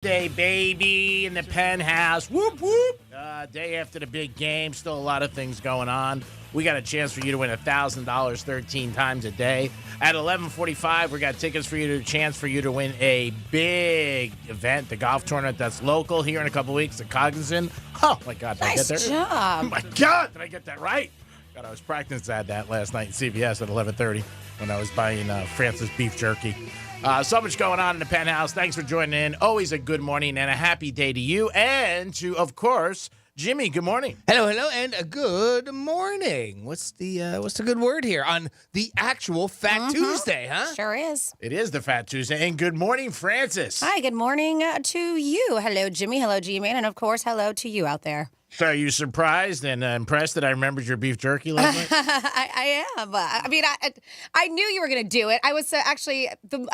Day, baby, in the Penthouse. Whoop, whoop. Day after the big game. Still a lot of things going on. We got a chance for you to win $1,000 13 times a day. At 11:45, we got tickets for you, a chance for you to win a big event, the golf tournament that's local here in a couple weeks at Cognizant. Oh, my God, did I get there? Nice job. Oh, my God, did I get that right? God, I was practicing that last night in CVS at 11:30 when I was buying Francis beef jerky. So much going on in the Penthouse. Thanks for joining in. Always a good morning and a happy day to you and to, of course, Jimmy. Good morning. Hello, and a good morning. What's the good word here on the actual Fat Tuesday, huh? Sure is. It is the Fat Tuesday. And good morning, Francis. Hi, good morning to you. Hello, Jimmy. Hello, G-Man. And, of course, hello to you out there. So are you surprised and impressed that I remembered your beef jerky last night? I am. I mean, I knew you were going to do it. I was I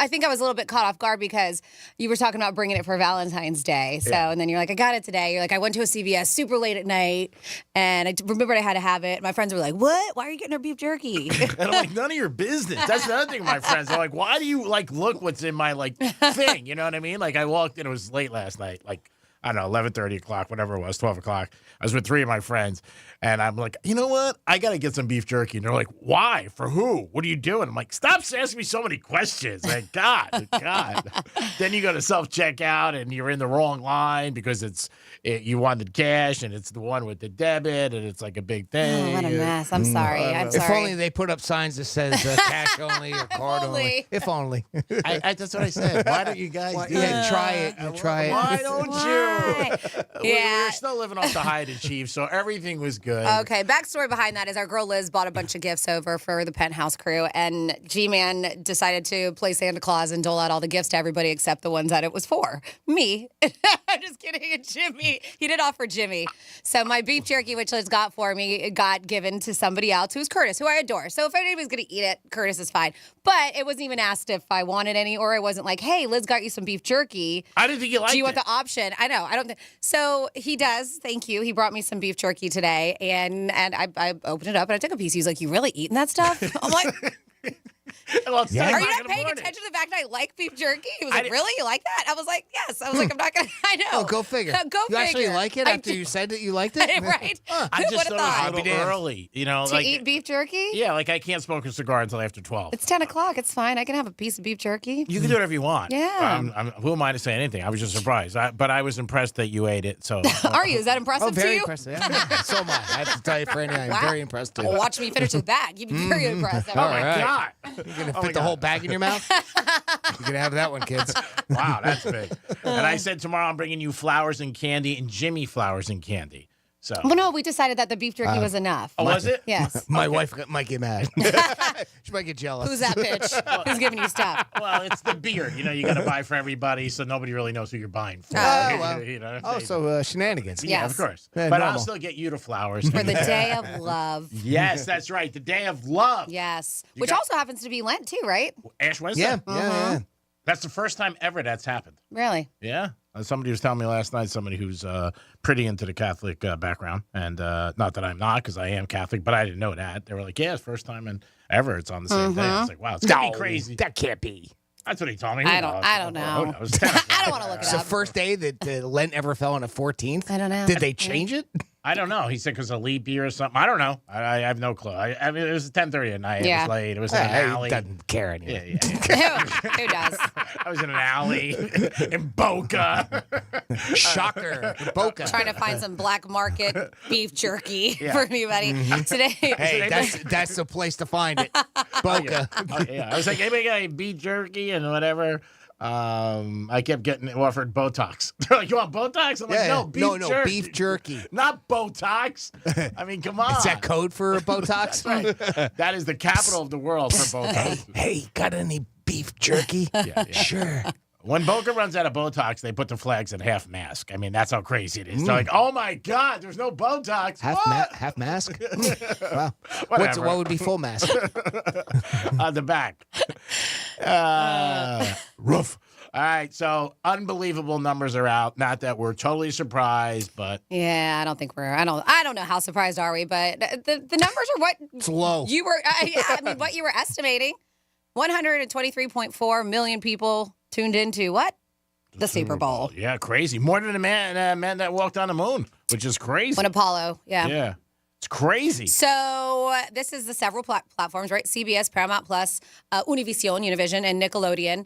think I was a little bit caught off guard because you were talking about bringing it for Valentine's Day. So, And then you're like, I got it today. You're like, I went to a CVS super late at night, and I remembered I had to have it. My friends were like, what? Why are you getting her beef jerky? And I'm like, none of your business. That's the other thing, my friends. They're like, why do you, look what's in my, thing? You know what I mean? I walked in, it was late last night, I don't know, 11:30 o'clock, whatever it was, 12 o'clock. I was with three of my friends, and I'm like, you know what? I got to get some beef jerky. And they're like, why? For who? What are you doing? I'm like, stop asking me so many questions. Like, God. Then you go to self-checkout, and you're in the wrong line because you wanted cash, and it's the one with the debit, and it's like a big thing. Oh, what a mess. I'm sorry. If only they put up signs that says cash only or card only. If only. That's what I said. Why don't you guys do Yeah, it? try it. Try it. Why don't you? Yeah. We're still living off the hide and chief, so everything was good. Okay, backstory behind that is our girl Liz bought a bunch of gifts over for the Penthouse crew, and G-Man decided to play Santa Claus and dole out all the gifts to everybody except the ones that it was for. Me. I'm just kidding. And Jimmy. He did offer Jimmy. So my beef jerky, which Liz got for me, it got given to somebody else, who's Curtis, who I adore. So if anybody's going to eat it, Curtis is fine. But it wasn't even asked if I wanted any, or it wasn't like, hey, Liz got you some beef jerky. I didn't think you liked it. Do you want the option? I know. I don't think so. He does. Thank you. He brought me some beef jerky today, and I opened it up and I took a piece. He was like, "You really eating that stuff?" I'm like, Well, it's Yeah. "Are you 10 not in the paying morning. attention to the fact that I like beef jerky?" He was I like, didn't- "Really? You like that?" I was like, "Yes." I was like, "I'm not gonna." I know. Oh, go figure. Go You actually figure. like it I after do. you said that you liked it? Right? I Who just would've thought it was thought? a little damned. early, To eat beef jerky? Yeah, I can't smoke a cigar until after 12. It's 10 o'clock. It's fine. I can have a piece of beef jerky. You can do whatever you want. Yeah. Who am I to say anything? I was just surprised. But I was impressed that you ate it. So Are you? Is that impressive Oh, very to you? impressive. Yeah. So am I. I have to tell you, Franny, I'm Wow. very impressed too. Well, watch me finish with that. You'd be very impressive. Oh my right. God! You're going to fit the whole bag in your mouth? You're going to have that one, kids. Wow, that's big. And I said tomorrow I'm bringing you flowers and candy and Jimmy flowers and candy. So Well, no, we decided that the beef jerky was enough. oh, was it? Yes. My wife might get mad. She might get jealous. Who's that bitch? Who's giving you stuff? Well, it's the beard. You got to buy for everybody, so nobody really knows who you're buying for. Oh, well. Oh, so shenanigans. yeah, Yes. of course. Yeah, But I'll normal. still get you the flowers For the day of love. Yes, that's right. The day of love. Yes. Which got- also happens to be Lent too, right? Ash Wednesday. Yeah. That's the first time ever that's happened. Really? Yeah. Somebody was telling me last night, somebody who's pretty into the Catholic background, and not that I'm not, because I am Catholic, but I didn't know that. They were like, yeah, it's first time and ever it's on the same day. I was like, wow, it's going to be crazy. That can't be. That's what he told me. I don't know. Who knows? I don't want to look it It's the up. first day that Lent ever fell on a 14th? I don't know. Did they change it? I don't know. He said because of leap year or something. I don't know. I have no clue. I mean, it was 10:30 at night. It Yeah. was late. It was in an He alley. doesn't care anyway. Yeah. Who does? I was in an alley in Boca. Shocker. Boca. Trying to find some black market beef jerky Yeah. for anybody today. Hey, that's the place to find it. Boca. Oh, yeah. I was like, anybody got any beef jerky and whatever? I kept getting offered Botox. They're like, you want Botox? I'm like, no, beef jerky. beef jerky. Not Botox. I mean, come on. Is that code for Botox? Right. That is the capital of the world for Botox. Hey, got any beef jerky? Yeah. Sure. When Boca runs out of Botox, they put the flags at half mask. I mean, that's how crazy it is. They're like, oh my God, there's no Botox. Half mask? Wow. Whatever. What would be full mask? On the back. Roof. All right, so unbelievable numbers are out. Not that we're totally surprised, but Yeah, I don't think we're. I don't know how surprised are we, but the numbers are what It's low. you were. I mean, what you were estimating. 123.4 million people tuned into what? the Super Bowl. Yeah, crazy. More than a man that walked on the moon, which is crazy. When Apollo, Yeah. It's crazy. So this is the several platforms, right? CBS, Paramount Plus, Univision, and Nickelodeon.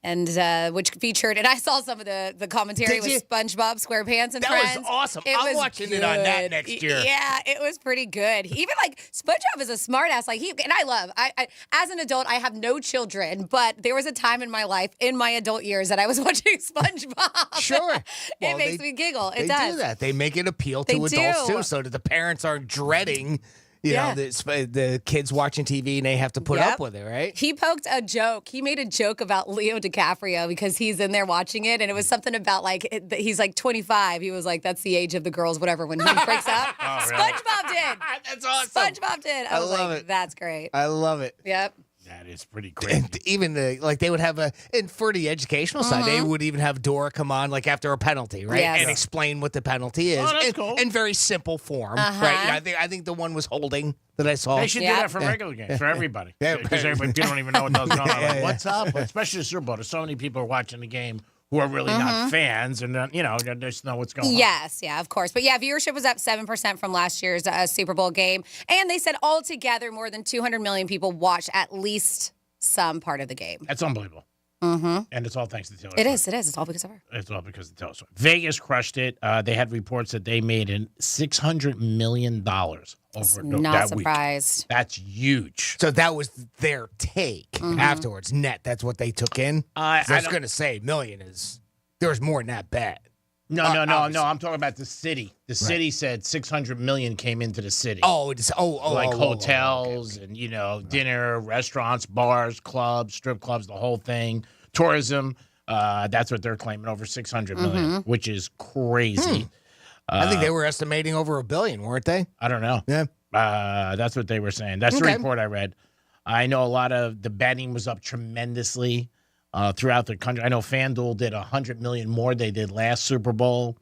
And which featured, and I saw some of the commentary with SpongeBob SquarePants and friends. That was awesome. I'm watching it on that next year. Yeah, it was pretty good. Even like SpongeBob is a smartass. Like and I as an adult, I have no children, but there was a time in my life, in my adult years, that I was watching SpongeBob. Sure. It makes me giggle. It They does. do that. They make it appeal to adults too, so that the parents aren't dreading. You know, the kids watching TV and they have to put up with it, right? He poked a joke. He made a joke about Leo DiCaprio because he's in there watching it, and it was something about like he's like 25. He was like, "That's the age of the girls, whatever." When he breaks up, SpongeBob did. That's awesome. SpongeBob did. I was love like, it. "That's great." I love it. Yep. That is pretty crazy. And even they would have and for the educational side, they would even have Dora come on like after a penalty, right? Yes. And explain what the penalty is. Oh, that's cool. In very simple form, right? I think the one was holding that I saw. They should do that for regular games, for everybody. Yeah. Because everybody don't even know what goes on. Like, what's up? Especially the Super Bowl. There's so many people watching the game who are really not fans and, they just know what's going on. Yes, yeah, of course. But yeah, viewership was up 7% from last year's Super Bowl game. And they said altogether more than 200 million people watched at least some part of the game. That's unbelievable. And it's all thanks to Taylor Swift. It is. It's all because of her. It's all because of Taylor Swift. Vegas crushed it. They had reports that they made in $600 million over Not that surprised. week. That's huge. So that was their take afterwards. Net. That's what they took in. I was going to say million there's more than that bet. No. I'm talking about the city. The city said 600 million came into the city. Hotels and dinner, restaurants, bars, clubs, strip clubs, the whole thing, tourism. That's what they're claiming, over 600 million, which is crazy. I think they were estimating over $1 billion, weren't they? I don't know. Yeah. That's what they were saying. That's the report I read. I know a lot of the betting was up tremendously. Throughout the country. I know FanDuel did 100 million more they did last Super Bowl.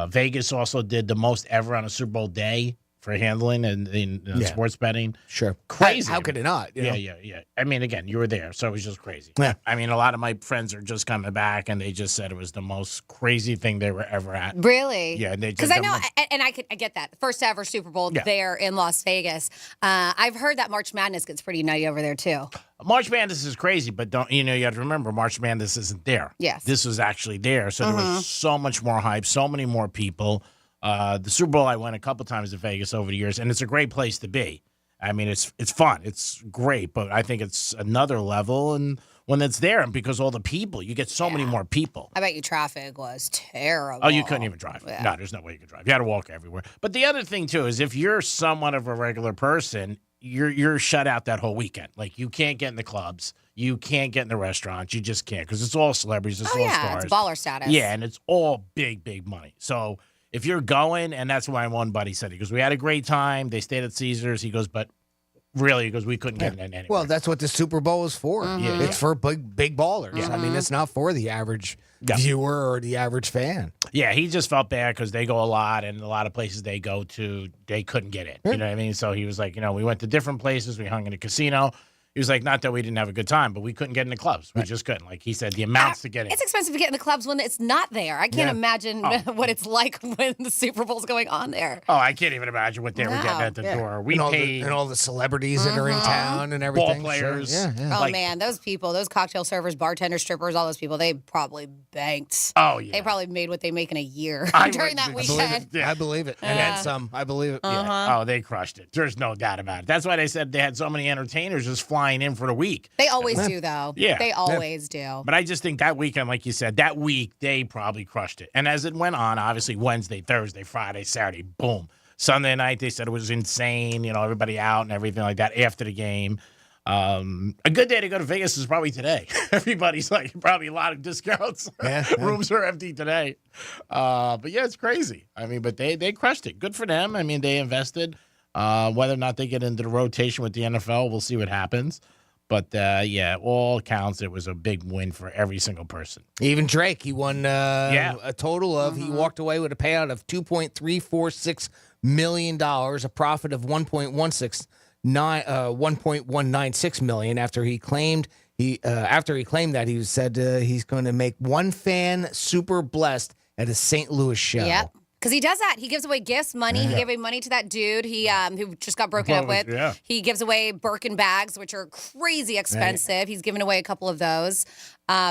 Vegas also did the most ever on a Super Bowl day for handling and in sports betting. Sure. Crazy. How could it not? Yeah. I mean, again, you were there, so it was just crazy. Yeah. I mean, a lot of my friends are just coming back, and they just said it was the most crazy thing they were ever at. Really? Yeah. Because I know, and I get that. First ever Super Bowl there in Las Vegas. I've heard that March Madness gets pretty nutty over there, too. March Madness is crazy, but you have to remember, March Madness isn't there. Yes. This was actually there, so there was so much more hype, so many more people. The Super Bowl, I went a couple times to Vegas over the years, and it's a great place to be. I mean, it's fun. It's great, but I think it's another level, and when it's there, and because all the people, you get so many more people. I bet you traffic was terrible. Oh, you couldn't even drive. Yeah. No, there's no way you could drive. You had to walk everywhere. But the other thing, too, is if you're somewhat of a regular person, you're shut out that whole weekend. Like, you can't get in the clubs. You can't get in the restaurants. You just can't, because it's all celebrities. It's all stars. It's baller status. Yeah, and it's all big, big money. So if you're going, and that's why one buddy said, he goes, we had a great time. They stayed at Caesars. He goes, but really, he goes, we couldn't get in anywhere. Well, that's what the Super Bowl is for. Yeah. It's for big ballers. Yeah. I mean, it's not for the average viewer or the average fan. Yeah, he just felt bad because they go a lot, and a lot of places they go to, they couldn't get in. You know what I mean? So he was like, we went to different places. We hung in a casino. He was like, not that we didn't have a good time, but we couldn't get in the clubs. We just couldn't. Like he said, the amounts to get in. It's expensive to get in the clubs when it's not there. I can't imagine what it's like when the Super Bowl's going on there. Oh, I can't even imagine what they were getting at the door. We paid. And all the celebrities that are in town and everything. Ball players. Sure. Yeah. Oh, man, those people, those cocktail servers, bartenders, strippers, all those people, they probably banked. Oh, yeah. They probably made what they make in a year I during that believe weekend. I believe it. And then some. I believe it. Yeah. Oh, they crushed it. There's no doubt about it. That's why they said they had so many entertainers just flying in for the week. They always do, though. Yeah. They always do. But I just think that weekend, like you said, that week, they probably crushed it. And as it went on, obviously, Wednesday, Thursday, Friday, Saturday, boom. Sunday night, they said it was insane, everybody out and everything like that after the game. A good day to go to Vegas is probably today. Everybody's like, probably a lot of discounts. Rooms are empty today. But yeah, it's crazy. I mean, but they crushed it. Good for them. I mean, they invested. Whether or not they get into the rotation with the NFL, we'll see what happens. But, all counts, it was a big win for every single person. Even Drake, he won a total of, he walked away with a payout of $2.346 million, a profit of $1.196 million after he claimed He after he claimed that, he said he's going to make one fan super blessed at a St. Louis show. Yep. Because he does that. He gives away gifts, money. He gave away money to that dude who just got broken up with. Yeah. He gives away Birkin bags, which are crazy expensive. He's given away a couple of those.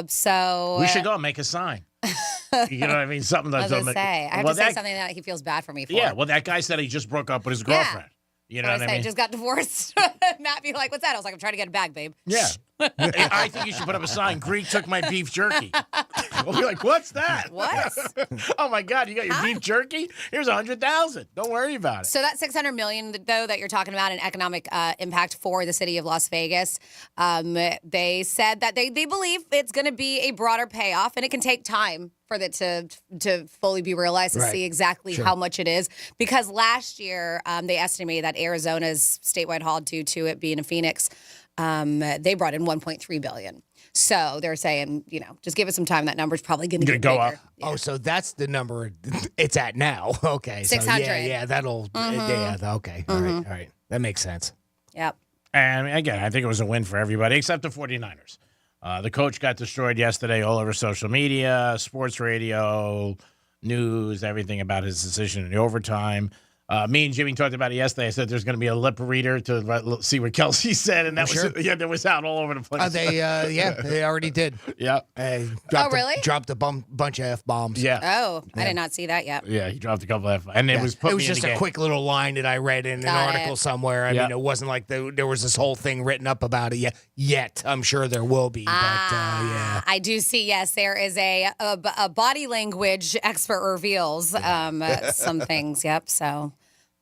So We should go and make a sign. You know what I mean? Something I that's was gonna say. I have to say something that he feels bad for me for. Yeah, well, that guy said he just broke up with his girlfriend. You know what I mean? Just got divorced. Matt be like, "What's that?" I was like, "I'm trying to get a bag, babe." Yeah. I think you should put up a sign. Greek took my beef jerky. We'll be like, what's that? What? Oh my God, you got your beef jerky? Here's 100,000. Don't worry about it. So that $600 million, though, that you're talking about in economic impact for the city of Las Vegas, they said that they believe it's going to be a broader payoff, and it can take time for it to fully be realized to see exactly how much it is. Because last year, they estimated that Arizona's statewide haul, due to it being in Phoenix, they brought in $1.3 billion. So they're saying, just give us some time. That number's probably going to get go bigger. up. Yeah. Oh, so that's the number it's at now. Okay. 600. So yeah, that'll, yeah, okay. All right. That makes sense. Yep. And again, I think it was a win for everybody except the 49ers. The coach got destroyed yesterday all over social media, sports radio, news, everything about his decision in the overtime. Me and Jimmy talked about it yesterday. I said there's going to be a lip reader to see what Kelsey said, and that was out all over the place. They already did. Yeah. Really? Dropped a bunch of F-bombs. Yeah. Oh, I did not see that yet. Yeah, he dropped a couple of and it was just a quick little line that I read in an article somewhere. I mean, it wasn't like there was this whole thing written up about it yet. I'm sure there will be, but yeah. I do see, yes, there is a body language expert reveals some things. Yep, so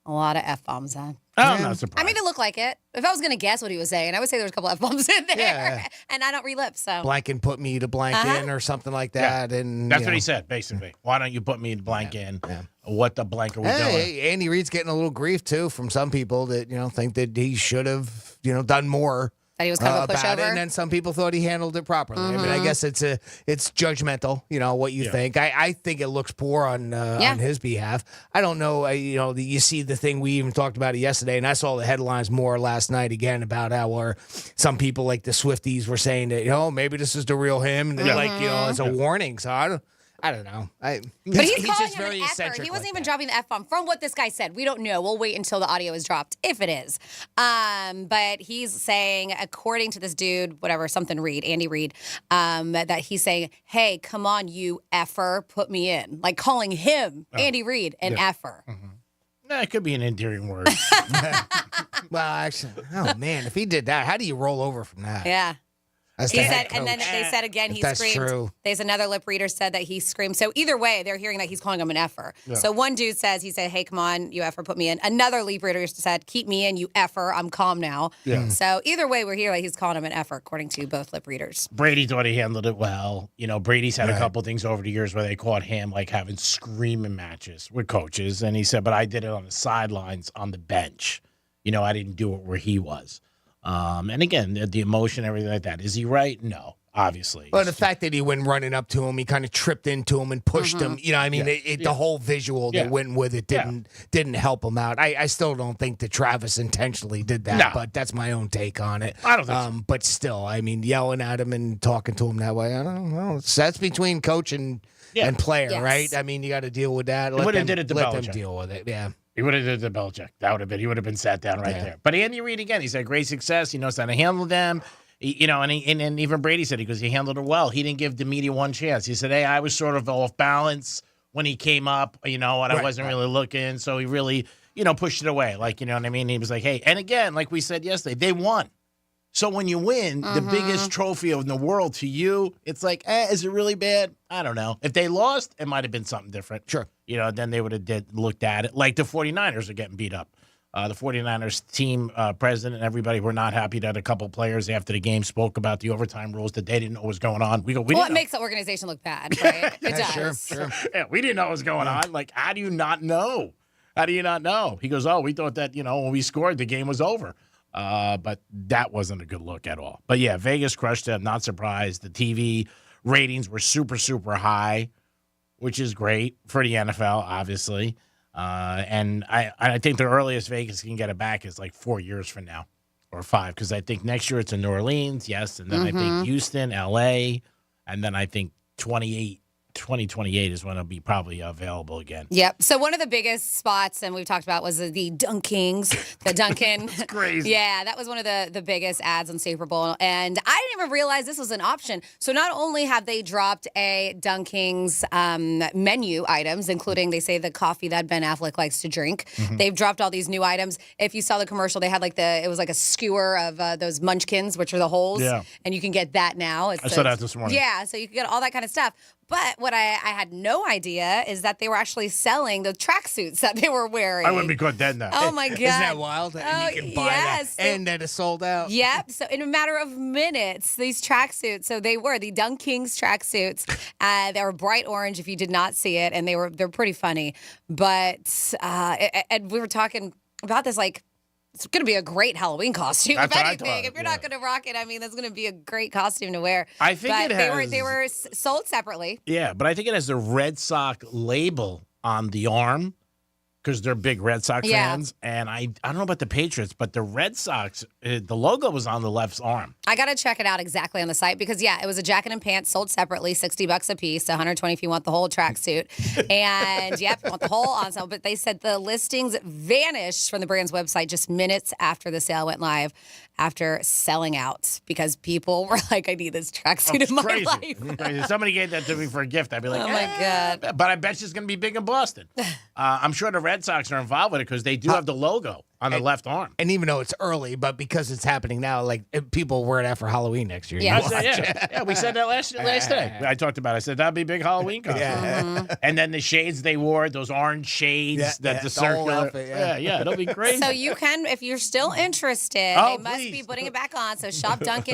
a lot of F-bombs. I'm not surprised. I mean, it looked like it. If I was going to guess what he was saying, I would say there was a couple F-bombs in there. Yeah. And I don't relip, so. Blank and put me to blank in or something like that. And that's what he said, basically. Why don't you put me to blank in? Yeah. What the blank are we doing? Andy Reid's getting a little grief, too, from some people that, think that he should have, done more. That he was kind of a pushover. About it, and then some people thought he handled it properly. I mean, I guess it's judgmental, what you think. I think it looks poor on his behalf. I don't know, you see the thing, we even talked about it yesterday, and I saw the headlines more last night again about how some people like the Swifties were saying that, maybe this is the real him, and they're like, it's a warning. So I don't know. But he's calling just him very an F-er. eccentric. He wasn't even dropping the F-bomb. From what this guy said, we don't know. We'll wait until the audio is dropped, if it is. But he's saying, according to this dude, Andy Reid, that he's saying, hey, come on, you F-er, put me in. Like calling him, Andy Reid, an F-er. Nah, it could be an endearing word. Well, actually, oh, man, if he did that, how do you roll over from that? Yeah. He said, and then they said again, he that's screamed. True. There's another lip reader said that he screamed. So either way, they're hearing that he's calling him an effer. Yeah. So one dude he said, hey, come on, you effer, put me in. Another lip reader said, keep me in, you effer, I'm calm now. Yeah. So either way, we're hearing he's calling him an effer, according to both lip readers. Brady thought he handled it well. Brady's had a couple things over the years where they caught him like having screaming matches with coaches. And he said, but I did it on the sidelines on the bench. I didn't do it where he was. And again, the emotion, everything like that. Is he right? No, obviously. Well, the fact that he went running up to him, he kind of tripped into him and pushed him. The whole visual that went with it didn't help him out. I still don't think that Travis intentionally did that, but that's my own take on it. I don't think so. But still, yelling at him and talking to him that way, I don't know. That's between coach and player, right? You got to deal with that. Let them deal with it, yeah. He would have did the Belichick. He would have been sat down right there. But Andy Reid, again, he's had great success. He knows how to handle them. And even Brady said he handled it well. He didn't give the media one chance. He said, hey, I was sort of off balance when he came up, and I wasn't really looking. So he really, pushed it away. Like, you know what I mean? He was like, hey, and again, like we said yesterday, they won. So when you win the biggest trophy in the world to you, it's like, is it really bad? I don't know. If they lost, it might have been something different. Sure. Then they would have looked at it. Like the 49ers are getting beat up. The 49ers team president and everybody were not happy that a couple players after the game spoke about the overtime rules that they didn't know what was going on. It makes the organization look bad, right? It does. Sure. Yeah, we didn't know what was going on. Like, how do you not know? How do you not know? He goes, we thought that, when we scored, the game was over. But that wasn't a good look at all. But yeah, Vegas crushed it. I'm not surprised. The TV ratings were super, super high, which is great for the NFL, obviously. And I think the earliest Vegas can get it back is like 4 years from now or 5 because I think next year it's in New Orleans, yes, and then I think Houston, L.A., and then I think 2028 is when it'll be probably available again. Yep. So one of the biggest spots, and we've talked about, was the Dunkings, the Dunkin'. It's crazy. Yeah, that was one of the biggest ads on Super Bowl. And I didn't even realize this was an option. So not only have they dropped a Dunkings menu items, including, they say, the coffee that Ben Affleck likes to drink. They've dropped all these new items. If you saw the commercial, they had it was like a skewer of those munchkins, which are the holes. Yeah. And you can get that now. I saw that this morning. Yeah, so you can get all that kind of stuff. But what I had no idea is that they were actually selling the tracksuits that they were wearing. I wouldn't be caught dead now. Oh, my God. Isn't that wild? And you can buy that. And that is sold out. Yep. So in a matter of minutes, these tracksuits, so they were the Dunkings tracksuits. They were bright orange if you did not see it, and they're pretty funny. But and we were talking about this, like, it's going to be a great Halloween costume, That's if what I anything. thought, If you're not going to rock it, I mean, that's going to be a great costume to wear. I think but it has. they were sold separately. Yeah, but I think it has the Red Sox label on the arm because they're big Red Sox fans. And I don't know about the Patriots, but the Red Sox, the logo was on the left arm. I got to check it out exactly on the site because, yeah, it was a jacket and pants sold separately, $60 a piece, $120 if you want the whole tracksuit. And, yep, you want the whole ensemble. But they said the listings vanished from the brand's website just minutes after the sale went live, after selling out because people were like, I need this tracksuit in my life. It's crazy. If somebody gave that to me for a gift, I'd be like, Oh, my God. But I bet you it's going to be big in Boston. I'm sure the Red Sox are involved with it because they do have the logo on the left arm. And even though it's early, but because it's happening now, like people wear that for Halloween next year. Yeah. Yeah, we said that last day. I talked about it. I said that'd be a big Halloween costume. Yeah. And then the shades they wore, those orange shades, the the whole circular. outfit, yeah, it'll be great. So you can, if you're still interested, Oh, they must be please. putting it back on. So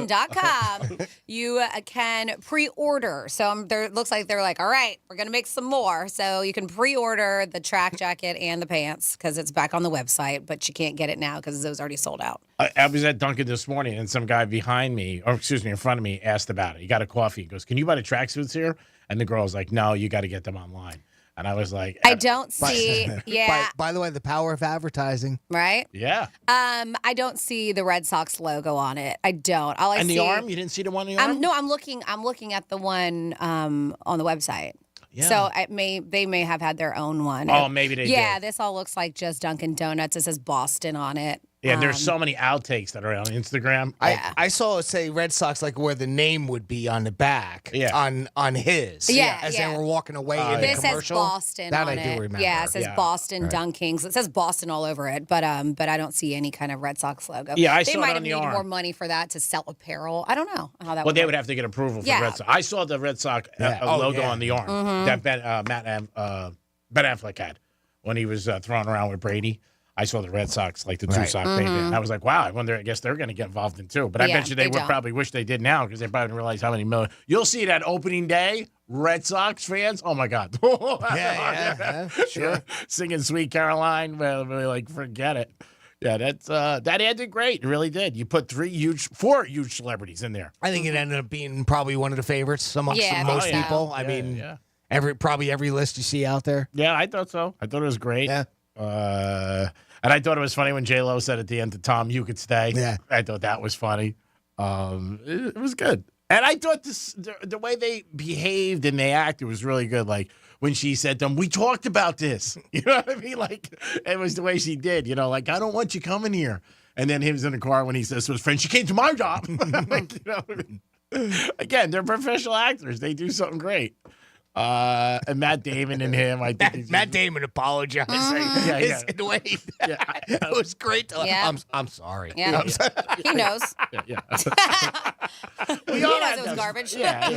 shopdunkin.com, you can pre-order. So there looks like they're like, all right, we're going to make some more. So you can pre-order the track jacket and the pants because it's back on the website, but you can't get it now because those already sold out. I was at Dunkin' this morning, and some guy behind me, or excuse me, in front of me, asked about it. He got a coffee. He goes, "Can you buy the tracksuits here?" And the girl was like, "No, you got to get them online." And I was like, I don't see, yeah, By the way, the power of advertising. right? Yeah. I don't see the Red Sox logo on it. I don't. All I And see, the arm? You didn't see the one in the arm? No, I'm looking at the one on the website. Yeah. So they may have had their own one. Oh, maybe they Yeah, did. this all looks like just Dunkin' Donuts. It says Boston on it. Yeah, there's so many outtakes that are on Instagram. I saw it say Red Sox, like where the name would be on the back. Yeah. On his. Yeah, As yeah. they were walking away in the This says commercial. Boston that on I it. do remember. Yeah, it says Yeah. Boston Dunkings. It says Boston all over it, but I don't see any kind of Red Sox logo. Yeah, I they saw it might on have the needed arm. more money for that to sell apparel. I don't know how that Well, they work. would have to get approval for Yeah. Red Sox. I saw the Red Sox logo on the arm that Ben Affleck had when he was throwing around with Brady. I saw the Red Sox, like the two Sox they did. And I was like, wow, I guess they're going to get involved in too. But I Yeah, bet you they they would don't. probably wish they did now because they probably didn't realize how many million. You'll see that opening day, Red Sox fans. Oh, my God. Yeah, sure. Singing Sweet Caroline. Well, really, like, forget it. Yeah, that ad did great. It really did. You put four huge celebrities in there. I think it ended up being probably one of the favorites amongst Yeah, I most think so. people. I Yeah, mean, yeah. probably every list you see out there. Yeah, I thought so. I thought it was great. Yeah. And I thought it was funny when J-Lo said at the end to Tom, "You could stay." Yeah. I thought that was funny. It was good. And I thought the way they behaved and they acted was really good. Like when she said to them, "We talked about this." You know what I mean? Like it was the way she did. You know, like I don't want you coming here. And then he was in the car when he says to his friend, "She came to my job." Like, you know what I mean? Again, they're professional actors. They do something great. And Matt Damon and him, I think Matt Damon apologized. Yeah, yeah. The way it was great. Yeah. I'm sorry. Yeah. He knows. Yeah. He knows it was garbage. Yeah.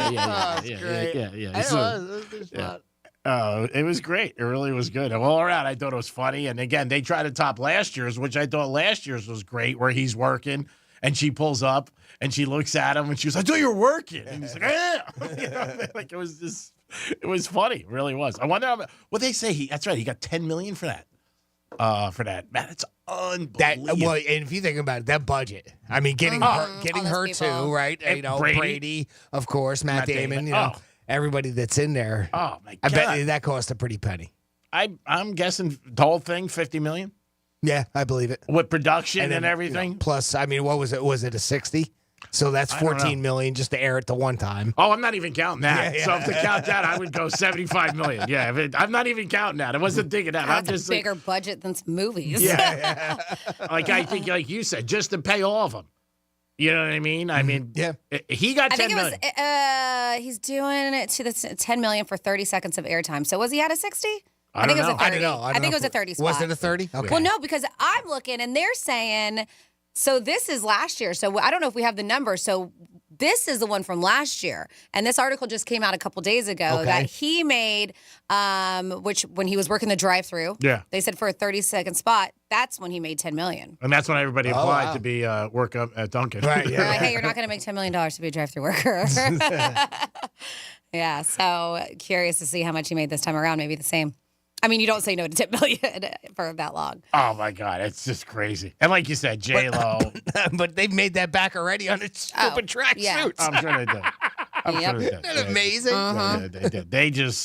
It was great. It really was good. All around, I thought it was funny. And again, they tried to top last year's, which I thought last year's was great, where he's working and she pulls up and she looks at him and she was like, "I thought you were working." And he's like, "Yeah." You know, like it was funny. It really was. I wonder what they say. That's right. He got $10 million for that. Man, it's unbelievable. Well, and if you think about it, that budget. I mean, getting All her those people. too, right? And You know, Brady. Brady, of course, Matt Damon. You know, everybody that's in there. Oh my I God. bet you that cost a pretty penny. I'm guessing the whole thing, $50 million. Yeah, I believe it. with production and then, everything. Plus, I mean, what was it? Was it a 60? So that's 14 million just to air it the one time. Oh, I'm not even counting that. Yeah. So if to count that, I would go 75 million. Yeah, I'm not even counting that. I wasn't thinking that. I'm That's just a bigger budget than some movies. Yeah. Like I think, like you said, just to pay all of them. You know what I mean? I mean, Yeah. He got I 10 think it million. was. He's doing it to the 10 million for 30 seconds of airtime. So was he at a 60? I think it was don't a know. 30. I don't know. I think it was a 30 spot. Was it a 30? Okay. Well, no, because I'm looking and they're saying, so this is last year. So I don't know if we have the number. So this is the one from last year. And this article just came out a couple days ago that he made, which when he was working the drive-through, they said for a 30-second spot, that's when he made $10 million. And that's when everybody applied to be work up at Dunkin'. Right, They're like, hey, you're not going to make $10 million to be a drive-through worker. Yeah, so curious to see how much he made this time around. Maybe the same. I mean, you don't say no to $10 million for that long. Oh, my God. It's just crazy. And like you said, J-Lo. But they've made that back already on its stupid track suits. I'm sure they did. I'm sure they did. Isn't that amazing? Yeah, they did.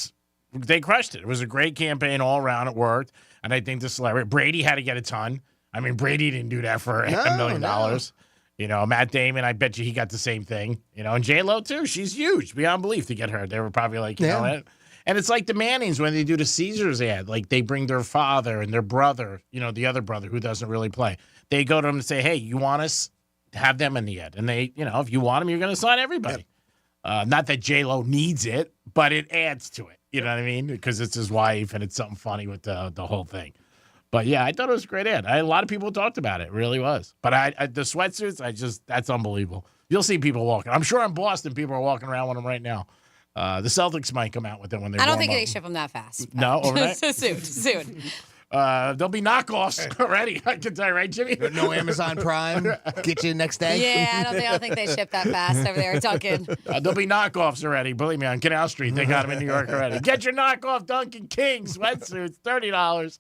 They crushed it. It was a great campaign all around. It worked. And I think the celebrity, Brady had to get a ton. I mean, Brady didn't do that for $1 million. No. You know, Matt Damon, I bet you he got the same thing. You know, and J-Lo, too. She's huge, beyond belief, to get her. They were probably like, you know what? And it's like the Mannings when they do the Caesars ad. Like, they bring their father and their brother, you know, the other brother who doesn't really play. They go to them and say, hey, you want us to have them in the ad? And they, you know, if you want them, you're going to sign everybody. Not that J-Lo needs it, but it adds to it. You know what I mean? Because it's his wife and it's something funny with the whole thing. But, yeah, I thought it was a great ad. A lot of people talked about it. It really was. But the sweatsuits, that's unbelievable. You'll see people walking. I'm sure in Boston, people are walking around with them right now. The Celtics might come out with them when they I don't warm think up. they ship them that fast. No, overnight? Soon. There'll be knockoffs already. I can tell you, right, Jimmy? No Amazon Prime. Get you next day. Yeah, I don't think they ship that fast over there at Dunkin'. There'll be knockoffs already. Believe me, on Canal Street, they got them in New York already. Get your knockoff Dunkin' King sweatsuits, $30.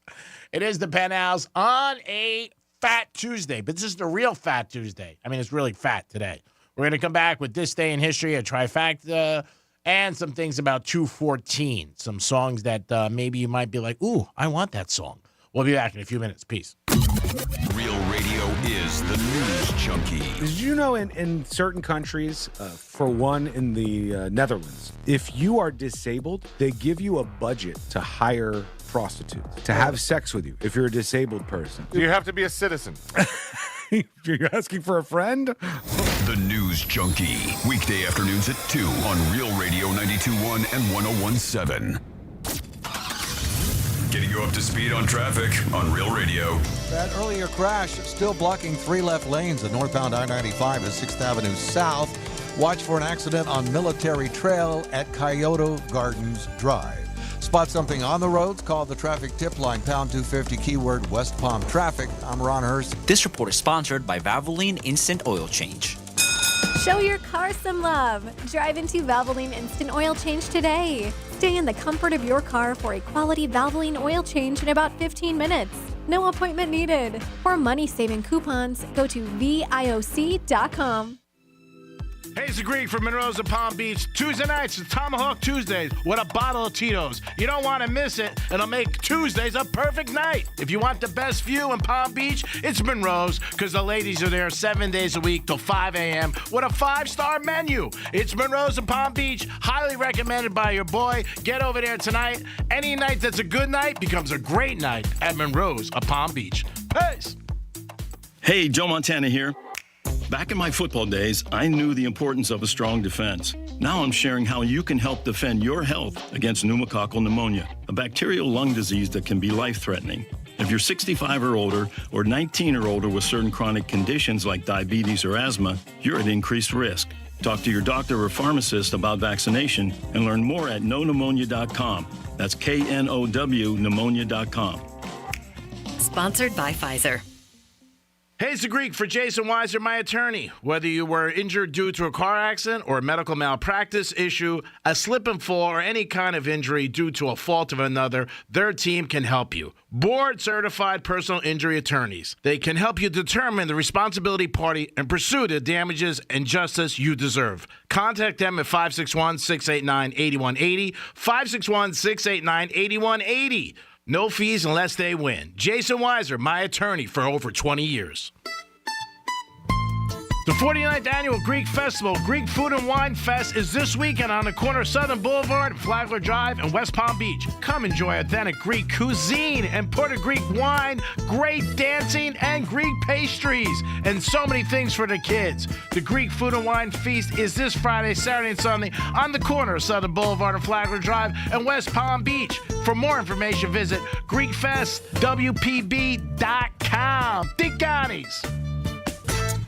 It is the Penthouse on a Fat Tuesday, but this is the real Fat Tuesday. I mean, it's really fat today. We're going to come back with This Day in History, a trifecta, and some things about 214, some songs that maybe you might be like, ooh, I want that song. We'll be back in a few minutes. Peace. Real Radio is the News Junkie. Did you know in certain countries, for one in the Netherlands, if you are disabled, they give you a budget to hire prostitutes to have sex with you if you're a disabled person. Do you have to be a citizen? You're asking for a friend? The News Junkie. Weekday afternoons at 2 on Real Radio 92.1 and 101.7. Getting you up to speed on traffic on Real Radio. That earlier crash still blocking 3 left lanes at northbound I-95 at 6th Avenue South. Watch for an accident on Military Trail at Kyoto Gardens Drive. Spot something on the roads, call the traffic tip line, pound 250, keyword West Palm Traffic. I'm Ron Hurst. This report is sponsored by Valvoline Instant Oil Change. Show your car some love. Drive into Valvoline Instant Oil Change today. Stay in the comfort of your car for a quality Valvoline oil change in about 15 minutes. No appointment needed. For money-saving coupons, go to VIOC.com. Hey, it's the Greek from Monroe's and Palm Beach. Tuesday nights, it's Tomahawk Tuesdays with a bottle of Tito's. You don't want to miss it. It'll make Tuesdays a perfect night. If you want the best view in Palm Beach, it's Monroe's, because the ladies are there 7 days a week till 5 a.m. with a 5-star menu. It's Monroe's and Palm Beach. Highly recommended by your boy. Get over there tonight. Any night that's a good night becomes a great night at Monroe's of Palm Beach. Peace. Hey, Joe Montana here. Back in my football days, I knew the importance of a strong defense. Now I'm sharing how you can help defend your health against pneumococcal pneumonia, a bacterial lung disease that can be life-threatening. If you're 65 or older, or 19 or older with certain chronic conditions like diabetes or asthma, you're at increased risk. Talk to your doctor or pharmacist about vaccination and learn more at knowpneumonia.com. That's KNOW pneumonia.com. Sponsored by Pfizer. Hey, it's the Greek for Jason Weiser, my attorney. Whether you were injured due to a car accident or a medical malpractice issue, a slip and fall, or any kind of injury due to a fault of another, their team can help you. Board-certified personal injury attorneys. They can help you determine the responsibility party and pursue the damages and justice you deserve. Contact them at 561-689-8180, 561-689-8180. No fees unless they win. Jason Weiser, my attorney for over 20 years. The 49th Annual Greek Festival, Greek Food and Wine Fest, is this weekend on the corner of Southern Boulevard, Flagler Drive, and West Palm Beach. Come enjoy authentic Greek cuisine, imported Greek wine, great dancing, and Greek pastries, and so many things for the kids. The Greek Food and Wine Feast is this Friday, Saturday, and Sunday on the corner of Southern Boulevard and Flagler Drive and West Palm Beach. For more information, visit GreekFestWPB.com. Tiganis.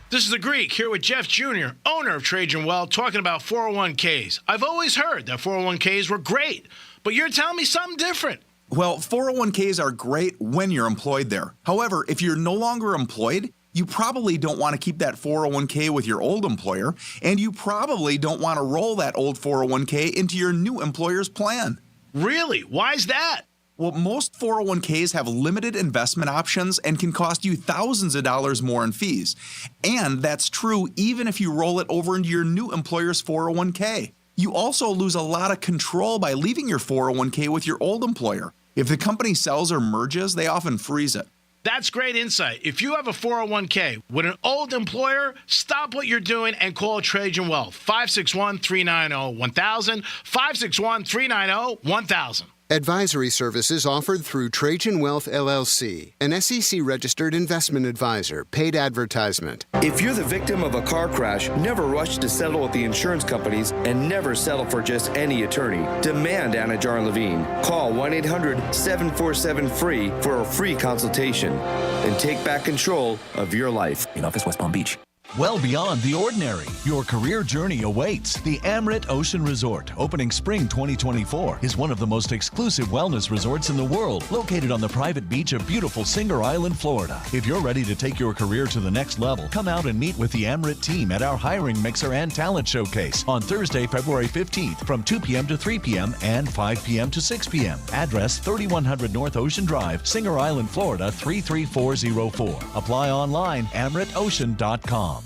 This is the Greek here with Jeff Jr., owner of Trajan Wealth, talking about 401ks. I've always heard that 401ks were great, but you're telling me something different. Well, 401ks are great when you're employed there. However, if you're no longer employed, you probably don't want to keep that 401k with your old employer, and you probably don't want to roll that old 401k into your new employer's plan. Really? Why's that? Well, most 401ks have limited investment options and can cost you thousands of dollars more in fees. And that's true even if you roll it over into your new employer's 401k. You also lose a lot of control by leaving your 401k with your old employer. If the company sells or merges, they often freeze it. That's great insight. If you have a 401k with an old employer, stop what you're doing and call Trajan Wealth. 561-390-1000, 561-390-1000. Advisory services offered through Trajan Wealth, LLC, an SEC-registered investment advisor. Paid advertisement. If you're the victim of a car crash, never rush to settle with the insurance companies and never settle for just any attorney. Demand Anna Jar Levine. Call 1-800-747-FREE for a free consultation and take back control of your life. In office, West Palm Beach. Well beyond the ordinary, your career journey awaits. The Amrit Ocean Resort, opening spring 2024, is one of the most exclusive wellness resorts in the world, located on the private beach of beautiful Singer Island, Florida. If you're ready to take your career to the next level, come out and meet with the Amrit team at our hiring mixer and talent showcase on Thursday, February 15th from 2 p.m. to 3 p.m. and 5 p.m. to 6 p.m. Address 3100 North Ocean Drive, Singer Island, Florida 33404. Apply online, amritocean.com.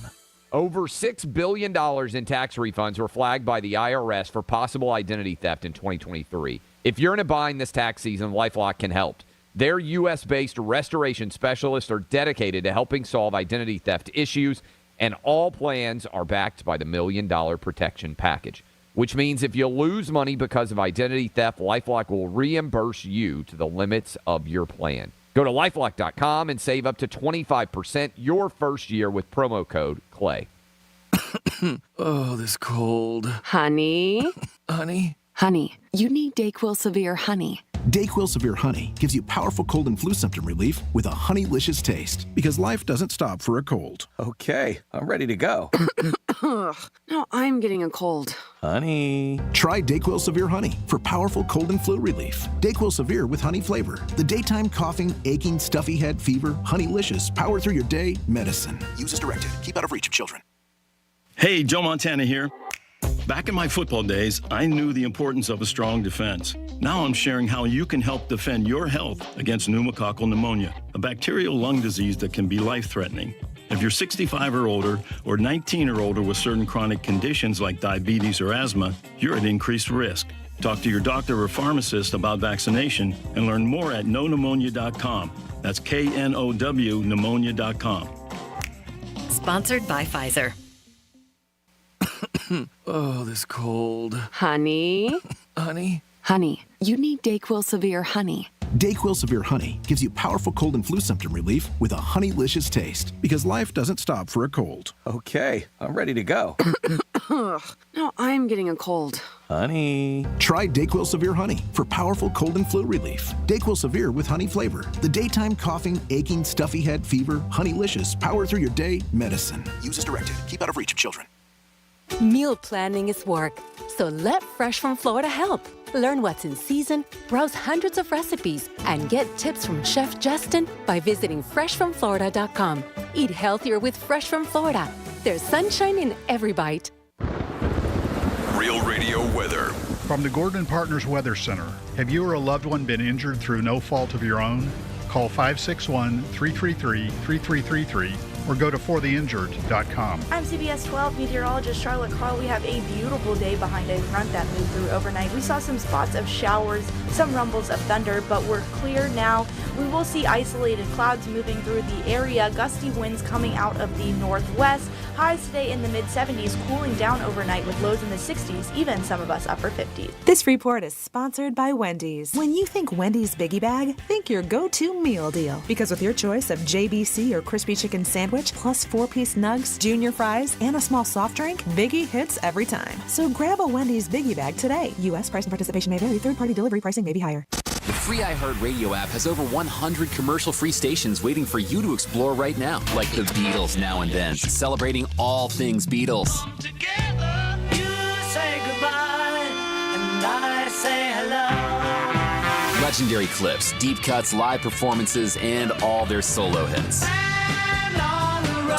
Over $6 billion in tax refunds were flagged by the IRS for possible identity theft in 2023. If you're in a bind this tax season, LifeLock can help. Their U.S.-based restoration specialists are dedicated to helping solve identity theft issues, and all plans are backed by the $1 Million Protection Package, which means if you lose money because of identity theft, LifeLock will reimburse you to the limits of your plan. Go to LifeLock.com and save up to 25% your first year with promo code CLAY. Oh, this cold. Honey? Honey? Honey, you need DayQuil Severe Honey. DayQuil Severe Honey gives you powerful cold and flu symptom relief with a honeylicious taste, because life doesn't stop for a cold. Okay, I'm ready to go. No, I'm getting a cold. Honey. Try DayQuil Severe Honey for powerful cold and flu relief. DayQuil Severe with honey flavor. The daytime coughing, aching, stuffy head, fever, honeylicious, power through your day medicine. Use as directed. Keep out of reach of children. Hey, Joe Montana here. Back in my football days, I knew the importance of a strong defense. Now I'm sharing how you can help defend your health against pneumococcal pneumonia, a bacterial lung disease that can be life-threatening. If you're 65 or older, or 19 or older with certain chronic conditions like diabetes or asthma, you're at increased risk. Talk to your doctor or pharmacist about vaccination and learn more at knowpneumonia.com. That's K-N-O-W pneumonia.com. Sponsored by Pfizer. Oh, this cold. Honey? Honey? Honey, you need DayQuil Severe Honey. DayQuil Severe Honey gives you powerful cold and flu symptom relief with a honeylicious taste, because life doesn't stop for a cold. Okay, I'm ready to go. No, I'm getting a cold. Honey. Try DayQuil Severe Honey for powerful cold and flu relief. DayQuil Severe with honey flavor. The daytime coughing, aching, stuffy head, fever, honeylicious, power through your day medicine. Use as directed. Keep out of reach of children. Meal planning is work, so let Fresh from Florida help. Learn what's in season, browse hundreds of recipes, and get tips from Chef Justin by visiting freshfromflorida.com. Eat healthier with Fresh from Florida. There's sunshine in every bite. Real Radio weather. From the Gordon Partners Weather Center, have you or a loved one been injured through no fault of your own? Call 561-333-3333 or go to fortheinjured.com. I'm CBS 12 meteorologist Charlotte Carl. We have a beautiful day behind a front that moved through overnight. We saw some spots of showers some rumbles of thunder, but we're clear now. We will see isolated clouds moving through the area, gusty winds coming out of the northwest. Highs today in the mid-70s, cooling down overnight with lows in the 60s, even some of us upper 50s. This report is sponsored by Wendy's. When you think Wendy's Biggie Bag, think your go-to meal deal. Because with your choice of JBC or crispy chicken sandwich, plus 4-piece nugs, junior fries, and a small soft drink, Biggie hits every time. So grab a Wendy's Biggie Bag today. U.S. price and participation may vary. Third-party delivery pricing may be higher. The free iHeartRadio app has over 100 commercial-free stations waiting for you to explore right now, like the Beatles Now and Then, celebrating all things Beatles. Together, you say goodbye, and I say hello. Legendary clips, deep cuts, live performances, and all their solo hits.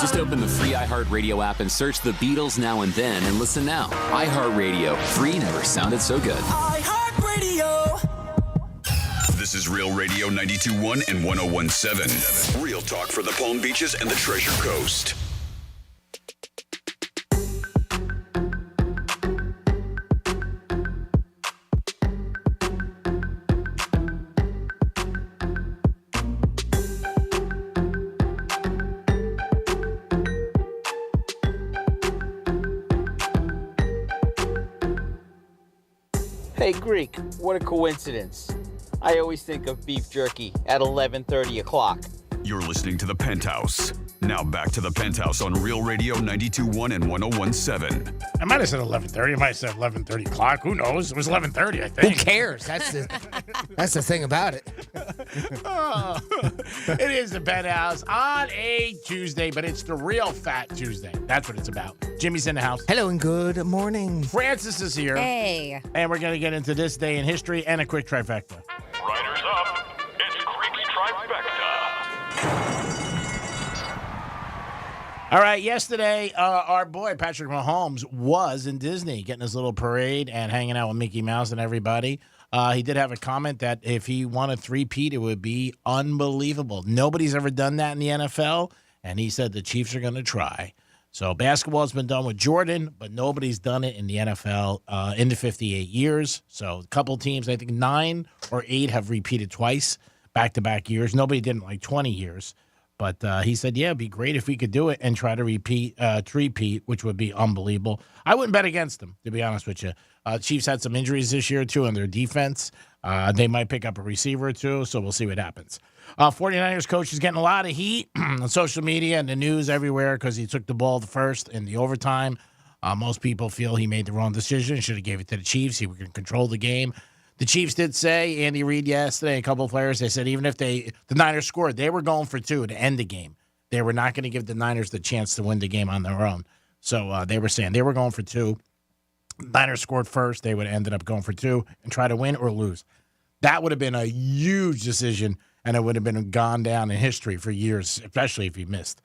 Just open the free iHeartRadio app and search the Beatles Now and Then and listen now. iHeartRadio, free never sounded so good. iHeartRadio. This is Real Radio 92.1 and 101.7. Real talk for the Palm Beaches and the Treasure Coast. Hey, Greek, what a coincidence. I always think of beef jerky at 11:30 o'clock. You're listening to The Penthouse. Now back to The Penthouse on Real Radio 92.1 and 101.7. I might have said 11:30. I might have said 11:30 o'clock. Who knows? It was 11:30, I think. Who cares? That's the thing about it. Oh, it is The Penthouse on a Tuesday, but it's the real Fat Tuesday. That's what it's about. Jimmy's in the house. Hello and good morning. Francis is here. Hey. And we're going to get into this day in history and a quick trifecta. Riders up. It's Creek's Trifecta. All right, yesterday, our boy Patrick Mahomes was in Disney getting his little parade and hanging out with Mickey Mouse and everybody. He did have a comment that if he won a three-peat, it would be unbelievable. Nobody's ever done that in the NFL, and he said the Chiefs are going to try. So basketball has been done with Jordan, but nobody's done it in the NFL in the 58 years. So a couple teams, I think 9 or 8 have repeated twice, back-to-back years. Nobody did it in like 20 years. But he said, yeah, it'd be great if we could do it and try to repeat, which would be unbelievable. I wouldn't bet against them, to be honest with you. Chiefs had some injuries this year, too, on their defense. They might pick up a receiver or two, so we'll see what happens. 49ers coach is getting a lot of heat on social media and the news everywhere because he took the ball first in the overtime. Most people feel he made the wrong decision, should have gave it to the Chiefs. He could control the game. The Chiefs did say, Andy Reid yesterday, a couple of players, they said even if the Niners scored, they were going for 2 to end the game. They were not going to give the Niners the chance to win the game on their own. So they were saying they were going for 2. The Niners scored first. They would have ended up going for 2 and try to win or lose. That would have been a huge decision, and it would have been gone down in history for years, especially if he missed.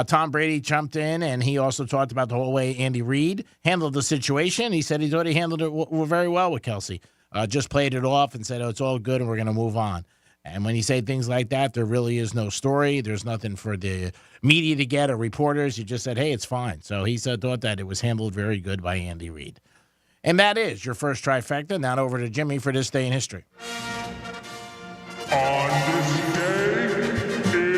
Tom Brady jumped in, and he also talked about the whole way Andy Reid handled the situation. He said he thought he handled it very well with Kelsey. Just played it off and said, oh, it's all good and we're going to move on. And when you say things like that, there really is no story. There's nothing for the media to get or reporters. You just said, hey, it's fine. So he thought that it was handled very good by Andy Reid. And that is your first trifecta. Now over to Jimmy for this day in history. On this day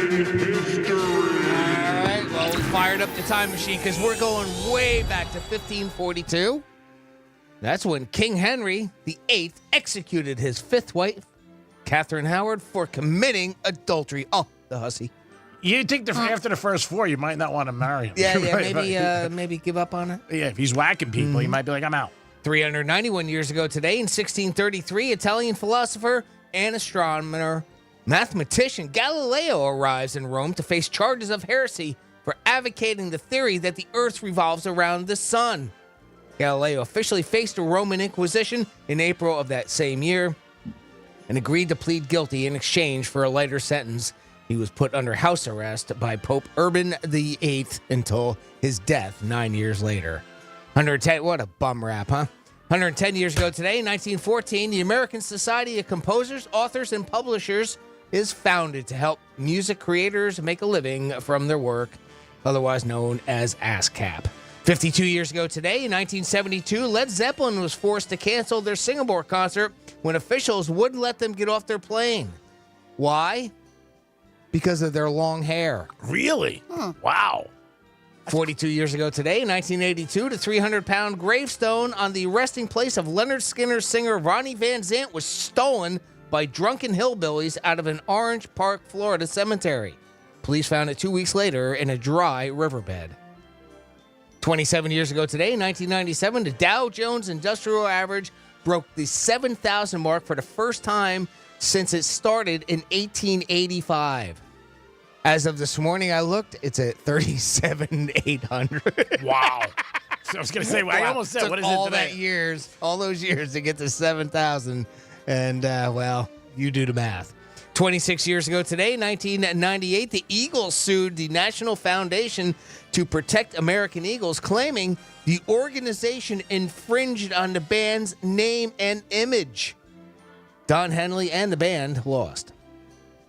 in history. All right, well, we fired up the time machine because we're going way back to 1542. That's when King Henry VIII executed his 5th wife, Catherine Howard, for committing adultery. Oh, the hussy. You think after the first 4, you might not want to marry him. Yeah, maybe give up on it. Yeah, if he's whacking people, he might be like, I'm out. 391 years ago today, in 1633, Italian philosopher and astronomer, mathematician Galileo arrives in Rome to face charges of heresy for advocating the theory that the Earth revolves around the sun. Galileo officially faced the Roman Inquisition in April of that same year and agreed to plead guilty in exchange for a lighter sentence. He was put under house arrest by Pope Urban VIII until his death 9 years later. 110, what a bum rap, huh? 110 years ago today, in 1914, the American Society of Composers, Authors, and Publishers is founded to help music creators make a living from their work, otherwise known as ASCAP. 52 years ago today, in 1972, Led Zeppelin was forced to cancel their Singapore concert when officials wouldn't let them get off their plane. Why? Because of their long hair. Really? Wow. 42 years ago today, in 1982, the 300-pound gravestone on the resting place of Leonard Skinner's singer Ronnie Van Zant was stolen by drunken hillbillies out of an Orange Park, Florida cemetery. Police found it 2 weeks later in a dry riverbed. 27 years ago today, in 1997, the Dow Jones Industrial Average broke the 7,000 mark for the first time since it started in 1885. As of this morning, I looked, it's at 37,800. Wow. So I was going to say, I almost said, Took what is all it today? all those years to get to 7,000. And, well, you do the math. 26 years ago today, 1998, the Eagles sued the National Foundation to Protect American Eagles, claiming the organization infringed on the band's name and image. Don Henley and the band lost.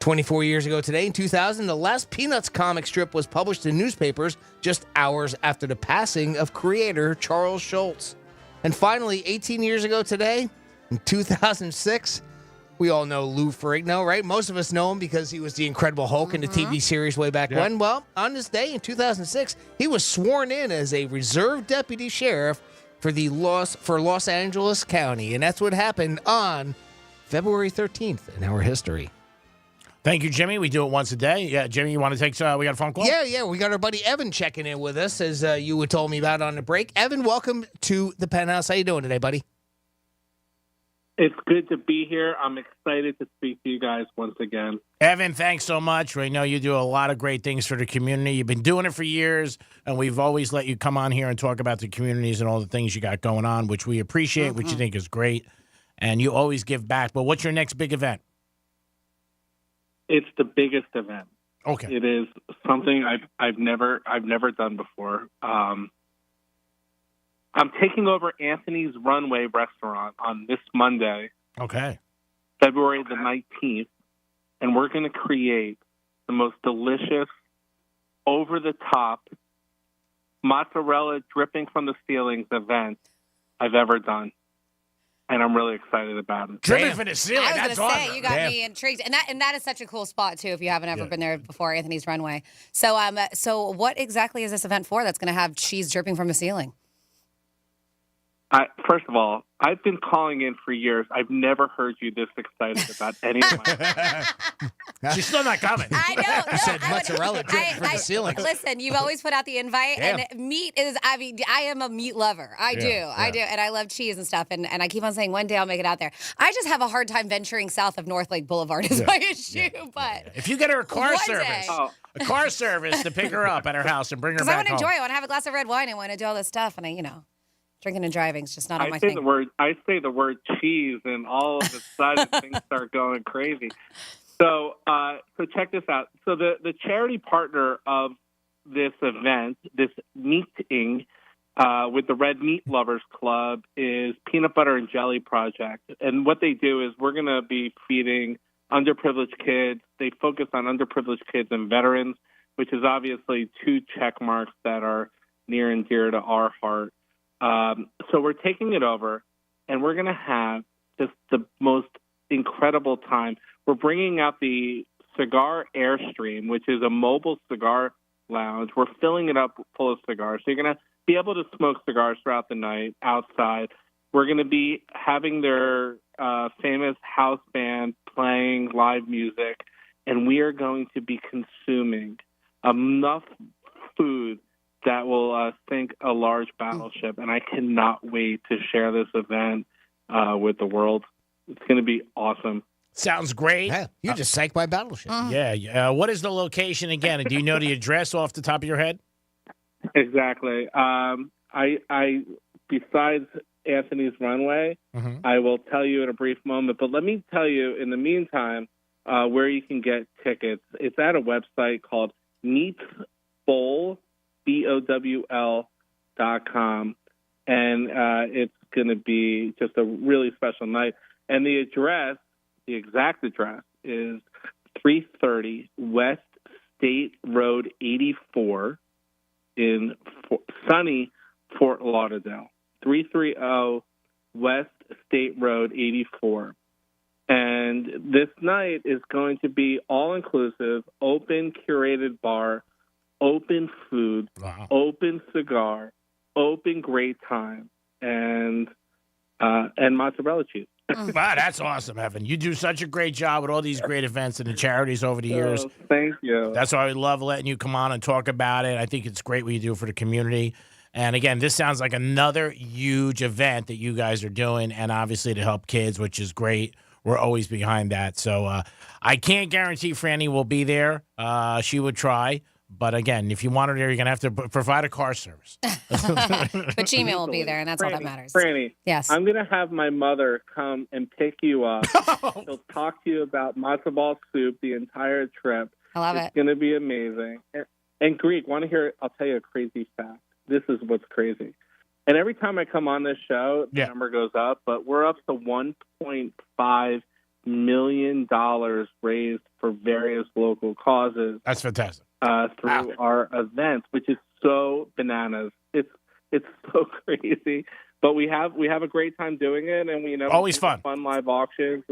24 years ago today, in 2000, the last Peanuts comic strip was published in newspapers just hours after the passing of creator Charles Schulz. And finally, 18 years ago today, in 2006, we all know Lou Ferrigno, right? Most of us know him because he was the Incredible Hulk in the TV series way back when. Well, on this day in 2006, he was sworn in as a reserve deputy sheriff for Los Angeles County. And that's what happened on February 13th in our history. Thank you, Jimmy. We do it once a day. Yeah, Jimmy, you want to take, we got a phone call? Yeah. We got our buddy Evan checking in with us, as you had told me about on the break. Evan, welcome to the Penthouse. How you doing today, buddy? It's good to be here. I'm excited to speak to you guys once again. Evan, thanks so much. We know you do a lot of great things for the community. You've been doing it for years, and we've always let you come on here and talk about the communities and all the things you got going on, which we appreciate, which you think is great, and you always give back. But what's your next big event? It's the biggest event. Okay. It is something I've never done before. I'm taking over Anthony's Runway restaurant on this Monday, Okay. February the 19th, and we're going to create the most delicious, over-the-top, mozzarella dripping from the ceilings event I've ever done. And I'm really excited about it. Dripping from the ceiling. I was That's going to say, awesome. you got me intrigued. And that is such a cool spot, too, if you haven't ever been there before, Anthony's Runway. So, so what exactly is this event for that's going to have cheese dripping from the ceiling? First of all, I've been calling in for years. I've never heard you this excited about any of my She's still not coming. I know. You said mozzarella dripping from the ceiling. Listen, you've always put out the invite, and meat is, I am a meat lover. I do. And I love cheese and stuff, and I keep on saying one day I'll make it out there. I just have a hard time venturing south of North Lake Boulevard is my issue, but... If you get her a car One service, day. a car service to pick her up at her house and bring her Because back I want to home. enjoy it. I want to have a glass of red wine. I want to do all this stuff, and drinking and driving is just not on my I say thing. the word cheese, and all of a sudden things start going crazy. So check this out. So the charity partner of this event, this meeting with the Red Meat Lovers Club, is Peanut Butter and Jelly Project. And what they do is we're going to be feeding underprivileged kids. They focus on underprivileged kids and veterans, which is obviously two check marks that are near and dear to our heart. So we're taking it over, and we're going to have just the most incredible time. We're bringing out the Cigar Airstream, which is a mobile cigar lounge. We're filling it up full of cigars. So you're going to be able to smoke cigars throughout the night outside. We're going to be having their famous house band playing live music, and we are going to be consuming enough food that will sink a large battleship, and I cannot wait to share this event with the world. It's going to be awesome. Sounds great. Yeah, you just sank my battleship. Yeah. What is the location again? And do you know the address off the top of your head? Exactly. I besides Anthony's Runway, I will tell you in a brief moment. But let me tell you, in the meantime, where you can get tickets. It's at a website called meatbowl.com, BOWL.com, and it's going to be just a really special night. And the exact address is 330 West State Road 84 in sunny Fort Lauderdale, 330 West State Road 84. And this night is going to be all-inclusive, open curated bar, open food, open cigar, open great time, and mozzarella cheese. Wow, that's awesome, Evan. You do such a great job with all these great events and the charities over the years. Thank you. That's why we love letting you come on and talk about it. I think it's great what you do for the community. And again, this sounds like another huge event that you guys are doing, and obviously to help kids, which is great. We're always behind that. So I can't guarantee Franny will be there. She would try. But again, if you want her there, you're going to have to provide a car service. But Gmail will be there, and that's all that matters. Franny, yes. I'm going to have my mother come and pick you up. She'll talk to you about matzo ball soup the entire trip. I love it. It's going to be amazing. And Greek, want to hear, I'll tell you a crazy fact. This is what's crazy. And every time I come on this show, the number goes up, but we're up to $1.5 million raised for various local causes. That's fantastic. Through our events, which is so bananas. It's so crazy. But we have a great time doing it, and we always fun live auctions.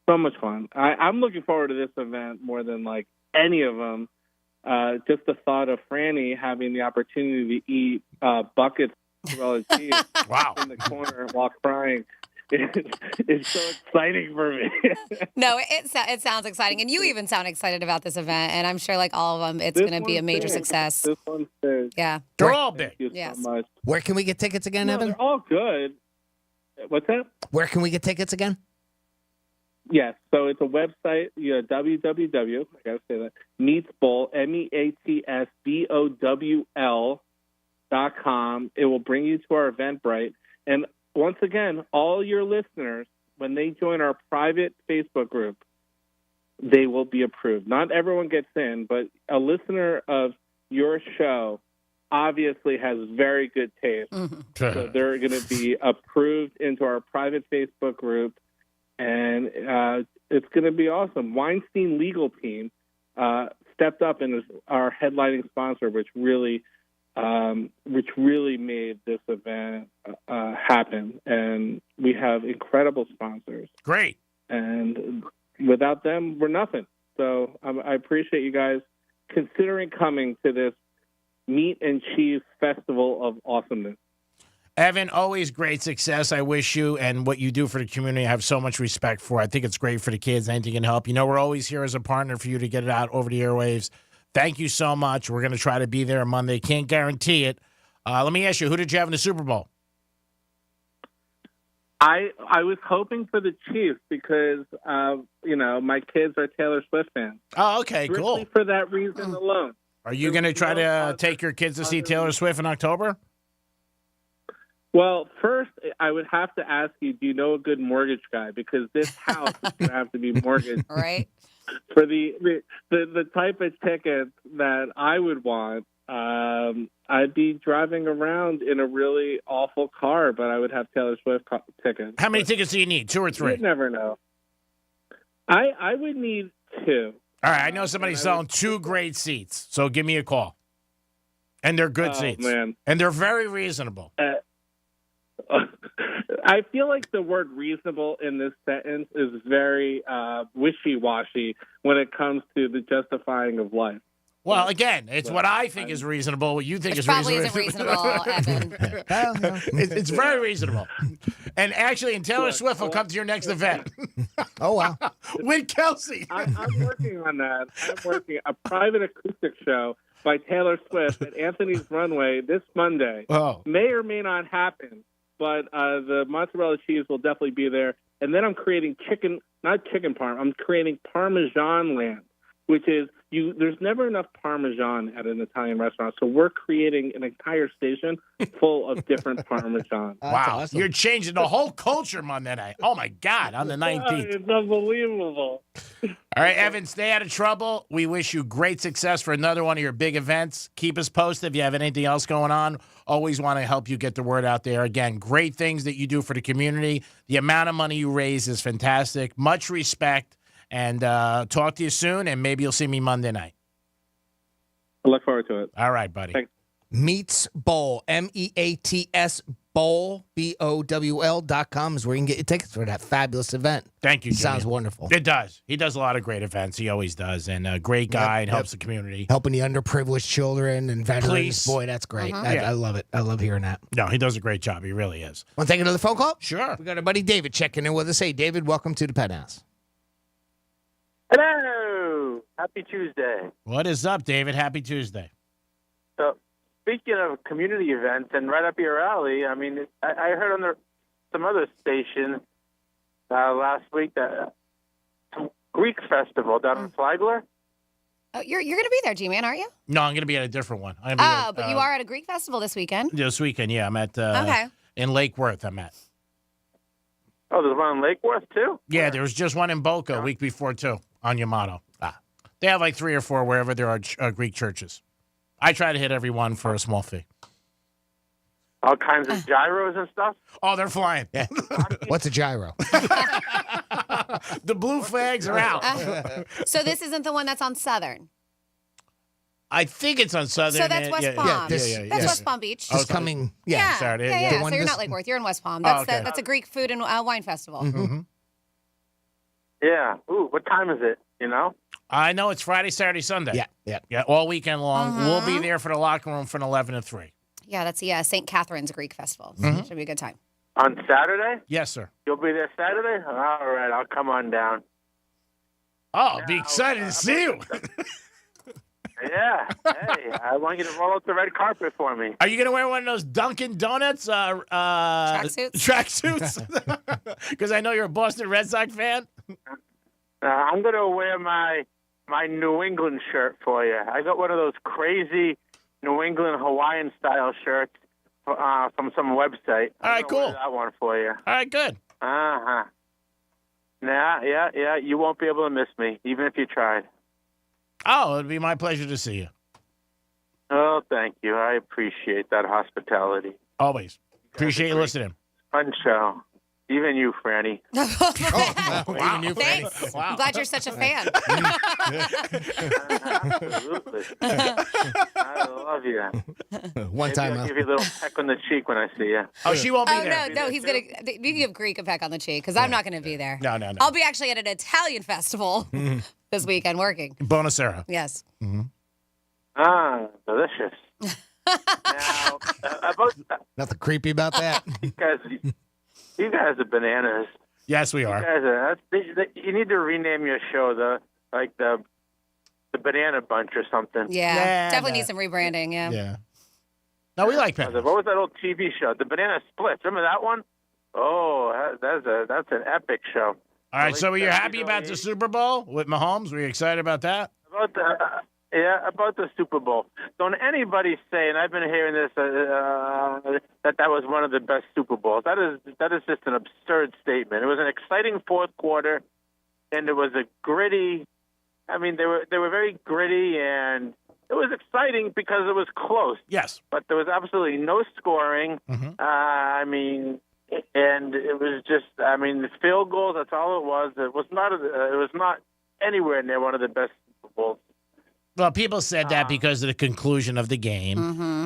So much fun. I'm looking forward to this event more than like any of them. Just the thought of Franny having the opportunity to eat buckets of cheese in the corner while crying. It's so exciting for me. No, it sounds exciting. And you even sound excited about this event. And I'm sure, like all of them, it's going to be a major success. This one's big. Yeah. They're all big. Thank you so much. Where can we get tickets again, Evan? They're all good. What's that? Where can we get tickets again? Yes. So it's a website, www, I got to say that, Meatsbowl, MEATSBOWL.com. It will bring you to our Eventbrite. And once again, all your listeners, when they join our private Facebook group, they will be approved. Not everyone gets in, but a listener of your show obviously has very good taste. Mm-hmm. So they're going to be approved into our private Facebook group, and it's going to be awesome. Weinstein Legal Team stepped up and is our headlining sponsor, which really made this event happen. And we have incredible sponsors. Great. And without them, we're nothing. So I appreciate you guys considering coming to this meat and cheese festival of awesomeness. Evan, always great success. I wish you and what you do for the community, I have so much respect for. I think it's great for the kids. Anything can help. We're always here as a partner for you to get it out over the airwaves. Thank you so much. We're going to try to be there on Monday. Can't guarantee it. Let me ask you, who did you have in the Super Bowl? I was hoping for the Chiefs because, my kids are Taylor Swift fans. Oh, okay, cool. For that reason alone. Are you going to try to take your kids to see Taylor Swift in October? Well, first, I would have to ask you, do you know a good mortgage guy? Because this house is going to have to be mortgaged. Right. For the type of tickets that I would want, I'd be driving around in a really awful car, but I would have Taylor Swift tickets. How many tickets do you need? 2 or 3? You never know. I would need 2. All right, I know somebody's selling 2 great seats, so give me a call. And they're good seats. Man. And they're very reasonable. I feel like the word reasonable in this sentence is very wishy-washy when it comes to the justifying of life. Well, again, it's what I think is reasonable. What you think is reasonable. Probably isn't reasonable, Evan. It's very reasonable. And actually, Taylor Swift will come to your next event. Oh, wow. With Kelsey. I'm working on that. I'm working a private acoustic show by Taylor Swift at Anthony's Runway this Monday. Oh. May or may not happen, but the mozzarella cheese will definitely be there. And then I'm creating not chicken parm, I'm creating Parmesan land, which is, there's never enough Parmesan at an Italian restaurant. So we're creating an entire station full of different Parmesan. Wow. Awesome. You're changing the whole culture Monday night. Oh, my God, on the 19th. It's unbelievable. All right, Evan, stay out of trouble. We wish you great success for another one of your big events. Keep us posted if you have anything else going on. Always want to help you get the word out there. Again, great things that you do for the community. The amount of money you raise is fantastic. Much respect. And talk to you soon, and maybe you'll see me Monday night. I look forward to it. All right, buddy. Thanks. Meats Bowl, MEATS Bowl, BOWL.com is where you can get your tickets for that fabulous event. Thank you, Jimmy. Sounds wonderful. It does. He does a lot of great events. He always does. And a great guy and helps the community. Helping the underprivileged children and veterans. Police. Boy, that's great. Uh-huh. I love it. I love hearing that. No, he does a great job. He really is. Want to take another phone call? Sure. We got our buddy David checking in with us. Hey, David, welcome to the Penthouse. Hello. Happy Tuesday. What is up, David? Happy Tuesday. So, speaking of community events and right up your alley, I mean, I heard on some other station last week that some Greek festival down in Flagler. Oh, you're going to be there, G-Man, aren't you? No, I'm going to be at a different one. But you are at a Greek festival this weekend. This weekend, yeah. I'm at Okay. in Lake Worth. I'm at. Oh, there's one in Lake Worth, too? Yeah, there was just one in Boca a week before, too, on Yamato. They have like 3 or 4 wherever there are Greek churches. I try to hit every one for a small fee. All kinds of gyros and stuff? Oh, they're flying. Yeah. What's a gyro? The blue flags are out. So this isn't the one that's on Southern. I think it's on Southern. So that's West Palm. That's West Palm Beach. That's coming. Saturday. Yeah. So you're not Lake Worth. You're in West Palm. That's that's a Greek food and wine festival. Mm-hmm. Yeah. Ooh, what time is it, you know? I know it's Friday, Saturday, Sunday. Yeah, all weekend long. We'll be there for the locker room from 11 to 3. Yeah, that's St. Catherine's Greek festival. So Mhm. Should be a good time. On Saturday? Yes, sir. You'll be there Saturday? All right, I'll come on down. Oh, I'll be excited to see you. Yeah. Hey, I want you to roll out the red carpet for me. Are you going to wear one of those Dunkin' Donuts tracksuits? Because I know you're a Boston Red Sox fan. I'm going to wear my New England shirt for you. I got one of those crazy New England Hawaiian style shirts from some website. All right, cool. Wear that one for you. All right, good. Uh-huh. Yeah. You won't be able to miss me, even if you tried. Oh, it'd be my pleasure to see you. Oh, thank you. I appreciate that hospitality. Always. Appreciate you listening. Fun show. Even you, Franny. Wow. Thanks. Wow. I'm glad you're such a fan. Absolutely. I love you. One time. I'll give you a little peck on the cheek when I see you. Oh, she won't be there. No, he's going to. You can give Greek a peck on the cheek because I'm not going to be there. No. I'll be actually at an Italian festival this weekend working. Bonacera. Yes. Mm-hmm. Ah, delicious. Now, about Nothing creepy about that. you guys are bananas. Yes, we are. You guys are. You need to rename your show the Banana Bunch or something. Yeah. Definitely need some rebranding. Yeah. Yeah. No, we like that. What was that old TV show? The Banana Splits. Remember that one? Oh, that's an epic show. All right, so were you happy about the Super Bowl with Mahomes? Were you excited about that? About the Super Bowl. Don't anybody say, and I've been hearing this, that was one of the best Super Bowls. That is just an absurd statement. It was an exciting fourth quarter, and it was a gritty. I mean, they were very gritty, and it was exciting because it was close. Yes, but there was absolutely no scoring. Mm-hmm. And it was just, the field goals. That's all it was. It was not anywhere near one of the best Super Bowls. Well, people said that because of the conclusion of the game,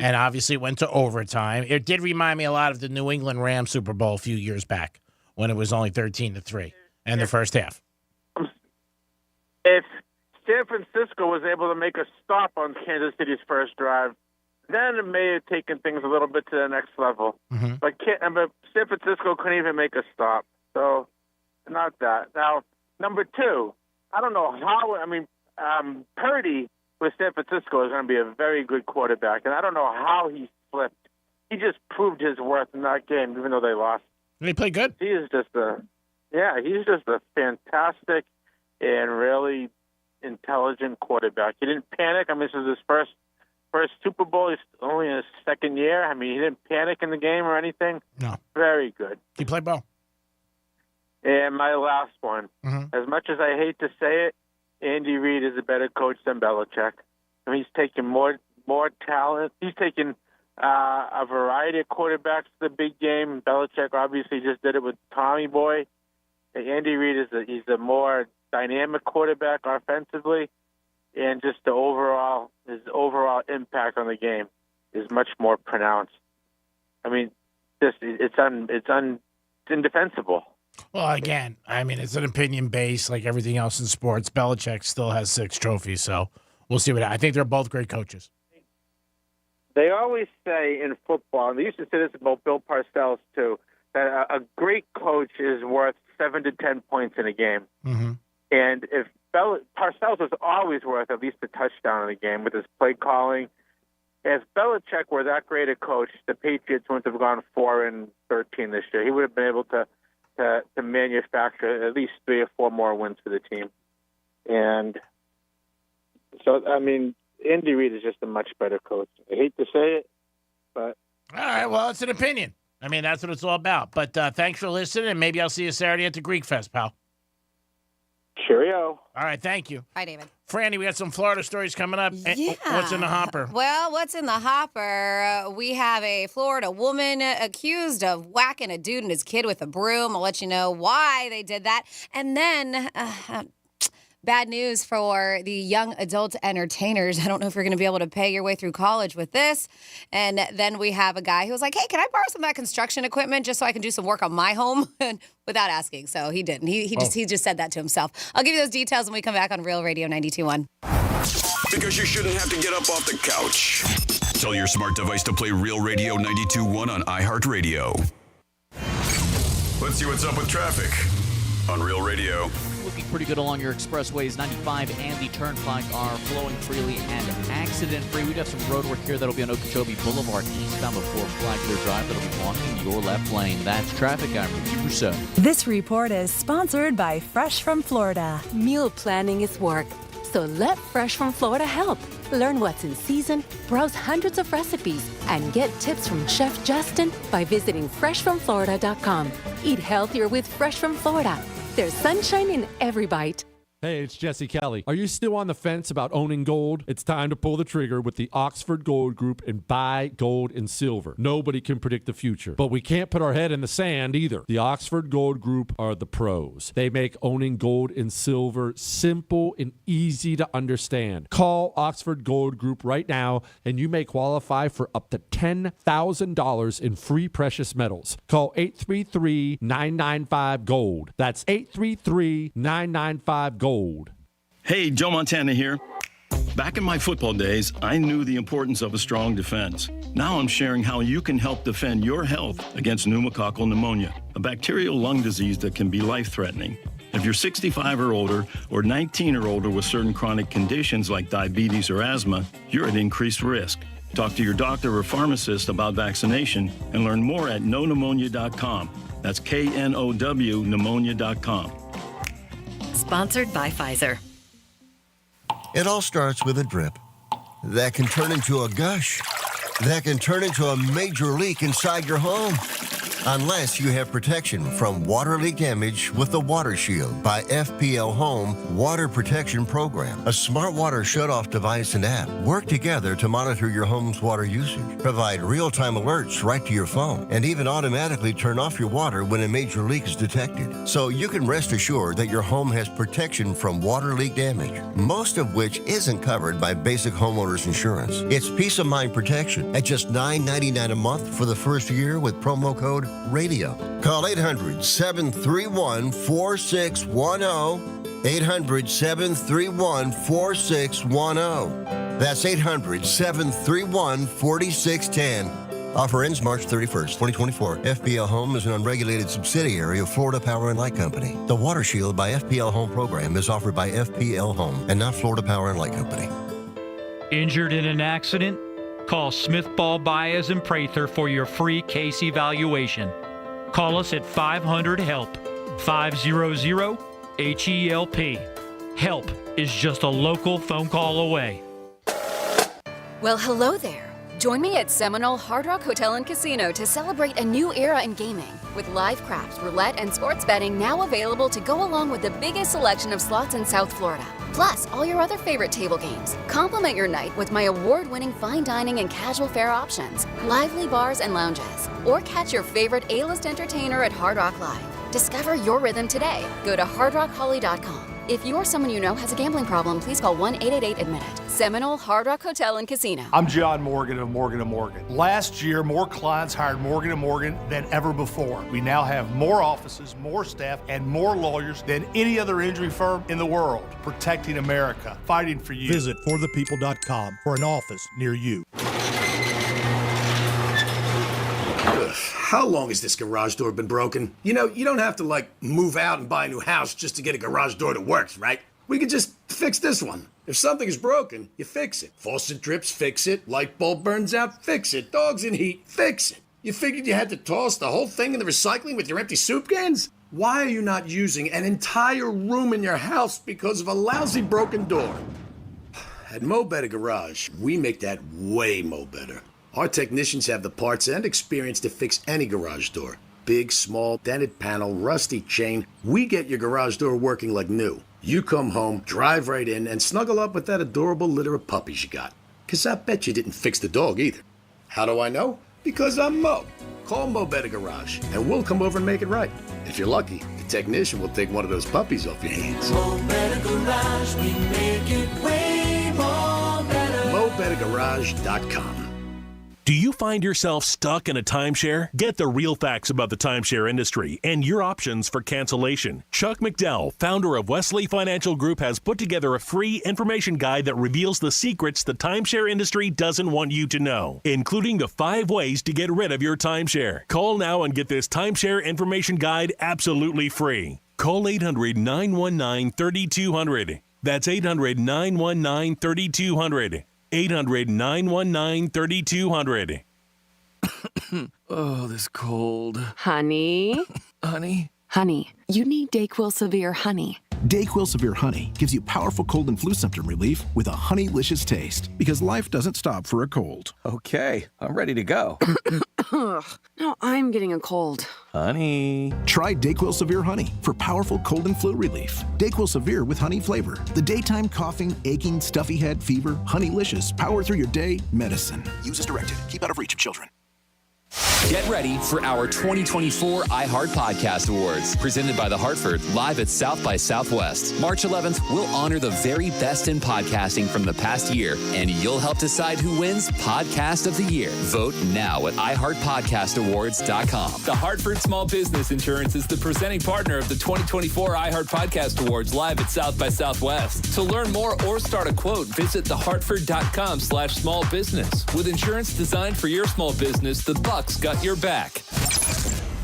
and obviously it went to overtime. It did remind me a lot of the New England Rams Super Bowl a few years back when it was only 13-3 in the first half. If San Francisco was able to make a stop on Kansas City's first drive, then it may have taken things a little bit to the next level. Mm-hmm. But San Francisco couldn't even make a stop. So, not that. Now, number two, I don't know how, Purdy with San Francisco is going to be a very good quarterback, and I don't know how he slipped. He just proved his worth in that game, even though they lost. Did he play good? He's just a fantastic and really intelligent quarterback. He didn't panic. This is his first Super Bowl. He's only in his second year. He didn't panic in the game or anything. No. Very good. He played well. And my last one. Mm-hmm. As much as I hate to say it, Andy Reid is a better coach than Belichick. He's taking more talent. He's taken a variety of quarterbacks to the big game. Belichick obviously just did it with Tommy Boy. Andy Reid he's a more dynamic quarterback offensively, and just his overall impact on the game. is much more pronounced. I mean, it's indefensible. Well, again, I mean, it's an opinion based like everything else in sports. Belichick still has 6 trophies, so we'll see what I think. They're both great coaches. They always say in football, and they used to say this about Bill Parcells too, that a great coach is worth 7 to 10 points in a game. Mm-hmm. And if Parcells was always worth at least a touchdown in a game with his play calling. If Belichick were that great a coach, the Patriots wouldn't have gone 4-13 this year. He would have been able to manufacture at least 3 or 4 more wins for the team. And so, I mean, Andy Reid is just a much better coach. I hate to say it, but... All right, well, it's an opinion. I mean, that's what it's all about. But thanks for listening, and maybe I'll see you Saturday at the Greek Fest, pal. Cheerio. All right, thank you. Bye, David. Franny, we got some Florida stories coming up. Yeah. What's in the hopper? Well, what's in the hopper? We have a Florida woman accused of whacking a dude and his kid with a broom. I'll let you know why they did that. And then... bad news for the young adult entertainers. I don't know if you're going to be able to pay your way through college with this. And then we have a guy who was like, hey, can I borrow some of that construction equipment just so I can do some work on my home? Without asking. So he didn't. He just said that to himself. I'll give you those details when we come back on Real Radio 92.1. Because you shouldn't have to get up off the couch. Tell your smart device to play Real Radio 92.1 on iHeartRadio. Let's see what's up with traffic on Real Radio. Looking pretty good along your expressways. 95 and the Turnpike are flowing freely and accident-free. We got some road work here that'll be on Okeechobee Boulevard eastbound before Flagler Drive. That'll be blocking your left lane. That's traffic. I'm Ricky Rousseau. This report is sponsored by Fresh from Florida. Meal planning is work, so let Fresh from Florida help. Learn what's in season, browse hundreds of recipes, and get tips from Chef Justin by visiting freshfromflorida.com. Eat healthier with Fresh from Florida. There's sunshine in every bite. Hey, it's Jesse Kelly. Are you still on the fence about owning gold? It's time to pull the trigger with the Oxford Gold Group and buy gold and silver. Nobody can predict the future, but we can't put our head in the sand either. The Oxford Gold Group are the pros. They make owning gold and silver simple and easy to understand. Call Oxford Gold Group right now, and you may qualify for up to $10,000 in free precious metals. Call 833-995-GOLD. That's 833-995-GOLD. Hey, Joe Montana here. Back in my football days, I knew the importance of a strong defense. Now I'm sharing how you can help defend your health against pneumococcal pneumonia, a bacterial lung disease that can be life-threatening. If you're 65 or older, or 19 or older with certain chronic conditions like diabetes or asthma, you're at increased risk. Talk to your doctor or pharmacist about vaccination and learn more at knowpneumonia.com. That's KNOW pneumonia.com. Sponsored by Pfizer. It all starts with a drip that can turn into a gush, that can turn into a major leak inside your home. Unless you have protection from water leak damage with the Water Shield by FPL Home Water Protection Program. A smart water shutoff device and app work together to monitor your home's water usage, provide real-time alerts right to your phone, and even automatically turn off your water when a major leak is detected. So you can rest assured that your home has protection from water leak damage, most of which isn't covered by basic homeowners insurance. It's peace of mind protection at just $9.99 a month for the first year with promo code RADIO. Call 800-731-4610. 800-731-4610. That's 800-731-4610. Offer ends March 31st, 2024. FPL Home is an unregulated subsidiary of Florida Power and Light Company. The Water Shield by FPL Home program is offered by FPL Home and not Florida Power and Light Company. Injured in an accident? Call Smith Ball Baez and Prather for your free case evaluation. Call us at 500-HELP, 500-HELP. HELP is just a local phone call away. Well, hello there. Join me at Seminole Hard Rock Hotel and Casino to celebrate a new era in gaming with live craps, roulette, and sports betting now available to go along with the biggest selection of slots in South Florida. Plus, all your other favorite table games. Complement your night with my award-winning fine dining and casual fare options, lively bars and lounges, or catch your favorite A-list entertainer at Hard Rock Live. Discover your rhythm today. Go to hardrockholly.com. If you or someone you know has a gambling problem, please call 1-888-ADMIT-IT. Seminole Hard Rock Hotel and Casino. I'm John Morgan of Morgan & Morgan. Last year, more clients hired Morgan & Morgan than ever before. We now have more offices, more staff, and more lawyers than any other injury firm in the world. Protecting America, fighting for you. Visit forthepeople.com for an office near you. How long has this garage door been broken? You know, you don't have to, move out and buy a new house just to get a garage door that works, right? We could just fix this one. If something is broken, you fix it. Faucet drips, fix it. Light bulb burns out, fix it. Dog's in heat, fix it. You figured you had to toss the whole thing in the recycling with your empty soup cans? Why are you not using an entire room in your house because of a lousy broken door? At Mo Better Garage, we make that way mo better. Our technicians have the parts and experience to fix any garage door. Big, small, dented panel, rusty chain. We get your garage door working like new. You come home, drive right in, and snuggle up with that adorable litter of puppies you got. 'Cause I bet you didn't fix the dog either. How do I know? Because I'm Mo. Call Mo Better Garage, and we'll come over and make it right. If you're lucky, the technician will take one of those puppies off your hands. Mo Better Garage, we make it way more better. MoBetterGarage.com. Do you find yourself stuck in a timeshare? Get the real facts about the timeshare industry and your options for cancellation. Chuck McDowell, founder of Wesley Financial Group, has put together a free information guide that reveals the secrets the timeshare industry doesn't want you to know, including the 5 ways to get rid of your timeshare. Call now and get this timeshare information guide absolutely free. Call 800-919-3200. That's 800-919-3200. 800-919-3200. Oh, this cold. Honey? Honey? Honey, you need DayQuil Severe Honey. DayQuil Severe Honey gives you powerful cold and flu symptom relief with a honeylicious taste, because life doesn't stop for a cold. Okay, I'm ready to go. Now I'm getting a cold. Honey. Try DayQuil Severe Honey for powerful cold and flu relief. DayQuil Severe with honey flavor. The daytime coughing, aching, stuffy head, fever, honeylicious, power through your day medicine. Use as directed. Keep out of reach of children. Get ready for our 2024 iHeart Podcast Awards, presented by The Hartford, live at South by Southwest. March 11th, we'll honor the very best in podcasting from the past year, and you'll help decide who wins Podcast of the Year. Vote now at iHeartPodcastAwards.com. The Hartford Small Business Insurance is the presenting partner of the 2024 iHeart Podcast Awards, live at South by Southwest. To learn more or start a quote, visit thehartford.com/smallbusiness. With insurance designed for your small business, the Bucks got your back.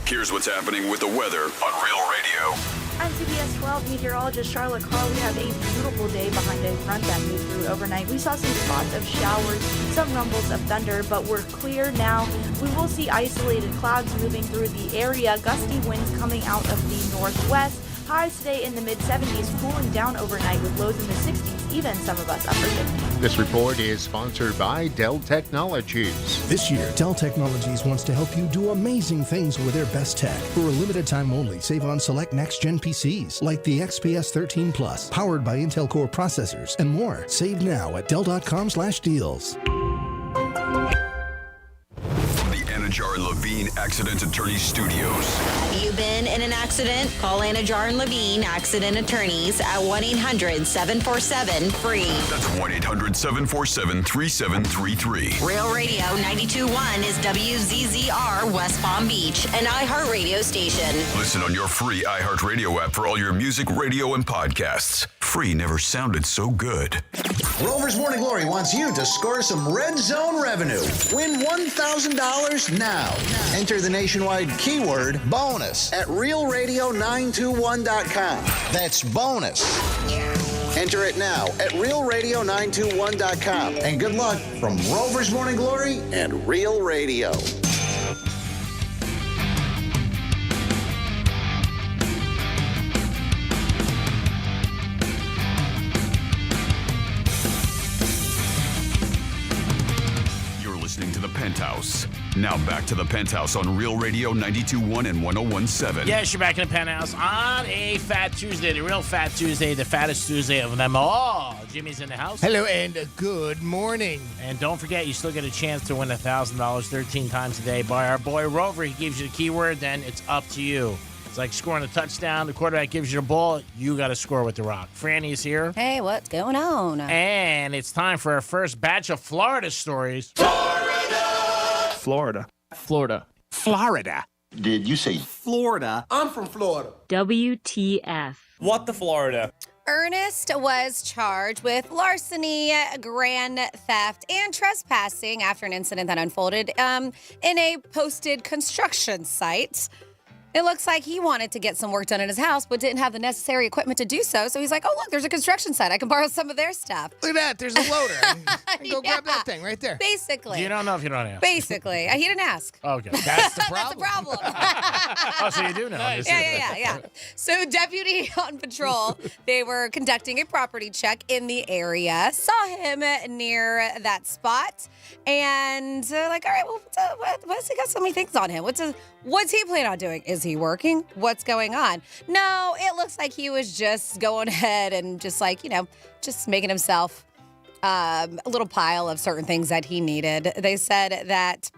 Here's what's happening with the weather on Real Radio. I'm CBS 12 meteorologist Charlotte Carl. We have a beautiful day behind a front that moved through overnight. We saw some spots of showers, some rumbles of thunder, but we're clear now. We will see isolated clouds moving through the area, gusty winds coming out of the northwest. Highs today in the mid-70s, cooling down overnight with lows in the 60s, even some of us upper 50s. This report is sponsored by Dell Technologies. This year, Dell Technologies wants to help you do amazing things with their best tech. For a limited time only, save on select next-gen PCs, like the XPS 13 Plus, powered by Intel Core processors, and more. Save now at Dell.com/deals. Anajar and Levine Accident Attorney Studios. You been in an accident? Call Anajar and Levine Accident Attorneys at 1-800-747-FREE. That's 1-800-747-3733. Real Radio 92.1 is WZZR West Palm Beach, an iHeartRadio station. Listen on your free iHeartRadio app for all your music, radio, and podcasts. Free never sounded so good. Rover's Morning Glory wants you to score some Red Zone revenue. Win $1,000 now. Enter the nationwide keyword bonus at realradio921.com. That's bonus. Enter it now at realradio921.com. And good luck from Rover's Morning Glory and Real Radio. Listening to the Penthouse. Now back to the Penthouse on Real Radio 92.1 and 101.7. Yes, you're back in the Penthouse on a Fat Tuesday, the real Fat Tuesday, the fattest Tuesday of them all. Jimmy's in the house. Hello and good morning. And don't forget, you still get a chance to win $1,000 13 times a day by our boy Rover. He gives you the keyword, then it's up to you. It's like scoring a touchdown. The quarterback gives you the ball. You got to score with the rock. Franny is here. Hey, what's going on? And it's time for our first batch of Florida stories. Florida. Florida. Did you say Florida. I'm from Florida? WTF. What the Florida? Ernest was charged with larceny, grand theft, and trespassing after an incident that unfolded in a posted construction site. It looks like he wanted to get some work done in his house, but didn't have the necessary equipment to do so. So he's like, oh, look, there's a construction site. I can borrow some of their stuff. Look at that. There's a loader. Go grab that thing right there. Basically. You don't know if you don't ask. Basically. He didn't ask. Okay. That's the problem. That's the problem. Oh, so you do know. Yeah. So deputy on patrol, they were conducting a property check in the area, saw him near that spot, and like, all right, well, what's he got so many things on him? What's he planning on doing? Is he working? What's going on? No, it looks like he was just going ahead and just like, just making himself a little pile of certain things that he needed. They said that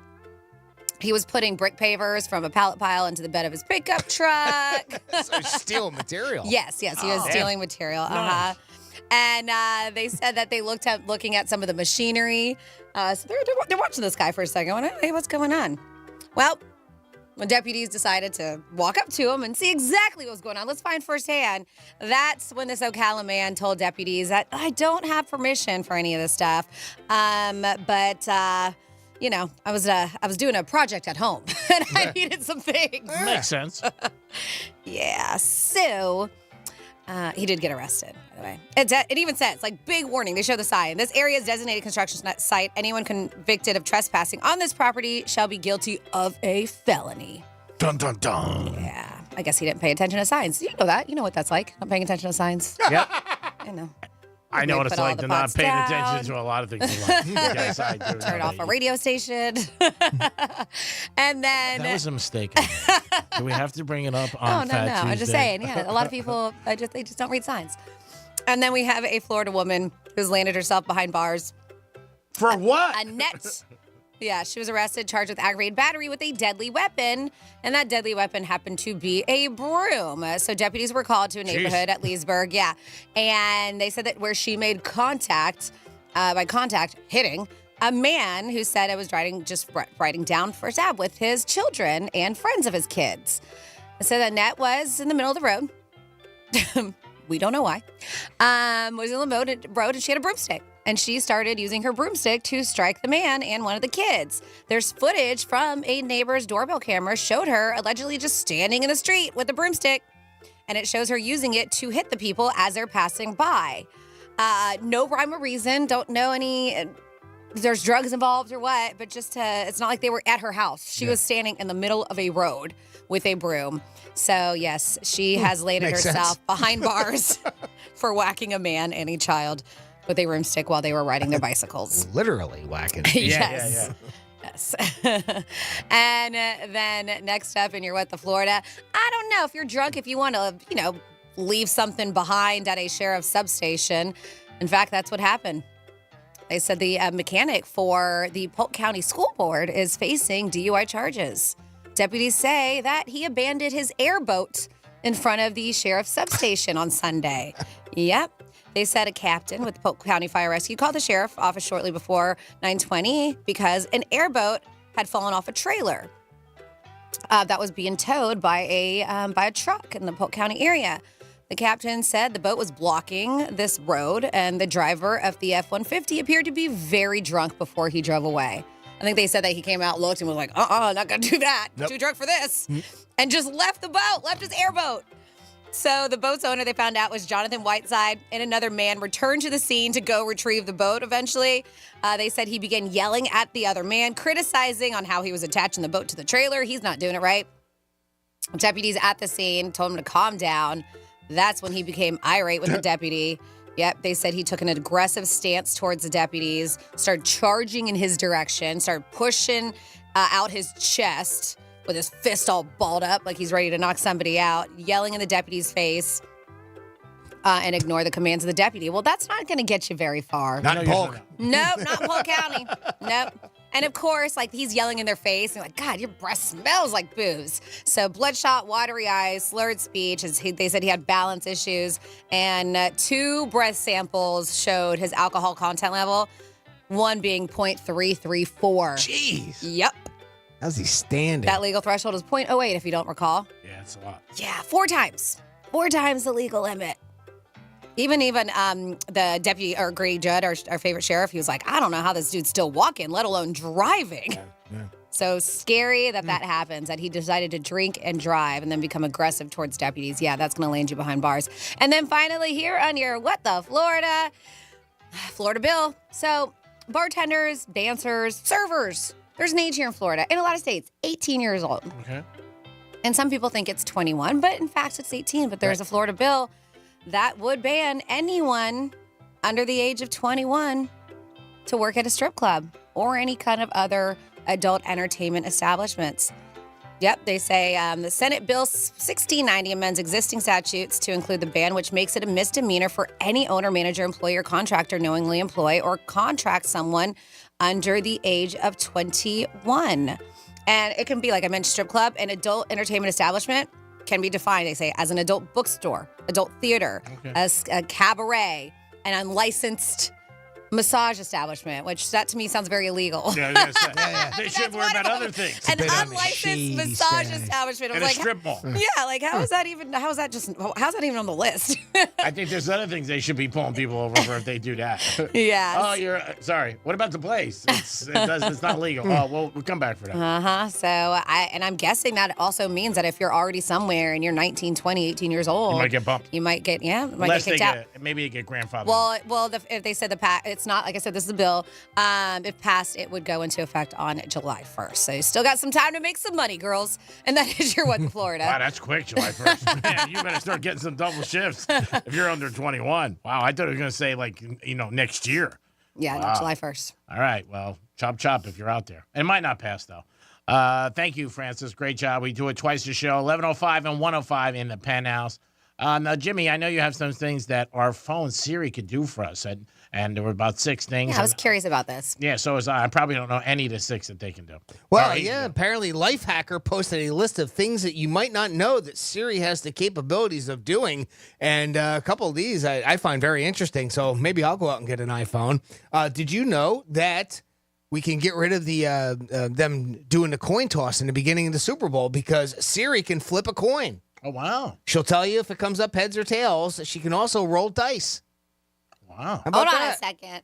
he was putting brick pavers from a pallet pile into the bed of his pickup truck. So stealing material. Yes, he was stealing material. Nice. And they said that they looking at some of the machinery. So they're watching this guy for a second. Going, hey, what's going on? Well, when deputies decided to walk up to him and see exactly what was going on, let's find firsthand. That's when this Ocala man told deputies that I don't have permission for any of this stuff. But I was doing a project at home and I needed some things. Makes sense. Yeah. So he did get arrested, by the way. It even says, like, big warning. They show the sign. This area is designated construction site. Anyone convicted of trespassing on this property shall be guilty of a felony. Dun, dun, dun. Yeah. I guess he didn't pay attention to signs. You know that. You know what that's like, not paying attention to signs. Yep. I know. I know what it's like to not pay attention to a lot of things in life. Yes, I do. Turn off a radio station. And then... That was a mistake. Do we have to bring it up on No. Fat Tuesday? I'm just saying, yeah. A lot of people, they just don't read signs. And then we have a Florida woman who's landed herself behind bars. For what? Annette. Yeah, she was arrested, charged with aggravated battery with a deadly weapon, and that deadly weapon happened to be a broom. So deputies were called to a neighborhood at Leesburg, and they said that where she made contact, hitting a man who said it was riding down for a stab with his children and friends of his kids. So Annette was in the middle of the road. We don't know why. Was in the road, and she had a broomstick. And she started using her broomstick to strike the man and one of the kids. There's footage from a neighbor's doorbell camera showed her allegedly just standing in the street with a broomstick. And it shows her using it to hit the people as they're passing by. No rhyme or reason. Don't know there's drugs involved or what, but it's not like they were at her house. She was standing in the middle of a road with a broom. So, yes, she has landed herself behind bars for whacking a man and a child with a broomstick while they were riding their bicycles. Literally whacking. Yes. Yes. And then next up in your What the Florida, I don't know if you're drunk, if you want to, leave something behind at a sheriff's substation. In fact, that's what happened. They said the mechanic for the Polk County School Board is facing DUI charges. Deputies say that he abandoned his airboat in front of the sheriff's substation on Sunday. Yep. They said a captain with the Polk County Fire Rescue called the sheriff's office shortly before 9:20 because an airboat had fallen off a trailer that was being towed by a truck in the Polk County area. The captain said the boat was blocking this road, and the driver of the F-150 appeared to be very drunk before he drove away. I think they said that he came out, looked, and was like, not gonna do that. Nope. Too drunk for this. And just left the boat, left his airboat. So the boat's owner, they found out, was Jonathan Whiteside, and another man returned to the scene to go retrieve the boat eventually. They said he began yelling at the other man, criticizing on how he was attaching the boat to the trailer. He's not doing it right. Deputies at the scene told him to calm down. That's when he became irate with the deputy. Yep, they said he took an aggressive stance towards the deputies, started charging in his direction, started pushing out his chest with his fist all balled up like he's ready to knock somebody out, yelling in the deputy's face, and ignore the commands of the deputy. Well, that's not going to get you very far. Not in Polk. Nope, not in Polk County. Nope. And of course, like he's yelling in their face and like, God, your breath smells like booze. So bloodshot, watery eyes, slurred speech. They said he had balance issues. And 2 breath samples showed his alcohol content level, one being 0.334. Jeez. Yep. How's he standing? That legal threshold is 0.08, if you don't recall. Yeah, it's a lot. Yeah, 4 times. 4 times the legal limit. Even the deputy or Grady Judd, our favorite sheriff, he was like, I don't know how this dude's still walking, let alone driving. Yeah. So scary that happens, that he decided to drink and drive and then become aggressive towards deputies. Yeah, that's going to land you behind bars. And then finally here on your What the Florida bill. So bartenders, dancers, servers. There's an age here in Florida, in a lot of states, 18 years old. Okay. And some people think it's 21, but in fact it's 18. But there's a Florida bill that would ban anyone under the age of 21 to work at a strip club or any kind of other adult entertainment establishments. Yep, they say the Senate Bill 1690 amends existing statutes to include the ban, which makes it a misdemeanor for any owner, manager, employee, or contractor knowingly employ or contract someone under the age of 21. And it can be, like I mentioned, strip club, an adult entertainment establishment can be defined, they say, as an adult bookstore, adult theater, as a cabaret, an unlicensed massage establishment, which that to me sounds very illegal. Yeah, I was gonna say. They should worry about other things. An unlicensed massage establishment. And a strip mall. Yeah, like how's that even on the list? I think there's other things they should be pulling people over for if they do that. Yes. Oh, you're sorry. What about the place? It's not legal. Oh, well, we'll come back for that. Uh-huh. So I'm guessing that also means that if you're already somewhere and you're 19, 20, 18 years old, You might get bumped. You might get Unless get kicked out. maybe you get grandfathered. Well, if they said it's not, like I said, this is a bill. If passed, it would go into effect on July 1st. So you still got some time to make some money, girls. And that is your What in Florida. Wow, that's quick, July 1st. Man, you better start getting some double shifts if you're under 21. Wow, I thought it was going to say, next year. Yeah, Wow. no, July 1st. All right, well, chop if you're out there. It might not pass, though. Thank you, Francis. Great job. We do it twice a show, 11:05 and 1:05 in the Penthouse. Now, Jimmy, I know you have some things that our phone Siri could do for us, and there were about 6 things. Yeah, I was curious about this. Yeah, so was I. I probably don't know any of the 6 that they can do. Well, yeah, apparently Lifehacker posted a list of things that you might not know that Siri has the capabilities of doing, and a couple of these I find very interesting, so maybe I'll go out and get an iPhone. Did you know that we can get rid of the them doing the coin toss in the beginning of the Super Bowl because Siri can flip a coin? Oh, wow. She'll tell you if it comes up heads or tails. She can also roll dice. Wow. Hold on a second.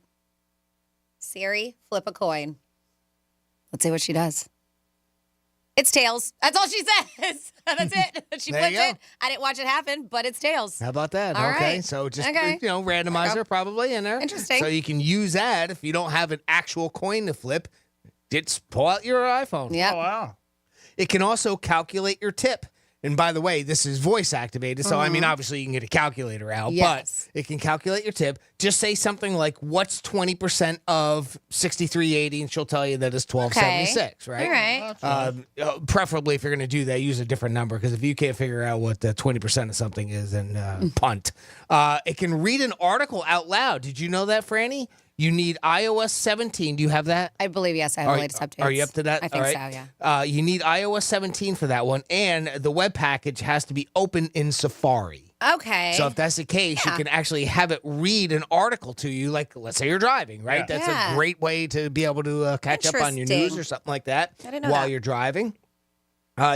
Siri, flip a coin. Let's see what she does. It's tails. That's all she says. That's it. She There flips you go. it. I didn't watch it happen, but it's tails. How about that? All okay, right. so just Okay. randomizer probably in there. Interesting. So you can use that if you don't have an actual coin to flip. Just pull out your iPhone. Yeah. Oh, wow. It can also calculate your tip. And by the way, this is voice activated. So, I mean, obviously you can get a calculator out, Yes. but it can calculate your tip. Just say something like, what's 20% of 6380? And she'll tell you that it's 1276, right? All right. Preferably, if you're going to do that, use a different number. Because if you can't figure out what the 20% of something is, then punt. It can read an article out loud. Did you know that, Franny? You need iOS 17. Do you have that? I believe, yes, I have the latest updates. Are you up to that? I think All so, right. yeah. You need iOS 17 for that one, and the web package has to be open in Safari. Okay. So if that's the case, you can actually have it read an article to you, like let's say you're driving, right? Yeah. That's Yeah. a great way to be able to catch up on your news Interesting. or something like that I didn't know while that. you're driving.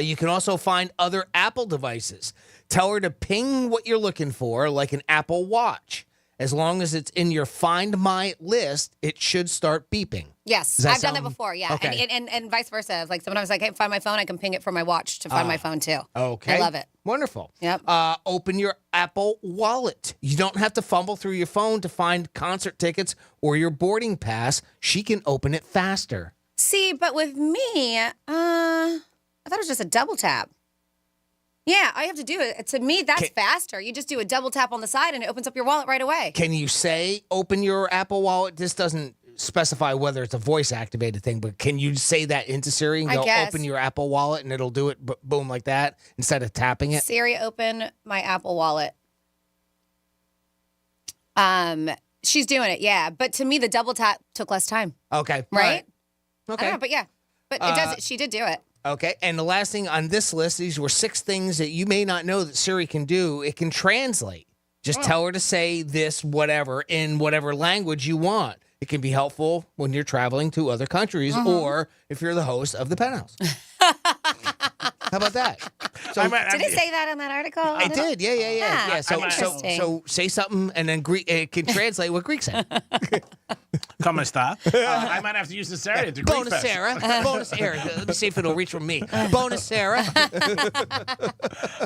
You can also find other Apple devices. Tell her to ping what you're looking for, like an Apple Watch. As long as it's in your Find My list, it should start beeping. Yes, Does that I've done that sound- before, yeah. Okay. And vice versa. Like sometimes I can't find my phone, I can ping it from my watch to find my phone too. Okay. I love it. Wonderful. Yep. Open your Apple Wallet. You don't have to fumble through your phone to find concert tickets or your boarding pass. She can open it faster. See, but with me, I thought it was just a double tap. Yeah, all you have to do it. To me, that's faster. You just do a double tap on the side and it opens up your wallet right away. Can you say open your Apple Wallet? This doesn't specify whether it's a voice activated thing, but can you say that into Siri and I go guess. open your Apple Wallet and it'll do it boom like that instead of tapping it? Siri, open my Apple Wallet. She's doing it, yeah. But to me, the double tap took less time. Okay. Right? Okay. I don't know, but yeah. But it does. She did do it. Okay, and the last thing on this list, these were 6 things that you may not know that Siri can do. It can translate. Just tell her to say this, whatever, in whatever language you want. It can be helpful when you're traveling to other countries or if you're the host of the Penthouse. How about that? So, did it say that in that article? I did. Yeah. So say something and then Greek. It can translate what Greek said. Come and stop. I might have to use this area to Greek Bonus Fest. Sarah. Bonus area. Let me see if it'll reach from me. Bonus Sarah.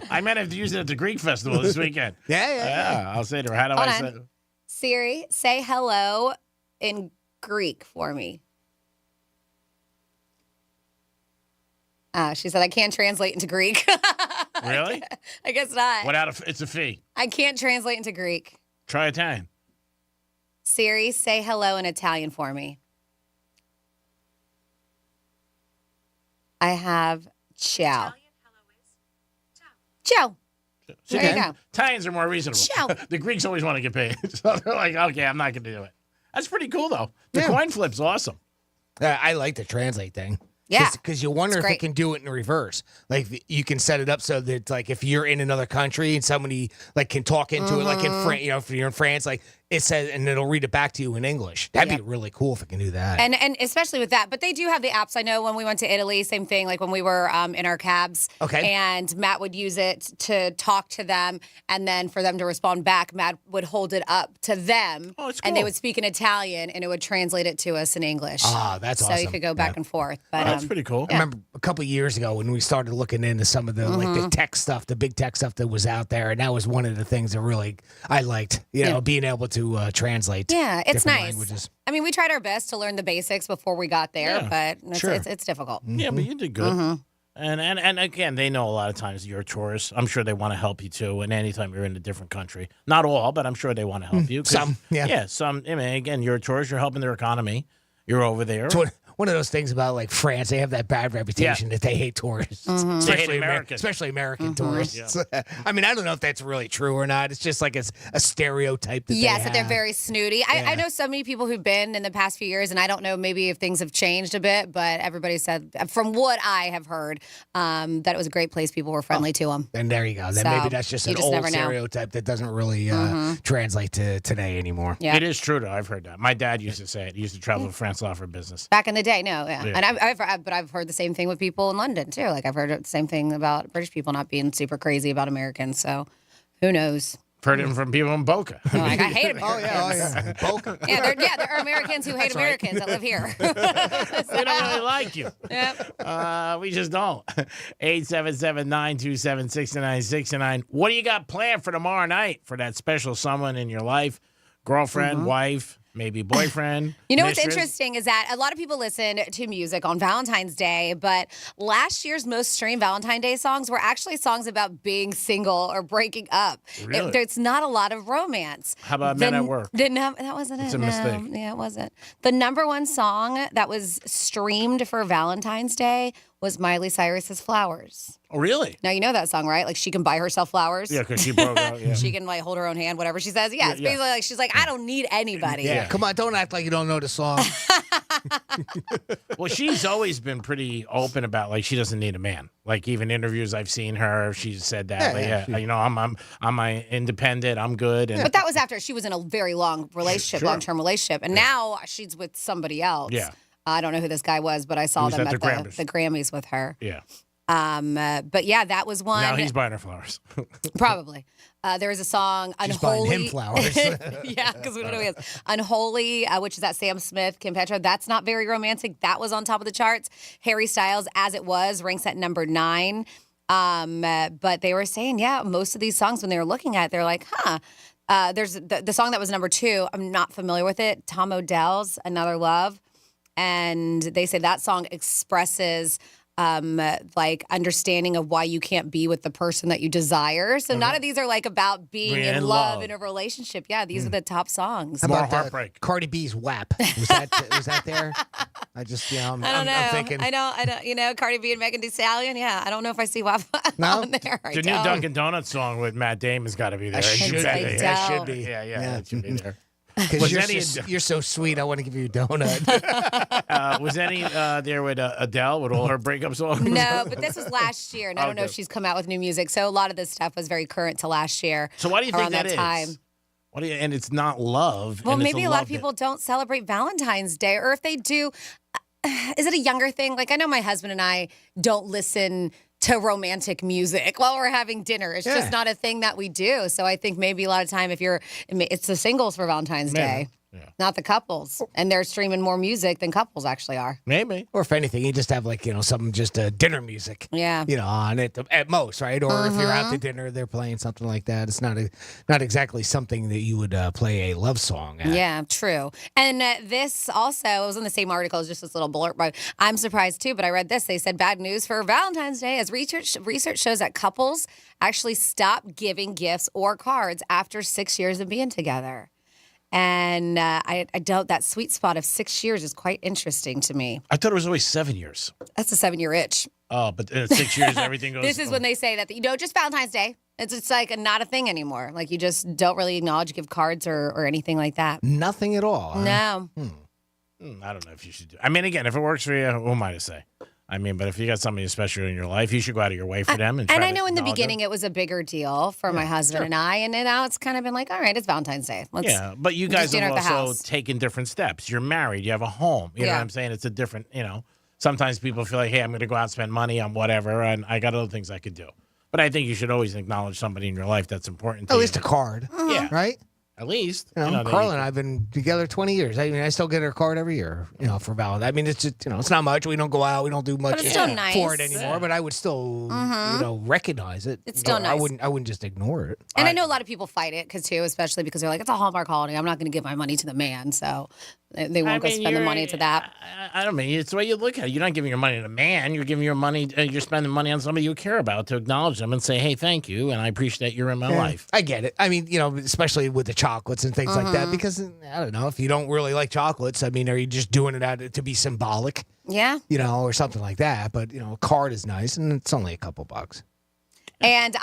I might have to use it at the Greek Festival this weekend. Yeah. I'll say to her, how do Hold I on. say? Siri, say hello in Greek for me. She said, I can't translate into Greek. Really? I guess not. It's a fee. I can't translate into Greek. Try Italian. Siri, say hello in Italian for me. I have ciao. Ciao. There you go. Italians are more reasonable. Ciao. The Greeks always want to get paid. So they're like, okay, I'm not going to do it. That's pretty cool, though. The coin flip's awesome. I like the translate thing. Yeah. Because you wonder if it can do it in reverse. Like, you can set it up so that, like, if you're in another country and somebody, like, can talk into it, like, in France, if you're in France, like, it says, and it'll read it back to you in English. That'd be really cool if it can do that. And especially with that. But they do have the apps. I know when we went to Italy, same thing, like when we were in our cabs. Okay. And Matt would use it to talk to them. And then for them to respond back, Matt would hold it up to them. Oh, it's And they cool. would speak in Italian, and it would translate it to us in English. Ah, that's awesome. So you could go back and forth. But That's pretty cool. I remember a couple of years ago when we started looking into some of the like the tech stuff, the big tech stuff that was out there, and that was one of the things that really I liked. You know, being able to translate. Yeah, it's different nice. languages. I mean, we tried our best to learn the basics before we got there, Yeah, but sure. it's difficult. Yeah, but you did good. And again, they know a lot of times you're a tourist. I'm sure they want to help you too. And anytime you're in a different country, not all, but I'm sure they want to help you. 'Cause- Some, yeah. Yeah, some. I mean, again, you're a tourist. You're helping their economy. You're over there. It's one of those things about like France. They have that bad reputation that they hate tourists, They hate Americans. especially American tourists. I mean, I don't know if that's really true or not. It's just like a stereotype that Yes, they that they're have. very snooty. I know so many people who've been in the past few years, and I don't know maybe if things have changed a bit, but everybody said, from what I have heard, that it was a great place. People were friendly to them. And there you go. Then So, maybe that's just you an just old never know. stereotype that doesn't really translate to today anymore. Yeah. It is true, though. I've heard that. My dad used to say it. He used to travel to France a lot for business. Back in the day, no, yeah. Yeah. And I've heard the same thing with people in London too. Like I've heard the same thing about British people not being super crazy about Americans. So who knows? Heard it from people in Boca. Like, I hate Americans. yeah. Boca. Yeah, there are Americans who hate Americans that live here. We don't really like you. Yep. We just don't. 877-927-6969. What do you got planned for tomorrow night for that special someone in your life? Girlfriend, wife, maybe boyfriend? You know what's mistress? interesting is that a lot of people listen to music on Valentine's Day, but last year's most streamed Valentine's Day songs were actually songs about being single or breaking up. Really? There's not a lot of romance. How about Men at Work? That wasn't it. It's a no. mistake. Yeah, it wasn't. The number one song that was streamed for Valentine's Day was Miley Cyrus's Flowers. Oh, really? Now you know that song, right? Like she can buy herself flowers. Yeah, because she broke out. Yeah. She can like hold her own hand, whatever she says. Yeah, it's Yeah. basically like she's like, I don't need anybody. Yeah, come on, don't act like you don't know the song. Well, she's always been pretty open about like she doesn't need a man. Like even interviews I've seen her, she's said that. You know, I'm independent. I'm good. And But that was after she was in a very long relationship, Sure. long-term relationship, and now she's with somebody else. Yeah. I don't know who this guy was, but I saw He was them at at the Grammys. the Grammys with her. yeah. But yeah, that was one. Now he's buying her flowers. Probably. There was a song, She's buying Unholy. him flowers. Yeah, because we don't know who he is. Unholy, which is that Sam Smith, Kim Petras. That's not very romantic. That was on top of the charts. Harry Styles, As It Was, ranks at number 9. But they were saying, yeah, most of these songs, when they were looking at it, they're like, there's the song that was number 2. I'm not familiar with it. Tom Odell's Another Love. And they say that song expresses like understanding of why you can't be with the person that you desire. So none of these are like about being in love in a relationship. Yeah, these are the top songs. How about heartbreak? Cardi B's WAP. Was that there? I just, you know, I don't know. I'm thinking. I don't. You know, Cardi B and Megan Thee Stallion. Yeah, I don't know if I see WAP No? on there. I The new don't. Dunkin' Donuts song with Matt Damon's got to be there. That should be. I That should don't. be. Yeah, it should be there. Because you're so sweet, I want to give you a donut. Was any there with Adele with all her breakup songs? No, but this was last year, and I don't know if she's come out with new music. So a lot of this stuff was very current to last year. So why do you think that is? Time. And it's not love. Well, and maybe it's a lot of people don't celebrate Valentine's Day, or if they do, is it a younger thing? Like I know my husband and I don't listen to romantic music while we're having dinner. It's just not a thing that we do. So I think maybe a lot of time it's the singles for Valentine's Day. Yeah. Not the couples. And they're streaming more music than couples actually are. Maybe. Or if anything, you just have something just dinner music. Yeah. On it at most, right? Or if you're out to dinner, they're playing something like that. It's not exactly something that you would play a love song at. Yeah, true. And this also, it was in the same article, it was just this little blurb, but I'm surprised too, but I read this. They said bad news for Valentine's Day as research shows that couples actually stop giving gifts or cards after 6 years of being together. And I doubt that sweet spot of 6 years is quite interesting to me. I thought it was always 7 years. That's a 7-year itch. Oh, but 6 years, everything goes. This is when they say that, just Valentine's Day. It's like not a thing anymore. Like you just don't really acknowledge, give cards or anything like that. Nothing at all. Huh? No. I don't know if you should do. I mean, again, if it works for you, who am I to say? I mean, but if you got somebody special in your life, you should go out of your way for them. And I know in the beginning it was a bigger deal for my husband and I, and now it's kind of been like, all right, it's Valentine's Day. But you guys have also taken different steps. You're married. You have a home. You know what I'm saying? It's a different, sometimes people feel like, hey, I'm going to go out and spend money on whatever, and I got other things I could do. But I think you should always acknowledge somebody in your life that's important to you. At least a card. Yeah. Right? At least. Carla and I have been together 20 years. I mean, I still get her a card every year, for Valentine's. I mean, it's just, it's not much. We don't go out. We don't do much but it's still nice. For it anymore. But I would still, recognize it. It's still nice. I wouldn't just ignore it. And I know a lot of people fight it, especially because they're like, it's a Hallmark holiday. I'm not going to give my money to the man. So they won't go spend the money to that. I don't mean, it's the way you look at it. You're not giving your money to the man. You're giving your money, you're spending money on somebody you care about to acknowledge them and say, hey, thank you. And I appreciate you're in my life. I get it. I mean, especially with the chocolates and things like that, because I don't know if you don't really like chocolates. I mean, are you just doing it to be symbolic? Yeah. Or something like that. But, a card is nice and it's only a couple bucks. And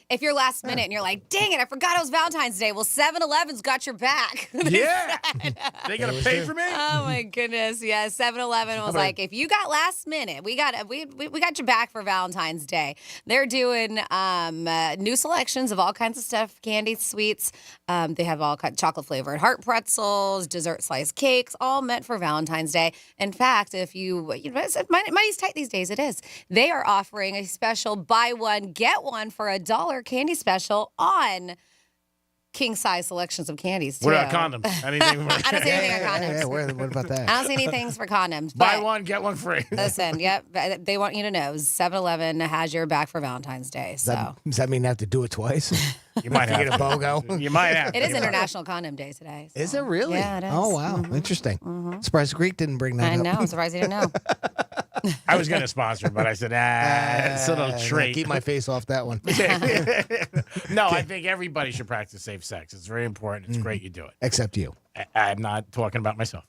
if you're last minute and you're like, dang it, I forgot it was Valentine's Day. Well, 7-Eleven's got your back. Yeah. They got to pay for me? Oh, my goodness. Yeah, 7-Eleven was like, if you got last minute, we got your back for Valentine's Day. They're doing new selections of all kinds of stuff, candy, sweets. They have all kinds of chocolate-flavored heart pretzels, dessert slice cakes, all meant for Valentine's Day. In fact, if money's tight these days, it is. They are offering a special buy one, get one for $1 candy special on king-size selections of candies, too. What about condoms? Anything? I don't see anything on condoms. Yeah, what about that? I don't see anything for condoms. Buy one, get one free. Listen, they want you to know 7-Eleven has your back for Valentine's Day. So does that mean I have to do it twice? You might have to get a BOGO. You might have. It is International Condom Day today. So. Is it really? Yeah, it is. Oh, wow. Interesting. Surprised Greek didn't bring that up. I know. I'm surprised he didn't know. I was going to sponsor, but I said, it's a little trait. Keep my face off that one. No, I think everybody should practice safe sex. It's very important. It's great you do it. Except you. I'm not talking about myself.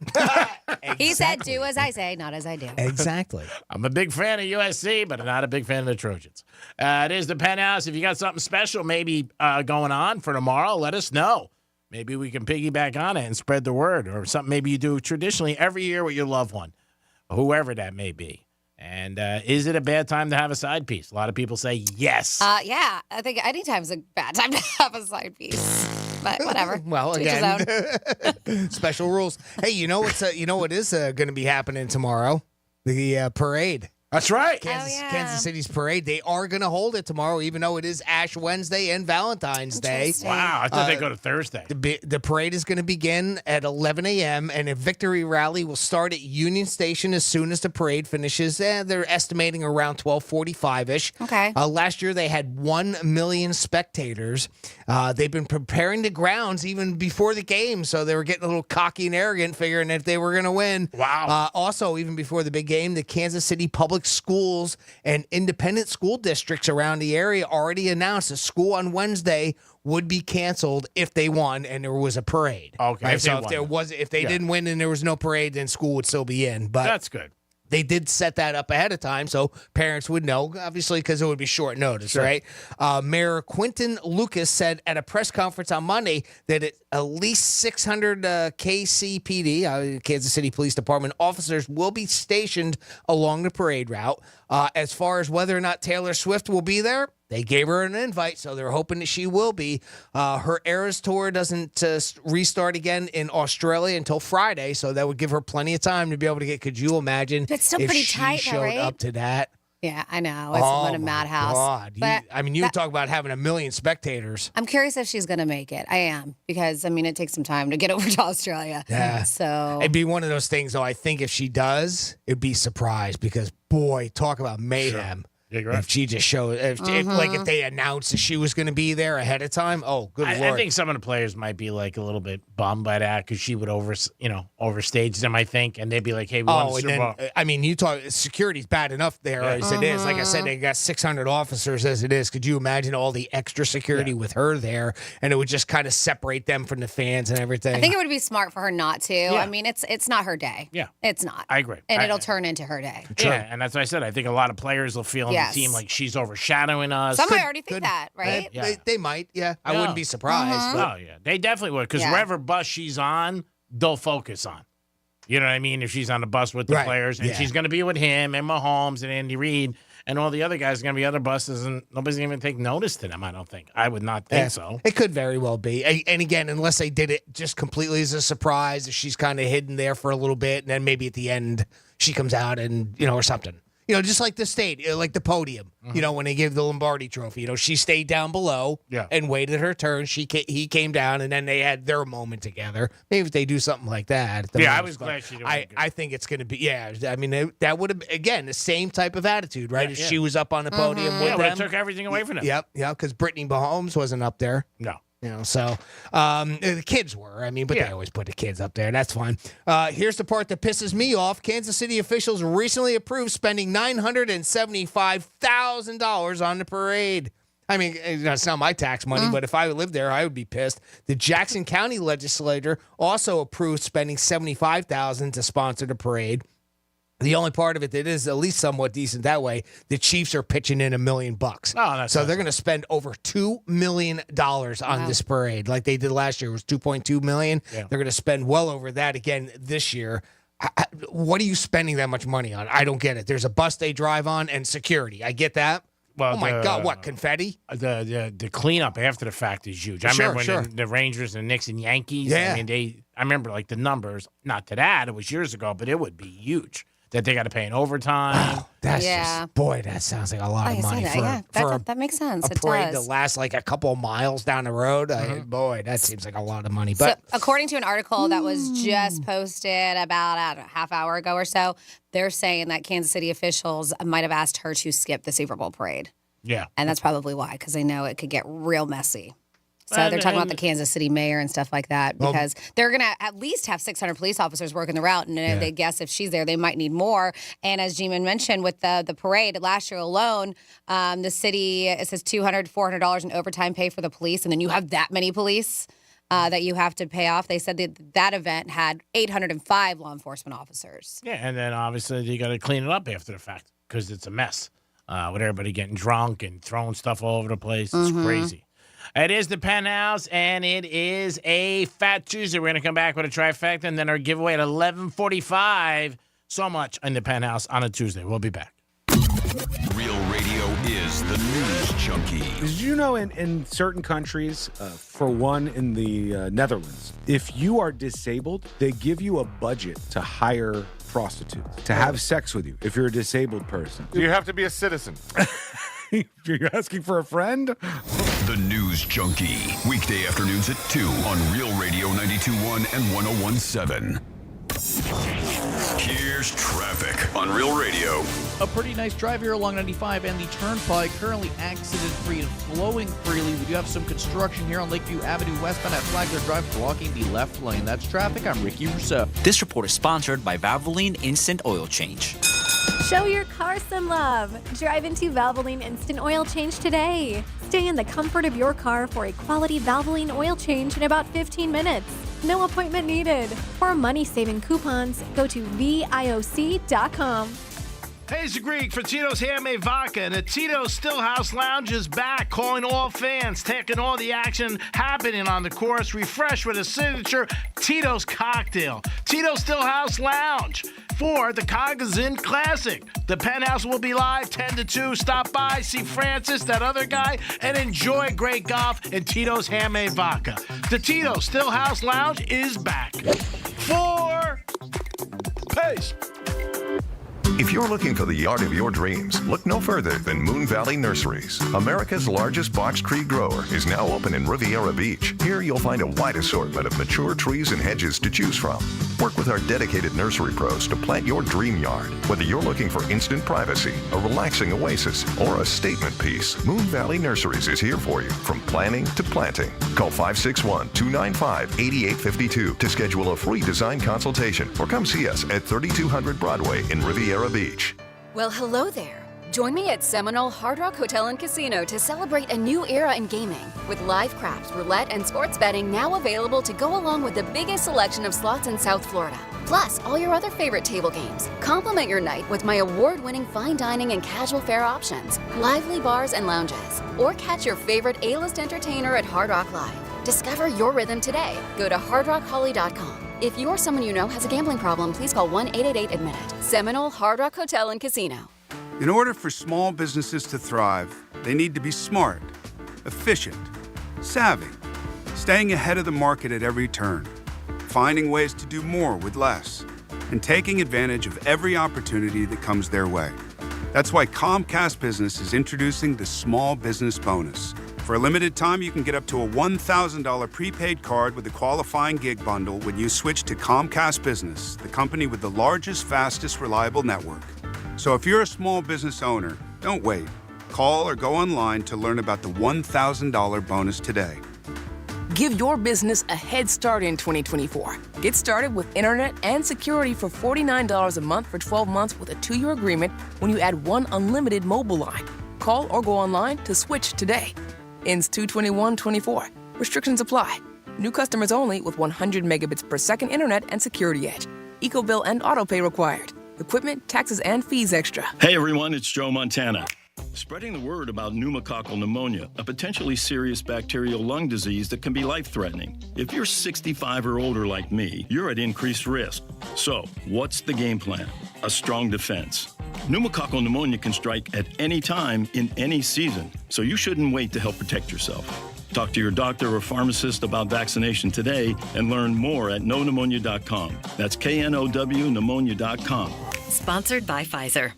He said, do as I say, not as I do. Exactly. I'm a big fan of USC, but I'm not a big fan of the Trojans. It is the Penthouse. If you got something special maybe going on for tomorrow, let us know. Maybe we can piggyback on it and spread the word, or something maybe you do traditionally every year with your loved one, whoever that may be. And is it a bad time to have a side piece? A lot of people say yes. Yeah, I think any time's a bad time to have a side piece. But whatever. Well, again, special rules. Hey, you know what is going to be happening tomorrow? The parade. That's right. Kansas City's parade. They are going to hold it tomorrow, even though it is Ash Wednesday and Valentine's Day. Wow, I thought they go to Thursday. The parade is going to begin at 11 a.m., and a victory rally will start at Union Station as soon as the parade finishes. They're estimating around 12:45-ish. Okay. Last year, they had 1 million spectators. They've been preparing the grounds even before the game, so they were getting a little cocky and arrogant, figuring that they were going to win. Wow. Also, even before the big game, the Kansas City Public Schools and independent school districts around the area already announced a school on Wednesday would be canceled if they won and there was a parade. Okay. Right? So if they didn't win and there was no parade, then school would still be in. But that's good. They did set that up ahead of time so parents would know, obviously, because it would be short notice, right? Mayor Quinton Lucas said at a press conference on Monday that at least 600 KCPD, Kansas City Police Department officers will be stationed along the parade route. As far as whether or not Taylor Swift will be there, they gave her an invite, so they're hoping that she will be. Her Eras Tour doesn't restart again in Australia until Friday, so that would give her plenty of time to be able to get. Could you imagine It's still if pretty she tight, though, showed right? up to that? Yeah, I know. It's a madhouse. God. But You talk about having 1 million spectators. I'm curious if she's going to make it. I am, because, it takes some time to get over to Australia. Yeah. So It'd be one of those things, though. I think if she does, it'd be surprised because, boy, talk about mayhem. Yeah, you're right. If she just showed, if they announced that she was going to be there ahead of time, oh, good Lord. I think some of the players might be like a little bit bummed by that because she would overstage them, I think, and they'd be like, "Hey, we won the Super Bowl." You talk security's bad enough there as it is. Like I said, they got 600 officers as it is. Could you imagine all the extra security with her there? And it would just kind of separate them from the fans and everything. I think it would be smart for her not to. Yeah. It's not her day. Yeah. It's not. I agree. And it'll turn into her day. Yeah, and that's what I said. I think a lot of players will feel on the team like she's overshadowing us. Some might already think that, right? Yeah. They might, yeah. I wouldn't be surprised. Oh, yeah. They definitely would because wherever bus she's on, they'll focus on. You know what I mean? If she's on the bus with the players, and she's going to be with him and Mahomes and Andy Reid and all the other guys are going to be other buses, and nobody's going to even take notice to them, I don't think. I would not think so. It could very well be. And again, unless they did it just completely as a surprise, if she's kind of hidden there for a little bit, and then maybe at the end she comes out and, or something. Just like the state, like the podium, when they gave the Lombardi trophy, she stayed down below and waited her turn. He came down, and then they had their moment together. Maybe if they do something like that. I was glad she did. I think it's going to be, that would have, again, the same type of attitude, right? If she was up on the podium with them. It took everything away from them. Yep, because Brittany Mahomes wasn't up there. No. So the kids were. But they always put the kids up there. That's fine. Here's the part that pisses me off. Kansas City officials recently approved spending $975,000 on the parade. It's not my tax money, but if I lived there, I would be pissed. The Jackson County legislature also approved spending $75,000 to sponsor the parade. The only part of it that is at least somewhat decent that way, the Chiefs are pitching in $1 million. So they're going to spend over $2 million on this parade, like they did last year. It was $2.2 million. Yeah. They're going to spend well over that again this year. What are you spending that much money on? I don't get it. There's a bus they drive on and security. I get that. Well, my God, what, confetti? The cleanup after the fact is huge. I remember when the Rangers and Knicks and Yankees. Yeah. I remember like the numbers. Not to that, it was years ago, but it would be huge. That they got to pay in overtime. Oh, that's just, boy, that sounds like a lot of money that makes sense. A parade that lasts like a couple of miles down the road. Boy, that seems like a lot of money. But according to an article that was just posted about a half hour ago or so, they're saying that Kansas City officials might have asked her to skip the Super Bowl parade. Yeah. And that's probably why, because they know it could get real messy. So they're talking about the Kansas City mayor and stuff like that because they're going to at least have 600 police officers working the route. And they guess if she's there, they might need more. And as G-Man mentioned with the parade, last year alone, the city, it says $200, $400 in overtime pay for the police. And then you have that many police that you have to pay off. They said that event had 805 law enforcement officers. Yeah, and then obviously you got to clean it up after the fact because it's a mess with everybody getting drunk and throwing stuff all over the place. It's crazy. It is the Penthouse, and it is a Fat Tuesday. We're going to come back with a trifecta, and then our giveaway at 11:45. So much in the Penthouse on a Tuesday. We'll be back. Real Radio is the news junkie. Did you know in certain countries, for one in the Netherlands, if you are disabled, they give you a budget to hire prostitutes to have sex with you if you're a disabled person. Do you have to be a citizen? You're asking for a friend? The News Junkie. Weekday afternoons at 2 on Real Radio 92.1 and 101.7. Here's traffic on Real Radio. A pretty nice drive here along 95 and the Turnpike, currently accident-free and flowing freely. We do have some construction here on Lakeview Avenue westbound at Flagler Drive, blocking the left lane. That's traffic. I'm Ricky Russo. This report is sponsored by Valvoline Instant Oil Change. Show your car some love. Drive into Valvoline Instant Oil Change today. Stay in the comfort of your car for a quality Valvoline oil change in about 15 minutes. No appointment needed. For money-saving coupons, go to VIOC.com. Hey, it's the Greek for Tito's Handmade Vodka, and the Tito's Stillhouse Lounge is back, calling all fans, taking all the action happening on the course, refreshed with a signature Tito's cocktail. Tito's Stillhouse Lounge for the Cognizant Classic. The Penthouse will be live 10 to 2. Stop by, see Francis, that other guy, and enjoy great golf and Tito's Handmade Vodka. The Tito's Stillhouse Lounge is back. For Pace. If you're looking for the yard of your dreams, look no further than Moon Valley Nurseries. America's largest box tree grower is now open in Riviera Beach. Here you'll find a wide assortment of mature trees and hedges to choose from. Work with our dedicated nursery pros to plant your dream yard. Whether you're looking for instant privacy, a relaxing oasis, or a statement piece, Moon Valley Nurseries is here for you from planning to planting. Call 561-295-8852 to schedule a free design consultation or come see us at 3200 Broadway in Riviera Beach. Well, hello there. Join me at Seminole Hard Rock Hotel and Casino to celebrate a new era in gaming. With live craps, roulette, and sports betting now available to go along with the biggest selection of slots in South Florida. Plus, all your other favorite table games. Complement your night with my award-winning fine dining and casual fare options, lively bars and lounges. Or catch your favorite A-list entertainer at Hard Rock Live. Discover your rhythm today. Go to hardrockholly.com. If you or someone you know has a gambling problem, please call 1-888-ADMIT-IT. Seminole Hard Rock Hotel and Casino. In order for small businesses to thrive, they need to be smart, efficient, savvy, staying ahead of the market at every turn, finding ways to do more with less, and taking advantage of every opportunity that comes their way. That's why Comcast Business is introducing the Small Business Bonus. For a limited time, you can get up to a $1,000 prepaid card with a qualifying gig bundle when you switch to Comcast Business, the company with the largest, fastest, reliable network. So if you're a small business owner, don't wait. Call or go online to learn about the $1,000 bonus today. Give your business a head start in 2024. Get started with internet and security for $49 a month for 12 months with a 2-year agreement when you add one unlimited mobile line. Call or go online to switch today. Ends 2/21/24. Restrictions apply. New customers only with 100 megabits per second internet and security edge. EcoBill and autopay required. Equipment, taxes, and fees extra. Hey everyone, it's Joe Montana. Spreading the word about pneumococcal pneumonia, a potentially serious bacterial lung disease that can be life-threatening. If you're 65 or older like me, you're at increased risk. So, what's the game plan? A strong defense. Pneumococcal pneumonia can strike at any time in any season, so you shouldn't wait to help protect yourself. Talk to your doctor or pharmacist about vaccination today and learn more at knowpneumonia.com. That's KNOW pneumonia.com. Sponsored by Pfizer.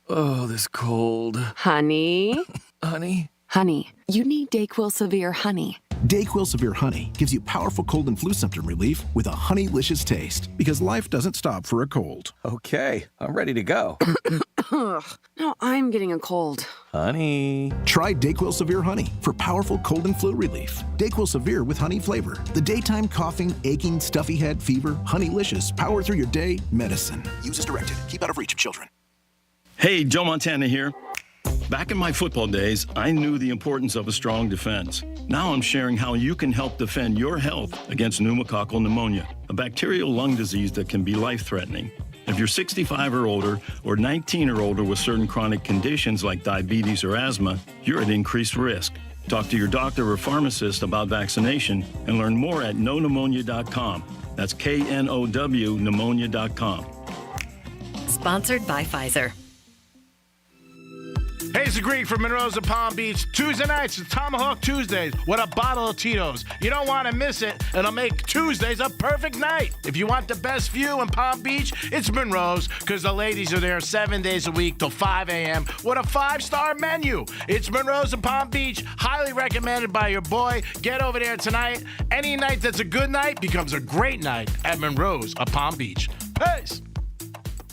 Oh, this cold. Honey? Honey? Honey, you need DayQuil Severe Honey. DayQuil Severe Honey gives you powerful cold and flu symptom relief with a honeylicious taste, because life doesn't stop for a cold. Okay, I'm ready to go. No, I'm getting a cold. Honey. Try DayQuil Severe Honey for powerful cold and flu relief. DayQuil Severe with honey flavor. The daytime coughing, aching, stuffy head, fever, honeylicious, power through your day medicine. Use as directed. Keep out of reach of children. Hey, Joe Montana here. Back in my football days, I knew the importance of a strong defense. Now I'm sharing how you can help defend your health against pneumococcal pneumonia, a bacterial lung disease that can be life-threatening. If you're 65 or older, or 19 or older with certain chronic conditions like diabetes or asthma, you're at increased risk. Talk to your doctor or pharmacist about vaccination and learn more at knowpneumonia.com. That's KNOW pneumonia.com. Sponsored by Pfizer. Hey, it's the Greek from Monroe's of Palm Beach. Tuesday nights, it's Tomahawk Tuesdays with a bottle of Tito's. You don't want to miss it. It'll make Tuesdays a perfect night. If you want the best view in Palm Beach, it's Monroe's, because the ladies are there 7 days a week till 5 a.m. with a 5-star menu. It's Monroe's of Palm Beach, highly recommended by your boy. Get over there tonight. Any night that's a good night becomes a great night at Monroe's of Palm Beach. Peace.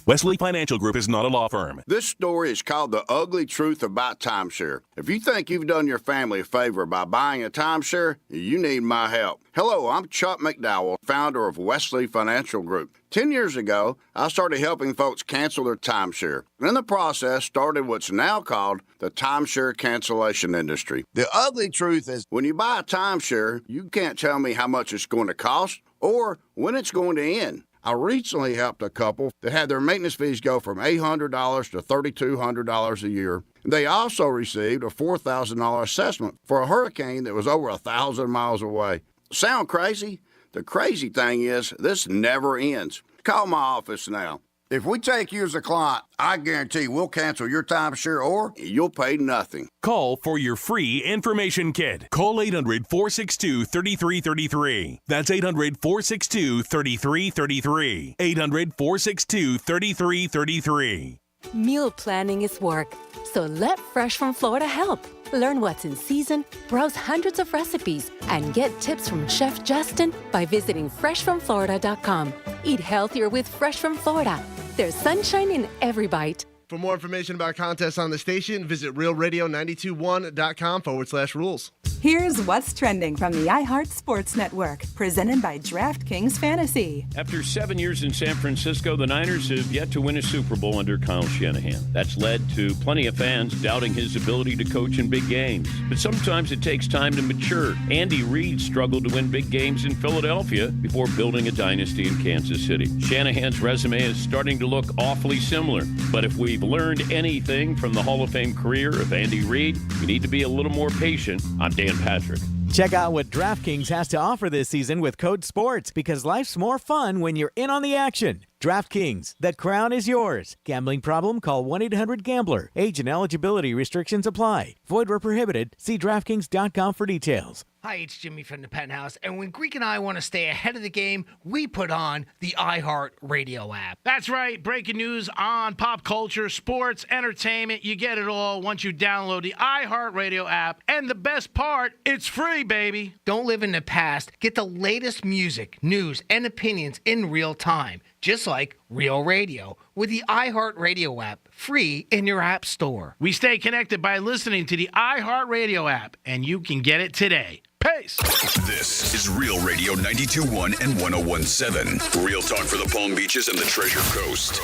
Wesley Financial Group is not a law firm. This story is called The Ugly Truth About Timeshare. If you think you've done your family a favor by buying a timeshare, you need my help. Hello, I'm Chuck McDowell, founder of Wesley Financial Group. 10 years ago, I started helping folks cancel their timeshare. In the process, started what's now called the timeshare cancellation industry. The ugly truth is, when you buy a timeshare, you can't tell me how much it's going to cost or when it's going to end. I recently helped a couple that had their maintenance fees go from $800 to $3,200 a year. They also received a $4,000 assessment for a hurricane that was over 1,000 miles away. Sound crazy? The crazy thing is, this never ends. Call my office now. If we take you as a client, I guarantee we'll cancel your timeshare or you'll pay nothing. Call for your free information kit. Call 800-462-3333. That's 800-462-3333. 800-462-3333. Meal planning is work, so let Fresh from Florida help. Learn what's in season, browse hundreds of recipes, and get tips from Chef Justin by visiting freshfromflorida.com. Eat healthier with Fresh from Florida. There's sunshine in every bite. For more information about contests on the station, visit realradio921.com/rules. Here's what's trending from the iHeart Sports Network, presented by DraftKings Fantasy. After 7 years in San Francisco, the Niners have yet to win a Super Bowl under Kyle Shanahan. That's led to plenty of fans doubting his ability to coach in big games. But sometimes it takes time to mature. Andy Reid struggled to win big games in Philadelphia before building a dynasty in Kansas City. Shanahan's resume is starting to look awfully similar. But if we've learned anything from the Hall of Fame career of Andy Reid, we need to be a little more patient. I'm Dan Patrick. Check out what DraftKings has to offer this season with code SPORTS, because life's more fun when you're in on the action. DraftKings, the crown is yours. Gambling problem? Call 1-800-GAMBLER. Age and eligibility restrictions apply. Void where prohibited. See DraftKings.com for details. Hi, it's Jimmy from the Penthouse, and when Greek and I want to stay ahead of the game, we put on the iHeart Radio app. That's right. Breaking news on pop culture, sports, entertainment. You get it all once you download the iHeart Radio app. And the best part, it's free, baby. Don't live in the past. Get the latest music, news, and opinions in real time, just like Real Radio, with the iHeart Radio app, free in your app store. We stay connected by listening to the iHeart Radio app, and you can get it today. Peace. This is Real Radio 92.1 and 101.7. Real talk for the Palm Beaches and the Treasure Coast.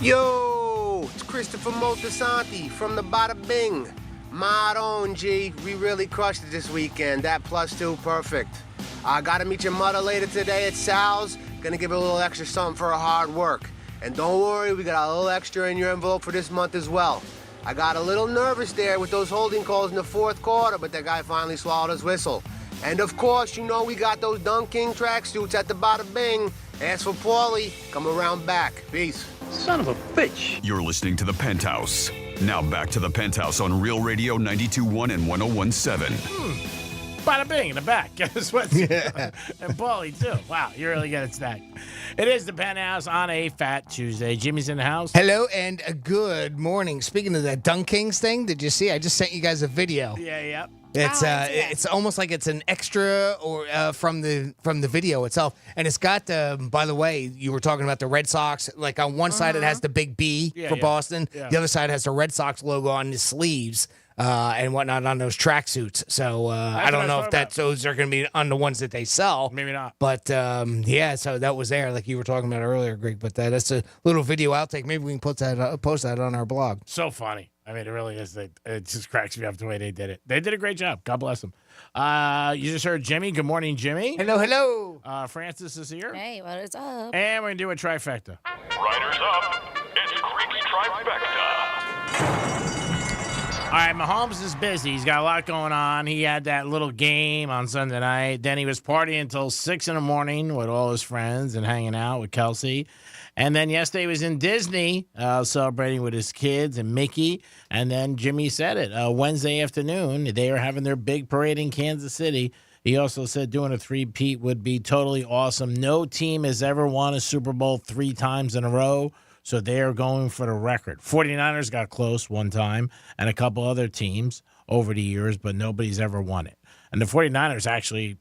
Yo, it's Christopher Moltisanti from the Bada Bing. Mod on, G. We really crushed it this weekend. That +2, perfect. I gotta meet your mother later today at Sal's. Gonna give her a little extra something for her hard work. And don't worry, we got a little extra in your envelope for this month as well. I got a little nervous there with those holding calls in the fourth quarter, but that guy finally swallowed his whistle. And of course, you know we got those Dunk King tracksuits at the Bada Bing. As for Paulie, come around back. Peace. Son of a bitch. You're listening to The Penthouse. Now back to The Penthouse on Real Radio 92.1 and 101.7. Bada bing in the back. Guess what? Yeah. And Paulie, too. Wow, you really get it stacked. It is The Penthouse on a Fat Tuesday. Jimmy's in the house. Hello and a good morning. Speaking of that Dunk Kings thing, did you see? I just sent you guys a video. Yeah. It's almost like it's an extra or from the video itself, and it's got by the way, you were talking about the Red Sox. Like on one side it has the big B for Boston, the other side has the Red Sox logo on the sleeves and whatnot on those tracksuits. So I don't know if those are going to be on the ones that they sell. Maybe not. But so that was there, like you were talking about earlier, Greg. But that's a little video outtake. Maybe we can post that on our blog. So funny. I mean, it really is. It just cracks me up the way they did it. They did a great job. God bless them. You just heard Jimmy. Good morning, Jimmy. Hello. Francis is here. Hey, what is up? And we're going to do a trifecta. Riders up. It's Creek's Trifecta. All right, Mahomes is busy. He's got a lot going on. He had that little game on Sunday night. Then he was partying until 6 in the morning with all his friends and hanging out with Kelsey. And then yesterday he was in Disney celebrating with his kids and Mickey. And then Jimmy said it. Wednesday afternoon, they are having their big parade in Kansas City. He also said doing a three-peat would be totally awesome. No team has ever won a Super Bowl 3 times in a row, so they are going for the record. 49ers got close one time, and a couple other teams over the years, but nobody's ever won it. And the 49ers actually,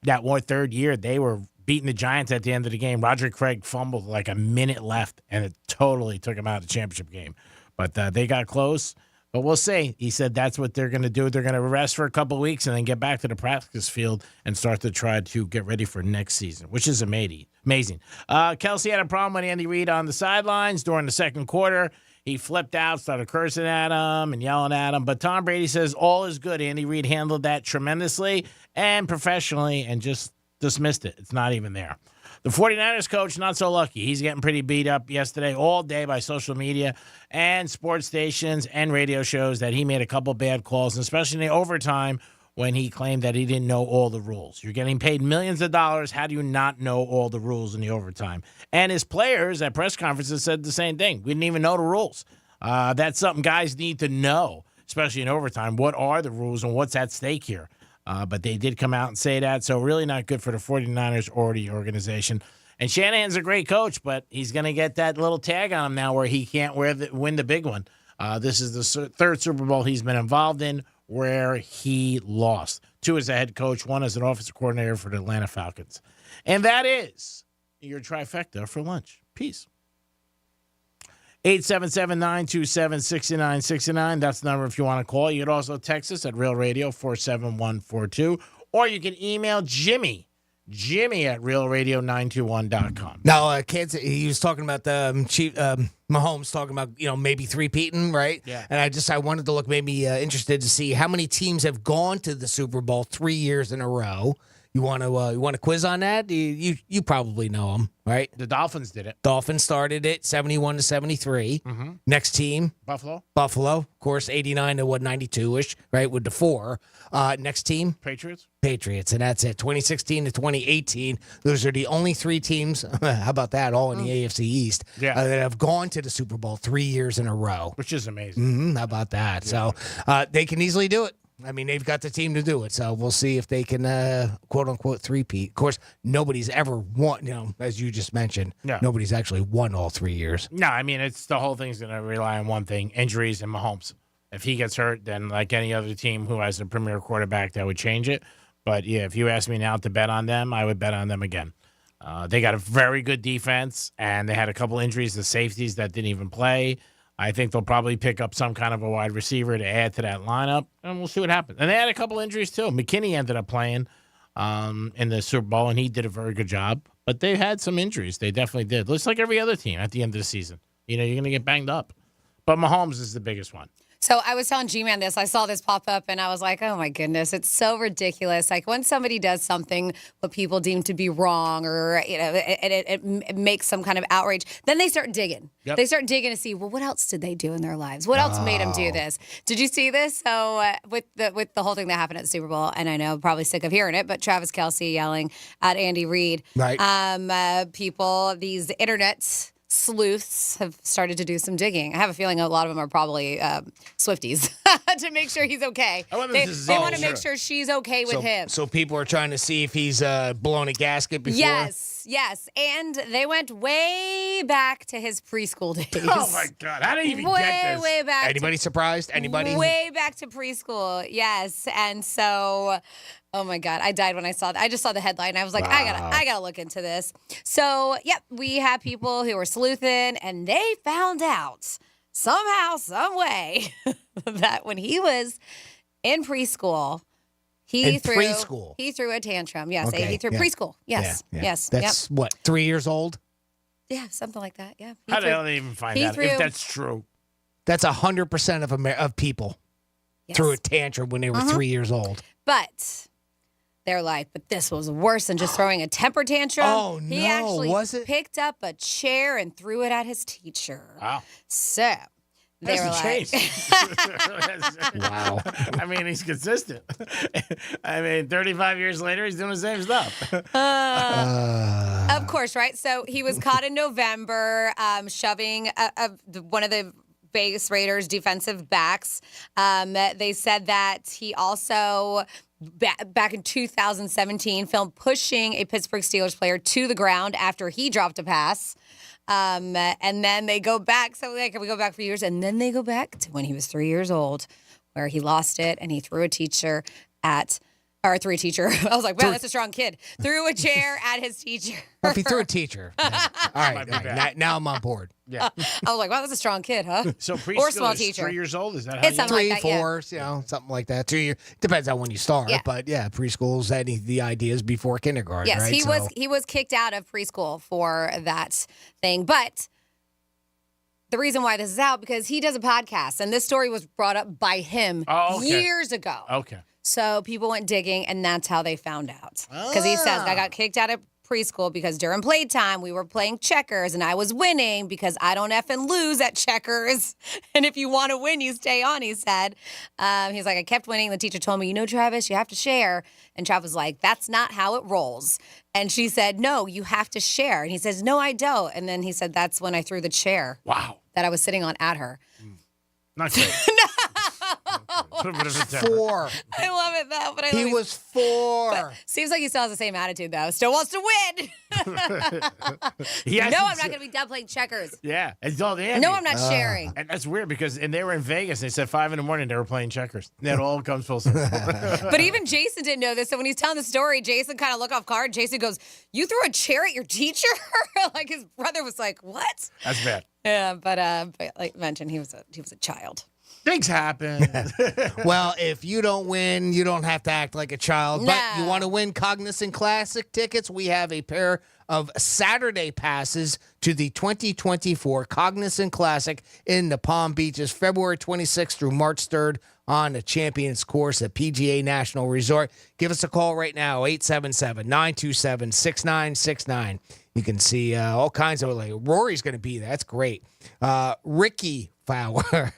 that third year, they were beating the Giants at the end of the game. Roger Craig fumbled like a minute left, and it totally took them out of the championship game. But they got close. But we'll see. He said that's what they're going to do. They're going to rest for a couple of weeks and then get back to the practice field and start to try to get ready for next season, which is amazing. Kelsey had a problem with Andy Reid on the sidelines during the second quarter. He flipped out, started cursing at him and yelling at him. But Tom Brady says all is good. Andy Reid handled that tremendously and professionally and just dismissed it. It's not even there. The 49ers coach, not so lucky. He's getting pretty beat up yesterday all day by social media and sports stations and radio shows that he made a couple bad calls, especially in the overtime when he claimed that he didn't know all the rules. You're getting paid millions of dollars. How do you not know all the rules in the overtime? And his players at press conferences said the same thing. We didn't even know the rules. That's something guys need to know, especially in overtime. What are the rules and what's at stake here? But they did come out and say that, so really not good for the 49ers or the organization. And Shanahan's a great coach, but he's going to get that little tag on him now where he can't win the big one. This is the third Super Bowl he's been involved in where he lost. 2 as a head coach, 1 as an offensive coordinator for the Atlanta Falcons. And that is your trifecta for lunch. Peace. 877-927-6969. That's the number if you want to call. You can also text us at Real Radio 47142. Or you can email Jimmy at realradio921.com. Now, Kansas, he was talking about the Chief Mahomes talking about, maybe three-peating, right? Yeah. And I wanted to look maybe interested to see how many teams have gone to the Super Bowl 3 years in a row. You want to quiz on that? You probably know them, right? The Dolphins did it. Dolphins started it 71-73. Mm-hmm. Next team, Buffalo, of course, 89 to 92ish, right? With the 4. Next team, Patriots, and that's it. 2016 to 2018. Those are the only 3 teams. How about that? All in the AFC East. Yeah. That have gone to the Super Bowl 3 years in a row, which is amazing. Mm-hmm. How about that? Yeah. So they can easily do it. I mean, they've got the team to do it, so we'll see if they can, quote-unquote, three-peat. Of course, nobody's ever won, as you just mentioned. Yeah. Nobody's actually won all 3 years. No, I mean, it's the whole thing's going to rely on one thing, injuries and Mahomes. If he gets hurt, then like any other team who has a premier quarterback, that would change it. But, yeah, if you ask me now to bet on them, I would bet on them again. They got a very good defense, and they had a couple injuries, the safeties that didn't even play. I think they'll probably pick up some kind of a wide receiver to add to that lineup, and we'll see what happens. And they had a couple injuries, too. McKinney ended up playing in the Super Bowl, and he did a very good job. But they had some injuries. They definitely did. Looks like every other team at the end of the season. You're going to get banged up. But Mahomes is the biggest one. So I was telling G-Man this. I saw this pop up, and I was like, oh, my goodness. It's so ridiculous. Like, when somebody does something what people deem to be wrong or, it makes some kind of outrage, then they start digging. Yep. They start digging to see, well, what else did they do in their lives? What else made them do this? Did you see this? So with the whole thing that happened at the Super Bowl, and I know probably sick of hearing it, but Travis Kelce yelling at Andy Reid. Right. People, these internet sleuths have started to do some digging. I have a feeling a lot of them are probably Swifties to make sure he's okay. They want to make sure she's okay with him. So people are trying to see if he's blown a gasket before? Yes. And they went way back to his preschool days. Oh, my God. How did he even get this? Way back. Anybody surprised? Anybody? Way back to preschool, yes. And so, oh, my God, I died when I saw that. I just saw the headline. I was like, Wow. I gotta look into this. So, yep, we have people who were sleuthing, and they found out somehow, some way, that when he was in preschool, he threw a tantrum. Yes, Okay, he threw yeah. preschool. Yes, Yeah. yes. That's what, 3 years old? Yeah, something like that. Yeah. How the hell did they even find out if that's true? That's 100% of people threw a tantrum when they were 3 years old. But they're like, but this was worse than just throwing a temper tantrum. Oh, He no, actually was it? picked up a chair and threw it at his teacher. Wow. So they were like, Wow. I mean, he's consistent. I mean, 35 years later, he's doing the same stuff. of course, right? So he was caught in November shoving one of the Vegas Raiders defensive backs. They said that he also back in 2017, filmed pushing a Pittsburgh Steelers player to the ground after he dropped a pass. And then they go back. So we go back for years, and then they go back to when he was 3 years old, where he lost it and he threw a teacher. I was like, wow, that's a strong kid. Threw a chair at his teacher. Well, if he threw a teacher. All right. Now I'm on board. Yeah. I was like, wow, that's a strong kid, huh? So preschool or small is teacher. 3 years old? Is that how It's something Three, like that, yeah. 4, something like that. 2 years. Depends on when you start. Yeah. But yeah, preschool's the idea is before kindergarten, Yes, right? he was kicked out of preschool for that thing. But the reason why this is out, because he does a podcast, and this story was brought up by him years ago. Okay. So people went digging, and that's how they found out. Because he says, I got kicked out of preschool because during playtime we were playing checkers, and I was winning because I don't effing lose at checkers. And if you want to win, you stay on, he said. He's like, I kept winning. The teacher told me, Travis, you have to share. And Travis was like, that's not how it rolls. And she said, no, you have to share. And he says, no, I don't. And then he said, that's when I threw the chair. Wow. That I was sitting on at her. Not great. 4. I love it though, but He was 4. But seems like he still has the same attitude though. Still wants to win. Yes, no, I'm not going to be done playing checkers. Yeah. And all they had No, me. I'm not sharing. And that's weird because they were in Vegas. And they said 5 a.m. they were playing checkers. That all comes full circle. But even Jason didn't know this. So when he's telling the story, Jason kind of looked off guard. Jason goes, "You threw a chair at your teacher?" Like his brother was like, "What?" That's bad. Yeah, but like I mentioned, he was a child. Things happen. Well, if you don't win, you don't have to act like a child. But you No. want to win Cognizant Classic tickets? We have a pair of Saturday passes to the 2024 Cognizant Classic in the Palm Beaches, February 26th through March 3rd on the Champions Course at PGA National Resort. Give us a call right now, 877-927-6969. You can see all kinds of, like, Rory's going to be there. That's great. Ricky Fowler.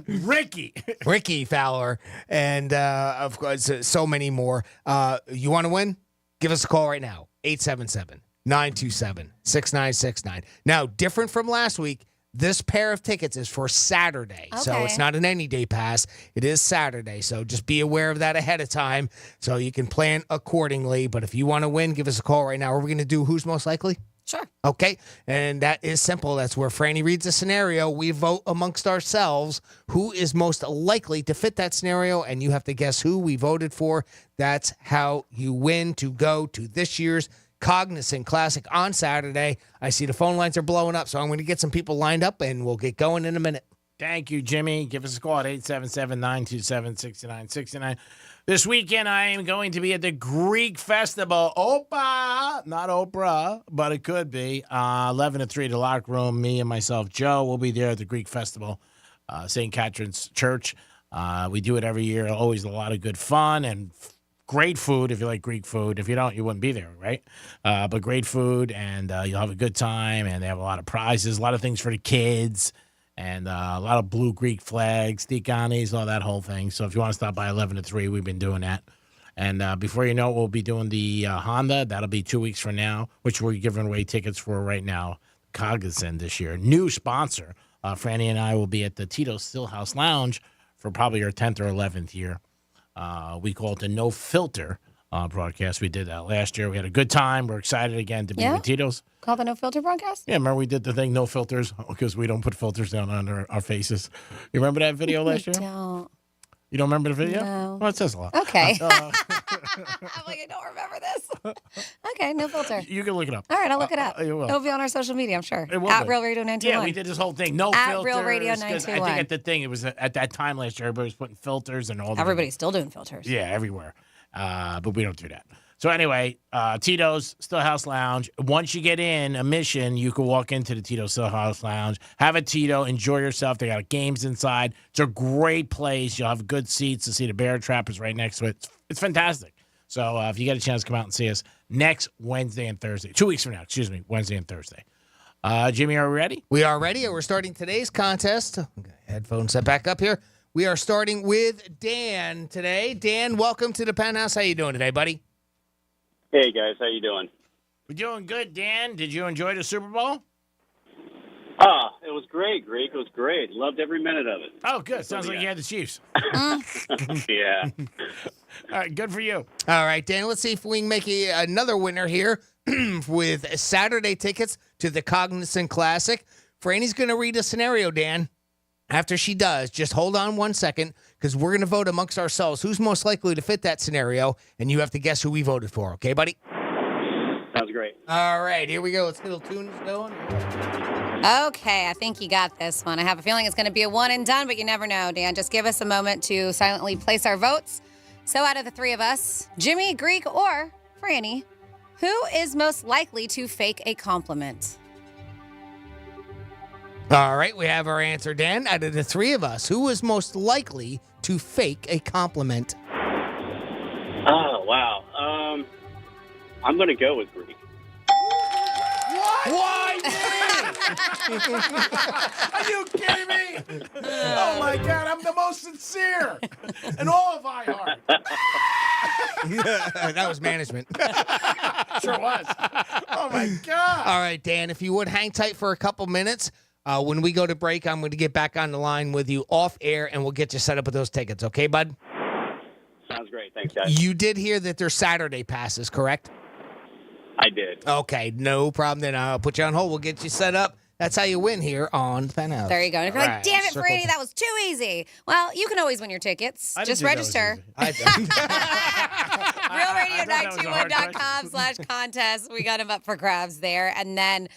Ricky Fowler. And, of course, so many more. You want to win? Give us a call right now, 877-927-6969. Now, different from last week, this pair of tickets is for Saturday. So Okay. it's not an any day pass. It is Saturday. So just be aware of that ahead of time so you can plan accordingly. But if you want to win, give us a call right now. Are we going to do Who's Most Likely? Sure. Okay. And that is simple. That's where Franny reads a scenario. We vote amongst ourselves who is most likely to fit that scenario, and you have to guess who we voted for. That's how you win to go to this year's Cognizant Classic on Saturday. I see the phone lines are blowing up, so I'm going to get some people lined up, and we'll get going in a minute. Thank you, Jimmy. Give us a call at 877-927-6969. This weekend, I am going to be at the Greek Festival. Opa! Not Oprah, but it could be. 11 to 3, the locker room. Me and myself, Joe, will be there at the Greek Festival, St. Catherine's Church. We do it every year. Always a lot of good fun and great food if you like Greek food. If you don't, you wouldn't be there, right? But great food, and you'll have a good time, and they have a lot of prizes, a lot of things for the kids, and a lot of blue Greek flags, Dikanis, all that whole thing. So if you want to stop by 11 to 3, we've been doing that. And before you know it, we'll be doing the Honda. That'll be 2 weeks from now, which we're giving away tickets for right now. Cognizant this year. New sponsor. Franny and I will be at the Tito's Stillhouse Lounge for probably our 10th or 11th year. We call it the No Filter broadcast. We did that last year. We had a good time. We're excited again to be with Tito's. Call the No Filter broadcast? Yeah, remember we did the thing, no filters, because we don't put filters down on our faces. You remember that video last year? Don't. You don't remember the video? No. Well, it says a lot. Okay. I'm like, I don't remember this. Okay, No Filter. You can look it up. All right, I'll look it up. You will. It'll be on our social media, I'm sure. It will At be. Real Radio 921. Yeah, we did this whole thing. No At filters. Real Radio 'cause I think 921. at the thing, it was at that time last year, everybody was putting filters and all that. Everybody's still doing filters. Yeah, everywhere. But we don't do that. So anyway, Tito's Stillhouse Lounge. Once you get in admission, you can walk into the Tito's Stillhouse Lounge, have a Tito, enjoy yourself. They got games inside. It's a great place. You'll have good seats to see the Bear Trap is right next to it. It's fantastic. So if you get a chance to come out and see us next Wednesday and Thursday, 2 weeks from now, Wednesday and Thursday. Jimmy, are we ready? We are ready, and we're starting today's contest. Okay, headphones set back up here. We are starting with Dan today. Dan, welcome to the Penthouse. How you doing today, buddy? Hey, guys. How you doing? We're doing good, Dan. Did you enjoy the Super Bowl? It was great, Greek. It was great. Loved every minute of it. Oh, good. Sounds like you had the Chiefs. Yeah. All right, good for you. All right, Dan, let's see if we can make another winner here with Saturday tickets to the Cognizant Classic. Franny's going to read a scenario, Dan. After she does, just hold on 1 second, because we're going to vote amongst ourselves who's most likely to fit that scenario, and you have to guess who we voted for. Okay, buddy? Sounds great. All right, here we go. Let's get a little tunes going. Okay, I think you got this one. I have a feeling it's going to be a one and done, but you never know, Dan. Just give us a moment to silently place our votes. So out of the three of us, Jimmy, Greek, or Franny, who is most likely to fake a compliment? All right, we have our answer, Dan. Out of the three of us, who is most likely to fake a compliment? Oh, wow. I'm going to go with Greek. Why me? Are you kidding me? Oh, my God. I'm the most sincere in all of iHeart. That was management. Sure was. Oh, my God. All right, Dan, if you would hang tight for a couple minutes. When we go to break, I'm going to get back on the line with you off air, and we'll get you set up with those tickets. Okay, bud? Sounds great. Thanks, guys. You did hear that they're Saturday passes, correct? I did. Okay, no problem. Then I'll put you on hold. We'll get you set up. That's how you win here on the Penthouse. There you go. And if you're like, damn it, Circle Franny, that was too easy. Well, you can always win your tickets. I didn't Just think that was register. easy. RealRadio921.com/contest. We got them up for grabs there. And then,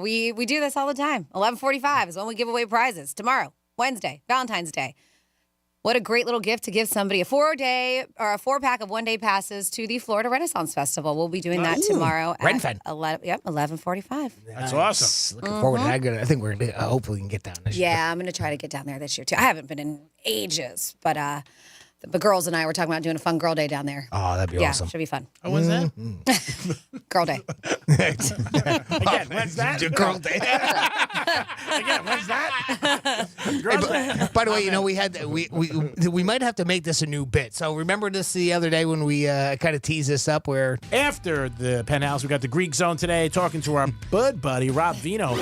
we do this all the time. 11:45 is when we give away prizes. Tomorrow, Wednesday, Valentine's Day. What a great little gift to give somebody a 4-pack of one-day passes to the Florida Renaissance Festival. We'll be doing that tomorrow at Renfen. 11:45. That's awesome. Looking forward to that. I think we're going to hopefully we can get down this year. Yeah, I'm going to try to get down there this year, too. I haven't been in ages, but the girls and I were talking about doing a fun girl day down there. Oh, that'd be awesome. Yeah, should be fun. Oh, when's that? Girl day. Again, when's that? Girl day. Again, when's that? Girls day. By the way, we might have to make this a new bit. So remember this the other day when we kind of teased this up where After the Penthouse, we got the Greek Zone today, talking to our bud buddy, Rob Vino.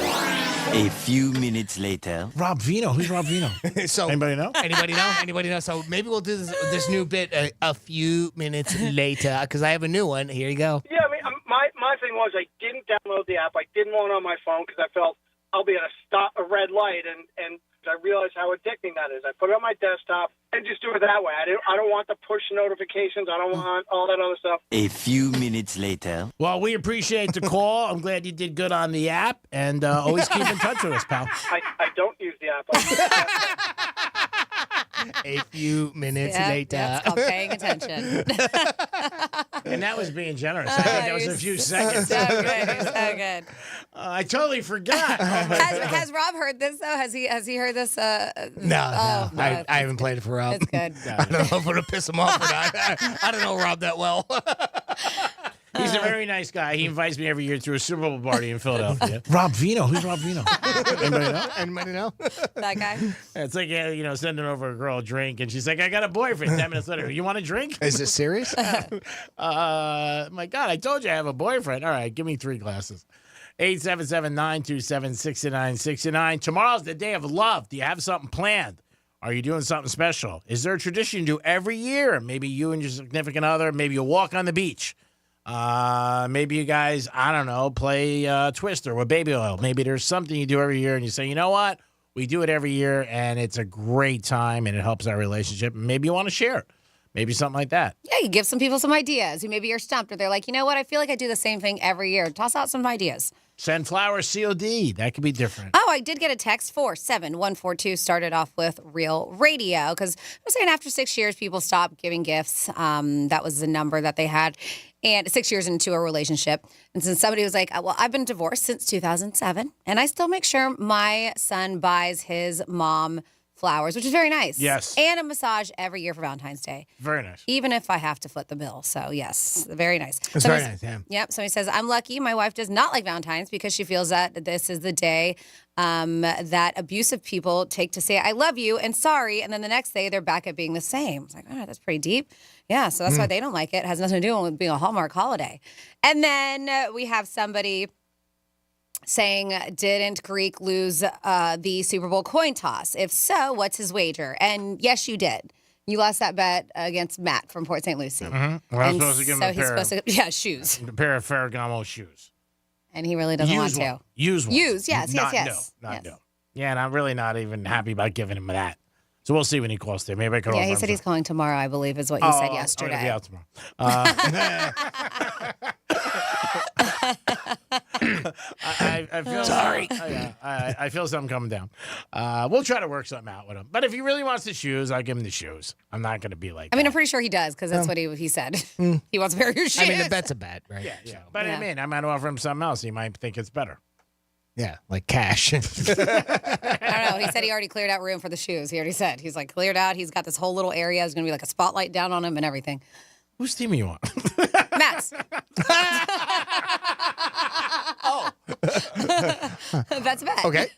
A few minutes later. Rob Vino? Who's Rob Vino? So Anybody know? Anybody know? So maybe we'll do this new bit a few minutes later because I have a new one. Here you go. Yeah, I mean, my thing was I didn't download the app. I didn't want it on my phone because I felt I'll be at a red light, and I realized how addicting that is. I put it on my desktop and just do it that way. I don't want the push notifications. I don't want all that other stuff. A few minutes later. Well, we appreciate the call. I'm glad you did good on the app, and always keep in touch with us, pal. I don't use the app. A few minutes later. That's called paying attention. And that was being generous. I think that was a few seconds. So good. So good. I totally forgot. Has Rob heard this, though? Has he heard this? No. I haven't played it for Rob. It's good. I don't know if I'm going to piss him off or not. I don't know Rob that well. He's a very nice guy. He invites me every year to a Super Bowl party in Philadelphia. Rob Vino. Who's Rob Vino? Anybody know? Anybody know? That guy? It's like, sending over a girl a drink, and she's like, I got a boyfriend. 10 minutes later, you want a drink? Is it serious? My God, I told you I have a boyfriend. All right, give me 3 glasses. 877-927-6969. Tomorrow's the day of love. Do you have something planned? Are you doing something special? Is there a tradition you do every year? Maybe you and your significant other, maybe you'll walk on the beach. Maybe you guys, I don't know, play Twister with baby oil. Maybe there's something you do every year and you say, you know what? We do it every year and it's a great time and it helps our relationship. Maybe you want to share it. Maybe something like that. Yeah, you give some people some ideas who maybe are stumped or they're like, you know what? I feel like I do the same thing every year. Toss out some ideas. Send flowers COD. That could be different. Oh, I did get a text 47142 started off with Real Radio because I was saying after 6 years, people stopped giving gifts. That was the number that they had. And 6 years into a relationship. And since somebody was like, well, I've been divorced since 2007, and I still make sure my son buys his mom flowers, which is very nice. Yes. And a massage every year for Valentine's Day. Very nice. Even if I have to foot the bill. So, yes, very nice. It's very nice, yeah. Yep. Somebody says, I'm lucky my wife does not like Valentine's because she feels that this is the day that abusive people take to say, I love you and sorry. And then the next day they're back at being the same. It's like, oh, that's pretty deep. Yeah. So that's why they don't like it. It has nothing to do with being a Hallmark holiday. And then we have somebody saying, didn't Greek lose the Super Bowl coin toss? If so, what's his wager? And yes, you did. You lost that bet against Matt from Port St. Lucie. Mm-hmm. Well, I was supposed to give him shoes. A pair of Ferragamo shoes. And he really doesn't want to. Use one. Use, yes. No. Yes. Yeah, and I'm really not even happy about giving him that. So we'll see when he calls there. Maybe I could offer he him said he's calling tomorrow, I believe, is what he said yesterday. I'm going to be out tomorrow. I feel Sorry. I feel something coming down. We'll try to work something out with him. But if he really wants the shoes, I'll give him the shoes. I'm not going to be like. I mean, I'm pretty sure he does because that's what he said. He wants a pair of your shoes. I mean, the bet's a bet, right? Yeah. But I mean, I might offer him something else. He might think it's better. Yeah, like cash. I don't know. He said he already cleared out room for the shoes. He already said. He's like, cleared out. He's got this whole little area. There's going to be like a spotlight down on him and everything. Whose team are you on? Matt's. Oh. That's a bet. Okay.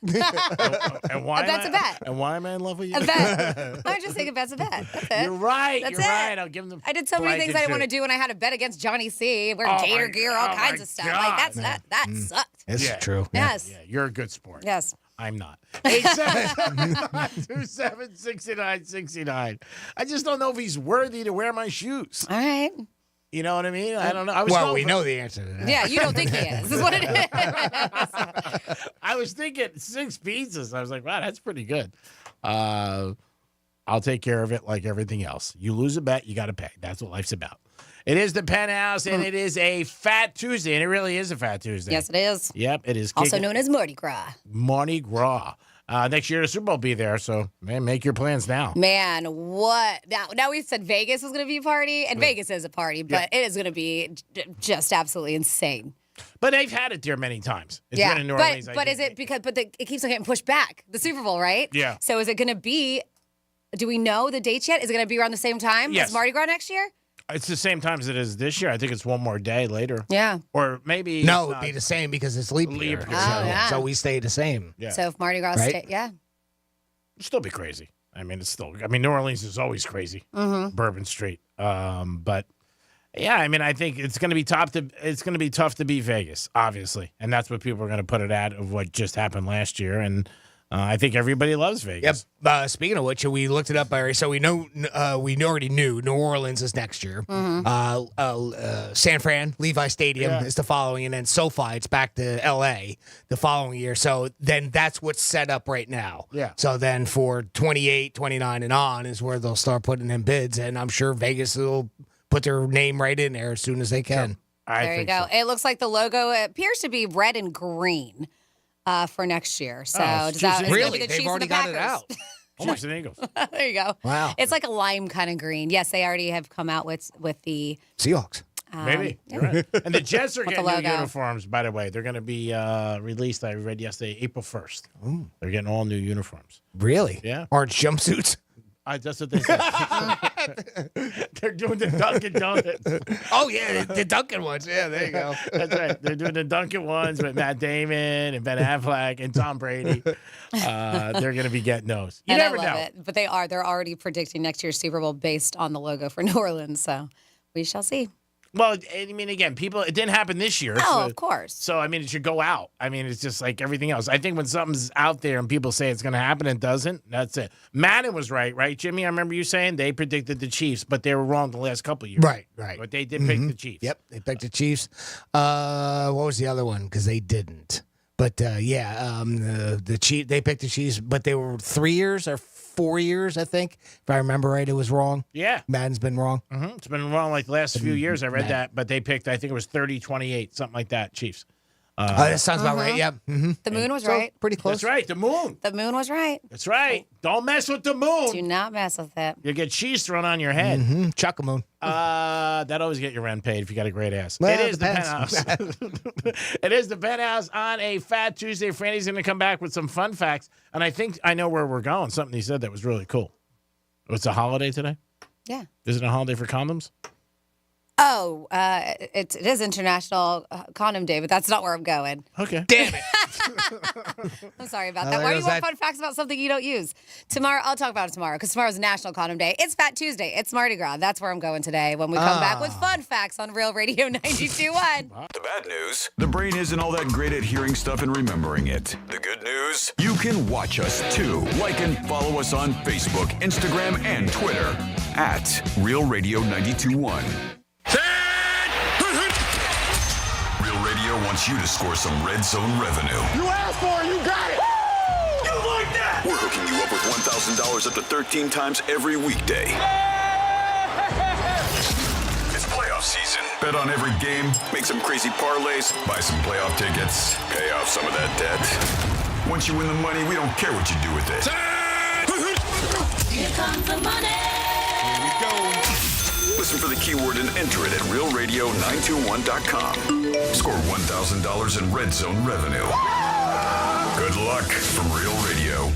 And why? That's a bet. And why am I in love with you? A bet. I just think a bet's a bet. That's it. You're right. That's You're right. I'll give him the. I did so many things I didn't want to do when I had a bet against Johnny C. Wear gator gear, all kinds of stuff. Like that sucked. It's true. Yes. Yeah, you're a good sport. Yes. I'm not. 877-927-6969. I just don't know if he's worthy to wear my shoes. All right. You know what I mean? I don't know. We know the answer to that. Yeah, you don't think he is. Is what it is. I was thinking 6 pizzas. I was like, wow, that's pretty good. I'll take care of it like everything else. You lose a bet, you got to pay. That's what life's about. It is the Penthouse, and it is a Fat Tuesday, and it really is a Fat Tuesday. Yes, it is. Yep, it is. Also known as Mardi Gras. Mardi Gras. Next year, the Super Bowl will be there, so man, make your plans now. Man, what? Now we've said Vegas was going to be a party, and Vegas is a party, but it is going to be just absolutely insane. But they've had it there many times. It's yeah, been in New Orleans. but is it because? But it keeps on getting pushed back. The Super Bowl, right? Yeah. So is it going to be? Do we know the dates yet? Is it going to be around the same time as Mardi Gras next year? It's the same time as it is this year. I think it's one more day later. Yeah. Or maybe No, it'd be the same because it's leap year. So we stay the same. Yeah. So if Mardi Gras Right? it'd still be crazy. I mean, New Orleans is always crazy. Mm-hmm. Bourbon Street. But yeah, I mean, I think it's going to be tough to beat Vegas, obviously. And that's what people are going to put it at of what just happened last year. And I think everybody loves Vegas. Yep. Speaking of which, we looked it up already. So we know we already knew New Orleans is next year. Mm-hmm. San Fran, Levi Stadium is the following, and then SoFi, it's back to L.A. the following year. So then that's what's set up right now. Yeah. So then for 28, 29, and on is where they'll start putting in bids, and I'm sure Vegas will put their name right in there as soon as they can. There you go. It looks like the logo appears to be red and green. For next year. So does that really? The They've Chiefs already and the got it Packers. out. Chiefs and Eagles. There you go. Wow. It's like a lime kind of green. Yes, they already have come out with the Seahawks. Maybe. You're right. And the Jets are With getting the new logo. uniforms, by the way. They're going to be released, I read yesterday, April 1st. Ooh. They're getting all new uniforms. Really? Yeah. Orange jumpsuits. That's what they said. They're doing the Dunkin' Donuts. Oh, yeah, the Dunkin' ones. Yeah, there you go. That's right. They're doing the Dunkin' ones with Matt Damon and Ben Affleck and Tom Brady. They're going to be getting those. You and never I love know. it. But they're already predicting next year's Super Bowl based on the logo for New Orleans. So we shall see. Well, I mean, again, it didn't happen this year. Oh, so, of course. So, I mean, it should go out. I mean, it's just like everything else. I think when something's out there and people say it's going to happen and it doesn't, that's it. Madden was right, Jimmy? I remember you saying they predicted the Chiefs, but they were wrong the last couple of years. Right. But they did pick the Chiefs. Yep, they picked the Chiefs. What was the other one? Because they didn't. But, the Chiefs, they picked the Chiefs, but they were 3 years or 4 years, I think. If I remember right, it was wrong. Yeah. Madden's been wrong. Mm-hmm. It's been wrong like the last few years. I read that, but they picked, I think it was 30-28, something like that, Chiefs. That sounds about right, yeah. Mm-hmm. The moon was right. Pretty close. That's right, the moon. The moon was right. That's right. Don't mess with the moon. Do not mess with it. You'll get cheese thrown on your head. Mm-hmm. Chuck-a-moon. That always get your rent paid if you got a great ass. Well, it is depends. the Penthouse. It is the Penthouse on a Fat Tuesday. Franny's going to come back with some fun facts, and I think I know where we're going. Something he said that was really cool. It's a holiday today? Yeah. Is it a holiday for condoms? Oh, it is International Condom Day, but that's not where I'm going. Okay. Damn it. I'm sorry about that. Why do you want fun facts about something you don't use? Tomorrow, I'll talk about it tomorrow because tomorrow's National Condom Day. It's Fat Tuesday. It's Mardi Gras. That's where I'm going today when we come back with fun facts on Real Radio 92.1. The bad news, the brain isn't all that great at hearing stuff and remembering it. The good news, you can watch us too. Like and follow us on Facebook, Instagram, and Twitter at Real Radio 92.1. Real Radio wants you to score some red zone revenue. You asked for it, you got it. You like that? We're hooking you up with $1,000 up to 13 times every weekday. It's playoff season. Bet on every game, make some crazy parlays, buy some playoff tickets, pay off some of that debt. Once you win the money, we don't care what you do with it. Here comes the money. Here we go. Listen for the keyword and enter it at realradio921.com. Score $1,000 in red zone revenue. Good luck from Real Radio.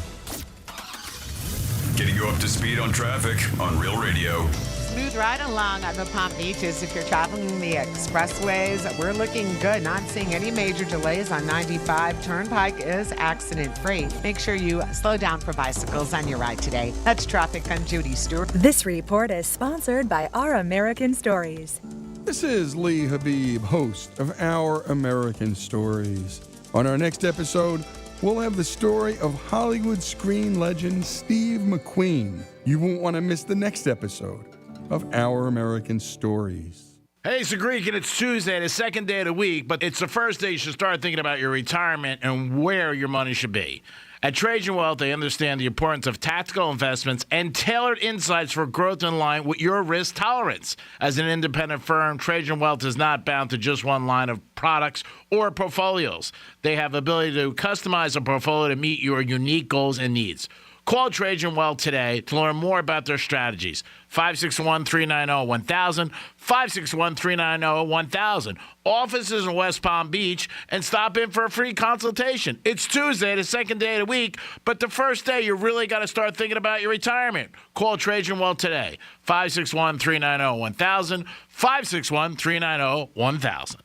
Getting you up to speed on traffic on Real Radio. Smooth ride along the Palm Beaches. If you're traveling the expressways, we're looking good. Not seeing any major delays on 95. Turnpike is accident-free. Make sure you slow down for bicycles on your ride today. That's traffic. I'm Judy Stewart. This report is sponsored by Our American Stories. This is Lee Habib, host of Our American Stories. On our next episode, we'll have the story of Hollywood screen legend Steve McQueen. You won't want to miss the next episode of Our American Stories. Hey, it's the Greek, and it's Tuesday, the second day of the week, but it's the first day you should start thinking about your retirement and where your money should be. At Trajan Wealth, they understand the importance of tactical investments and tailored insights for growth in line with your risk tolerance. As an independent firm, Trajan Wealth is not bound to just one line of products or portfolios. They have the ability to customize a portfolio to meet your unique goals and needs. Call Trajan Wealth today to learn more about their strategies. 561-390-1000, 561-390-1000. Offices in West Palm Beach, and stop in for a free consultation. It's Tuesday, the second day of the week, but the first day you really got to start thinking about your retirement. Call Trajan Wealth today. 561-390-1000, 561-390-1000.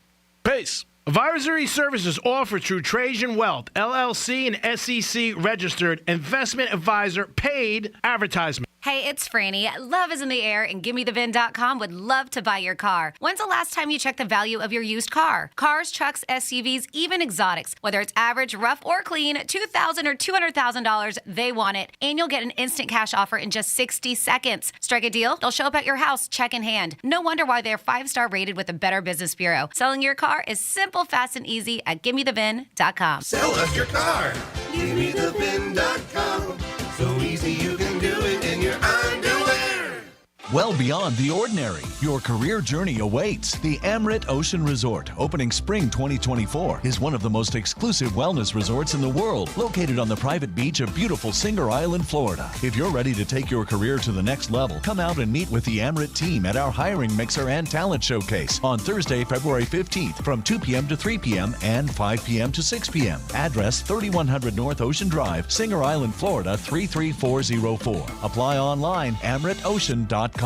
Peace. Advisory services offered through Trajan Wealth, LLC, and SEC registered investment advisor, paid advertisement. Hey, it's Franny. Love is in the air, and GimmeTheVin.com would love to buy your car. When's the last time you checked the value of your used car? Cars, trucks, SUVs, even exotics. Whether it's average, rough, or clean, $2,000 or $200,000, they want it. And you'll get an instant cash offer in just 60 seconds. Strike a deal? They'll show up at your house, check in hand. No wonder why they're 5-star rated with the Better Business Bureau. Selling your car is simple, fast, and easy at GimmeTheVin.com. Sell us your car. GimmeTheVin.com. So easy you can do it in your underwear. Well beyond the ordinary, your career journey awaits. The Amrit Ocean Resort, opening spring 2024, is one of the most exclusive wellness resorts in the world, located on the private beach of beautiful Singer Island, Florida. If you're ready to take your career to the next level, come out and meet with the Amrit team at our hiring mixer and talent showcase on Thursday, February 15th from 2 p.m. to 3 p.m. and 5 p.m. to 6 p.m. Address 3100 North Ocean Drive, Singer Island, Florida 33404. Apply online, amritocean.com.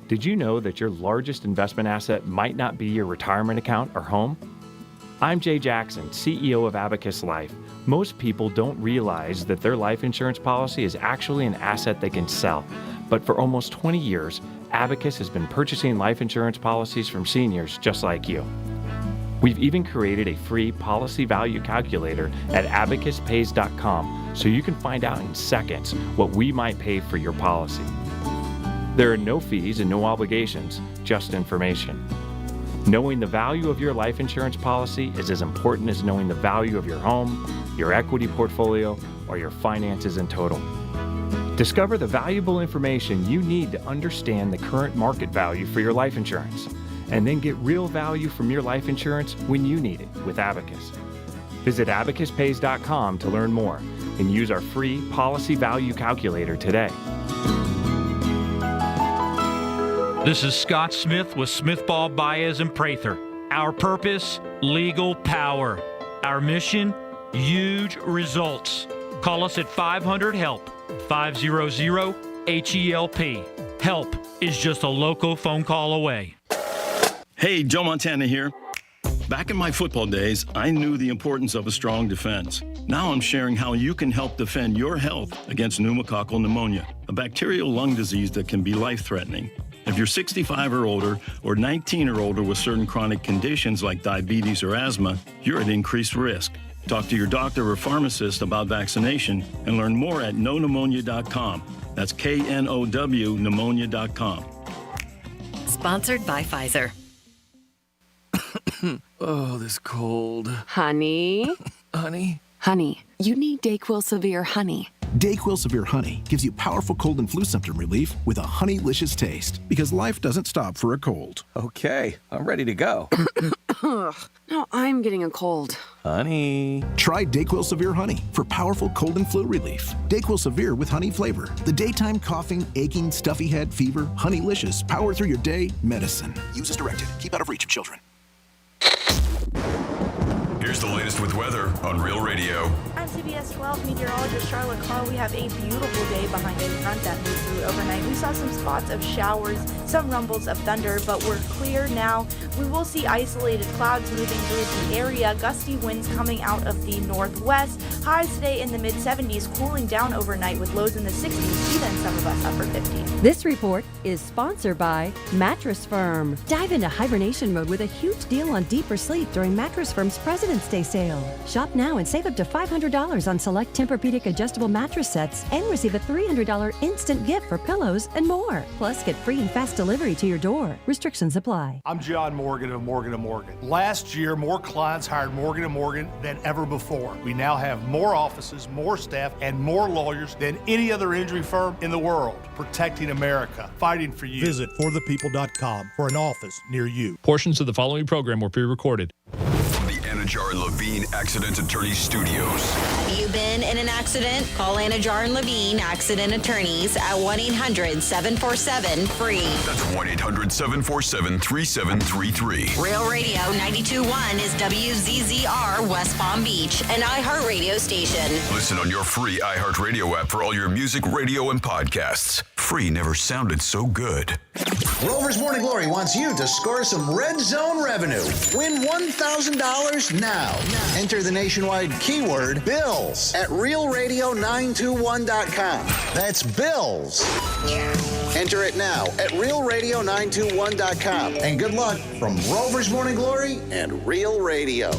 Did you know that your largest investment asset might not be your retirement account or home? I'm Jay Jackson, CEO of Abacus Life. Most people don't realize that their life insurance policy is actually an asset they can sell. But for almost 20 years, Abacus has been purchasing life insurance policies from seniors just like you. We've even created a free policy value calculator at abacuspays.com so you can find out in seconds what we might pay for your policy. There are no fees and no obligations, just information. Knowing the value of your life insurance policy is as important as knowing the value of your home, your equity portfolio, or your finances in total. Discover the valuable information you need to understand the current market value for your life insurance, and then get real value from your life insurance when you need it with Abacus. Visit abacuspays.com to learn more and use our free policy value calculator today. This is Scott Smith with Smithball, Baez, and Prather. Our purpose, legal power. Our mission, huge results. Call us at 500-HELP, 500-HELP. Help is just a local phone call away. Hey, Joe Montana here. Back in my football days, I knew the importance of a strong defense. Now I'm sharing how you can help defend your health against pneumococcal pneumonia, a bacterial lung disease that can be life-threatening. If you're 65 or older, or 19 or older with certain chronic conditions like diabetes or asthma, you're at increased risk. Talk to your doctor or pharmacist about vaccination and learn more at knowpneumonia.com. That's KNOW pneumonia.com. Sponsored by Pfizer. Oh, this cold. Honey? Honey? Honey, you need DayQuil Severe Honey. DayQuil Severe Honey gives you powerful cold and flu symptom relief with a honeylicious taste, because life doesn't stop for a cold. Okay, I'm ready to go. No, I'm getting a cold. Honey. Try DayQuil Severe Honey for powerful cold and flu relief. DayQuil Severe with honey flavor. The daytime coughing, aching, stuffy head, fever, honeylicious, power through your day medicine. Use as directed. Keep out of reach of children. Here's the latest with weather on Real Radio. I'm CBS 12 meteorologist Charlotte Carl. We have a beautiful day behind a front that moved through overnight. We saw some spots of showers, some rumbles of thunder, but we're clear now. We will see isolated clouds moving through the area, gusty winds coming out of the northwest. Highs today in the mid-70s, cooling down overnight with lows in the 60s, even some of us upper 50s. This report is sponsored by Mattress Firm. Dive into hibernation mode with a huge deal on deeper sleep during Mattress Firm's President's Day sale. Shop now and save up to $500 on select Tempur-Pedic adjustable mattress sets and receive a $300 instant gift for pillows and more. Plus, get free and fast delivery to your door. Restrictions apply. I'm John Morgan of Morgan & Morgan. Last year, more clients hired Morgan & Morgan than ever before. We now have more offices, more staff, and more lawyers than any other injury firm in the world, protecting America, fighting for you. Visit forthepeople.com for an office near you. Portions of the following program were pre-recorded. From the Anajar and Levine Accident Attorney Studios. Have you been in an accident? Call Anajar and Levine Accident Attorneys at 1-800-747-FREE. That's 1-800-747-3733. Real Radio 92.1 is WZZR West Palm Beach, an iHeartRadio station. Listen on your free iHeartRadio app for all your music, radio, and podcasts. Free never sounded so good. Rover's Morning Glory wants you to score some Red Zone revenue. Win $1,000 now. Enter the nationwide keyword BILLS at realradio921.com. That's BILLS. Enter it now at realradio921.com. And good luck from Rover's Morning Glory and Real Radio.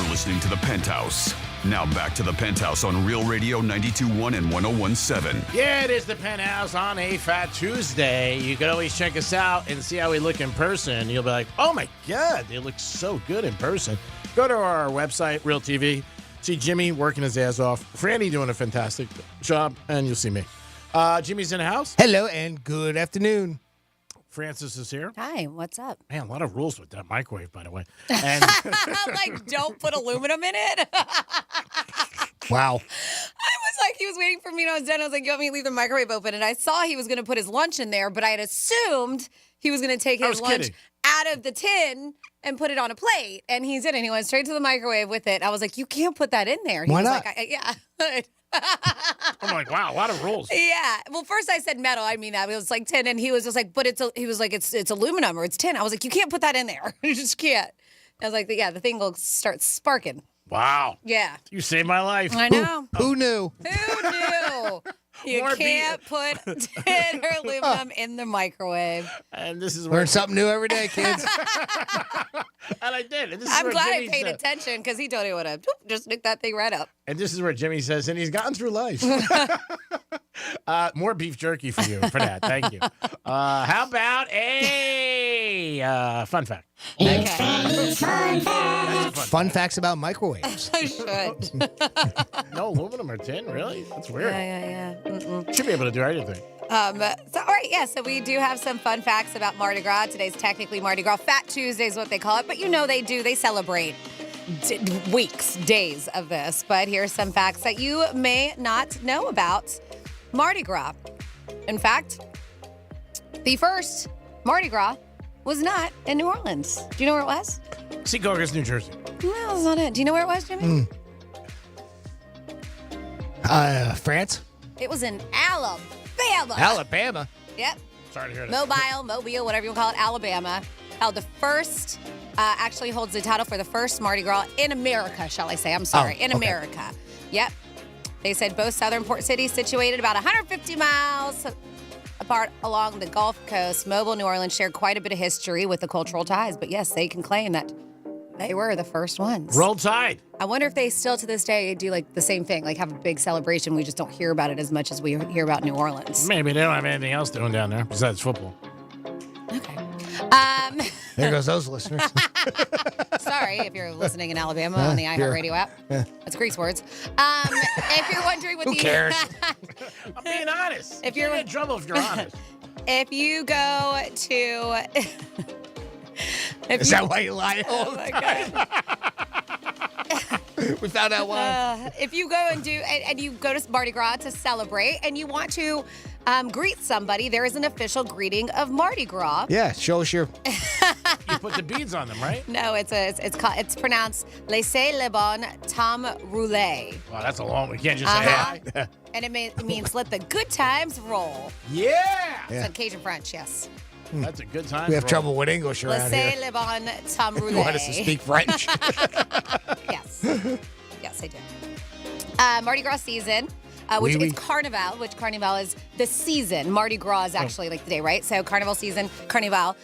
Listening to the Penthouse. Now back to the Penthouse on Real Radio 92.1 and 101.7. Yeah, it is the Penthouse on a Fat Tuesday. You can always check us out and see how we look in person. You'll be like, oh my God, they look so good in person. Go to our website, Real TV. See Jimmy working his ass off. Franny doing a fantastic job, and you'll see me. Jimmy's in the house. Hello and good afternoon. Francis is here. Hi, what's up? Man, a lot of rules with that microwave, by the way. And like, don't put aluminum in it. Wow. I was like, he was waiting for me and I was done. I was like, you want me to leave the microwave open? And I saw he was going to put his lunch in there, but I had assumed he was going to take his lunch out of the tin and put it on a plate. And he didn't. He went straight to the microwave with it. I was like, you can't put that in there. He Why was not? Like, yeah. I'm like, wow, a lot of rules. Yeah. Well, first I said metal. I mean that. It was like tin, and he was just like, but it's aluminum or it's tin. I was like, you can't put that in there. You just can't. I was like, yeah, the thing will start sparking. Wow. Yeah. You saved my life. I know. Who knew? Who knew? You can't put tin or aluminum in the microwave. And this is Learn something new every day, kids. And I did. And this is I'm where glad Jimmy I paid said, attention because he told me what to just nick that thing right up. And this is where Jimmy says, and he's gotten through life. More beef jerky for you for that. Thank you. How about a fun fact? Okay. Fun facts about microwaves. I should. No aluminum or tin, really? That's weird. Yeah. Mm-mm. Should be able to do anything. All right, yeah, so we do have some fun facts about Mardi Gras. Today's technically Mardi Gras. Fat Tuesday is what they call it, but they celebrate days of this. But here's some facts that you may not know about Mardi Gras. In fact, the first Mardi Gras was not in New Orleans. Do you know where it was? Secaucus, New Jersey. No, that's not it. Do you know where it was, Jimmy? France? It was in Alabama. Alabama? Yep. Sorry to hear that. Mobile, whatever you want to call it, Alabama. Held the first, actually holds the title for the first Mardi Gras in America, shall I say. I'm sorry, in America. Yep. They said both southern port cities situated about 150 miles apart along the Gulf Coast. Mobile, New Orleans shared quite a bit of history with the cultural ties, but yes, they can claim that they were the first ones. Roll Tide. I wonder if they still to this day do like the same thing, like have a big celebration. We just don't hear about it as much as we hear about New Orleans. Maybe they don't have anything else doing down there besides football. There goes those listeners. Sorry if you're listening in Alabama on the iHeartRadio app. That's Greek's words. If you're wondering what Who cares? I'm being honest. If You're you're in trouble if you're honest. If you go to Is that why you lie all Oh the my time? We found out why. If you go and you go to Mardi Gras to celebrate and you want to greet somebody, there is an official greeting of Mardi Gras. Yeah, show us your... You put the beads on them, right? No, it's pronounced Laissez le bon temps rouler. Wow, that's a long one. You can't just say hi. And it means let the good times roll. Yeah. It's in Cajun French, yes. That's a good time. We have trouble with English around Laissez here. le bon temps rouler. You want us to speak French? Yes. Yes, I do. Mardi Gras season, which is Carnival, which Carnival is the season. Mardi Gras is actually like the day, right? So Carnival season, Carnival,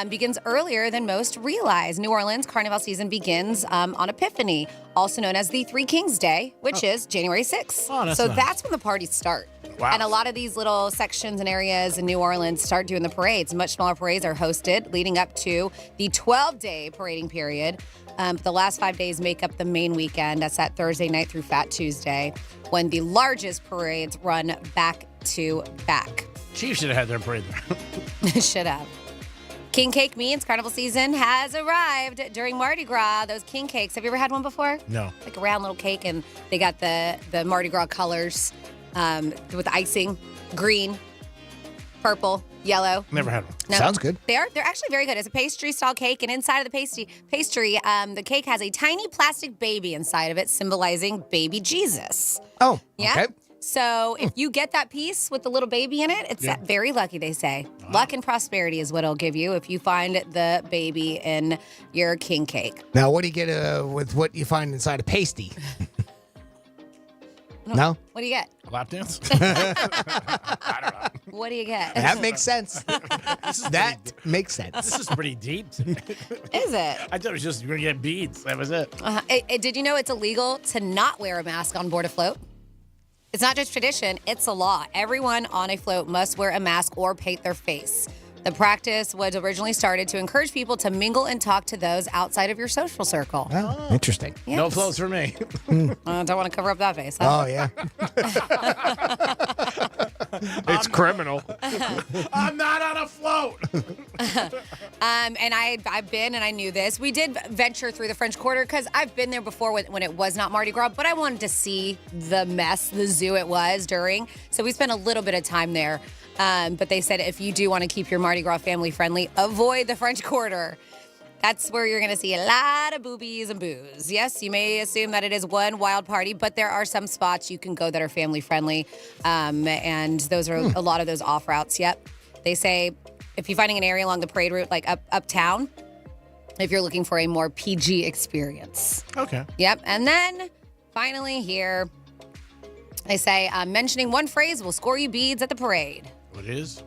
begins earlier than most realize. New Orleans Carnival season begins on Epiphany, also known as the Three Kings Day, which is January 6th. Oh, that's so nice. that's when the parties start. Wow. And a lot of these little sections and areas in New Orleans start doing the parades. Much smaller parades are hosted leading up to the 12-day parading period. The last 5 days make up the main weekend. That's that Thursday night through Fat Tuesday, when the largest parades run back to back. Chiefs should have had their parade there. Should have. King cake means carnival season has arrived during Mardi Gras. Those king cakes. Have you ever had one before? No. Like a round little cake, and they got the Mardi Gras colors with icing, green, purple, yellow. Never had one. No. Sounds good. They're actually very good. It's a pastry style cake, and inside of the pastry, the cake has a tiny plastic baby inside of it, symbolizing baby Jesus. Oh, Yeah. okay. So if you get that piece with the little baby in it, it's very lucky, they say. Luck and prosperity is what it'll give you if you find the baby in your king cake. Now, what do you get with what you find inside a pasty? No? What do you get? A lap dance? What do you get? That makes sense. Makes sense. This is pretty deep to me. Is it? I thought it was just you're going to get beads. That was it. Did you know it's illegal to not wear a mask on board a float? It's not just tradition, it's a law. Everyone on a float must wear a mask or paint their face. The practice was originally started to encourage people to mingle and talk to those outside of your social circle. Oh, interesting. Yes. No floats for me. Don't want to cover up that face. Huh? Oh, yeah. It's criminal. I'm not on a float. And I've been, and I knew this. We did venture through the French Quarter because I've been there before when it was not Mardi Gras, but I wanted to see the mess, the zoo it was during. So we spent a little bit of time there. But they said if you do want to keep your Mardi Gras family friendly, avoid the French Quarter. That's where you're going to see a lot of boobies and booze. Yes, you may assume that it is one wild party, but there are some spots you can go that are family friendly. And those are a lot of those off routes. Yep. They say if you're finding an area along the parade route, like uptown, if you're looking for a more PG experience. Okay. Yep. And then finally here, they say mentioning one phrase will score you beads at the parade. What is?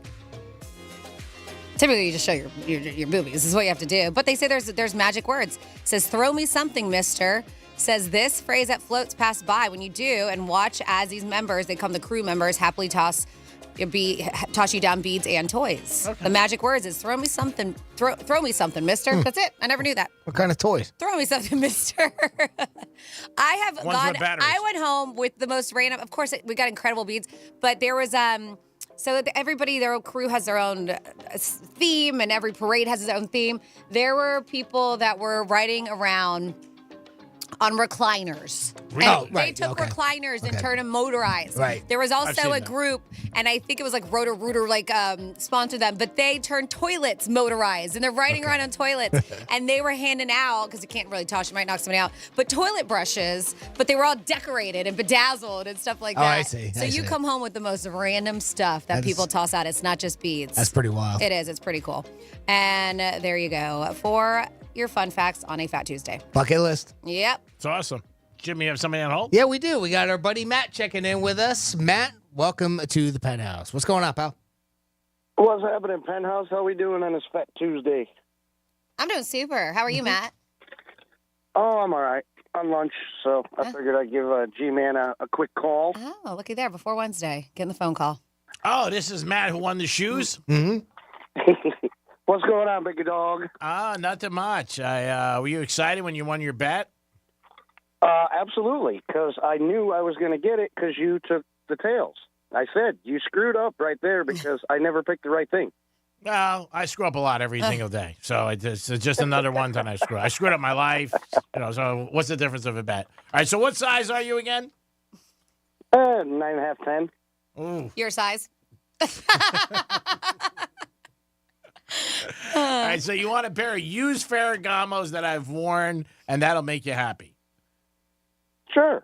Typically, you just show your boobies. This is what you have to do. But they say there's magic words. It says, throw me something, mister. Says this phrase that floats pass by. When you do, and watch as these members, they come the crew members, happily toss you down beads and toys. Okay. The magic words is throw me something, throw me something, mister. That's it. I never knew that. What kind of toys? Throw me something, mister. I went home with the most random, of course, we got incredible beads, but there was, so everybody, their crew has their own theme, and every parade has its own theme. There were people that were riding around on recliners. Really? And Oh, right, they took okay. recliners and Okay. turned them motorized. Right. There was I've also seen a that. group, and I think it was like Roto-Rooter, sponsored them, but they turned toilets motorized, and they're riding around on toilets, and they were handing out, because you can't really toss, you might knock somebody out, but toilet brushes, but they were all decorated and bedazzled and stuff like Oh, that. I see, So I you see. come home with the most random stuff that That's- people toss out. It's not just beads. That's pretty wild. It is. It's pretty cool. And there you go for your fun facts on a Fat Tuesday. Bucket list. Yep. It's awesome. Jimmy, you have somebody on hold? Yeah, we do. We got our buddy Matt checking in with us. Matt, welcome to the Penthouse. What's going on, pal? What's happening, Penthouse? How we doing on this Fat Tuesday? I'm doing super. How are you, Matt? Oh, I'm all right. On lunch, so I figured I'd give G-Man a quick call. Oh, looky there. Before Wednesday. Getting the phone call. Oh, this is Matt who won the shoes? Mm-hmm. What's going on, big dog? Nothing much. Were you excited when you won your bet? Absolutely, because I knew I was going to get it because you took the tails. I said, you screwed up right there because I never picked the right thing. Well, I screw up a lot every single day. So it's just another one time I screw up. I screwed up my life. So what's the difference of a bet? All right, so what size are you again? 9.5, 10. Ooh. Your size? All right, so you want a pair of used Ferragamos that I've worn, and that'll make you happy. Sure.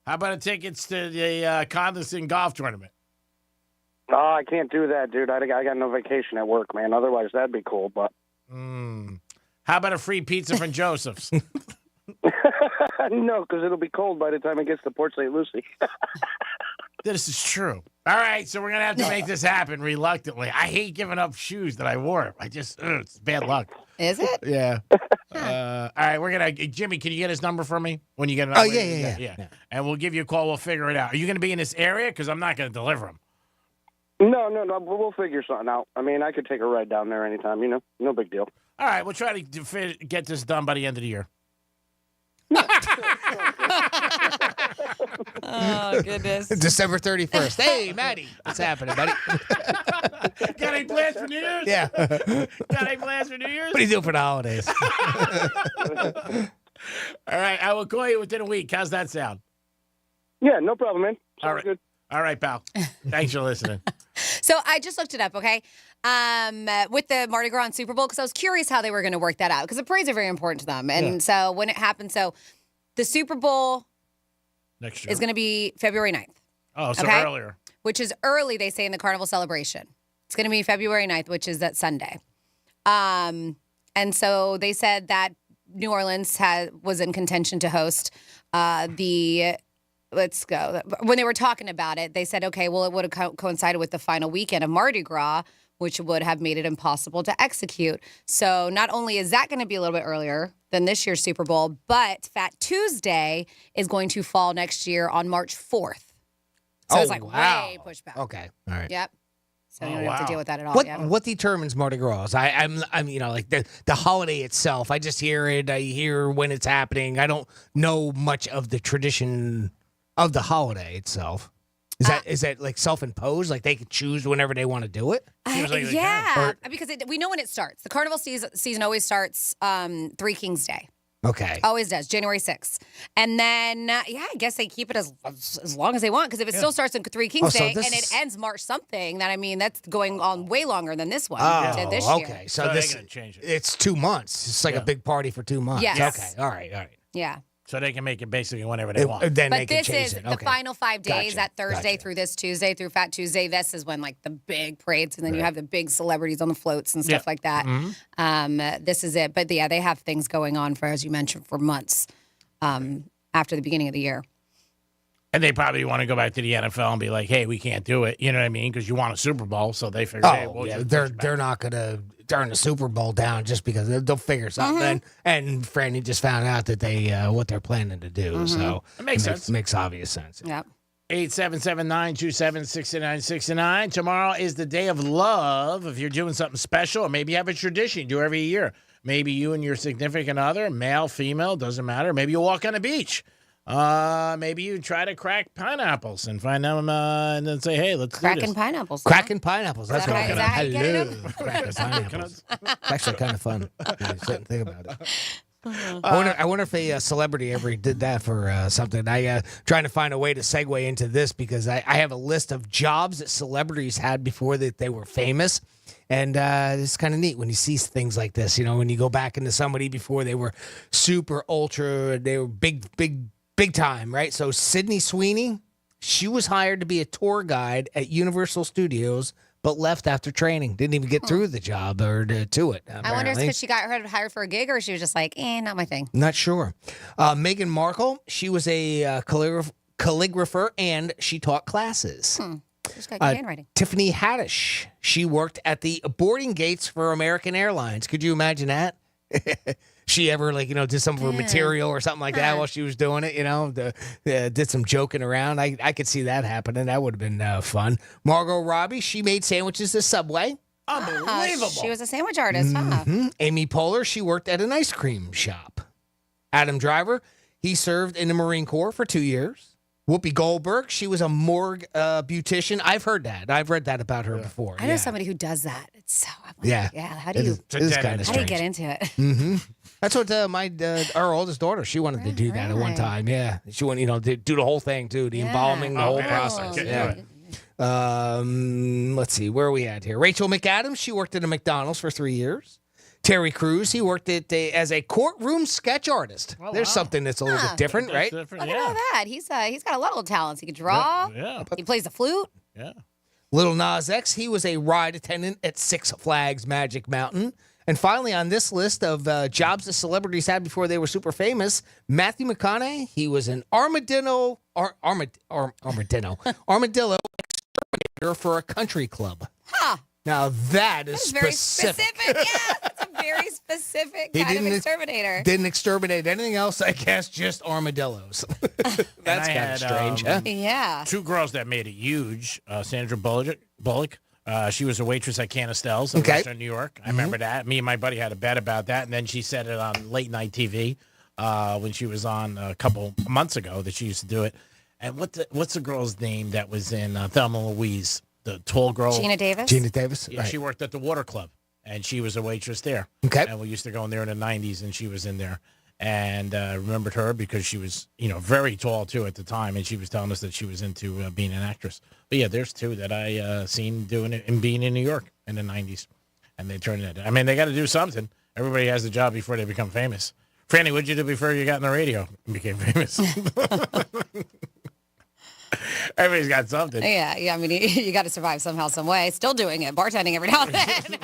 How about a tickets to the Condon golf tournament? No, I can't do that, dude. I got no vacation at work, man. Otherwise, that'd be cool, but... How about a free pizza from Joseph's? No, because it'll be cold by the time it gets to Port St. Lucie. This is true. All right, so we're going to have to make this happen reluctantly. I hate giving up shoes that I wore. It's bad luck. Is it? Yeah. All right, we're going to... Jimmy, can you get his number for me when you get it? Oh, yeah. And we'll give you a call. We'll figure it out. Are you going to be in this area? Because I'm not going to deliver them. No. We'll figure something out. I mean, I could take a ride down there anytime, No big deal. All right, we'll try to get this done by the end of the year. Oh, goodness. December 31st. Hey, Maddie. What's happening, buddy? Got any plans for New Year's? Yeah. Got any plans for New Year's? What do you do for the holidays? All right, I will call you within a week. How's that sound? Yeah, no problem, man. All right. Good. All right, pal. Thanks for listening. So I just looked it up, okay? With the Mardi Gras and Super Bowl, because I was curious how they were going to work that out, because the parades are very important to them. And so when it happens, the Super Bowl next year is going to be February 9th. Oh, so earlier. Which is early, they say, in the Carnival celebration. It's going to be February 9th, which is that Sunday. And so they said that New Orleans was in contention to host let's go. When they were talking about it, they said, okay, well, it would have coincided with the final weekend of Mardi Gras, which would have made it impossible to execute. So not only is that going to be a little bit earlier than this year's Super Bowl, but Fat Tuesday is going to fall next year on March 4th. So it's way pushed back. Okay. All right. Yep. So you don't have to deal with that at all. What determines Mardi Gras? I'm like the holiday itself. I just hear it. I hear when it's happening. I don't know much of the tradition of the holiday itself. Is that like self-imposed? Like they can choose whenever they want to do it? Because we know when it starts. The carnival season always starts 3 Kings Day. Okay. Always does, January 6th. And then, I guess they keep it as long as they want, because if it still starts on 3 Kings Day and it ends March something, then, that's going on way longer than this one did this year. Okay. So this, it's 2 months. It's like a big party for 2 months. Yes. Okay. All right. Yeah. So they can make it basically whenever they want. Then But they can this change is it. the final 5 days, that Thursday through this Tuesday through Fat Tuesday. This is when the big parades, and then you have the big celebrities on the floats and stuff like that. This is it. But they have things going on for, as you mentioned, for months after the beginning of the year. And they probably want to go back to the NFL and be like, hey, we can't do it. You know what I mean? Because you want a Super Bowl. So they figure, they're not going to turn the Super Bowl down just because they'll figure something. And Franny just found out that they what they're planning to do. So it makes sense. Makes obvious sense. Yep. 877-927-6969. Tomorrow is the day of love. If you're doing something special, or maybe you have a tradition you do every year. Maybe you and your significant other, male, female, doesn't matter. Maybe you walk on the beach. Maybe you try to crack pineapples and find them and then say, hey, let's do Cracking this. pineapples. Cracking pineapples. That's what is that how you get I them? love. Cracking pineapples. It's actually kind of fun. When you sit and think about it. I wonder if a celebrity ever did that for something. I trying to find a way to segue into this because I have a list of jobs that celebrities had before that they were famous. And it's kind of neat when you see things like this, when you go back into somebody before they were super ultra, they were big time, right? So Sydney Sweeney, she was hired to be a tour guide at Universal Studios, but left after training. Didn't even get through the job or to it. Apparently. I wonder if it's because she got hired for a gig or she was just like, not my thing. Not sure. Meghan Markle, she was a calligrapher and she taught classes. She's got good handwriting. Tiffany Haddish, she worked at the boarding gates for American Airlines. Could you imagine that? She ever did some of her material or something like that while she was doing it, did some joking around. I could see that happening. That would have been fun. Margot Robbie, she made sandwiches at Subway. Unbelievable. She was a sandwich artist, huh? Amy Poehler, she worked at an ice cream shop. Adam Driver, he served in the Marine Corps for 2 years. Whoopi Goldberg, she was a morgue beautician. I've heard that. I've read that about her before. I know somebody who does that. It's so yeah. How do you? It is kind of strange. How do you get into it? Mm-hmm. That's what our oldest daughter. She wanted to do that at one time. Yeah, she wanted to do the whole thing too, the embalming, the whole process. Yeah. Let's see, where are we at here? Rachel McAdams. She worked at a McDonald's for 3 years. Terry Crews, he worked as a courtroom sketch artist. There's something that's a little bit different, right? Look at all that. He's got a lot of talents. He can draw. Yeah. He plays the flute. Yeah. Lil Nas X, he was a ride attendant at Six Flags Magic Mountain. And finally, on this list of jobs that celebrities had before they were super famous, Matthew McConaughey, he was an armadillo exterminator for a country club. Huh. Now that is very specific. Yeah, that's a very specific kind of exterminator. Didn't exterminate anything else, I guess, just armadillos. That's kind of strange, huh? Yeah. 2 girls that made it huge. Sandra Bullock. She was a waitress at Canistell's in Western New York. I remember that. Me and my buddy had a bet about that, and then she said it on late night TV when she was on a couple months ago that she used to do it. And what's the girl's name that was in Thelma and Louise? The tall girl. Gina Davis? Gina Davis, Yeah, right. she worked at the Water Club, and she was a waitress there. Okay. And we used to go in there in the 90s, and she was in there. And I remembered her because she was, very tall, too, at the time, and she was telling us that she was into being an actress. But, yeah, there's 2 that I seen doing it and being in New York in the 90s, and they turned it. I mean, they got to do something. Everybody has a job before they become famous. Franny, what'd you do before you got in the radio and became famous? Everybody's got something. Yeah. I mean, you got to survive somehow, some way. Still doing it, bartending every now and then,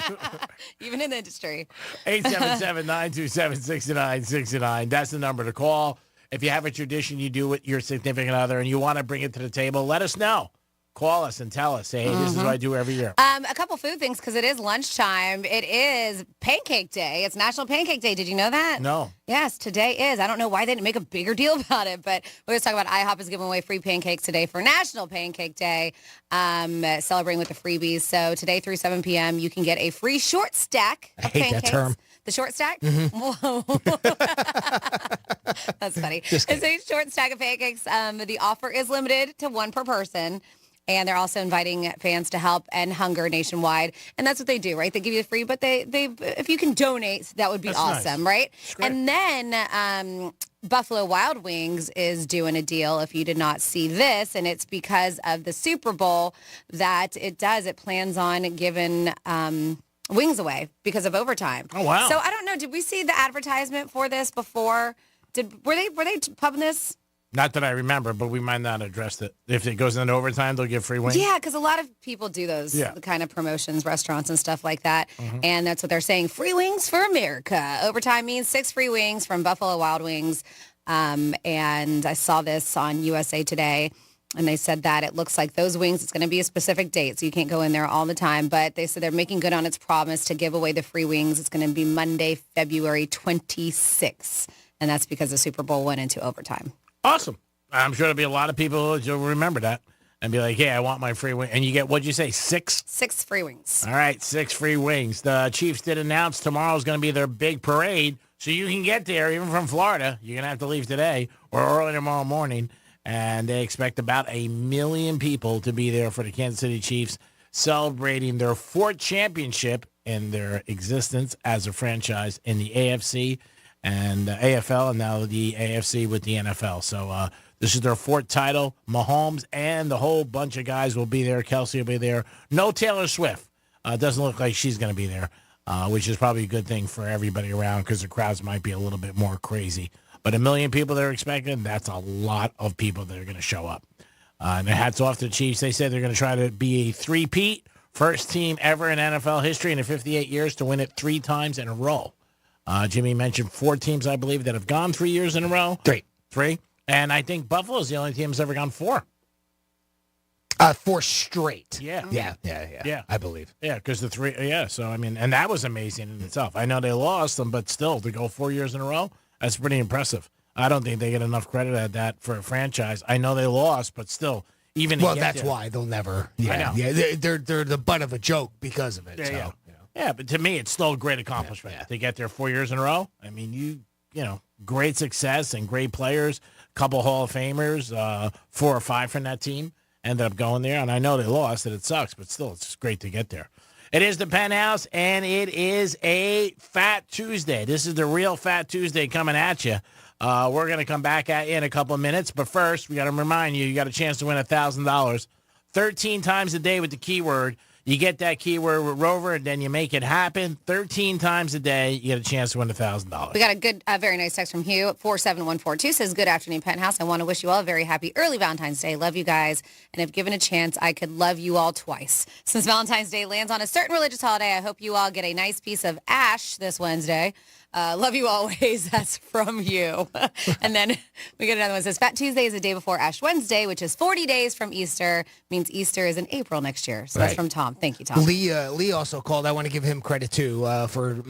even in the industry. 877-927-6969. That's the number to call. If you have a tradition you do with your significant other and you want to bring it to the table, let us know. Call us and tell us. Hey, this is what I do every year. A couple food things because it is lunchtime. It is Pancake Day. It's National Pancake Day. Did you know that? No. Yes, today is. I don't know why they didn't make a bigger deal about it, but we're going to talk about IHOP is giving away free pancakes today for National Pancake Day, celebrating with the freebies. So today through 7 p.m., you can get a free short stack of pancakes. That term. The short stack? Mm-hmm. That's funny. It's a short stack of pancakes. The offer is limited to 1 per person. And they're also inviting fans to help end hunger nationwide. And that's what they do, right? They give you the free, but they if you can donate, that would be awesome, nice. Right? And then Buffalo Wild Wings is doing a deal, if you did not see this, and it's because of the Super Bowl that it plans on giving wings away because of overtime. Oh, wow. So I don't know, did we see the advertisement for this before? Were they pubbing this? Not that I remember, but we might not address it. If it goes into overtime, they'll give free wings. Yeah, because a lot of people do those kind of promotions, restaurants and stuff like that. Mm-hmm. And that's what they're saying. Free wings for America. Overtime means 6 free wings from Buffalo Wild Wings. And I saw this on USA Today. And they said that it looks like those wings, it's going to be a specific date, so you can't go in there all the time. But they said they're making good on its promise to give away the free wings. It's going to be Monday, February 26th. And that's because the Super Bowl went into overtime. Awesome. I'm sure there'll be a lot of people who'll remember that and be like, yeah, I want my free wing. And you get, what'd you say, 6? 6 free wings. All right, 6 free wings. The Chiefs did announce tomorrow's going to be their big parade, so you can get there even from Florida. You're going to have to leave today or early tomorrow morning. And they expect about 1 million people to be there for the Kansas City Chiefs celebrating their 4th championship in their existence as a franchise in the AFC. and AFL, and now the AFC with the NFL. So this is their 4th title. Mahomes and the whole bunch of guys will be there. Kelsey will be there. No Taylor Swift. Doesn't look like she's going to be there, which is probably a good thing for everybody around because the crowds might be a little bit more crazy. But 1 million people they're expecting, that's a lot of people that are going to show up. And hats off to the Chiefs. They said they're going to try to be a three-peat, first team ever in NFL history in the 58 years to win it 3 times in a row. Jimmy mentioned 4 teams, I believe, that have gone 3 years in a row. 3. And I think Buffalo's the only team that's ever gone 4. 4 straight. Yeah. Yeah. I believe. Yeah, because the 3, so, I mean, and that was amazing in itself. I know they lost them, but still, to go 4 years in a row, that's pretty impressive. I don't think they get enough credit at that for a franchise. I know they lost, but still, even well, that's why they'll never. Yeah, I know. Yeah, they're the butt of a joke because of it. Yeah, but to me, it's still a great accomplishment to get there 4 years in a row. I mean, you know, great success and great players, couple Hall of Famers, 4 or 5 from that team ended up going there. And I know they lost, and it sucks, but still, it's great to get there. It is the Penthouse, and it is a Fat Tuesday. This is the real Fat Tuesday coming at you. We're going to come back at you in a couple of minutes, but first, we got to remind you got a chance to win $1,000 13 times a day with the keyword. You get that keyword with Rover, and then you make it happen 13 times a day. You get a chance to win $1,000. We got a good, very nice text from Hugh. 47142 says, good afternoon, Penthouse. I want to wish you all a very happy early Valentine's Day. Love you guys. And if given a chance, I could love you all twice. Since Valentine's Day lands on a certain religious holiday, I hope you all get a nice piece of ash this Wednesday. Love you always. That's from you. And then we get another one that says, Fat Tuesday is the day before Ash Wednesday, which is 40 days from Easter. Means Easter is in April next year. So that's from Tom. Thank you, Tom. Lee also called. I want to give him credit, too, for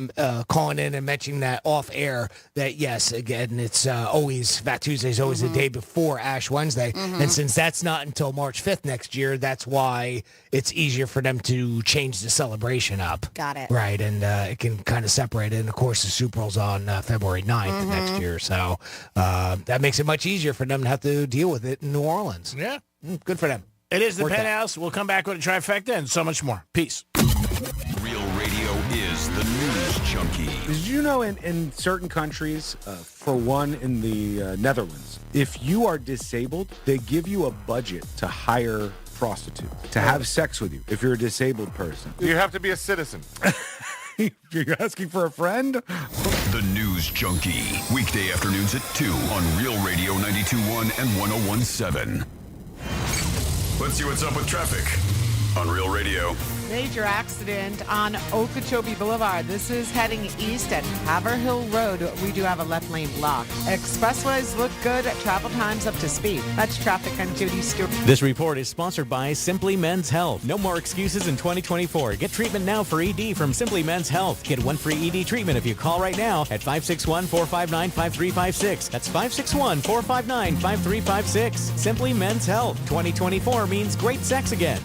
calling in and mentioning that off air that, yes, again, it's always, Fat Tuesday is always the day before Ash Wednesday. And since that's not until March 5th next year, that's why it's easier for them to change the celebration up. Got it. Right, and it can kind of separate it. And, of course, the Super Bowl's on February 9th next year. So that makes it much easier for them to have to deal with it in New Orleans. Yeah. Good for them. It is the Worked Penthouse. We'll come back with a trifecta and so much more. Peace. Real radio is the news junkie. Did you know in certain countries, for one in the Netherlands, if you are disabled, they give you a budget to hire prostitutes, to have sex with you if you're a disabled person. You have to be a citizen. You're asking for a friend? The News Junkie. Weekday afternoons at 2 on Real Radio 92.1 and 101.7. Let's see what's up with traffic on Real Radio. Major accident on Okeechobee Boulevard. This is heading east at Haverhill Road. We do have a left lane blocked. Expressways look good. Travel times up to speed. That's traffic. I'm Judy Stewart. This report is sponsored by Simply Men's Health. No more excuses in 2024. Get treatment now for ED from Simply Men's Health. Get 1 free ED treatment if you call right now at 561-459-5356. That's 561-459-5356. Simply Men's Health. 2024 means great sex again.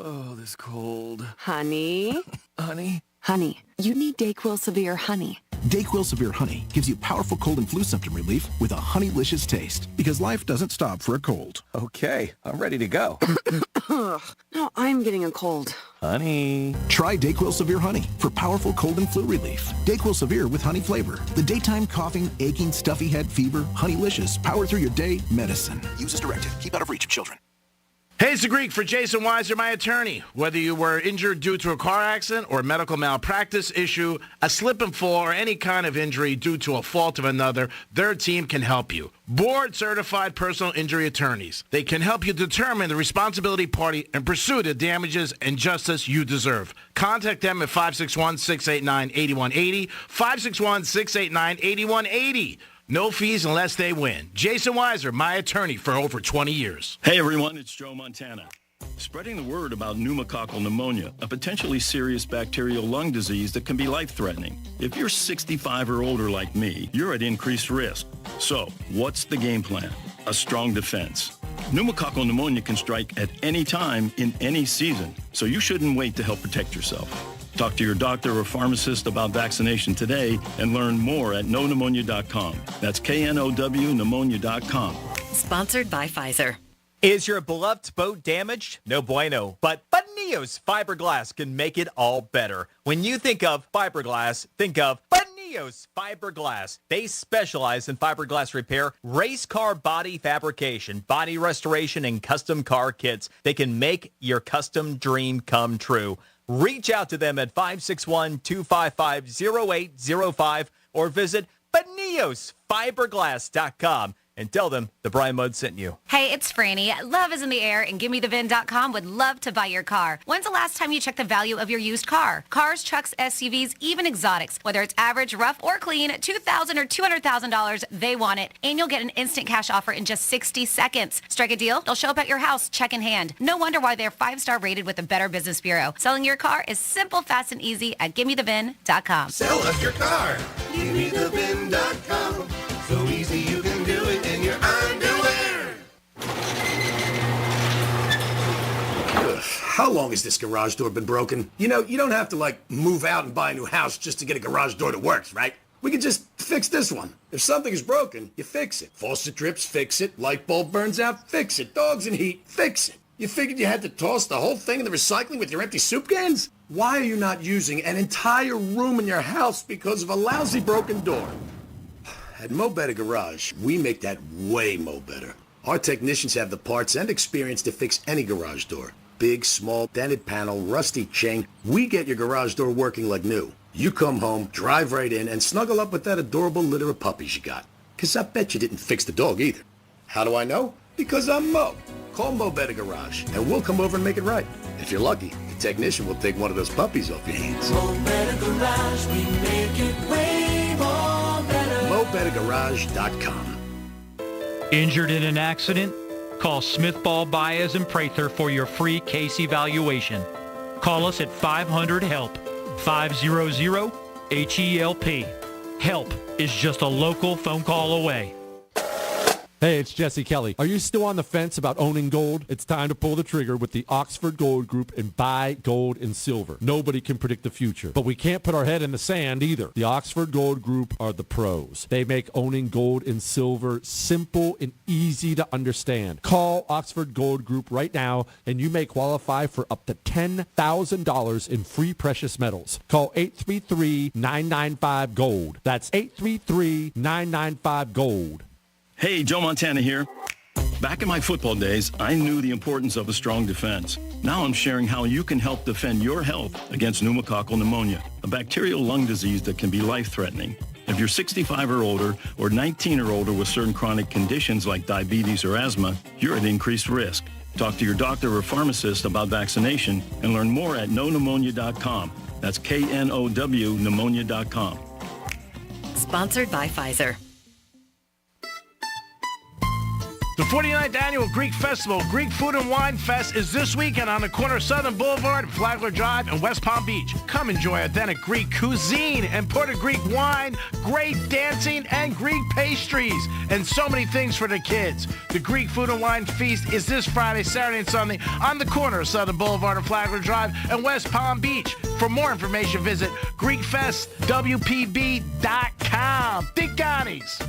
Oh, this cold. Honey? Honey? Honey, you need DayQuil Severe Honey. DayQuil Severe Honey gives you powerful cold and flu symptom relief with a honeylicious taste. Because life doesn't stop for a cold. Okay, I'm ready to go. No, I'm getting a cold. Honey. Try DayQuil Severe Honey for powerful cold and flu relief. DayQuil Severe with honey flavor. The daytime coughing, aching, stuffy head, fever, honeylicious, power through your day medicine. Use as directed. Keep out of reach of children. Hey, it's the Greek for Jason Weiser, my attorney. Whether you were injured due to a car accident or a medical malpractice issue, a slip and fall, or any kind of injury due to a fault of another, their team can help you. Board-certified personal injury attorneys. They can help you determine the responsibility party and pursue the damages and justice you deserve. Contact them at 561-689-8180, 561-689-8180. No fees unless they win. Jason Weiser, my attorney for over 20 years. Hey everyone, it's Joe Montana. Spreading the word about pneumococcal pneumonia, a potentially serious bacterial lung disease that can be life-threatening. If you're 65 or older like me, you're at increased risk. So, what's the game plan? A strong defense. Pneumococcal pneumonia can strike at any time in any season, so you shouldn't wait to help protect yourself. Talk to your doctor or pharmacist about vaccination today and learn more at knowpneumonia.com. That's KNOW pneumonia.com. Sponsored by Pfizer. Is your beloved boat damaged? No bueno. But Neo's fiberglass can make it all better. When you think of fiberglass, think of Neos Fiberglass. They specialize in fiberglass repair, race car body fabrication, body restoration, and custom car kits. They can make your custom dream come true. Reach out to them at 561-255-0805 or visit neosfiberglass.com and tell them the Brian Mudd sent you. Hey, it's Franny. Love is in the air, and GimmeTheVin.com would love to buy your car. When's the last time you checked the value of your used car? Cars, trucks, SUVs, even exotics. Whether it's average, rough, or clean, $2,000 or $200,000, they want it. And you'll get an instant cash offer in just 60 seconds. Strike a deal? They'll show up at your house, check in hand. No wonder why they're 5-star rated with the Better Business Bureau. Selling your car is simple, fast, and easy at GimmeTheVin.com. Sell us your car. GimmeTheVin.com. So easy you can do it in your underwear. How long has this garage door been broken? You know, you don't have to, move out and buy a new house just to get a garage door that works, right? We could just fix this one. If something is broken, you fix it. Faucet drips, fix it. Light bulb burns out, fix it. Dogs in heat, fix it. You figured you had to toss the whole thing in the recycling with your empty soup cans? Why are you not using an entire room in your house because of a lousy broken door? At Mo Better Garage, we make that way mo better. Our technicians have the parts and experience to fix any garage door. Big, small, dented panel, rusty chain. We get your garage door working like new. You come home, drive right in, and snuggle up with that adorable litter of puppies you got. 'Cause I bet you didn't fix the dog either. How do I know? Because I'm Mo. Call Mo Better Garage, and we'll come over and make it right. If you're lucky, the technician will take one of those puppies off your hands. Mo Better Garage, we make it way more better. MoBetterGarage.com. Injured in an accident? Call Smith Ball Baez and Prather for your free case evaluation. Call us at 500-HELP, 500-HELP. Help is just a local phone call away. Hey, it's Jesse Kelly. Are you still on the fence about owning gold? It's time to pull the trigger with the Oxford Gold Group and buy gold and silver. Nobody can predict the future, but we can't put our head in the sand either. The Oxford Gold Group are the pros. They make owning gold and silver simple and easy to understand. Call Oxford Gold Group right now, and you may qualify for up to $10,000 in free precious metals. Call 833-995-GOLD. That's 833-995-GOLD. Hey, Joe Montana here. Back in my football days, I knew the importance of a strong defense. Now I'm sharing how you can help defend your health against pneumococcal pneumonia, a bacterial lung disease that can be life-threatening. If you're 65 or older or 19 or older with certain chronic conditions like diabetes or asthma, you're at increased risk. Talk to your doctor or pharmacist about vaccination and learn more at knowpneumonia.com. That's KNOW pneumonia.com. Sponsored by Pfizer. The 49th Annual Greek Festival, Greek Food and Wine Fest, is this weekend on the corner of Southern Boulevard, Flagler Drive, and West Palm Beach. Come enjoy authentic Greek cuisine, imported Greek wine, great dancing, and Greek pastries, and so many things for the kids. The Greek Food and Wine Feast is this Friday, Saturday, and Sunday on the corner of Southern Boulevard and Flagler Drive and West Palm Beach. For more information, visit GreekFestWPB.com. Dick Ghani's.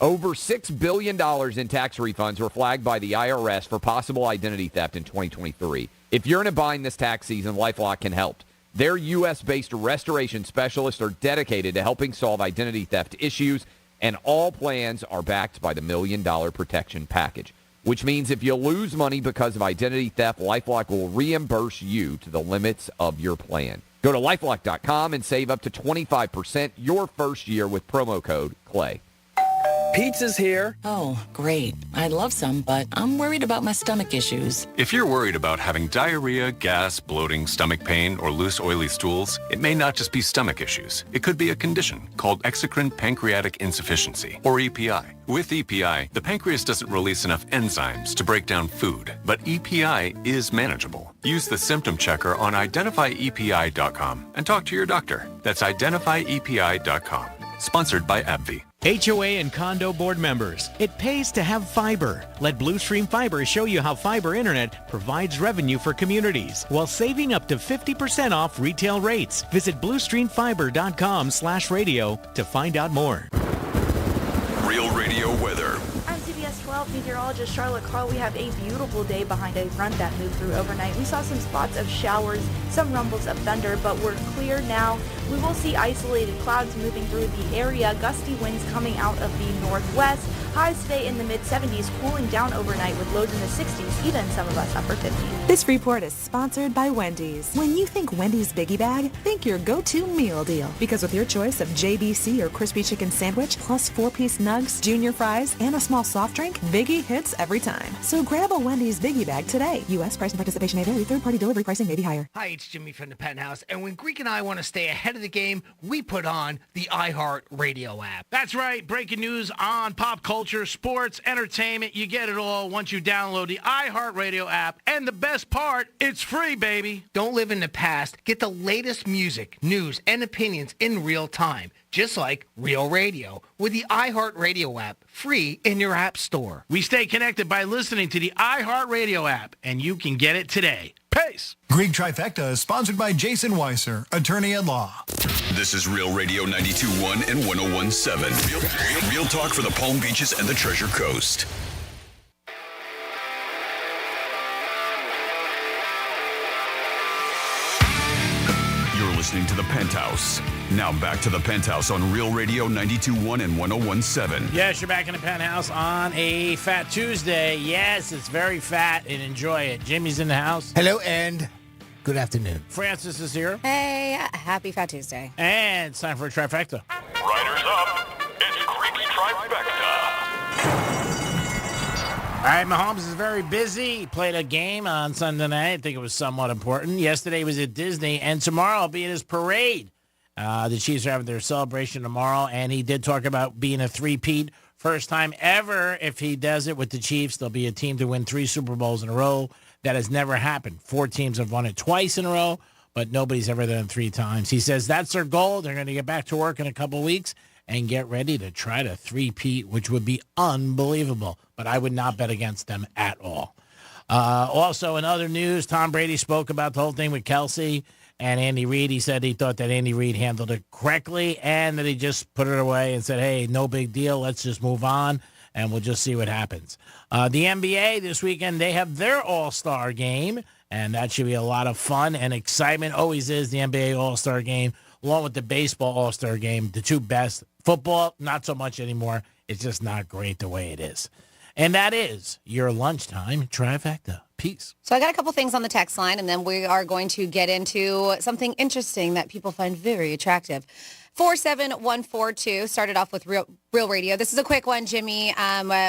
Over $6 billion in tax refunds were flagged by the IRS for possible identity theft in 2023. If you're in a bind this tax season, LifeLock can help. Their U.S.-based restoration specialists are dedicated to helping solve identity theft issues, and all plans are backed by the $1 Million Protection Package, which means if you lose money because of identity theft, LifeLock will reimburse you to the limits of your plan. Go to LifeLock.com and save up to 25% your first year with promo code CLAY. Pizza's here. Oh, great. I'd love some, but I'm worried about my stomach issues. If you're worried about having diarrhea, gas, bloating, stomach pain, or loose, oily stools, it may not just be stomach issues. It could be a condition called exocrine pancreatic insufficiency, or EPI. With EPI, the pancreas doesn't release enough enzymes to break down food, but EPI is manageable. Use the symptom checker on identifyepi.com and talk to your doctor. That's identifyepi.com. Sponsored by AbbVie. HOA and condo board members, it pays to have fiber. Let Blue Stream Fiber show you how fiber internet provides revenue for communities while saving up to 50% off retail rates. Visit bluestreamfiber.com/radio to find out more. Real Radio weather. I'm CBS 12 myself, meteorologist Charlotte Carl, we have a beautiful day behind a front that moved through overnight. We saw some spots of showers, some rumbles of thunder, but we're clear now. We will see isolated clouds moving through the area, gusty winds coming out of the northwest. Highs today in the mid-70s, cooling down overnight with lows in the 60s, even some of us upper 50s. This report is sponsored by Wendy's. When you think Wendy's Biggie Bag, think your go-to meal deal. Because with your choice of JBC or crispy chicken sandwich, plus 4-piece nugs, junior fries, and a small soft drink, Biggie hits every time. So grab a Wendy's Biggie Bag today. U.S. price and participation may vary. Third-party delivery pricing may be higher. Hi, it's Jimmy from the Penthouse. And when Greek and I want to stay ahead of the game, we put on the iHeart Radio app. That's right. Breaking news on pop culture, sports, entertainment. You get it all once you download the iHeartRadio app. And the best part, it's free, baby. Don't live in the past. Get the latest music, news, and opinions in real time, just like Real Radio, with the iHeartRadio app, free in your app store. We stay connected by listening to the iHeartRadio app, and you can get it today. Peace. Greek Trifecta is sponsored by Jason Weiser, attorney at law. This is Real Radio 92.1 and 101.7. Real talk for the Palm Beaches and the Treasure Coast. You're listening to the Penthouse. Now back to the Penthouse on Real Radio 92.1 and 101.7. Yes, you're back in the Penthouse on a Fat Tuesday. Yes, it's very fat, and enjoy it. Jimmy's in the house. Hello, and good afternoon. Francis is here. Hey, happy Fat Tuesday. And it's time for a trifecta. Riders up. It's Greek's Trifecta. All right, Mahomes is very busy. He played a game on Sunday night. I think it was somewhat important. Yesterday he was at Disney, and tomorrow will be at his parade. The Chiefs are having their celebration tomorrow, and he did talk about being a three-peat. First time ever, if he does it with the Chiefs, there'll be a team to win 3 Super Bowls in a row. That has never happened. 4 teams have won it twice in a row, but nobody's ever done it 3 times. He says that's their goal. They're going to get back to work in a couple weeks and get ready to try to three-peat, which would be unbelievable. But I would not bet against them at all. Also, in other news, Tom Brady spoke about the whole thing with Kelsey and Andy Reid. He said he thought that Andy Reid handled it correctly and that he just put it away and said, hey, no big deal. Let's just move on, and we'll just see what happens. The NBA this weekend, they have their All-Star game, and that should be a lot of fun and excitement. Always is the NBA All-Star game, along with the baseball All-Star game, the 2 best. Football, not so much anymore. It's just not great the way it is. And that is your lunchtime trifecta. Peace. So I got a couple things on the text line, and then we are going to get into something interesting that people find very attractive. 47142 started off with Real Radio. This is a quick one, Jimmy.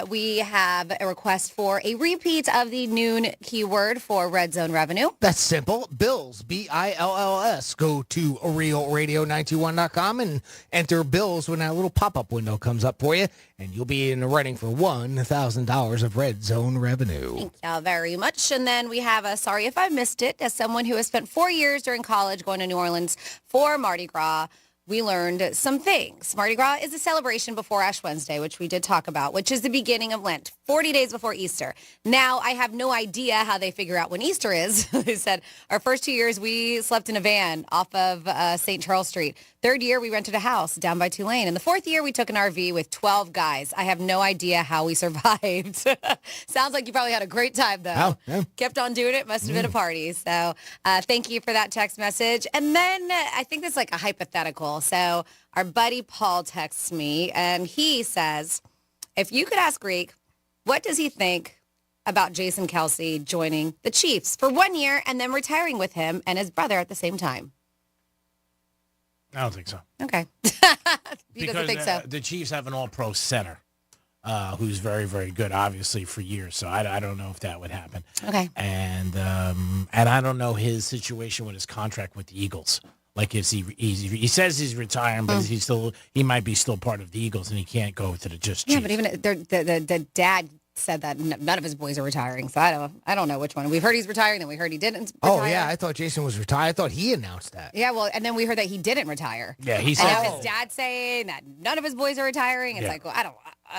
We have a request for a repeat of the noon keyword for Red Zone revenue. That's simple. Bills, B-I-L-L-S. Go to realradio921.com and enter Bills when that little pop-up window comes up for you, and you'll be in the running for $1,000 of Red Zone revenue. Thank you very much. And then we have a sorry if I missed it. As someone who has spent 4 years during college going to New Orleans for Mardi Gras, we learned some things. Mardi Gras is a celebration before Ash Wednesday, which we did talk about, which is the beginning of Lent, 40 days before Easter. Now, I have no idea how they figure out when Easter is. They said our first 2 years, we slept in a van off of St. Charles Street. Third year, we rented a house down by Tulane. And the fourth year, we took an RV with 12 guys. I have no idea how we survived. Sounds like you probably had a great time, though. Oh, yeah. Kept on doing it. Must have been a party. So thank you for that text message. And then I think that's like a hypothetical. So our buddy Paul texts me, and he says, if you could ask Greek, what does he think about Jason Kelsey joining the Chiefs for 1 year and then retiring with him and his brother at the same time? I don't think so. Okay. He doesn't think so. The Chiefs have an all-pro center who's very, very good, obviously, for years. So I don't know if that would happen. Okay. And I don't know his situation with his contract with the Eagles. Like, is he says he's retiring, but he might be still part of the Eagles, and he can't go to the just Chiefs. Yeah, but even the dad said that none of his boys are retiring, so I don't know which one. We've heard he's retiring, then we heard he didn't retire. Oh, yeah, I thought Jason was retired. I thought he announced that. Yeah, well, and then we heard that he didn't retire. Yeah, he and said now his dad's saying that none of his boys are retiring. It's like, well, I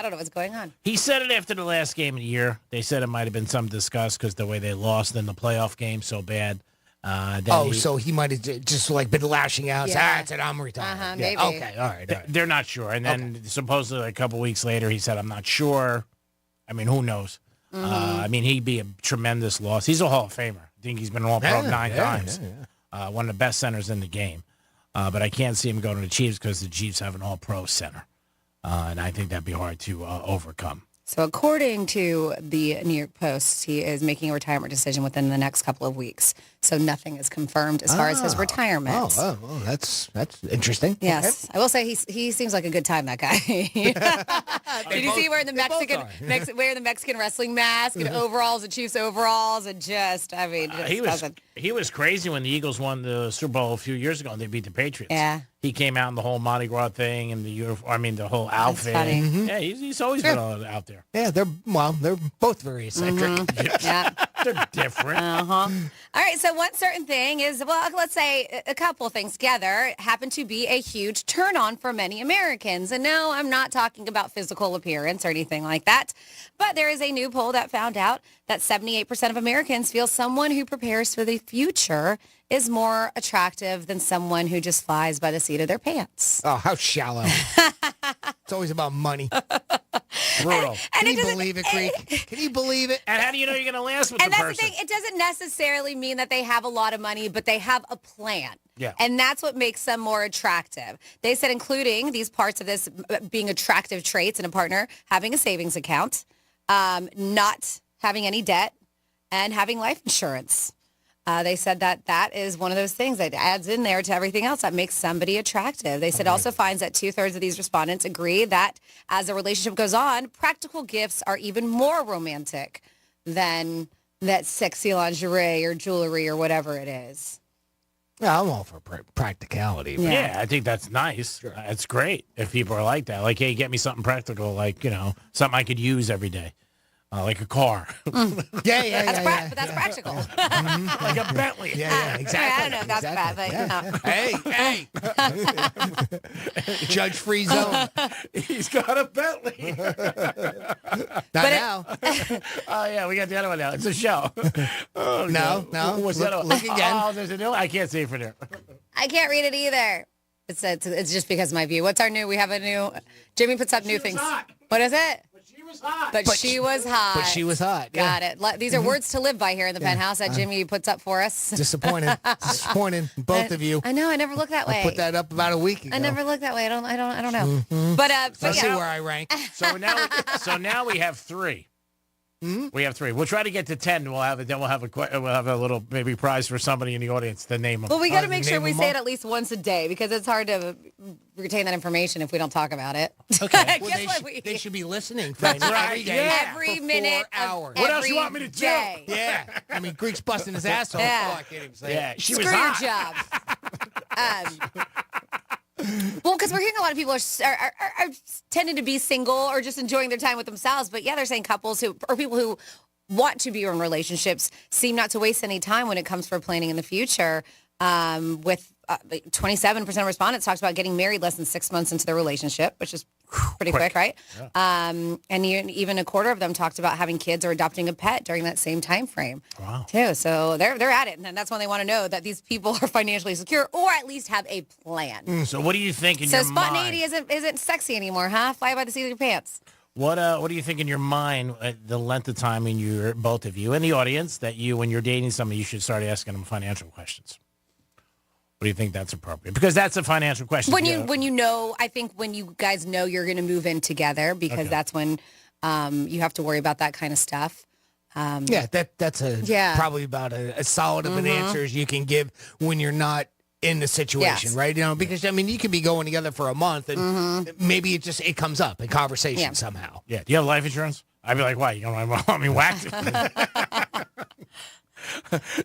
don't know what's going on. He said it after the last game of the year. They said it might have been some discussed because the way they lost in the playoff game so bad. So he might have just like been lashing out. Yeah. Said I'm retired. Uh-huh, maybe. Okay, all right. They're not sure. And then supposedly a couple weeks later, he said, I'm not sure. I mean, who knows? I mean, he'd be a tremendous loss. He's a Hall of Famer. I think he's been an All-Pro 9 times. One of the best centers in the game. But I can't see him going to the Chiefs because the Chiefs have an All-Pro center. And I think that'd be hard to overcome. So according to the New York Post, he is making a retirement decision within the next couple of weeks. So nothing is confirmed as far as his retirement. Well, that's interesting. Yes. Okay. I will say he seems like a good time, that guy. Did you see wearing the Mexican wrestling mask and overalls and Chiefs overalls and he was crazy when the Eagles won the Super Bowl a few years ago and they beat the Patriots. Yeah. He came out in the whole Mardi Gras thing and the uniform. I mean, the whole outfit. Yeah, he's always been out there. Yeah, they're both very eccentric. Yeah. They're different. All right, so one certain thing is, well, let's say a couple things together happen to be a huge turn-on for many Americans. And no, I'm not talking about physical appearance or anything like that. But there is a new poll that found out that 78% of Americans feel someone who prepares for the future is more attractive than someone who just flies by the seat of their pants. Oh, how shallow. It's always about money. Brutal. Can you believe it, Creek? Can you believe it? And how do you know you're going to last with the person? And that's the thing. It doesn't necessarily mean that they have a lot of money, but they have a plan. Yeah. And that's what makes them more attractive. They said including these parts of this being attractive traits in a partner, having a savings account, not having any debt, and having life insurance. They said that is one of those things that adds in there to everything else that makes somebody attractive. They said also finds that 2/3 of these respondents agree that as the relationship goes on, practical gifts are even more romantic than that sexy lingerie or jewelry or whatever it is. Yeah, I'm all for practicality. Yeah, I think that's nice. Sure. It's great if people are like that. Like, hey, get me something practical, like, something I could use every day. Like a car. Yeah. But that's practical. Like a Bentley. Yeah, exactly. I don't know if that's bad, but Hey. Judge-free zone. He's got a Bentley. Not now. Oh, yeah, we got the other one now. It's a show. Oh, no. What's that? Look again. Oh, there's a new one. I can't see it from there. I can't read it either. It's just because of my view. What's our new? We have a new. Jimmy puts up new things. Hot. What is it? But she was hot. But she was hot. Got it. These are words to live by here in the penthouse that Jimmy puts up for us. Disappointing, both of you. I know. I never look that way. I put that up about a week ago. I never look that way. I don't know. But let's see where I rank. So now we have 3. We have 3. We'll try to get to 10. We'll have a little maybe prize for somebody in the audience to name them. Well, we got to make sure we say it at least once a day because it's hard to retain that information if we don't talk about it. Okay. Well, they should be listening. That's right. Every day. Yeah. Every for minute. 4 hours. What else you want me to do? Yeah. I mean, Greek's busting his asshole. Yeah. Oh, I can't even say it. She Screw was your hot. job. Well, because we're hearing a lot of people are tending to be single or just enjoying their time with themselves. But yeah, they're saying couples or people who want to be in relationships seem not to waste any time when it comes for planning in the future. With 27% of respondents talked about getting married less than 6 months into their relationship, which is pretty quick, right? Yeah. And even a quarter of them talked about having kids or adopting a pet during that same time frame. Wow. Too. So they're at it, and that's when they want to know that these people are financially secure or at least have a plan. So what do you think in your mind? So spontaneity isn't sexy anymore, huh? Fly by the seat of your pants. What do you think in your mind, the length of time in both of you and the audience, that when you're dating somebody, you should start asking them financial questions? What do you think that's appropriate? Because that's a financial question. When you know, I think when you guys know you're going to move in together, because that's when you have to worry about that kind of stuff. That's probably about as solid of an answer as you can give when you're not in the situation, right? Because I mean, you could be going together for a month and maybe it comes up in conversation somehow. Yeah. Do you have life insurance? I'd be like, why? You don't want me whacked?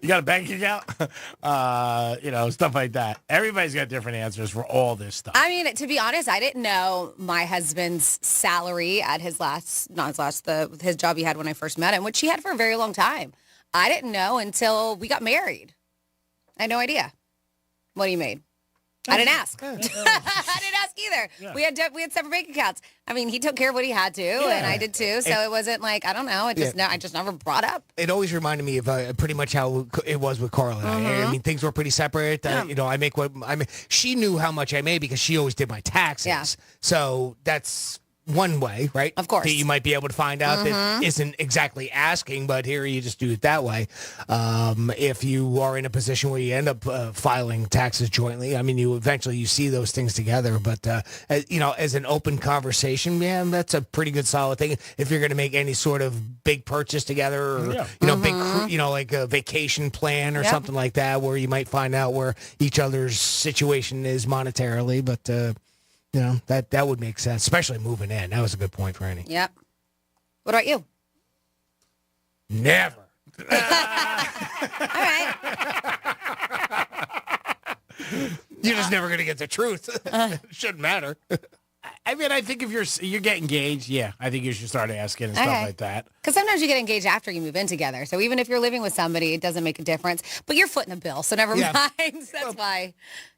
You got a bank account? Stuff like that. Everybody's got different answers for all this stuff. I mean, to be honest, I didn't know my husband's salary at his job he had when I first met him, which he had for a very long time. I didn't know until we got married. I had no idea what he made. I didn't ask. I didn't ask either. Yeah. We had separate bank accounts. I mean, he took care of what he had to, and I did too. So it wasn't like, I don't know. I just never brought up. It always reminded me of pretty much how it was with Carla and I. I mean, things were pretty separate. I make what I mean. She knew how much I made because she always did my taxes. Yeah. So that's one way, right? Of course. That you might be able to find out that isn't exactly asking, but here you just do it that way. If you are in a position where you end up filing taxes jointly, I mean, you see those things together. But as an open conversation, man, that's a pretty good solid thing. If you're going to make any sort of big purchase together, or big, like a vacation plan or something like that, where you might find out where each other's situation is monetarily, but. That would make sense, especially moving in. That was a good point, Franny. Yep. What about you? Never. All right. You're just never going to get the truth. Shouldn't matter. I mean, I think if you get engaged, I think you should start asking and stuff like that. Because sometimes you get engaged after you move in together. So even if you're living with somebody, it doesn't make a difference. But you're footing the bill, so never mind. That's why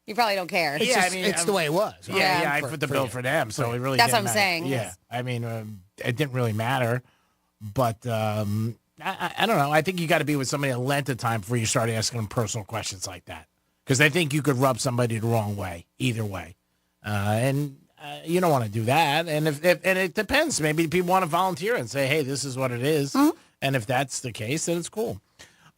you probably don't care. It's the way it was. I put the bill for them, so it really That's didn't what I'm matter. saying. Yeah, I mean, it didn't really matter. But I don't know. I think you got to be with somebody a length of time before you start asking them personal questions like that. Because I think you could rub somebody the wrong way, either way. You don't want to do that. And if it depends. Maybe people want to volunteer and say, hey, this is what it is. And if that's the case, then it's cool.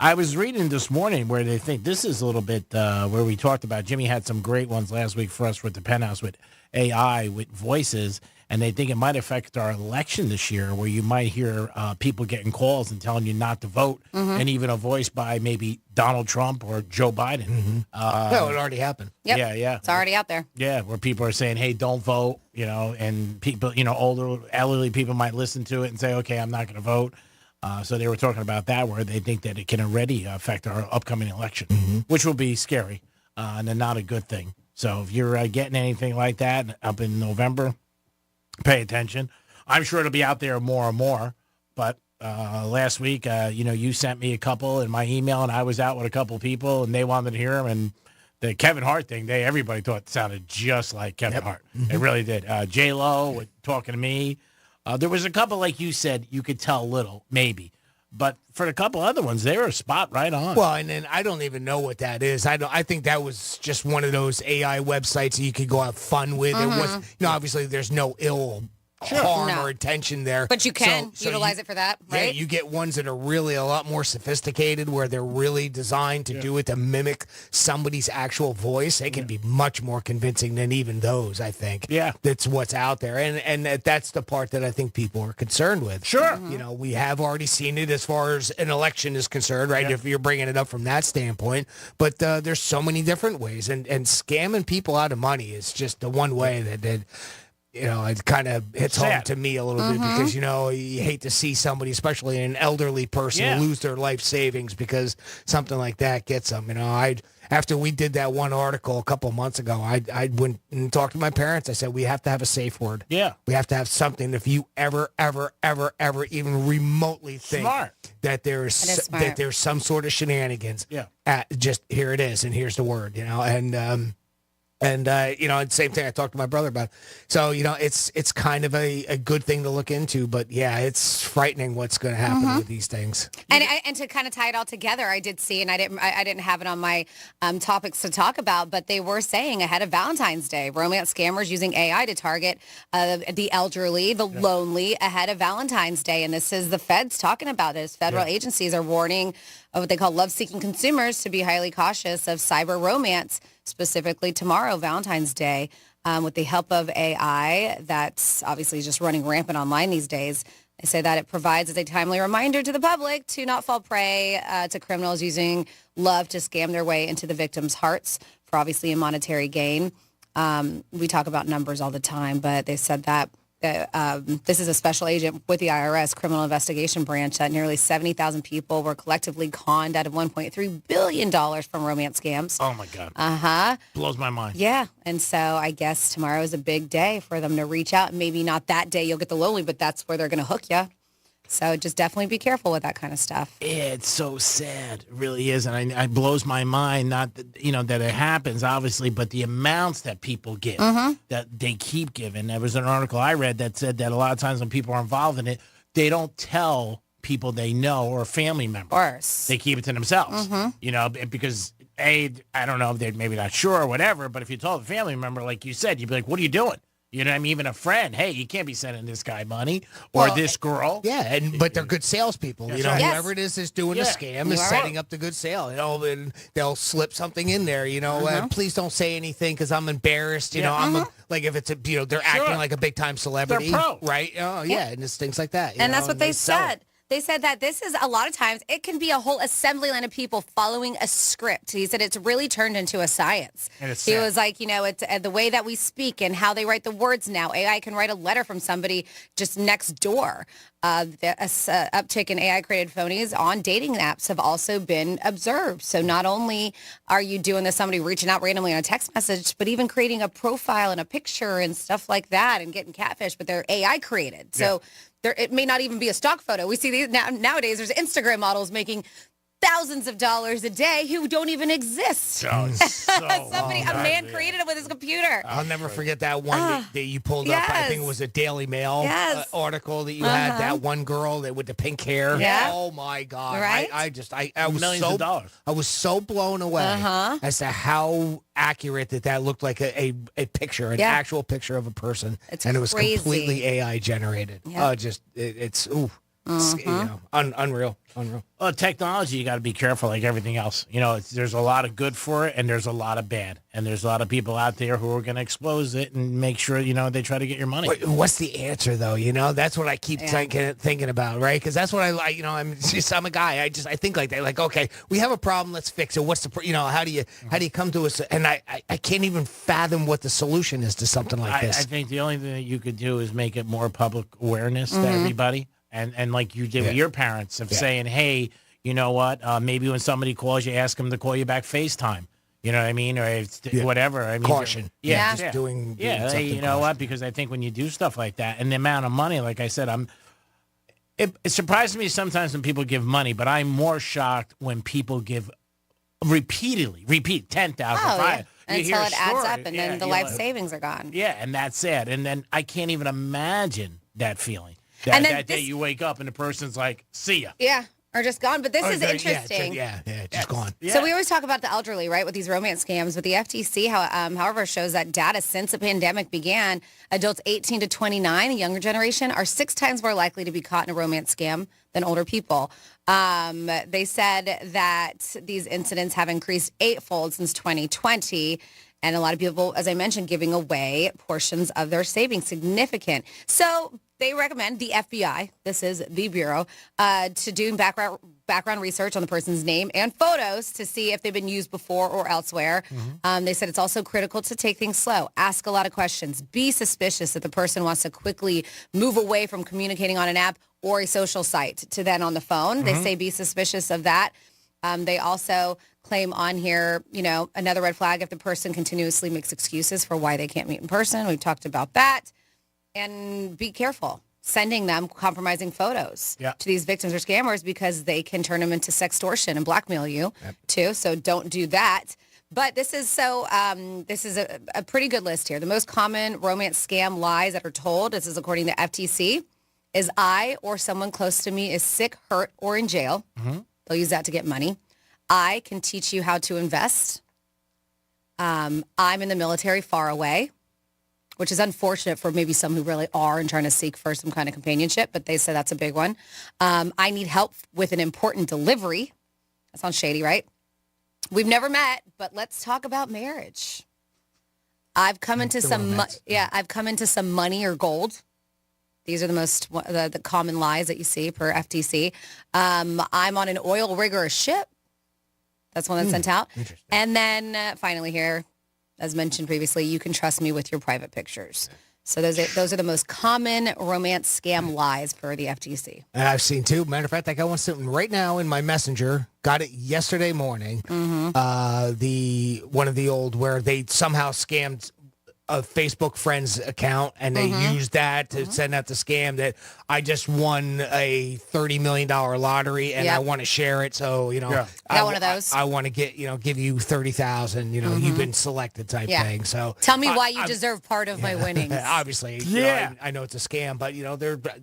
I was reading this morning where they think this is a little bit where we talked about. Jimmy had some great ones last week for us with the Penthouse with AI, with voices. And they think it might affect our election this year, where you might hear people getting calls and telling you not to vote, and even a voice by maybe Donald Trump or Joe Biden. That would already happen. Yep. Yeah. It's already out there. Yeah, where people are saying, hey, don't vote, and people, older, elderly people might listen to it and say, okay, I'm not going to vote. So they were talking about that, where they think that it can already affect our upcoming election, which will be scary and not a good thing. So if you're getting anything like that up in November, pay attention. I'm sure it'll be out there more and more. But last week, you sent me a couple in my email, and I was out with a couple people, and they wanted to hear them. And the Kevin Hart thing, everybody thought it sounded just like Kevin Hart. It really did. J-Lo talking to me. There was a couple, like you said, you could tell a little, maybe. But for a couple other ones, they were spot right on. Well, and then I don't even know what that is. I think that was just one of those AI websites that you could go have fun with. It was, obviously there's no ill harm or intention there. But you can utilize it for that, right? Yeah, you get ones that are really a lot more sophisticated, where they're really designed to do it to mimic somebody's actual voice. They can be much more convincing than even those, I think. Yeah. That's what's out there. And that's the part that I think people are concerned with. Sure. We have already seen it as far as an election is concerned, right? Yeah. If you're bringing it up from that standpoint. But there's so many different ways. And scamming people out of money is just the one way that it kind of hits home to me a little bit, because, you hate to see somebody, especially an elderly person, lose their life savings because something like that gets them. After we did that one article a couple of months ago, I went and talked to my parents. I said, we have to have a safe word. Yeah. We have to have something. If you ever even remotely think that there's some sort of shenanigans, just here it is, and here's the word, And same thing I talked to my brother about. So, it's kind of a good thing to look into, but it's frightening what's going to happen with these things. And to kind of tie it all together, I did see, and I didn't have it on my topics to talk about, but they were saying ahead of Valentine's Day, romance scammers using AI to target the elderly, the lonely ahead of Valentine's Day. And this is the feds talking about this. Federal agencies are warning of what they call love-seeking consumers to be highly cautious of cyber romance, specifically tomorrow, Valentine's Day, with the help of AI that's obviously just running rampant online these days. They say that it provides as a timely reminder to the public to not fall prey to criminals using love to scam their way into the victims' hearts for obviously a monetary gain. We talk about numbers all the time, but they said that this is a special agent with the IRS criminal investigation branch, that nearly 70,000 people were collectively conned out of $1.3 billion from romance scams. Oh, my God. Blows my mind. Yeah. And so I guess tomorrow is a big day for them to reach out. Maybe not that day you'll get the lonely, but that's where they're going to hook you. So just definitely be careful with that kind of stuff. It's so sad. It really is. And it blows my mind, not that, that it happens, obviously, but the amounts that people give, that they keep giving. There was an article I read that said that a lot of times when people are involved in it, they don't tell people they know or family members. Of course. They keep it to themselves, because, I don't know, they're maybe not sure or whatever, but if you told a family member, like you said, you'd be like, what are you doing? You know what I mean? Even a friend. Hey, you can't be sending this guy money or this girl. Yeah, but they're good salespeople. That's You know, right. whoever it is doing the scam is setting up the good sale. You know, and they'll slip something in there. You know, please don't say anything because I'm embarrassed. You know, I'm like if it's they're acting like a big time celebrity, They're pro. right? Oh yeah, and it's things like that. And that's what they said. They said that this is a lot of times it can be a whole assembly line of people following a script. He said it's really turned into a science. He was like, it's the way that we speak and how they write the words now. AI can write a letter from somebody just next door. The uptick in AI-created phonies on dating apps have also been observed. So not only are you doing this, somebody reaching out randomly on a text message, but even creating a profile and a picture and stuff like that and getting catfish, but they're AI created. So it may not even be a stock photo. We see these nowadays. There's Instagram models making thousands of dollars a day who don't even exist. Oh, A man created it with his computer. I'll never forget that one that you pulled up. I think it was a Daily Mail article that you had. That one girl with the pink hair. Yeah. Oh my God! Right? I was Millions of dollars. I was so blown away as to how accurate that looked like a picture, an actual picture of a person, and it was crazy. completely AI generated. Yeah. It's unreal. Well, technology, you got to be careful like everything else. There's a lot of good for it and there's a lot of bad. And there's a lot of people out there who are going to expose it and make sure, they try to get your money. What's the answer, though? That's what I keep thinking about, right? Because that's what I like. I'm a guy. I think like that. Like, okay, we have a problem. Let's fix it. What's the, how do you come to us? And I can't even fathom what the solution is to something like this. I think the only thing that you could do is make it more public awareness to everybody. And like you did with your parents of saying, hey, you know what? Maybe when somebody calls you, ask them to call you back FaceTime. You know what I mean? Or whatever. I mean, caution. Just doing hey, something you know what? Because I think when you do stuff like that and the amount of money, like I said, it surprises me sometimes when people give money, but I'm more shocked when people give repeat 10,000, until it adds up and then the life savings are gone. Yeah, and that's it. And then I can't even imagine that feeling. That day you wake up and the person's like, see ya. Yeah, or just gone. But this is interesting. Just gone. Yeah. So we always talk about the elderly, right, with these romance scams. But the FTC, however, shows that data since the pandemic began, adults 18 to 29, the younger generation, are 6 times more likely to be caught in a romance scam than older people. They said that these incidents have increased 8-fold since 2020. And a lot of people, as I mentioned, giving away portions of their savings, significant. So they recommend the FBI, this is the Bureau, to do background research on the person's name and photos to see if they've been used before or elsewhere. They said it's also critical to take things slow, ask a lot of questions, be suspicious if the person wants to quickly move away from communicating on an app or a social site to then on the phone. They say be suspicious of that. They also claim on here, another red flag if the person continuously makes excuses for why they can't meet in person. We've talked about that. And be careful sending them compromising photos to these victims or scammers because they can turn them into sextortion and blackmail you too. So don't do that. But this is a pretty good list here. The most common romance scam lies that are told, this is according to FTC, is I or someone close to me is sick, hurt, or in jail. They'll use that to get money. I can teach you how to invest. I'm in the military far away, which is unfortunate for maybe some who really are and trying to seek for some kind of companionship, but they say that's a big one. I need help with an important delivery. That sounds shady, right? We've never met, but let's talk about marriage. I've come into some money or gold. These are the most the common lies that you see per FTC. I'm on an oil rig or a ship. That's one that's sent out. And then finally here, as mentioned previously, you can trust me with your private pictures. So those are the most common romance scam lies for the FTC. And I've seen two. Matter of fact, I got one sitting right now in my messenger. Got it yesterday morning. One of the old where they somehow scammed a Facebook friends account and they used that to send out the scam that I just won a $30 million lottery and I want to share it. So, got one of those. I want to get, give you 30,000, you've been selected type thing. So tell me why you deserve part of my winnings. Obviously, I know it's a scam, but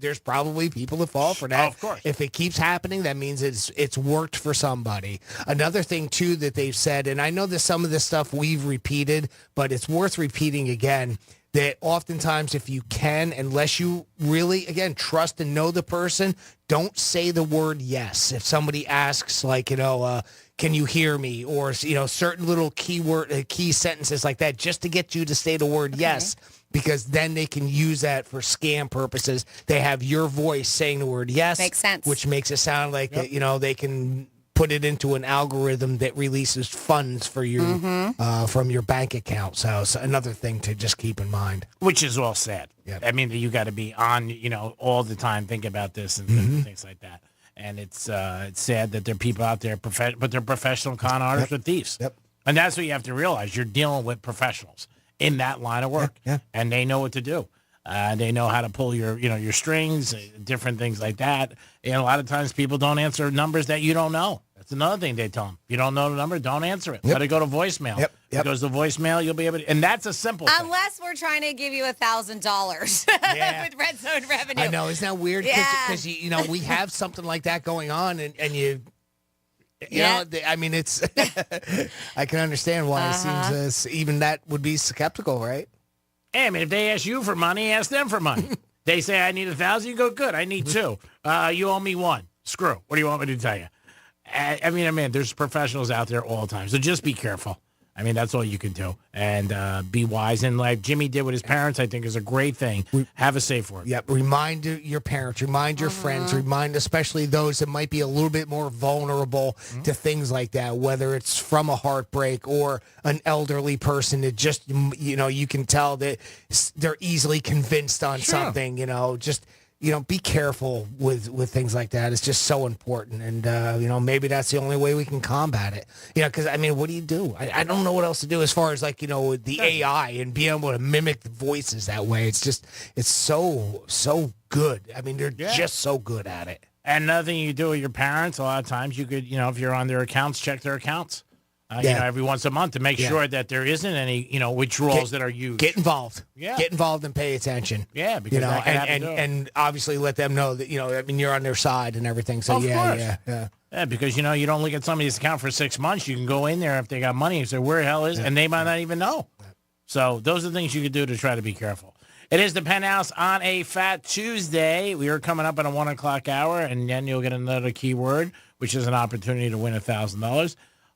there's probably people that fall for that. Oh, of course. If it keeps happening, that means it's worked for somebody. Another thing too that they've said, and I know that some of this stuff we've repeated, but it's worth repeating again. that oftentimes if you can, unless you really, again, trust and know the person, don't say the word yes. If somebody asks, like, can you hear me? Or, certain little key sentences like that, just to get you to say the word yes, because then they can use that for scam purposes. They have your voice saying the word yes. Makes sense. Which makes it sound like, they can put it into an algorithm that releases funds for you from your bank account. So it's another thing to just keep in mind. Which is all sad. Yep. I mean, you got to be on, all the time, think about this and things like that. And it's sad that there are people out there, but they're professional con artists or thieves. Yep. And that's what you have to realize. You're dealing with professionals in that line of work. Yeah. And they know what to do. They know how to pull your strings, different things like that. And a lot of times people don't answer numbers that you don't know. That's another thing they tell them. You don't know the number, don't answer it. Yep. Let it go to voicemail. Yep. If it goes to voicemail, you'll be able to. And that's a simple thing. Unless we're trying to give you $1,000 with Red Zone revenue. I know. Isn't that weird? Because, we have something like that going on and you know, I mean, it's, I can understand why it seems even that would be skeptical, right? Hey, I mean, if they ask you for money, ask them for money. They say, I need 1,000. You go, good. I need 2. You owe me 1. Screw. What do you want me to tell you? I mean, there's professionals out there all the time. So just be careful. I mean, that's all you can do. And be wise. And like Jimmy did with his parents, I think is a great thing. Have a safe word. Yep. Remind your parents, remind your friends, remind especially those that might be a little bit more vulnerable to things like that, whether it's from a heartbreak or an elderly person that just, you can tell that they're easily convinced on something, just... be careful with things like that. It's just so important. And, maybe that's the only way we can combat it. Because, what do you do? I don't know what else to do as far as, the AI and being able to mimic the voices that way. It's so good. I mean, they're just so good at it. And another thing you do with your parents, a lot of times you could, if you're on their accounts, check their accounts. Every once a month to make sure that there isn't any, withdrawals that are used. Get involved. Yeah. Get involved and pay attention. Yeah, because and obviously let them know that, you're on their side and everything. So, of course. Yeah, because, you don't look at somebody's account for 6 months. You can go in there if they got money and say, where the hell is it? And they might not even know. So those are the things you could do to try to be careful. It is the Penthouse on a Fat Tuesday. We are coming up in a 1 o'clock hour, and then you'll get another keyword, which is an opportunity to win $1,000.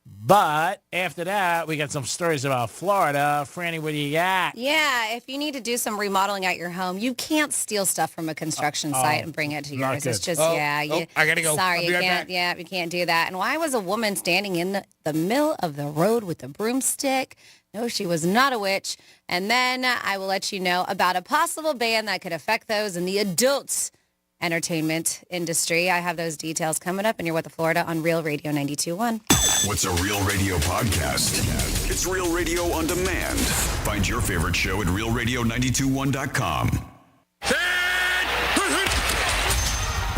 But after that, we got some stories about Florida. Franny, what do you got? Yeah, if you need to do some remodeling at your home, you can't steal stuff from a construction site and bring it to yours. good. It's just, I gotta go. Sorry, I'll be right can't. back. Yeah, you can't do that. And why was a woman standing in the middle of the road with a broomstick? No, she was not a witch. And then I will let you know about a possible ban that could affect those in the adults entertainment industry. I have those details coming up, and you're with the Florida on Real Radio 92.1. What's a Real Radio podcast? It's Real Radio on demand. Find your favorite show at realradio921.com.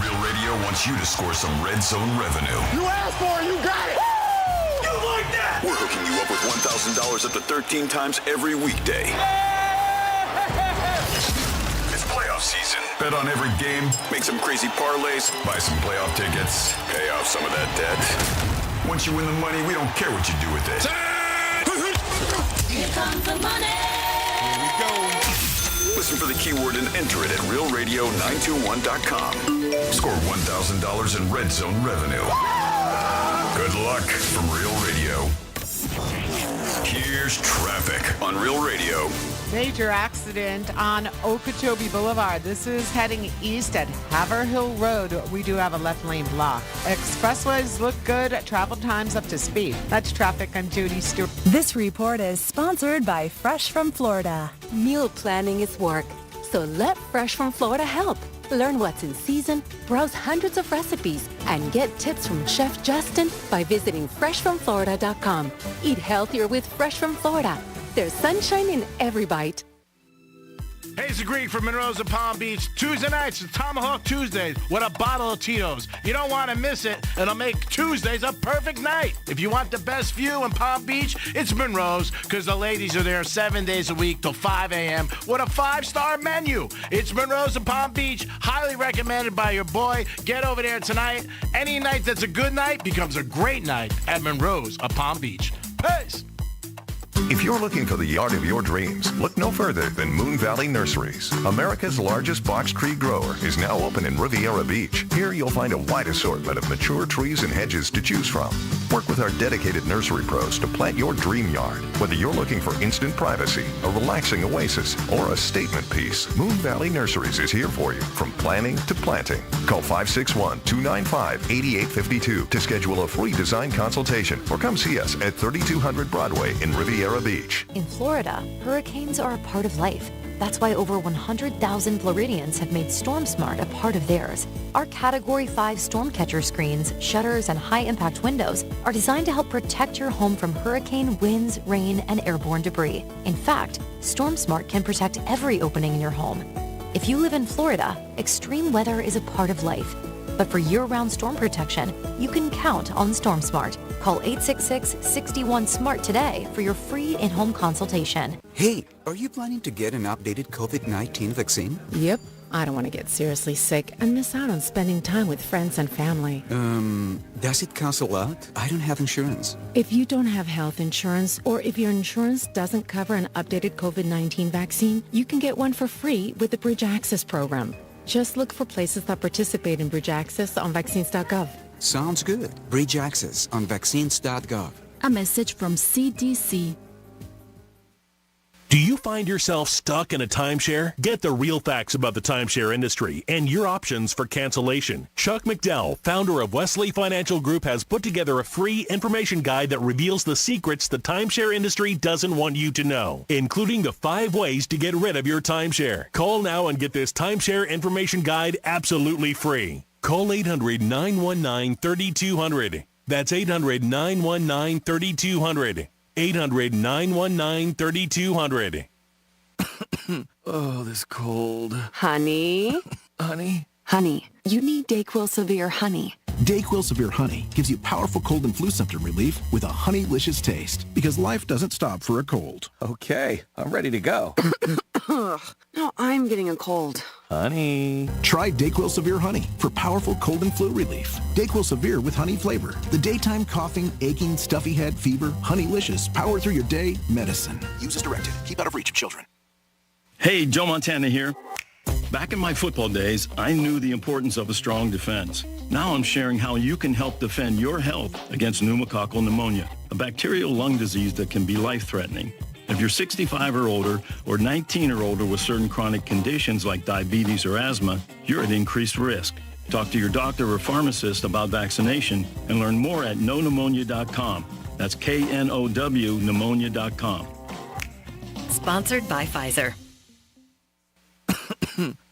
Real Radio wants you to score some Red Zone revenue. You asked for it, you got it. You like that? We're hooking you up with $1,000 up to 13 times every weekday. It's playoff season. Bet on every game, make some crazy parlays, buy some playoff tickets, pay off some of that debt. Once you win the money, we don't care what you do with it. Here comes the money. Here we go. Listen for the keyword and enter it at realradio921.com. Score $1,000 in Red Zone revenue. Good luck from Real Radio. Here's traffic on Real Radio. Major accident on Okeechobee Boulevard. This is heading east at Haverhill Road. We do have a left lane block. Expressways look good. Travel times up to speed. That's traffic. I'm Judy Stewart. This report is sponsored by Fresh from Florida. Meal planning is work, so let Fresh from Florida help. Learn what's in season, browse hundreds of recipes, and get tips from Chef Justin by visiting freshfromflorida.com. Eat healthier with Fresh from Florida. There's sunshine in every bite. Hey, it's Greek from Monroe's at Palm Beach. Tuesday nights, it's Tomahawk Tuesdays with a bottle of Tito's. You don't want to miss it. It'll make Tuesdays a perfect night. If you want the best view in Palm Beach, it's Monroe's, because the ladies are there 7 days a week till 5 a.m. with a 5-star menu. It's Monroe's at Palm Beach. Highly recommended by your boy. Get over there tonight. Any night that's a good night becomes a great night at Monroe's at Palm Beach. Peace. If you're looking for the yard of your dreams, look no further than Moon Valley Nurseries. America's largest box tree grower is now open in Riviera Beach. Here you'll find a wide assortment of mature trees and hedges to choose from. Work with our dedicated nursery pros to plant your dream yard. Whether you're looking for instant privacy, a relaxing oasis, or a statement piece, Moon Valley Nurseries is here for you from planning to planting. Call 561-295-8852 to schedule a free design consultation or come see us at 3200 Broadway in Riviera Beach. In Florida, hurricanes are a part of life. That's why over 100,000 Floridians have made StormSmart a part of theirs. Our Category 5 storm catcher screens, shutters, and high-impact windows are designed to help protect your home from hurricane winds, rain, and airborne debris. In fact, StormSmart can protect every opening in your home. If you live in Florida, extreme weather is a part of life. But for year-round storm protection, you can count on StormSmart. Call 866-61-SMART today for your free in-home consultation. Hey, are you planning to get an updated COVID-19 vaccine? Yep. I don't want to get seriously sick and miss out on spending time with friends and family. Does it cancel out? I don't have insurance. If you don't have health insurance or if your insurance doesn't cover an updated COVID-19 vaccine, you can get one for free with the Bridge Access program. Just look for places that participate in Bridge Access on vaccines.gov. Sounds good. Bridge Access on vaccines.gov. A message from CDC. Do you find yourself stuck in a timeshare? Get the real facts about the timeshare industry and your options for cancellation. Chuck McDowell, founder of Wesley Financial Group, has put together a free information guide that reveals the secrets the timeshare industry doesn't want you to know, including the 5 ways to get rid of your timeshare. Call now and get this timeshare information guide absolutely free. Call 800-919-3200. That's 800-919-3200. 800-919-3200. Oh, this cold. Honey? Honey? Honey, you need DayQuil Severe Honey. DayQuil Severe Honey gives you powerful cold and flu symptom relief with a honeylicious taste, because life doesn't stop for a cold. Okay, I'm ready to go. No, I'm getting a cold. Honey. Try DayQuil Severe Honey for powerful cold and flu relief. DayQuil Severe with honey flavor. The daytime coughing, aching, stuffy head, fever, honeylicious, power through your day medicine. Use as directed. Keep out of reach of children. Hey, Joe Montana here. Back in my football days, I knew the importance of a strong defense. Now I'm sharing how you can help defend your health against pneumococcal pneumonia, a bacterial lung disease that can be life-threatening. If you're 65 or older or 19 or older with certain chronic conditions like diabetes or asthma, you're at increased risk. Talk to your doctor or pharmacist about vaccination and learn more at knowpneumonia.com. That's KNOW pneumonia.com. Sponsored by Pfizer.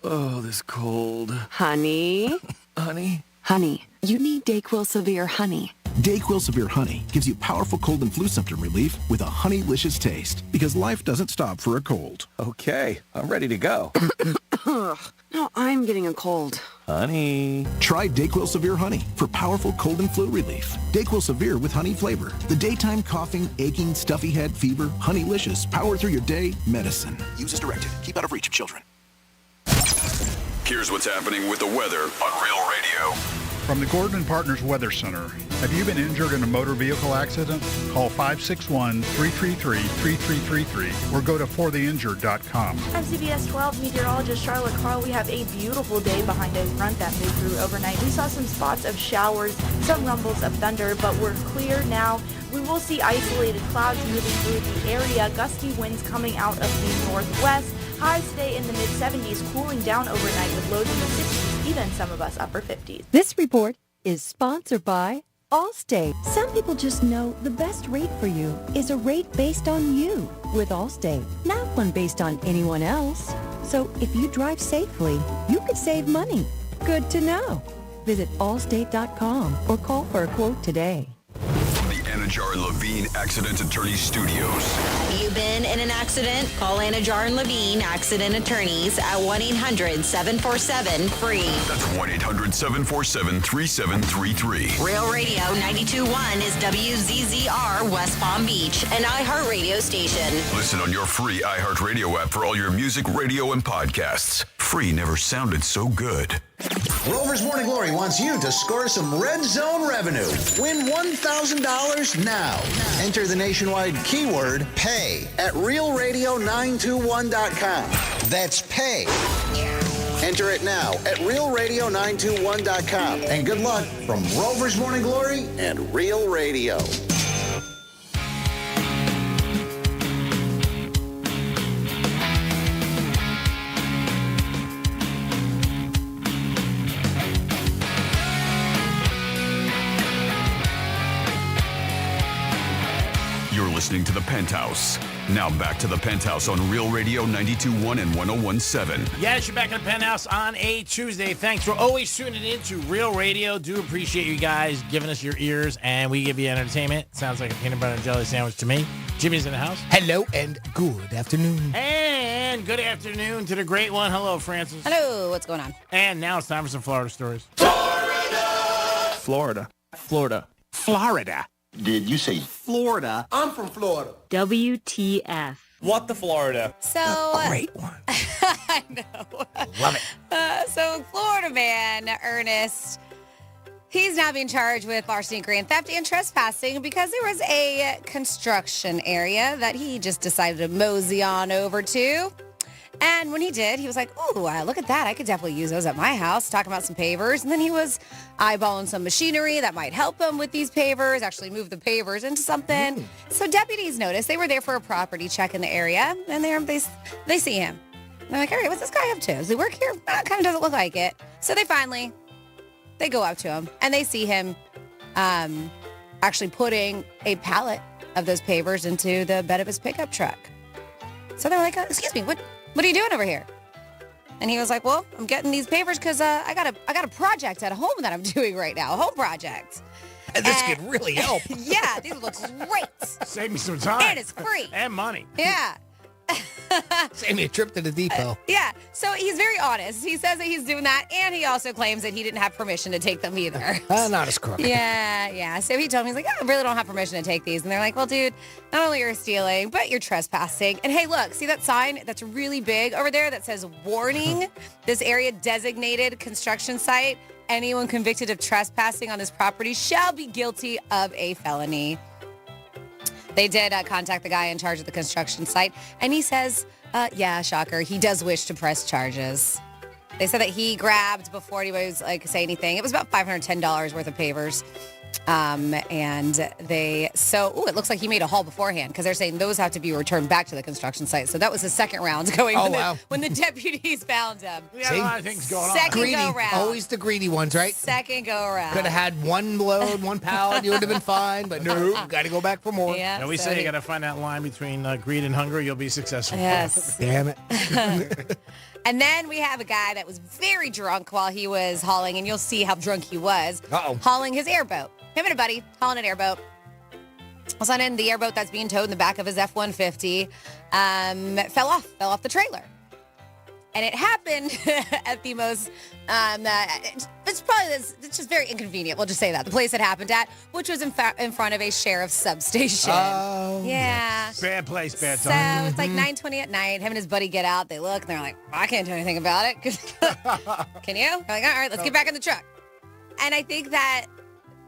Oh, this cold. Honey? Honey? Honey, you need DayQuil Severe Honey. DayQuil Severe Honey gives you powerful cold and flu symptom relief with a honeylicious taste, because life doesn't stop for a cold. Okay, I'm ready to go. No, I'm getting a cold. Honey. Try DayQuil Severe Honey for powerful cold and flu relief. DayQuil Severe with honey flavor. The daytime coughing, aching, stuffy head, fever, honeylicious, power through your day medicine. Use as directed. Keep out of reach of children. Here's what's happening with the weather on Real Radio. From the Gordon & Partners Weather Center, have you been injured in a motor vehicle accident? Call 561-333-3333 or go to fortheinjured.com. I'm CBS 12 meteorologist Charlotte Carl. We have a beautiful day behind a front that moved through overnight. We saw some spots of showers, some rumbles of thunder, but we're clear now. We will see isolated clouds moving through the area, gusty winds coming out of the northwest. Highs stay in the mid-70s, cooling down overnight with lows in the 60s, even some of us upper 50s. This report is sponsored by Allstate. Some people just know the best rate for you is a rate based on you with Allstate, not one based on anyone else. So if you drive safely, you could save money. Good to know. Visit allstate.com or call for a quote today. Anajar and Levine Accident Attorneys Studios. You been in an accident? Call Anajar and Levine Accident Attorneys at 1-800-747-FREE. That's 1-800-747-3733. Real Radio 92.1 is WZZR West Palm Beach, an iHeartRadio station. Listen on your free iHeartRadio app for all your music, radio, and podcasts. free never sounded so good. Rover's Morning Glory wants you to score some Red Zone revenue. Win $1,000 now. Enter the nationwide keyword PAY at realradio921.com. That's PAY. Enter it now at realradio921.com. And good luck from Rover's Morning Glory and Real Radio. You're listening to The Penthouse. Now back to The Penthouse on Real Radio 92.1 and 101.7. Yes, you're back in The Penthouse on a Tuesday. Thanks for always tuning in to Real Radio. Do appreciate you guys giving us your ears, and we give you entertainment. Sounds like a peanut butter and jelly sandwich to me. Jimmy's in the house. Hello and good afternoon. And good afternoon to the great one. Hello, Francis. Hello, what's going on? And now it's time for some Florida stories. Florida. Florida. Did you say Florida? I'm from Florida. WTF. What the Florida? So Great one. I know. Love it. So Florida man, Ernest, he's now being charged with larceny, grand theft, and trespassing because there was a construction area that he just decided to mosey on over to. And when he did, he was like, ooh, look at that. I could definitely use those at my house, talking about some pavers. And then he was eyeballing some machinery that might help him with these pavers, actually move the pavers into something. So deputies noticed. They were there for a property check in the area, and they see him. And they're like, all right, what's this guy up to? Does he work here? Kind of doesn't look like it. So they go up to him, and they see him actually putting a pallet of those pavers into the bed of his pickup truck. So they're like, excuse me, what are you doing over here? And he was like, well, I'm getting these pavers because I got a project at home that I'm doing right now, a home project. This could really help. Yeah, these look great. Save me some time. And it's free. And money. Yeah. Save me a trip to the depot. Yeah. So he's very honest. He says that he's doing that, and he also claims that he didn't have permission to take them either. Not as crooked. Yeah. So he told me, he's like, I really don't have permission to take these. And they're like, well, dude, not only are you stealing, but you're trespassing. And hey, look, see that sign that's really big over there that says warning, this area designated construction site. Anyone convicted of trespassing on this property shall be guilty of a felony. They did contact the guy in charge of the construction site, and he says, yeah, shocker, he does wish to press charges. They said that he grabbed, before anybody was say anything, it was about $510 worth of pavers. It looks like he made a haul beforehand because they're saying those have to be returned back to the construction site. So that was the second round going when the deputies found him. Yeah, a lot of things going on. Second Greedy. go round. Always the greedy ones, right? Second go around. Could have had one load, one pallet. You would have been fine. But no, got to go back for more. Yeah, we say you got to find that line between greed and hunger. You'll be successful. Yes. Damn it. And then we have a guy that was very drunk while he was hauling, and you'll see how drunk he was, hauling his airboat. Him and a buddy hauling an airboat. All of a sudden, the airboat that's being towed in the back of his F-150 fell off the trailer. And it happened at the most, it's just very inconvenient. We'll just say that. The place it happened at, which was in front of a sheriff's substation. Oh. Yeah. Bad place, bad So time. it's like 9:20 at night. Him and his buddy get out. They look, and they're like, I can't do anything about it. Can you? They're like, all right, let's get back in the truck. And I think that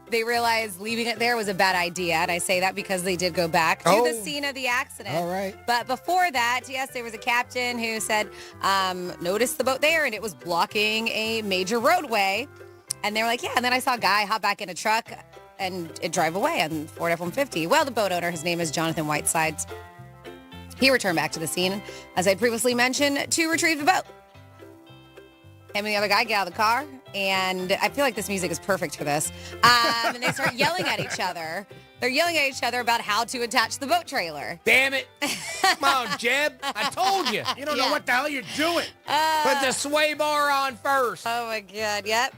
they realized leaving it there was a bad idea. And I say that because they did go back to the scene of the accident. All right. But before that, yes, there was a captain who said, noticed the boat there and it was blocking a major roadway. And they were like, yeah. And then I saw a guy hop back in a truck and it drive away on Ford F-150. Well, the boat owner, his name is Jonathan Whiteside. He returned back to the scene, as I previously mentioned, to retrieve the boat. Him and the other guy get out of the car, and I feel like this music is perfect for this. And they start yelling at each other. They're yelling at each other about how to attach the boat trailer. Damn it. Come on, Jeb. I told you. You don't know what the hell you're doing. Put the sway bar on first. Oh, my God. Yep.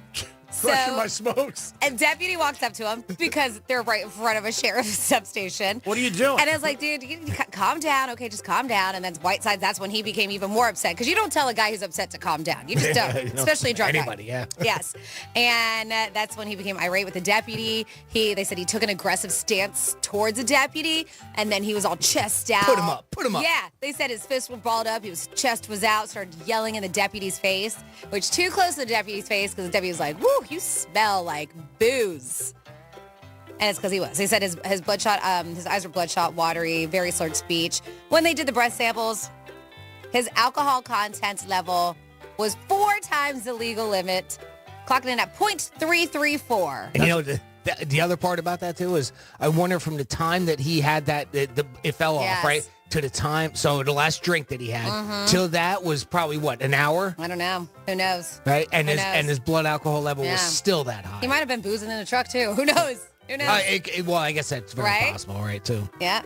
Crushing my smokes. A deputy walks up to him because they're right in front of a sheriff's substation. What are you doing? And I was like, dude, you calm down. Okay, just calm down. And then Whitesides, that's when he became even more upset because you don't tell a guy who's upset to calm down. You just don't, especially a drunk anybody, guy. yeah. Yes. And that's when he became irate with the deputy. They said he took an aggressive stance towards a deputy, and then he was all chest out. Put him up. Yeah. They said his fists were balled up. His chest was out, started yelling in the deputy's face, which too close to the deputy's face because the deputy was like, woo, you smell like booze. And it's because he was. He said his bloodshot, his eyes were bloodshot, watery, very slurred speech. When they did the breath samples, his alcohol content level was 4 times the legal limit, clocking in at 0.334. And you know, the other part about that, too, is I wonder from the time that he had that, it fell off, right? To the time, so the last drink that he had, till that was probably, what, an hour? I don't know. Who knows? Right? And his blood alcohol level was still that high. He might have been boozing in the truck, too. Who knows? Who knows? Well, I guess that's very possible, right, too? Yeah.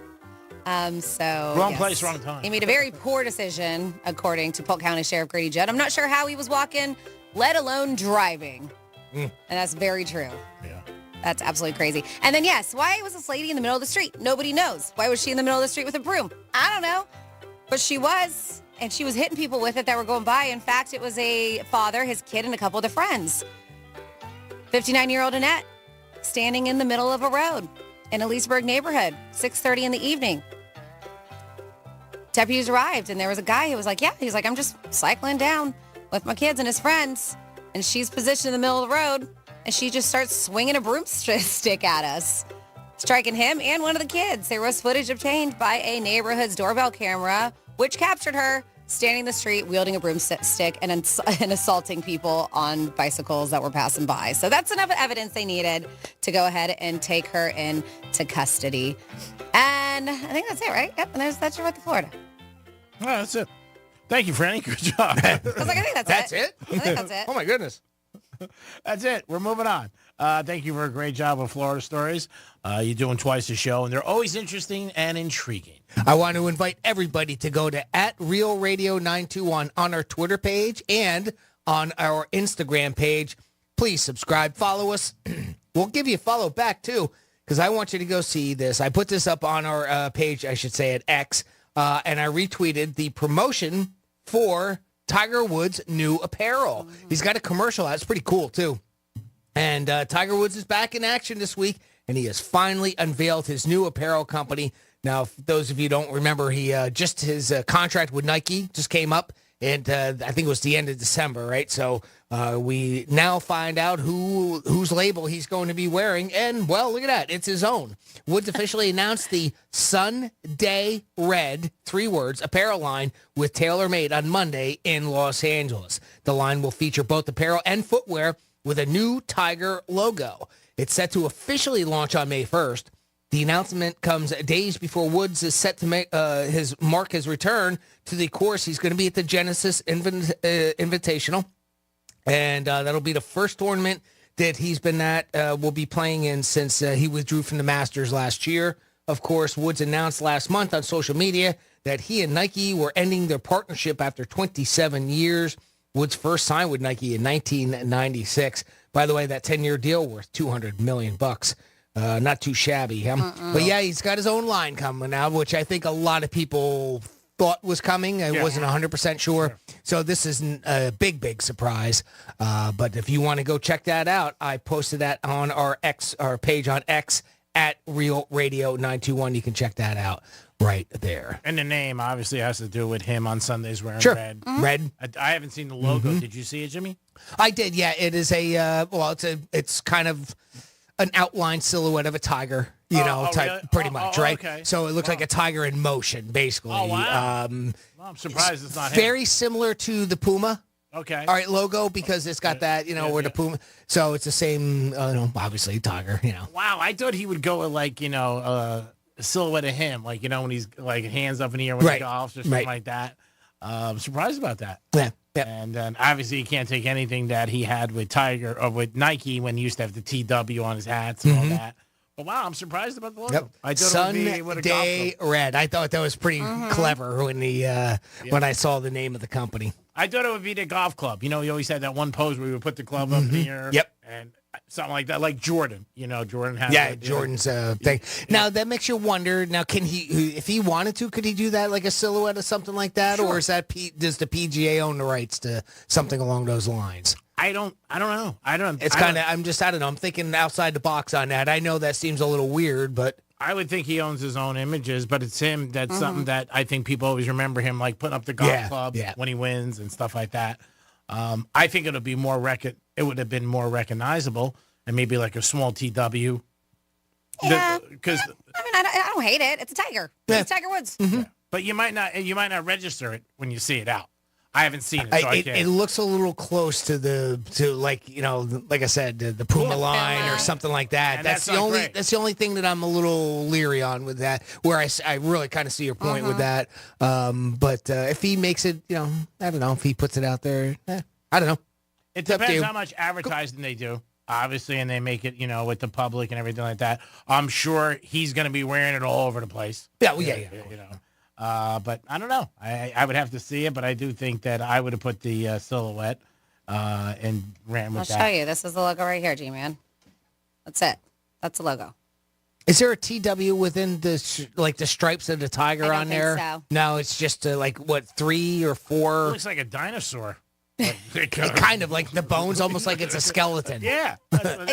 So wrong place, wrong time. He made a very poor decision, according to Polk County Sheriff Grady Judd. I'm not sure how he was walking, let alone driving. And that's very true. Yeah. That's absolutely crazy. And then, yes, why was this lady in the middle of the street? Nobody knows. Why was she in the middle of the street with a broom? I don't know. But she was, and she was hitting people with it that were going by. In fact, it was a father, his kid, and a couple of their friends. 59-year-old Annette, standing in the middle of a road in a Leesburg neighborhood, 6:30 in the evening. Deputies arrived, and there was a guy who was like, he's like, I'm just cycling down with my kids and his friends. And she's positioned in the middle of the road, and she just starts swinging a broomstick at us, striking him and one of the kids. There was footage obtained by a neighborhood's doorbell camera, which captured her standing in the street, wielding a broomstick and assaulting people on bicycles that were passing by. So that's enough evidence they needed to go ahead and take her into custody. And I think that's it, right? Yep, and that's your What the Florida. Oh, that's it. Thank you, Franny. Good job. I was like, I think that's it. I think that's it. Oh, my goodness. That's it. We're moving on. Thank you for a great job of Florida stories. You're doing twice a show, and they're always interesting and intriguing. I want to invite everybody to go to @RealRadio921 on our Twitter page and on our Instagram page. Please subscribe, follow us. We'll give you a follow back, too, because I want you to go see this. I put this up on our page, I should say, at X, and I retweeted the promotion for Tiger Woods' new apparel. He's got a commercial out. It's pretty cool, too. And Tiger Woods is back in action this week, and he has finally unveiled his new apparel company. Now, for those of you who don't remember, his contract with Nike just came up, and I think it was the end of December, right? So we now find out whose label he's going to be wearing, and, well, look at that. It's his own. Woods officially announced the Sunday Red, 3 words, apparel line with TaylorMade on Monday in Los Angeles. The line will feature both apparel and footwear with a new Tiger logo. It's set to officially launch on May 1st. The announcement comes days before Woods is set to make his return to the course. He's going to be at the Genesis Invitational, and that'll be the first tournament that he's been will be playing in since he withdrew from the Masters last year. Of course, Woods announced last month on social media that he and Nike were ending their partnership after 27 years. Woods first signed with Nike in 1996. By the way, that 10-year deal worth $200 million. Not too shabby, huh? But yeah, he's got his own line coming out, which I think a lot of people thought was coming. I wasn't 100% sure. So this is a big surprise. But if you want to go check that out, I posted that on our page on X @RealRadio921. You can check that out right there. And the name obviously has to do with him on Sundays wearing red. Red. I haven't seen the logo. Did you see it, Jimmy? I did. Yeah, it is it's kind of an outline silhouette of a tiger, type, really? pretty much, right? Okay. So it looks like a tiger in motion, basically. Oh, wow. Well, I'm surprised it's not him. Very similar to the Puma. Okay. All right, logo, because it's got that, where the Puma. So it's the same, obviously, tiger, Wow, I thought he would go with, a silhouette of him, when he's, hands up in the air when he golfs or something like that. I'm surprised about that. Yeah. Yep. And then obviously you can't take anything that he had with Tiger or with Nike when he used to have the TW on his hats and all that. But wow, I'm surprised about the logo. Yep. I thought it would be with a Sunday golf Red. I thought that was pretty clever when when I saw the name of the company. I thought it would be the golf club. You always had that one pose where we would put the club up in the air. Yep. And something like that, like Jordan. Jordan has. Yeah, Jordan's thing. Now, that makes you wonder, now, can he, if he wanted to, could he do that, like a silhouette or something like that? Sure. Or is that, does the PGA own the rights to something along those lines? I don't know. It's kind of, I don't know. I'm thinking outside the box on that. I know that seems a little weird, but. I would think he owns his own images, but it's him. That's something that I think people always remember him, like putting up the golf club when he wins and stuff like that. I think it would have been more recognizable, and maybe like a small TW. Yeah. Because I don't hate it. It's a tiger. It's Tiger Woods. Yeah. But you might not register it when you see it out. I haven't seen it, so I can't. It looks a little close to like I said, the Puma line or something like that. And That's the only thing that I'm a little leery on with that. Where I really kind of see your point with that. But if he makes it, I don't know if he puts it out there. I don't know. It depends how much advertising they do, obviously, and they make it, with the public and everything like that. I'm sure he's going to be wearing it all over the place. Yeah. But I don't know. I would have to see it, but I do think that I would have put the silhouette and ran with that. I'll show you. This is the logo right here, G-Man. That's it. That's the logo. Is there a TW within the stripes of the tiger on there? So. No, it's just 3 or 4. It looks like a dinosaur. Kind of like the bones, almost like it's a skeleton. Yeah. Because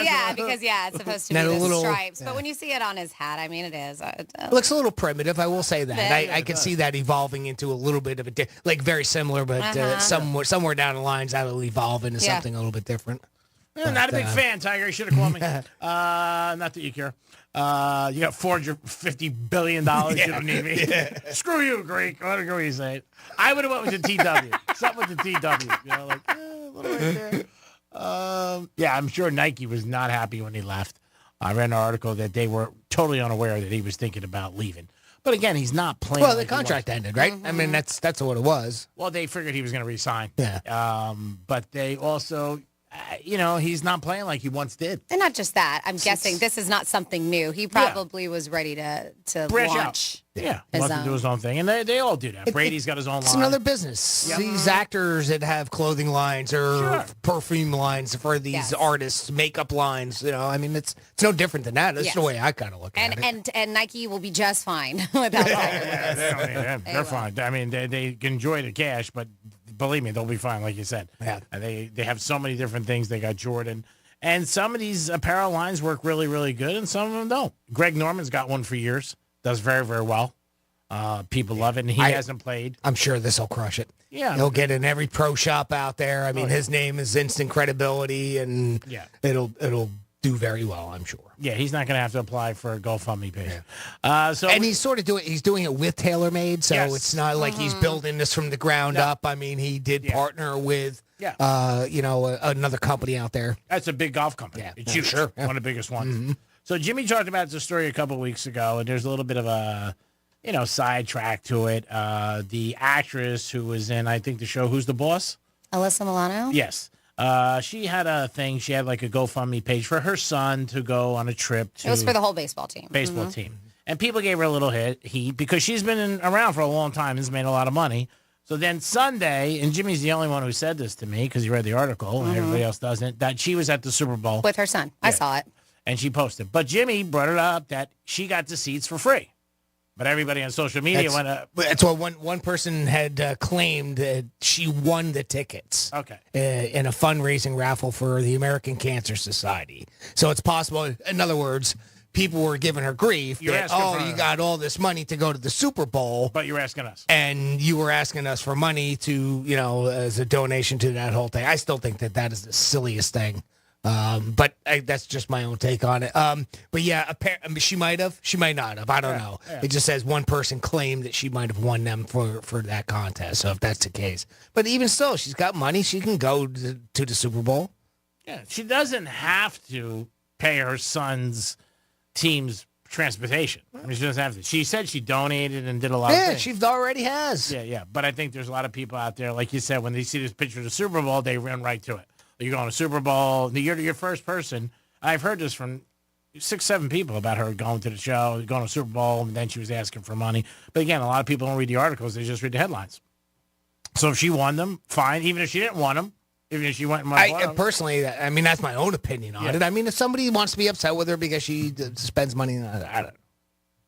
it's supposed to be the stripes. But when you see it on his hat, I mean, it is. It looks a little primitive, I will say that. I can see that evolving into a little bit of a, very similar, but somewhere down the lines that'll evolve into something a little bit different. Not a big fan, Tiger. You should have called me. Not that you care. You got $450 billion. You don't need me. Screw you, Greek. I don't know what you say. I would have went with the TW. Something with the TW. A little right there. I'm sure Nike was not happy when he left. I read an article that they were totally unaware that he was thinking about leaving. But again, he's not playing. Well, the contract ended, right? I mean, that's what it was. Well, they figured he was going to resign. Yeah. But they also... he's not playing like he once did. And not just that. I'm guessing this is not something new. He probably was ready to branch launch. Out. Yeah, wants to do his own thing. And they all do that. Brady's got his own line. It's another business. Yep. These actors that have clothing lines or perfume lines for these artists, makeup lines, I mean, it's no different than that. That's the way I kind of look at it. And Nike will be just fine without Tiger. They're fine. I mean, they can enjoy the cash, but believe me, they'll be fine, like you said. Yeah. And they have so many different things. They got Jordan. And some of these apparel lines work really, really good, and some of them don't. Greg Norman's got one for years. Does very, very well. People love it, and he hasn't played. I'm sure this will crush it. Yeah. He'll get in every pro shop out there. I mean, his name is instant credibility, and it'll do very well, I'm sure. Yeah, he's not going to have to apply for a GoFundMe page. Yeah. And he's sort of doing it with TaylorMade, so it's not like he's building this from the ground up. I mean, he did partner with another company out there. That's a big golf company. Yeah. It's huge. Sure. One of the biggest ones. So Jimmy talked about the story a couple of weeks ago, and there's a little bit of a sidetrack to it. The actress who was in, I think, the show Who's the Boss? Alyssa Milano? Yes. She had a thing. She had like a GoFundMe page for her son to go on a trip to. It was for the whole baseball team. Team. And people gave her a little heat because she's been around for a long time and has made a lot of money. So then Sunday, and Jimmy's the only one who said this to me because he read the article and everybody else doesn't, that she was at the Super Bowl. With her son. I saw it. And she posted. But Jimmy brought it up that she got the seats for free. But everybody on social media went up. That's what one person had claimed that she won the tickets. Okay. In a fundraising raffle for the American Cancer Society. So it's possible, in other words, people were giving her grief you got all this money to go to the Super Bowl. But you're asking us. And you were asking us for money to, as a donation to that whole thing. I still think that is the silliest thing. But that's just my own take on it. But yeah, she might have, she might not have. I don't know. Yeah. It just says one person claimed that she might have won them for that contest. So if that's the case, but even still, she's got money. She can go to the Super Bowl. Yeah, she doesn't have to pay her son's team's transportation. I mean, she doesn't have to. She said she donated and did a lot of things. Yeah, she already has. Yeah. But I think there's a lot of people out there, like you said, when they see this picture of the Super Bowl, they run right to it. You're going to Super Bowl. You're your first person. I've heard this from 6-7 people about her going to the show, going to Super Bowl, and then she was asking for money. But again, a lot of people don't read the articles. They just read the headlines. So if she won them, fine. Even if she didn't want them, Even if she went in my personally, I mean, that's my own opinion on it. I mean, if somebody wants to be upset with her because she spends money, I don't know.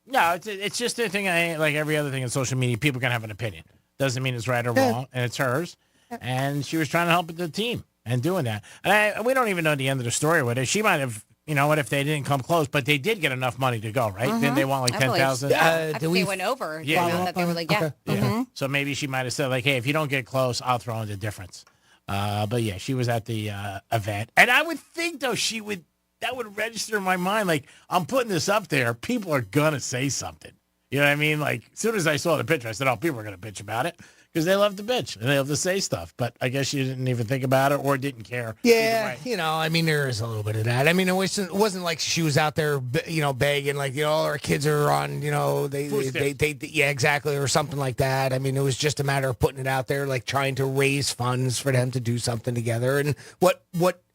No, it's just a thing. Like every other thing in social media, people can have an opinion. Doesn't mean it's right or wrong, and it's hers. And she was trying to help the team and doing that. And we don't even know the end of the story with it. She might have, what if they didn't come close, but they did get enough money to go, right? Then they want like 10,000. I think they went over. Yeah. That they were like, yeah. Yeah. Mm-hmm. So maybe she might have said like, hey, if you don't get close, I'll throw in the difference. But yeah, she was at the event, and I would think though that would register in my mind. Like, I'm putting this up there, people are gonna say something. You know what I mean? Like, as soon as I saw the picture, I said, "Oh, people are gonna bitch about it because they love to bitch and they love to say stuff." But I guess she didn't even think about it or didn't care. Yeah, I mean, there is a little bit of that. I mean, it wasn't like she was out there, begging, like, all our kids are on, they yeah, exactly, or something like that. I mean, it was just a matter of putting it out there, like trying to raise funds for them to do something together. And what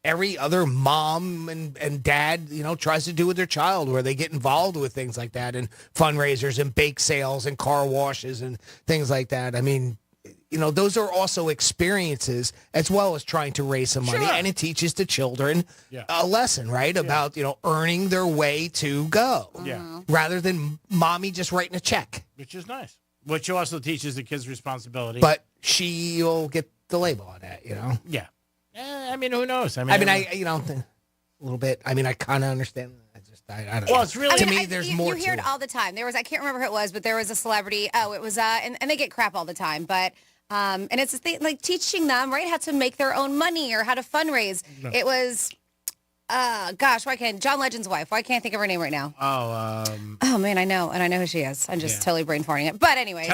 every other mom and dad, tries to do with their child, where they get involved with things like that and fundraisers and bake sales and car washes and things like that. I mean, those are also experiences as well as trying to raise some money. And it teaches the children a lesson, right? About, earning their way to go. Yeah. Rather than mommy just writing a check. Which is nice. Which also teaches the kids responsibility. But she'll get the label on that, Yeah. I mean, who knows? I a little bit. I mean, I kind of understand. I don't know. Well, it's really, to me, there's more You hear it all the time. There was, I can't remember who it was, but there was a celebrity. Oh, it was, and they get crap all the time. But, and it's a thing, like teaching them, right, how to make their own money or how to fundraise. No. It was, John Legend's wife. Why can't I think of her name right now? Oh, man, I know. And I know who she is. I'm just totally brain farting it. But anyways.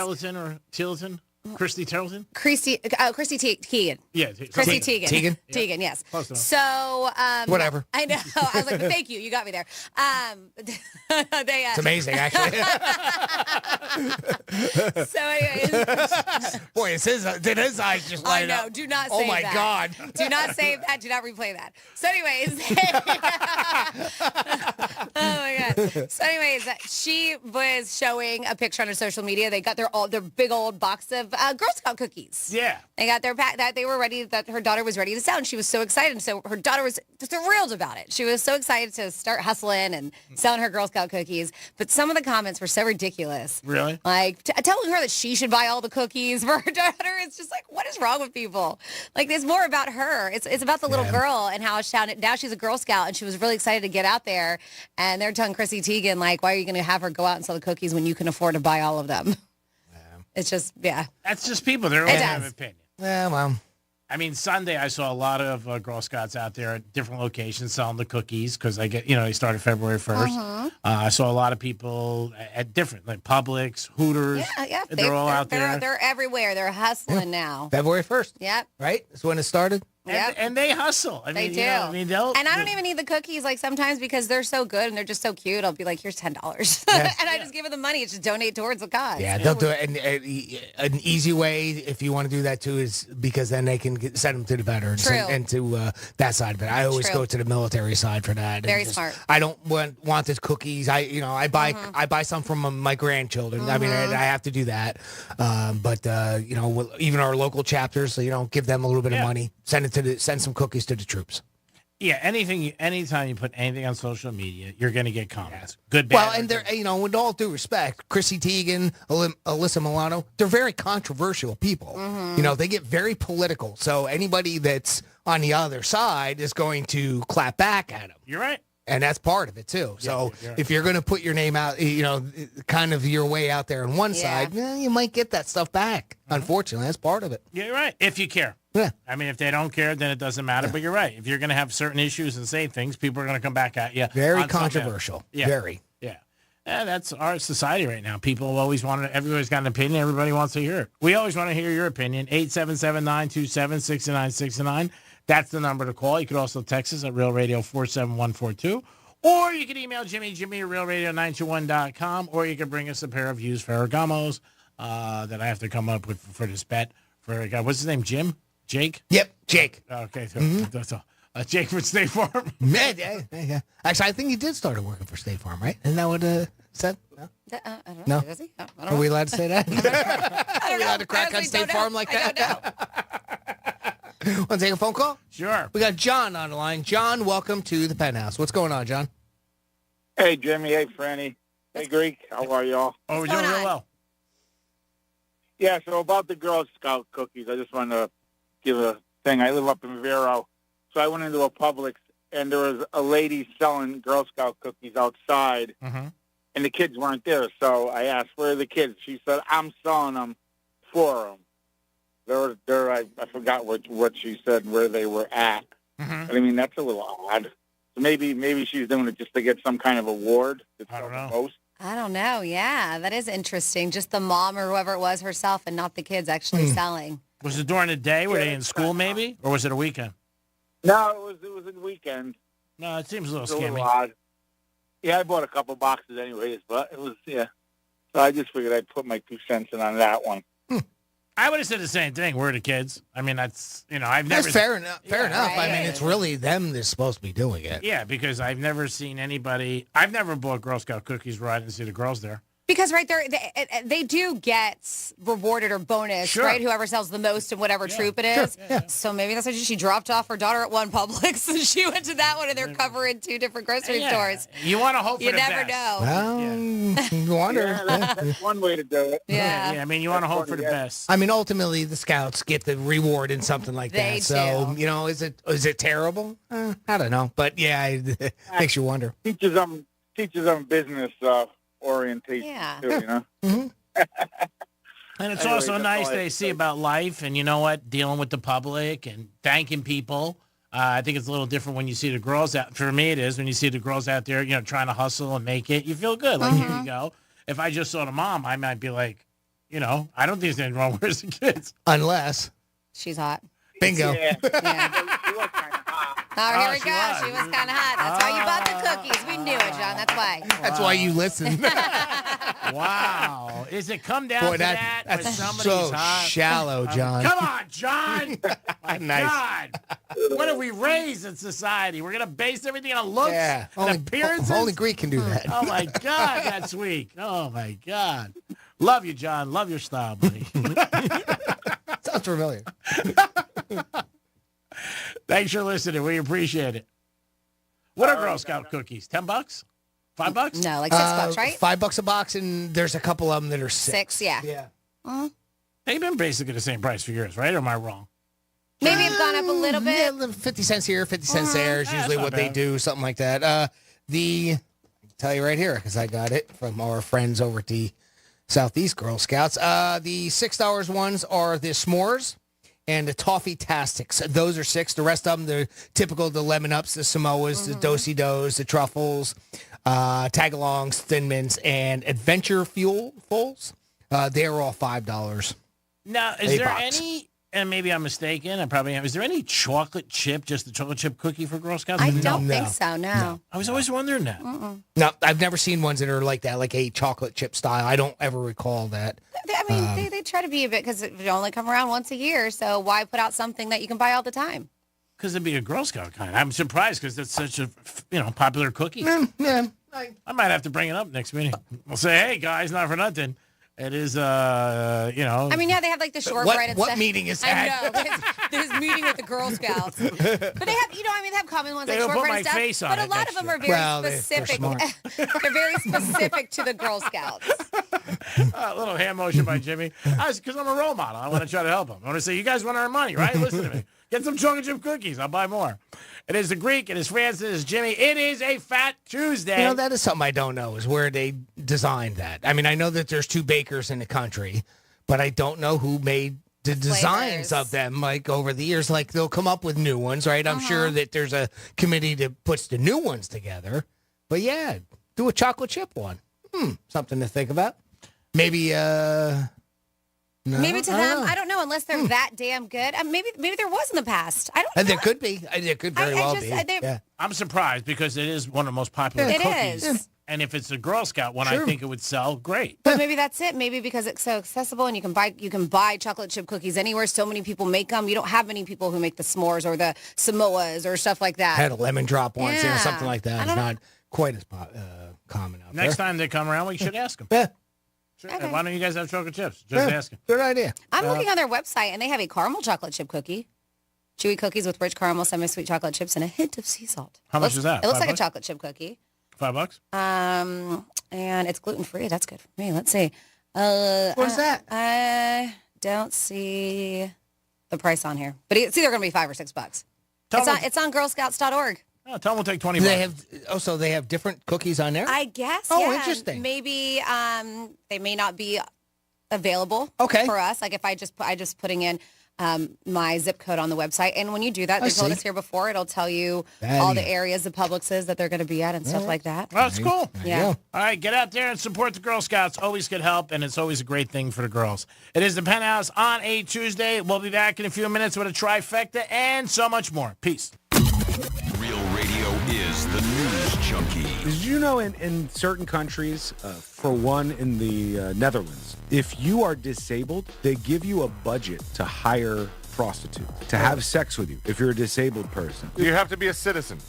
Tilton? Christy Teigen? Christy Teigen. Yeah. Christy Teigen. Yeah. Teigen, yes. So, whatever. I know. I was like, thank you. You got me there. It's amazing, actually. So anyways. Boy, did his eyes just light up. I know. Do not say that. Oh, my God. Do not save that. Do not replay that. So anyways. Oh, my God. So anyways, she was showing a picture on her social media. They got their big old box of Girl Scout cookies. Yeah. They got their pack that they were ready, that her daughter was ready to sell, and she was so excited. So her daughter was thrilled about it. She was so excited to start hustling and selling her Girl Scout cookies. But some of the comments were so ridiculous. Really? Like telling her that she should buy all the cookies for her daughter. It's just like, what is wrong with people? Like, it's more about her. It's about the little girl and how now she's a Girl Scout, and she was really excited to get out there. And they're telling Chrissy Teigen, like, why are you going to have her go out and sell the cookies when you can afford to buy all of them? It's just, That's just people. They don't have an opinion. Yeah, well. I mean, Sunday I saw a lot of Girl Scouts out there at different locations selling the cookies because they started February 1st. I saw a lot of people at different, like Publix, Hooters. Yeah. They're all out there. They're everywhere. They're hustling now. February 1st. Yep. Right? That's when it started. And they hustle. They do. And I don't even need the cookies, like, sometimes because they're so good and they're just so cute. I'll be like, here's $10. And I just give them the money. It's just donate towards the cause. Yeah, they'll do it. And an easy way, if you want to do that, too, is because then they can send them to the veterans and to that side of it. I always go to the military side for that. Very smart. I don't want the cookies. I buy some from my grandchildren. I mean, I have to do that. But even our local chapters, give them a little bit of money. Send some cookies to the troops. Yeah, anytime you put anything on social media, you're going to get comments. Good, bad. Well, and they're, with all due respect, Chrissy Teigen, Alyssa Milano, they're very controversial people. They get very political. So anybody that's on the other side is going to clap back at them. You're right. And that's part of it, too. So if you're going to put your name out, kind of your way out there on one side, you might get that stuff back. Unfortunately, that's part of it. Yeah, you're right. If you care. Yeah. I mean, if they don't care, then it doesn't matter. But you're right. If you're going to have certain issues and say things, people are going to come back at you. Very controversial. Yeah. Very. Yeah. Yeah, that's our society right now. People always everybody's got an opinion. Everybody wants to hear it. We always want to hear your opinion. 877-927-6969. That's the number to call. You could also text us at Real Radio 47142. Or you can email Jimmy at realradio921.com. Or you can bring us a pair of used Ferragamos that I have to come up with for this bet. For a guy, what's his name? Jim? Jake? Yep, Jake. Okay, so that's all. Jake from State Farm. Yeah. Actually, I think he did start working for State Farm, right? Isn't that what said? No? I don't know. No? Is he? I don't Are know. we allowed to say that? I don't Are we allowed to crack on State Farm like that? Want to take a phone call? Sure. We got John on the line. John, welcome to the Penthouse. What's going on, John? Hey, Jimmy. Hey, Franny. Hey, Greek. How are y'all? Oh, we're doing real well. Yeah, so about the Girl Scout cookies, I just wanted to give a thing. I live up in Vero, so I went into a Publix, and there was a lady selling Girl Scout cookies outside, and the kids weren't there. So I asked, where are the kids? She said, I'm selling them for them. I forgot what she said, where they were at. But, I mean, that's a little odd. So maybe she's doing it just to get some kind of award. I don't know. I don't know. Yeah, that is interesting. Just the mom or whoever it was herself and not the kids actually selling. Was it during the day? Were they in school maybe? Or was it a weekend? No, it was a weekend. No, it seems a little It's a scammy. little odd. Yeah, I bought a couple boxes anyways, but it was, yeah. So I just figured I'd put my 2 cents in on that one. I would have said the same thing. Where are the kids? I mean, I've never... That's fair enough. Fair enough. right. I mean, it's really them that's supposed to be doing it. Yeah, because I've never seen anybody... I've never bought Girl Scout cookies where I didn't see the girls there. Because right there, they do get rewarded or bonus, right? Whoever sells the most in whatever troop it is. So maybe that's why she dropped off her daughter at one Publix and she went to that one, and they're covering 2 different grocery stores. You want to hope for You the never best. know. Well, you wonder. That's one way to do it. Yeah. I mean, you want to hope for the best. I mean, ultimately, the scouts get the reward in something like They that. So, do. you know, is it terrible? I don't know. But, yeah, it makes you wonder. Teaches them business orientation, too, you know? And it's Anyway, also that's nice all I they have to see say. about life and, you know what, dealing with the public and thanking people. I think it's a little different when you see the girls out. For me, it is when you see the girls out there, trying to hustle and make it. You feel good. Like, here you go. If I just saw the mom, I might be like, I don't think there's anything wrong. Where's the kids? Unless. She's hot. Bingo. Yeah. Oh, here we she go. was. She was kind of hot. That's why you bought the cookies. We knew it, John. That's why. That's why you listen. Wow. Is it come down to that? That's when somebody's so hot? shallow, John. Come on, John. My Nice. God. What are we raised in society? We're going to base everything on looks and appearances? Only Greek can do that. Oh, my God. That's weak. Oh, my God. Love you, John. Love your style, buddy. Sounds familiar. Thanks for listening. We appreciate it. What are Girl Scout cookies? $10? $5? No, like $6, right? $5 a box, and there's a couple of them that are 6. 6, yeah. Yeah. They've been basically the same price for years, right? Or am I wrong? Maybe it's gone up a little bit. Yeah, 50 cents here, 50 cents there is Yeah, usually that's what not they bad. do, something like that. I can tell you right here, because I got it from our friends over at the Southeast Girl Scouts. The $6 ones are the s'mores and the toffee-tastics. Those are 6. The rest of them, the typical, the lemon ups, the Samoas, the do-si-dos, the truffles, tag-alongs, thin mints, and adventure fuels. They're all $5. Now, is A there box. any, and maybe I'm mistaken, I probably am, is there any chocolate chip, just the chocolate chip cookie for Girl Scouts? I don't think so, no. I was always wondering that. No, I've never seen ones that are like that, like a chocolate chip style. I don't ever recall that. I mean, they try to be a bit, because it only come around once a year, so why put out something that you can buy all the time? Because it'd be a Girl Scout kind. I'm surprised because it's such a, popular cookie. Yeah. I might have to bring it up next meeting. We'll say, hey, guys, not for nothing. It is, I mean, yeah, they have like the shortbread and What stuff. meeting is I that? know. There's meeting with the Girl Scouts. But they have, they have common ones They like don't put shortbread my and stuff. face on But a it lot next of them year. are very Well, they're specific. smart. They're very specific to the Girl Scouts. A little hand motion by Jimmy. Because I'm a role model. I want to try to help him. I want to say, you guys want to earn money, right? Listen to me. Get some chocolate chip cookies. I'll buy more. It is the Greek. It is Francis. It is Jimmy. It is a Fat Tuesday. You know, that is something I don't know, is where they designed that. I mean, I know that there's 2 bakers in the country, but I don't know who made the designs of them, like, over the years. Like, they'll come up with new ones, right? I'm sure that there's a committee that puts the new ones together. But, yeah, do a chocolate chip one. Something to think about. Maybe, no, Maybe to I don't them, know. I don't know, unless they're that damn good. Maybe there was in the past. I don't know. There could be. There could very well just- be. they- Yeah. I'm surprised because it is one of the most popular It cookies. is. And if it's a Girl Scout one, I Sure. think it would sell great. But maybe that's it. Maybe because it's so accessible and you can buy chocolate chip cookies anywhere. So many people make them. You don't have many people who make the s'mores or the Samoas or stuff like that. Had a lemon drop once, Yeah. something like that. I It's don't know. not quite as common out Next there. time they come around, we should ask them. Yeah. Sure. Okay. Why don't you guys have chocolate chips? Just Yeah. ask them. Good idea. I'm looking on their website and they have a caramel chocolate chip cookie. Chewy cookies with rich caramel, semi-sweet chocolate chips, and a hint of sea salt. How much is that? It looks like $5? a chocolate chip cookie. $5? And it's gluten-free. That's good for me. Let's see. What is that? I don't see the price on here, but it's either going to be $5 or $6. It's on girlscouts.org. Oh, tell them we'll take $20. They have. Oh, so they have different cookies on there. I guess. Oh, yeah. interesting. Maybe they may not be available. Okay. For us, like if I just putting in my zip code on the website, and when you do that, they told us here before, it'll tell you all the areas the Publix is that they're going to be at and stuff like that. Well, that's cool. Yeah. All right, get out there and support the Girl Scouts. Always good help, and it's always a great thing for the girls. It is the Penthouse on a Tuesday. We'll be back in a few minutes with a trifecta and so much more. Peace. Real Radio is the news junkie. Did you know in certain countries, for one in the Netherlands, if you are disabled, they give you a budget to hire prostitutes to have sex with you if you're a disabled person. You have to be a citizen.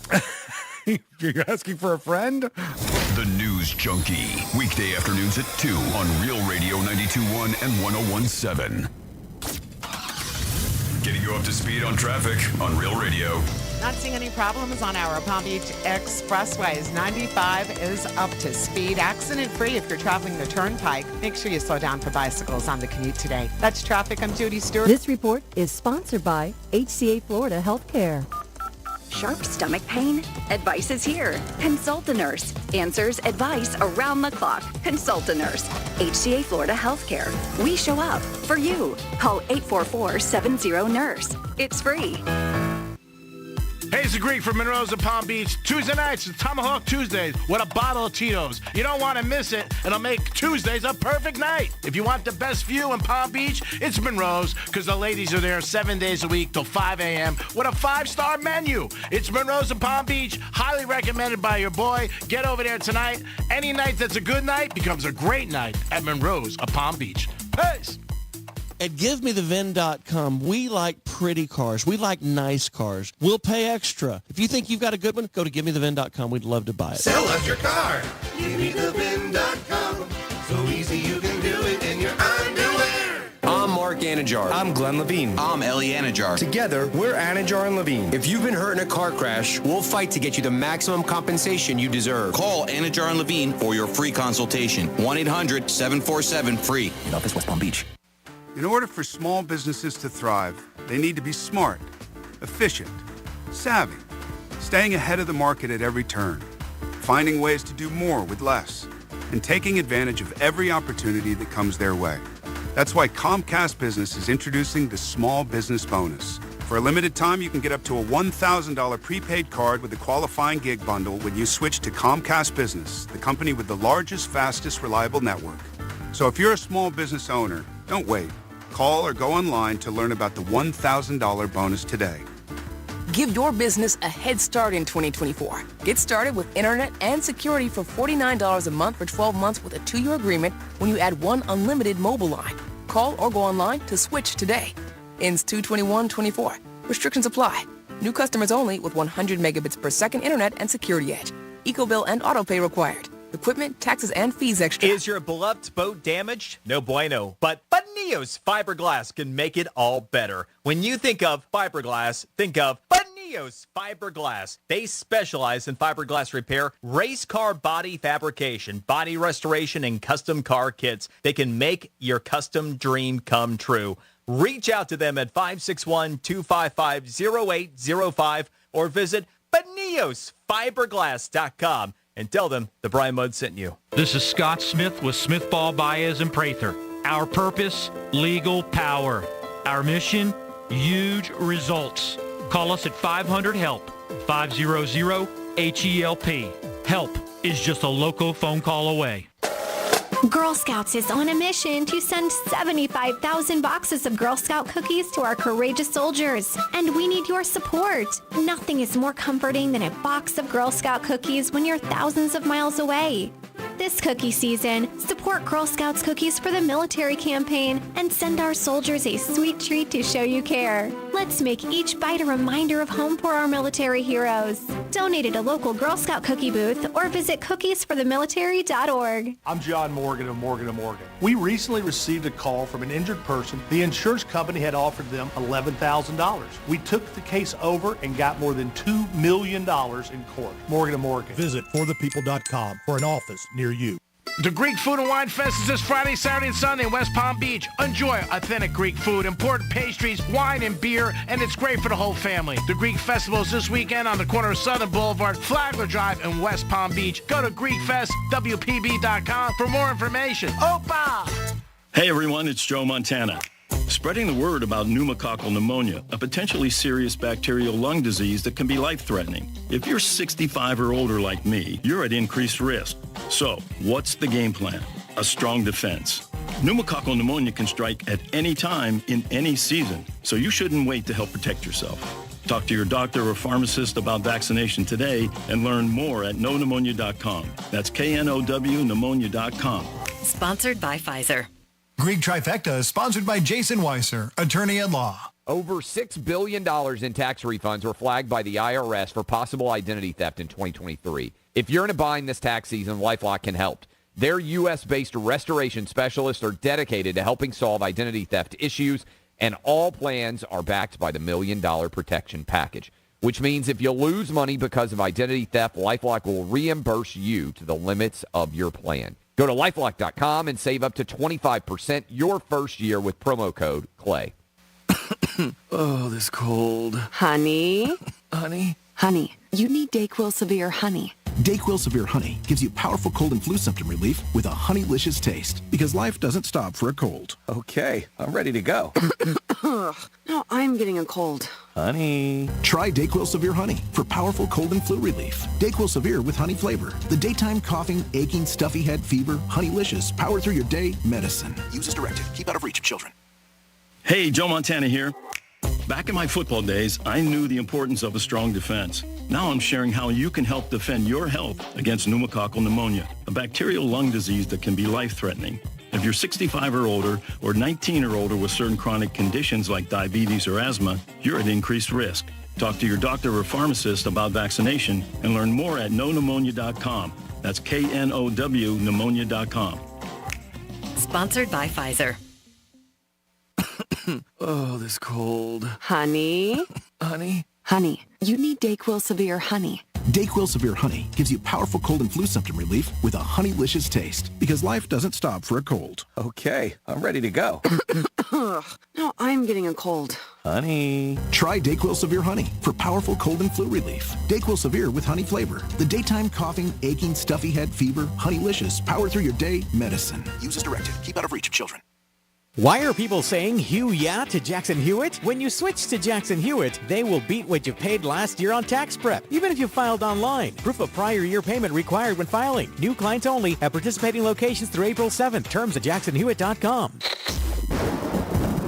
You're asking for a friend? The News Junkie. Weekday afternoons at 2 on Real Radio 92.1 and 101.7. Getting you up to speed on traffic on Real Radio. Not seeing any problems on our Palm Beach expressways. 95 is up to speed. Accident-free if you're traveling the Turnpike. Make sure you slow down for bicycles on the commute today. That's traffic. I'm Judy Stewart. This report is sponsored by HCA Florida Healthcare. Sharp stomach pain? Advice is here. Consult a nurse. Answers, advice around the clock. Consult a nurse. HCA Florida Healthcare. We show up for you. Call 844-70-NURSE. It's free. Hey, it's the Greek from Monroe's of Palm Beach. Tuesday nights, it's Tomahawk Tuesdays with a bottle of Tito's. You don't want to miss it. It'll make Tuesdays a perfect night. If you want the best view in Palm Beach, it's Monroe's because the ladies are there 7 days a week till 5 a.m. with a 5-star menu. It's Monroe's of Palm Beach. Highly recommended by your boy. Get over there tonight. Any night that's a good night becomes a great night at Monroe's of Palm Beach. Peace. At GiveMeTheVin.com, we like pretty cars. We like nice cars. We'll pay extra. If you think you've got a good one, go to GiveMeTheVin.com. We'd love to buy it. Sell us your car. GiveMeTheVin.com. So easy you can do it in your underwear. I'm Mark Anajar. I'm Glenn Levine. I'm Ellie Anajar. Together, we're Anajar and Levine. If you've been hurt in a car crash, we'll fight to get you the maximum compensation you deserve. Call Anajar and Levine for your free consultation. 1-800-747-FREE. In office, West Palm Beach. In order for small businesses to thrive, they need to be smart, efficient, savvy, staying ahead of the market at every turn, finding ways to do more with less, and taking advantage of every opportunity that comes their way. That's why Comcast Business is introducing the Small Business Bonus. For a limited time, you can get up to a $1,000 prepaid card with a qualifying gig bundle when you switch to Comcast Business, the company with the largest, fastest, reliable network. So if you're a small business owner, don't wait. Call or go online to learn about the $1,000 bonus today. Give your business a head start in 2024. Get started with internet and security for $49 a month for 12 months with a 2-year agreement when you add one unlimited mobile line. Call or go online to switch today. Ends 2/21/24. Restrictions apply. New customers only with 100 megabits per second internet and security edge. EcoBill and autopay required. Equipment, taxes, and fees extra. Is your beloved boat damaged? No bueno. But Neo's fiberglass can make it all better. When you think of fiberglass, think of Neo's fiberglass. They specialize in fiberglass repair, race car body fabrication, body restoration, and custom car kits. They can make your custom dream come true. Reach out to them at 561-255-0805 or visit BeneosFiberglass.com. and tell them the Brian Mudd sent you. This is Scott Smith with Smith Ball Baez and Prather. Our purpose, legal power. Our mission, huge results. Call us at 500-HELP, 500-HELP. Help is just a local phone call away. Girl Scouts is on a mission to send 75,000 boxes of Girl Scout cookies to our courageous soldiers, and we need your support. Nothing is more comforting than a box of Girl Scout cookies when you're thousands of miles away. This cookie season, support Girl Scouts Cookies for the Military campaign and send our soldiers a sweet treat to show you care. Let's make each bite a reminder of home for our military heroes. Donate at a local Girl Scout cookie booth or visit cookiesforthemilitary.org. I'm John Morgan of Morgan & Morgan. We recently received a call from an injured person. The insurance company had offered them $11,000. We took the case over and got more than $2 million in court. Morgan & Morgan. Visit forthepeople.com for an office near you. The Greek Food and Wine Fest is this Friday, Saturday, and Sunday in West Palm Beach. Enjoy authentic Greek food, imported pastries, wine, and beer, and it's great for the whole family. The Greek Festival is this weekend on the corner of Southern Boulevard, Flagler Drive, in West Palm Beach. Go to GreekFestWPB.com for more information. Opa! Hey everyone, it's Joe Montana. Spreading the word about pneumococcal pneumonia, a potentially serious bacterial lung disease that can be life-threatening. If you're 65 or older like me, you're at increased risk. So, what's the game plan? A strong defense. Pneumococcal pneumonia can strike at any time in any season, so you shouldn't wait to help protect yourself. Talk to your doctor or pharmacist about vaccination today and learn more at knowpneumonia.com. That's KNOW pneumonia.com. Sponsored by Pfizer. Greek Trifecta is sponsored by Jason Weiser, attorney at law. Over $6 billion in tax refunds were flagged by the IRS for possible identity theft in 2023. If you're in a bind this tax season, LifeLock can help. Their U.S.-based restoration specialists are dedicated to helping solve identity theft issues, and all plans are backed by the $1 Million Protection Package, which means if you lose money because of identity theft, LifeLock will reimburse you to the limits of your plan. Go to LifeLock.com and save up to 25% your first year with promo code CLAY. Oh, this cold. Honey? Honey? Honey, you need DayQuil Severe Honey. DayQuil Severe Honey gives you powerful cold and flu symptom relief with a honeylicious taste, because life doesn't stop for a cold. Okay, I'm ready to go. No, I'm getting a cold. Honey. Try DayQuil Severe Honey for powerful cold and flu relief. DayQuil Severe with honey flavor. The daytime coughing, aching, stuffy head, fever, honeylicious, power through your day medicine. Use as directed. Keep out of reach of children. Hey, Joe Montana here. Back in my football days, I knew the importance of a strong defense. Now I'm sharing how you can help defend your health against pneumococcal pneumonia, a bacterial lung disease that can be life-threatening. If you're 65 or older, or 19 or older with certain chronic conditions like diabetes or asthma, you're at increased risk. Talk to your doctor or pharmacist about vaccination and learn more at knowpneumonia.com. That's KNOW pneumonia.com. Sponsored by Pfizer. Oh, this cold. Honey? Honey? Honey, you need DayQuil Severe Honey. DayQuil Severe Honey gives you powerful cold and flu symptom relief with a honeylicious taste, because life doesn't stop for a cold. Okay, I'm ready to go. No, I'm getting a cold. Honey. Try DayQuil Severe Honey for powerful cold and flu relief. DayQuil Severe with honey flavor. The daytime coughing, aching, stuffy head, fever, honeylicious, power through your day medicine. Use as directed. Keep out of reach of children. Why are people saying "Hugh yeah" to Jackson Hewitt? When you switch to Jackson Hewitt, they will beat what you paid last year on tax prep, even if you filed online. Proof of prior year payment required when filing. New clients only at participating locations through April 7th. Terms at jacksonhewitt.com.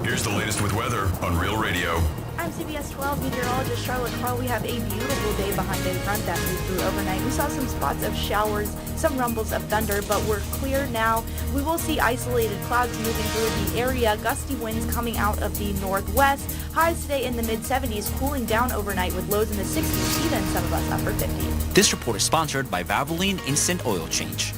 Here's the latest with weather on Real Radio. I'm CBS 12 meteorologist Charlotte Carl. We have a beautiful day behind a front that moved through overnight. We saw some spots of showers, some rumbles of thunder, but we're clear now. We will see isolated clouds moving through the area, gusty winds coming out of the northwest. Highs today in the mid-70s, cooling down overnight with lows in the 60s, even some of us upper 50s. This report is sponsored by Valvoline Instant Oil Change.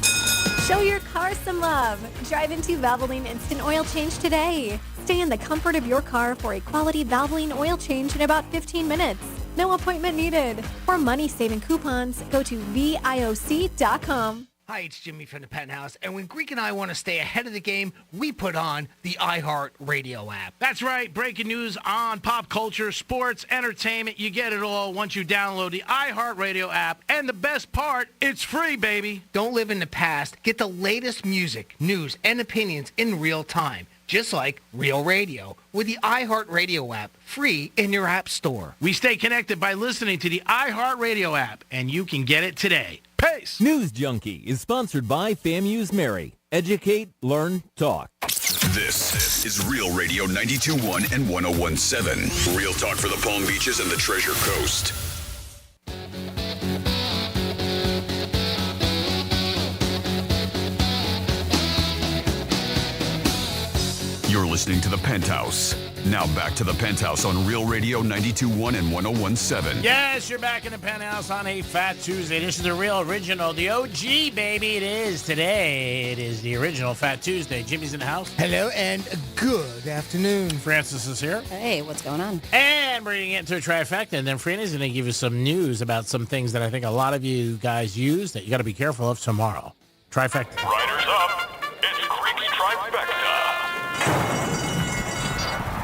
Show your car some love. Drive into Valvoline Instant Oil Change today. Stay in the comfort of your car for a quality Valvoline oil change in about 15 minutes. No appointment needed. For money-saving coupons, go to VIOC.com. Hi, it's Jimmy from the Penthouse, and when Greek and I want to stay ahead of the game, we put on the iHeart Radio app. That's right. Breaking news on pop culture, sports, entertainment. You get it all once you download the iHeartRadio app. And the best part, it's free, baby. Don't live in the past. Get the latest music, news, and opinions in real time, just like Real Radio, with the iHeartRadio app, free in your app store. We stay connected by listening to the iHeartRadio app, and you can get it today. Peace. News Junkie is sponsored by FAMU's Mary. Educate, learn, talk. This is Real Radio 92.1 and 101.7. Real talk for the Palm Beaches and the Treasure Coast. listening to The Penthouse. Now back to The Penthouse on Real Radio 92.1 and 101.7. Yes, you're back in The Penthouse on a Fat Tuesday. This is the real original, the OG, baby. It is today. It is the original Fat Tuesday. Jimmy's in the house. Hello and good afternoon. Francis is here. Hey, what's going on? And we're going to get into a trifecta, and then Franny's going to give you some news about some things that I think a lot of you guys use that you got to be careful of tomorrow. Trifecta. Riders up. It's Creek's Trifecta.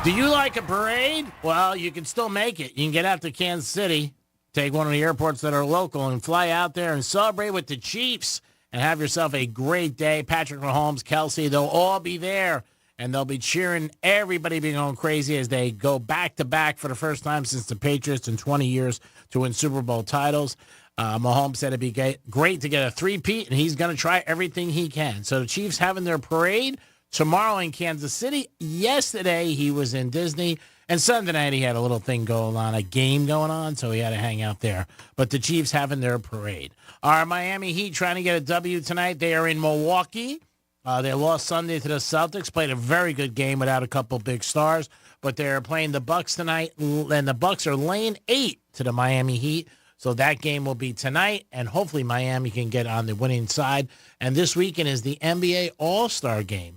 Do you like a parade? Well, you can still make it. You can get out to Kansas City, take one of the airports that are local, and fly out there and celebrate with the Chiefs and have yourself a great day. Patrick Mahomes, Kelsey, they'll all be there, and they'll be cheering. Everybody be going crazy as they go back-to-back for the first time since the Patriots in 20 years to win Super Bowl titles. Mahomes said it'd be great to get a three-peat, and he's going to try everything he can. So the Chiefs having their parade tomorrow in Kansas City. Yesterday, he was in Disney. And Sunday night, he had a little thing going on, a game going on, so he had to hang out there. But the Chiefs having their parade. Our Miami Heat trying to get a W tonight. They are in Milwaukee. They lost Sunday to the Celtics, played a very good game without a couple big stars. But they're playing the Bucks tonight, and the Bucks are laying 8 to the Miami Heat. So that game will be tonight, and hopefully Miami can get on the winning side. And this weekend is the NBA All-Star Game.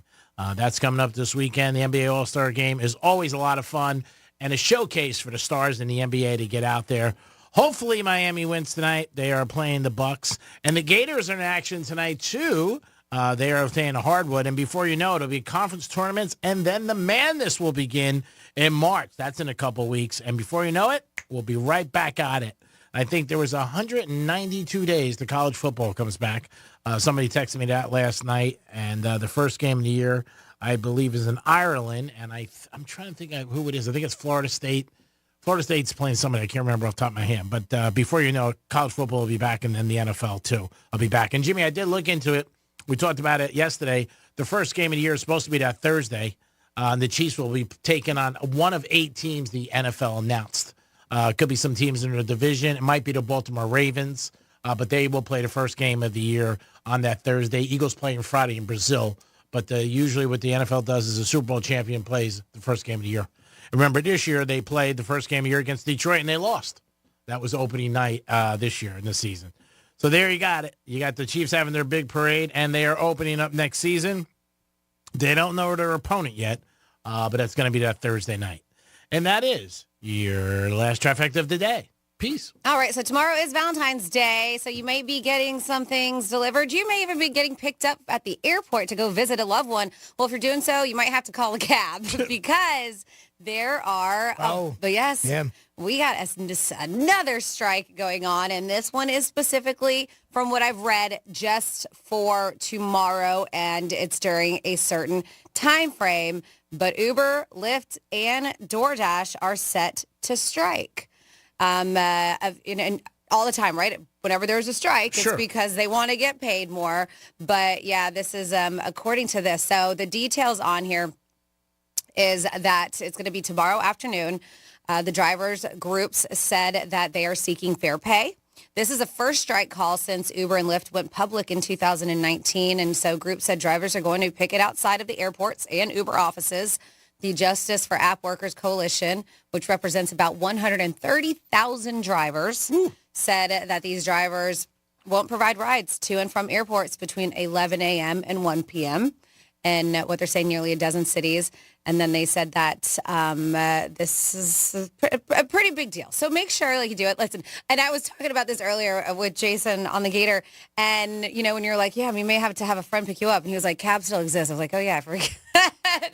That's coming up this weekend. The NBA All-Star Game is always a lot of fun and a showcase for the stars in the NBA to get out there. Hopefully Miami wins tonight. They are playing the Bucks. And the Gators are in action tonight, too. They are playing a hardwood. And before you know it, it'll be conference tournaments, and then the Madness will begin in March. That's in a couple weeks. And before you know it, we'll be right back at it. I think there was 192 days till college football comes back. Somebody texted me that last night, and the first game of the year, I believe, is in Ireland, and I'm trying to think of who it is. I think it's Florida State. Florida State's playing somebody I can't remember off the top of my head. But before you know it, college football will be back, and then the NFL, too. I'll be back. And, Jimmy, I did look into it. We talked about it yesterday. The first game of the year is supposed to be that Thursday. The Chiefs will be taking on one of 8 teams the NFL announced. Could be some teams in the division. It might be the Baltimore Ravens, but they will play the first game of the year on that Thursday. Eagles playing Friday in Brazil, but usually what the NFL does is a Super Bowl champion plays the first game of the year. Remember, this year they played the first game of the year against Detroit, and they lost. That was opening night this year in the season. So there you got it. You got the Chiefs having their big parade, and they are opening up next season. They don't know their opponent yet, but that's going to be that Thursday night. And that is your last trifecta of the day. Peace. All right, so tomorrow is Valentine's Day, so you may be getting some things delivered. You may even be getting picked up at the airport to go visit a loved one. Well, if you're doing so, you might have to call a cab because there are, we got another strike going on, and this one is specifically, from what I've read, just for tomorrow, and it's during a certain time frame. But Uber, Lyft, and DoorDash are set to strike. And all the time, right? Whenever there's a strike, it's because they want to get paid more. But, yeah, this is according to this. So the details on here is that it's going to be tomorrow afternoon. The drivers' groups said that they are seeking fair pay. This is the first strike call since Uber and Lyft went public in 2019. And so groups said drivers are going to picket outside of the airports and Uber offices. The Justice for App Workers Coalition, which represents about 130,000 drivers, said that these drivers won't provide rides to and from airports between 11 a.m. and 1 p.m. in what they're saying nearly a dozen cities. And then they said that this is a pretty big deal. So make sure you do it. Listen, and I was talking about this earlier with Jason on the Gator. And, when you're like, we may have to have a friend pick you up. And he was like, cabs still exist. I was like, oh, yeah, I forget.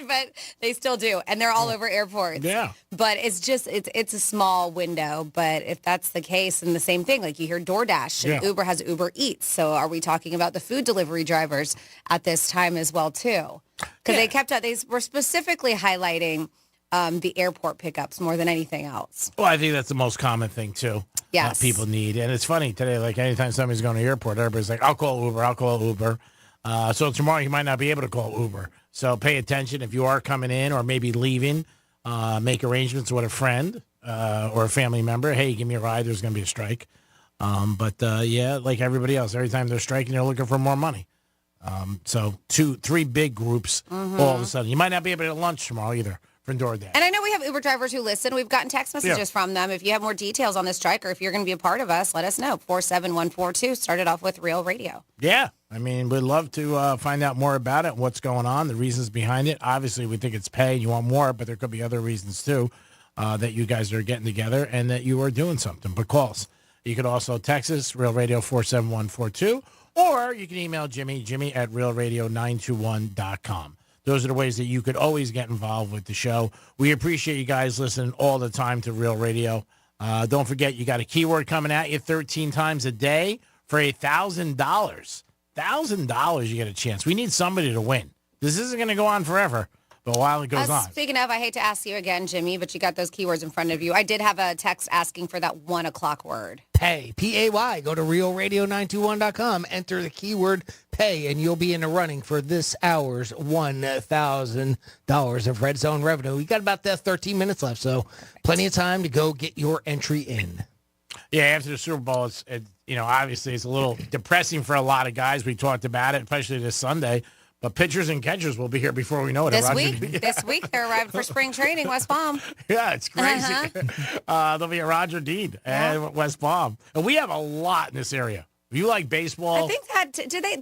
But they still do. And they're all over airports. Yeah. But it's just, it's a small window. But if that's the case, and the same thing, you hear DoorDash and Uber has Uber Eats. So are we talking about the food delivery drivers at this time as well, too? Because they were specifically highlighting the airport pickups more than anything else. Well, I think that's the most common thing, too. Yes. People need. And it's funny today, anytime somebody's going to the airport, everybody's like, I'll call Uber. So tomorrow you might not be able to call Uber. So pay attention if you are coming in or maybe leaving. Make arrangements with a friend or a family member. Hey, give me a ride. There's going to be a strike. But like everybody else, every time they're striking, they're looking for more money. So 3 big groups all of a sudden. You might not be able to get lunch tomorrow either for DoorDash. And I know we have Uber drivers who listen. We've gotten text messages from them. If you have more details on this strike or if you're going to be a part of us, let us know. 47142. Started off with Real Radio. Yeah. I mean, we'd love to find out more about it, what's going on, the reasons behind it. Obviously, we think it's pay. You want more, but there could be other reasons, too, that you guys are getting together and that you are doing something. But calls. You could also text us, Real Radio 47142, or you can email Jimmy at realradio921.com. Those are the ways that you could always get involved with the show. We appreciate you guys listening all the time to Real Radio. Don't forget, you got a keyword coming at you 13 times a day for $1,000. $1,000, you get a chance. We need somebody to win. This isn't going to go on forever, but while it goes on. Speaking of, I hate to ask you again, Jimmy, but you got those keywords in front of you. I did have a text asking for that 1 o'clock word. Pay, P-A-Y. Go to realradio921.com, enter the keyword pay, and you'll be in the running for this hour's $1,000 of Red Zone revenue. We got about 13 minutes left, so plenty of time to go get your entry in. Yeah, after the Super Bowl, it's obviously it's a little depressing for a lot of guys. We talked about it, especially this Sunday. But pitchers and catchers will be here before we know it. This week, they're arriving for spring training, West Palm. Yeah, it's crazy. They'll be at Roger Dean and West Palm. And we have a lot in this area. If you like baseball. I think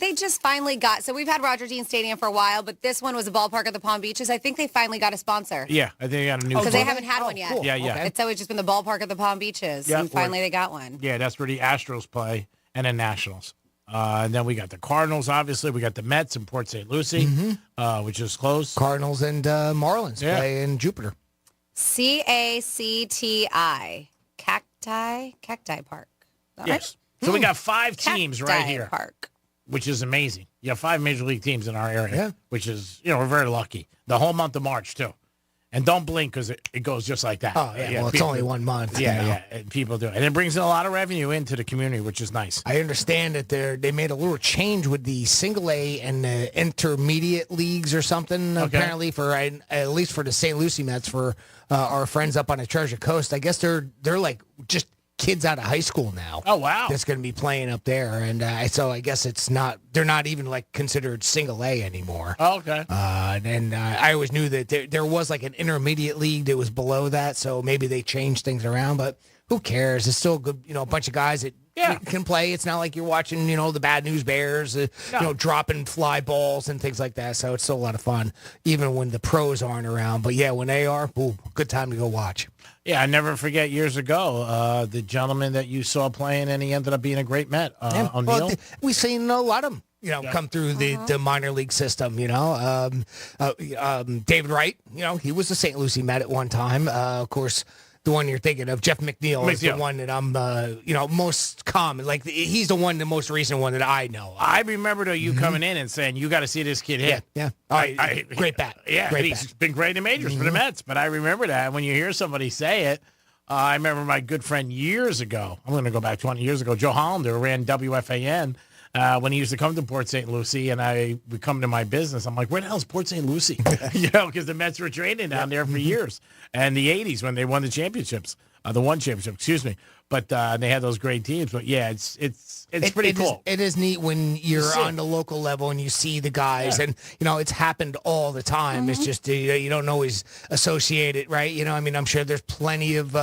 they just finally got, so we've had Roger Dean Stadium for a while, but this one was a ballpark at the Palm Beaches. I think they finally got a sponsor. Yeah, I think they got a new because they haven't had one yet. Cool. Yeah. Okay. It's always just been the ballpark at the Palm Beaches. Yeah, and finally they got one. Yeah, that's where the Astros play and the Nationals. And then we got the Cardinals, obviously. We got the Mets in Port St. Lucie, which is close. Cardinals and Marlins play in Jupiter. CACTI. Cacti Park. Yes. Right? So we got 5 teams right here, Park. Which is amazing. You have 5 major league teams in our area, which is, we're very lucky. The whole month of March, too. And don't blink because it goes just like that. Oh, yeah. Well, it's only 1 month. Yeah. And people do it. And it brings in a lot of revenue into the community, which is nice. I understand that they made a little change with the single A and the intermediate leagues or something, apparently, for at least for the St. Lucie Mets, for our friends up on the Treasure Coast. I guess they're like just kids out of high school now. Oh, wow. That's going to be playing up there. And so I guess they're not even like considered single A anymore. Oh, okay. And I always knew that there was like an intermediate league that was below that. So maybe they changed things around, but who cares? It's still a good, a bunch of guys that can play. It's not like you're watching, the Bad News Bears, dropping fly balls and things like that. So it's still a lot of fun, even when the pros aren't around. But yeah, when they are, good time to go watch. Yeah, I never forget years ago, the gentleman that you saw playing, and he ended up being a great Met, O'Neill. Well, we've seen a lot of them, come through the minor league system, David Wright, he was a St. Lucie Met at one time. Of course, the one you're thinking of, Jeff McNeil, is the one that I'm, most common. Like, he's the most recent one that I know. I remember, though, you coming in and saying, you got to see this kid hit. Yeah. Great bat. Yeah, he's been great in majors for the Mets. But I remember that. When you hear somebody say it, I remember my good friend years ago, I'm going to go back 20 years ago, Joe Hollander ran WFAN. When he used to come to Port St. Lucie and I would come to my business, I'm like, where the hell is Port St. Lucie? Because the Mets were training down there for years. And the 80s when they won the championships, the one championship, excuse me. But they had those great teams. But yeah, it's pretty cool. It is neat when you're on the local level and you see the guys, and it's happened all the time. It's just you don't always associate it, right? I'm sure there's plenty of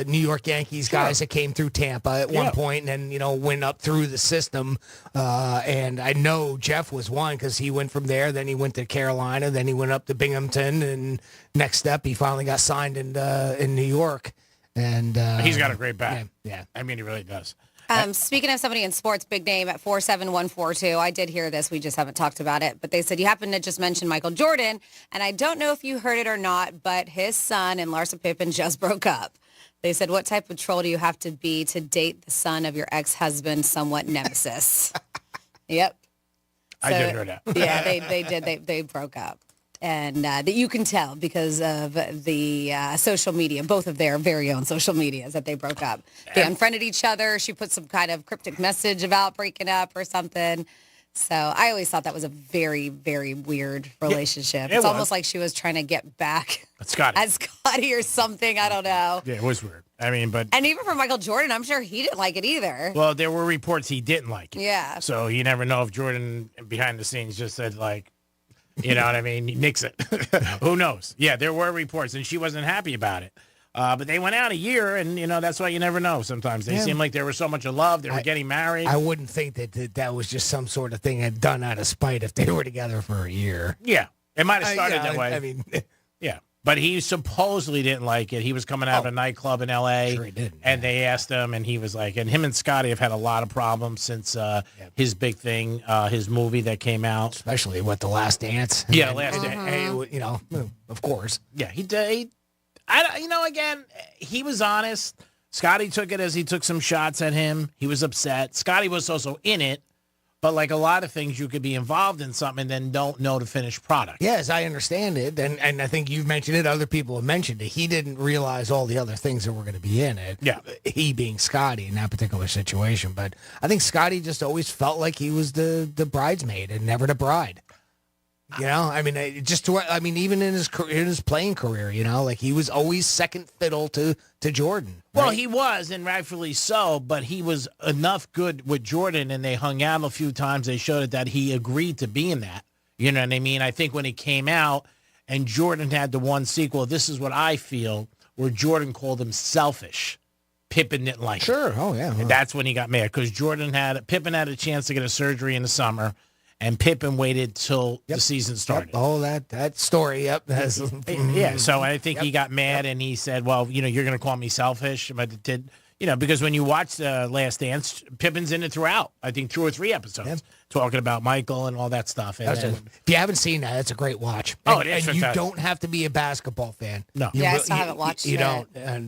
New York Yankees guys that came through Tampa at one point and then went up through the system. And I know Jeff was one because he went from there, then he went to Carolina, then he went up to Binghamton, and next step he finally got signed in New York. And he's got a great bat. Yeah. I mean, he really does. Speaking of somebody in sports, big name at 47142, I did hear this. We just haven't talked about it. But they said you happened to just mention Michael Jordan. And I don't know if you heard it or not, but his son and Larsa Pippen just broke up. They said, what type of troll do you have to be to date the son of your ex-husband, somewhat nemesis? Yep. I did hear that. Yeah, they did. They broke up. And that you can tell because of the social media, both of their very own social medias, that they broke up. They unfriended each other. She put some kind of cryptic message about breaking up or something. So I always thought that was a very, very weird relationship. It's almost like she was trying to get back at Scotty or something. I don't know. Yeah, it was weird. I mean, but And even for Michael Jordan, I'm sure he didn't like it either. well, there were reports he didn't like it. Yeah. So you never know if Jordan behind the scenes just said like, you know what I mean, nix it. Who knows? Yeah, there were reports, and she wasn't happy about it. But they went out a year, and, that's why you never know sometimes. They seem like there was so much of love. They were getting married. I wouldn't think that was just some sort of thing had done out of spite if they were together for a year. Yeah, it might have started that way. I mean, yeah. But he supposedly didn't like it. He was coming out of a nightclub in L.A., sure he did, and they asked him, and he was like, and him and Scotty have had a lot of problems since his big thing, his movie that came out. Especially with The Last Dance. Yeah, Last Dance. Of course. Yeah, he did. Again, he was honest. Scotty took it as he took some shots at him. He was upset. Scotty was also in it, but like a lot of things, you could be involved in something and then don't know the finished product. Yes, I understand it, and I think you've mentioned it. Other people have mentioned it. He didn't realize all the other things that were going to be in it. Yeah, he being Scotty in that particular situation. But I think Scotty just always felt like he was the bridesmaid and never the bride. I mean, even in his playing career, like he was always second fiddle to Jordan. Right? Well, he was, and rightfully so, but he was enough good with Jordan, and they hung out a few times. They showed it that he agreed to be in that. You know what I mean? I think when it came out and Jordan had the one sequel, this is what I feel, where Jordan called him selfish. Pippen didn't like it. Sure. Oh, yeah. And that's when he got mad, because Pippen had a chance to get a surgery in the summer, and Pippen waited till the season started. Yep. Oh, that story. Yep. Yeah. So I think he got mad and he said, well, you're going to call me selfish. But it did, because when you watch the Last Dance, Pippen's in it throughout. I think 2 or 3 episodes talking about Michael and all that stuff. And if you haven't seen that, that's a great watch. Oh, it is. And you don't have to be a basketball fan. No. I still haven't watched it. You don't. And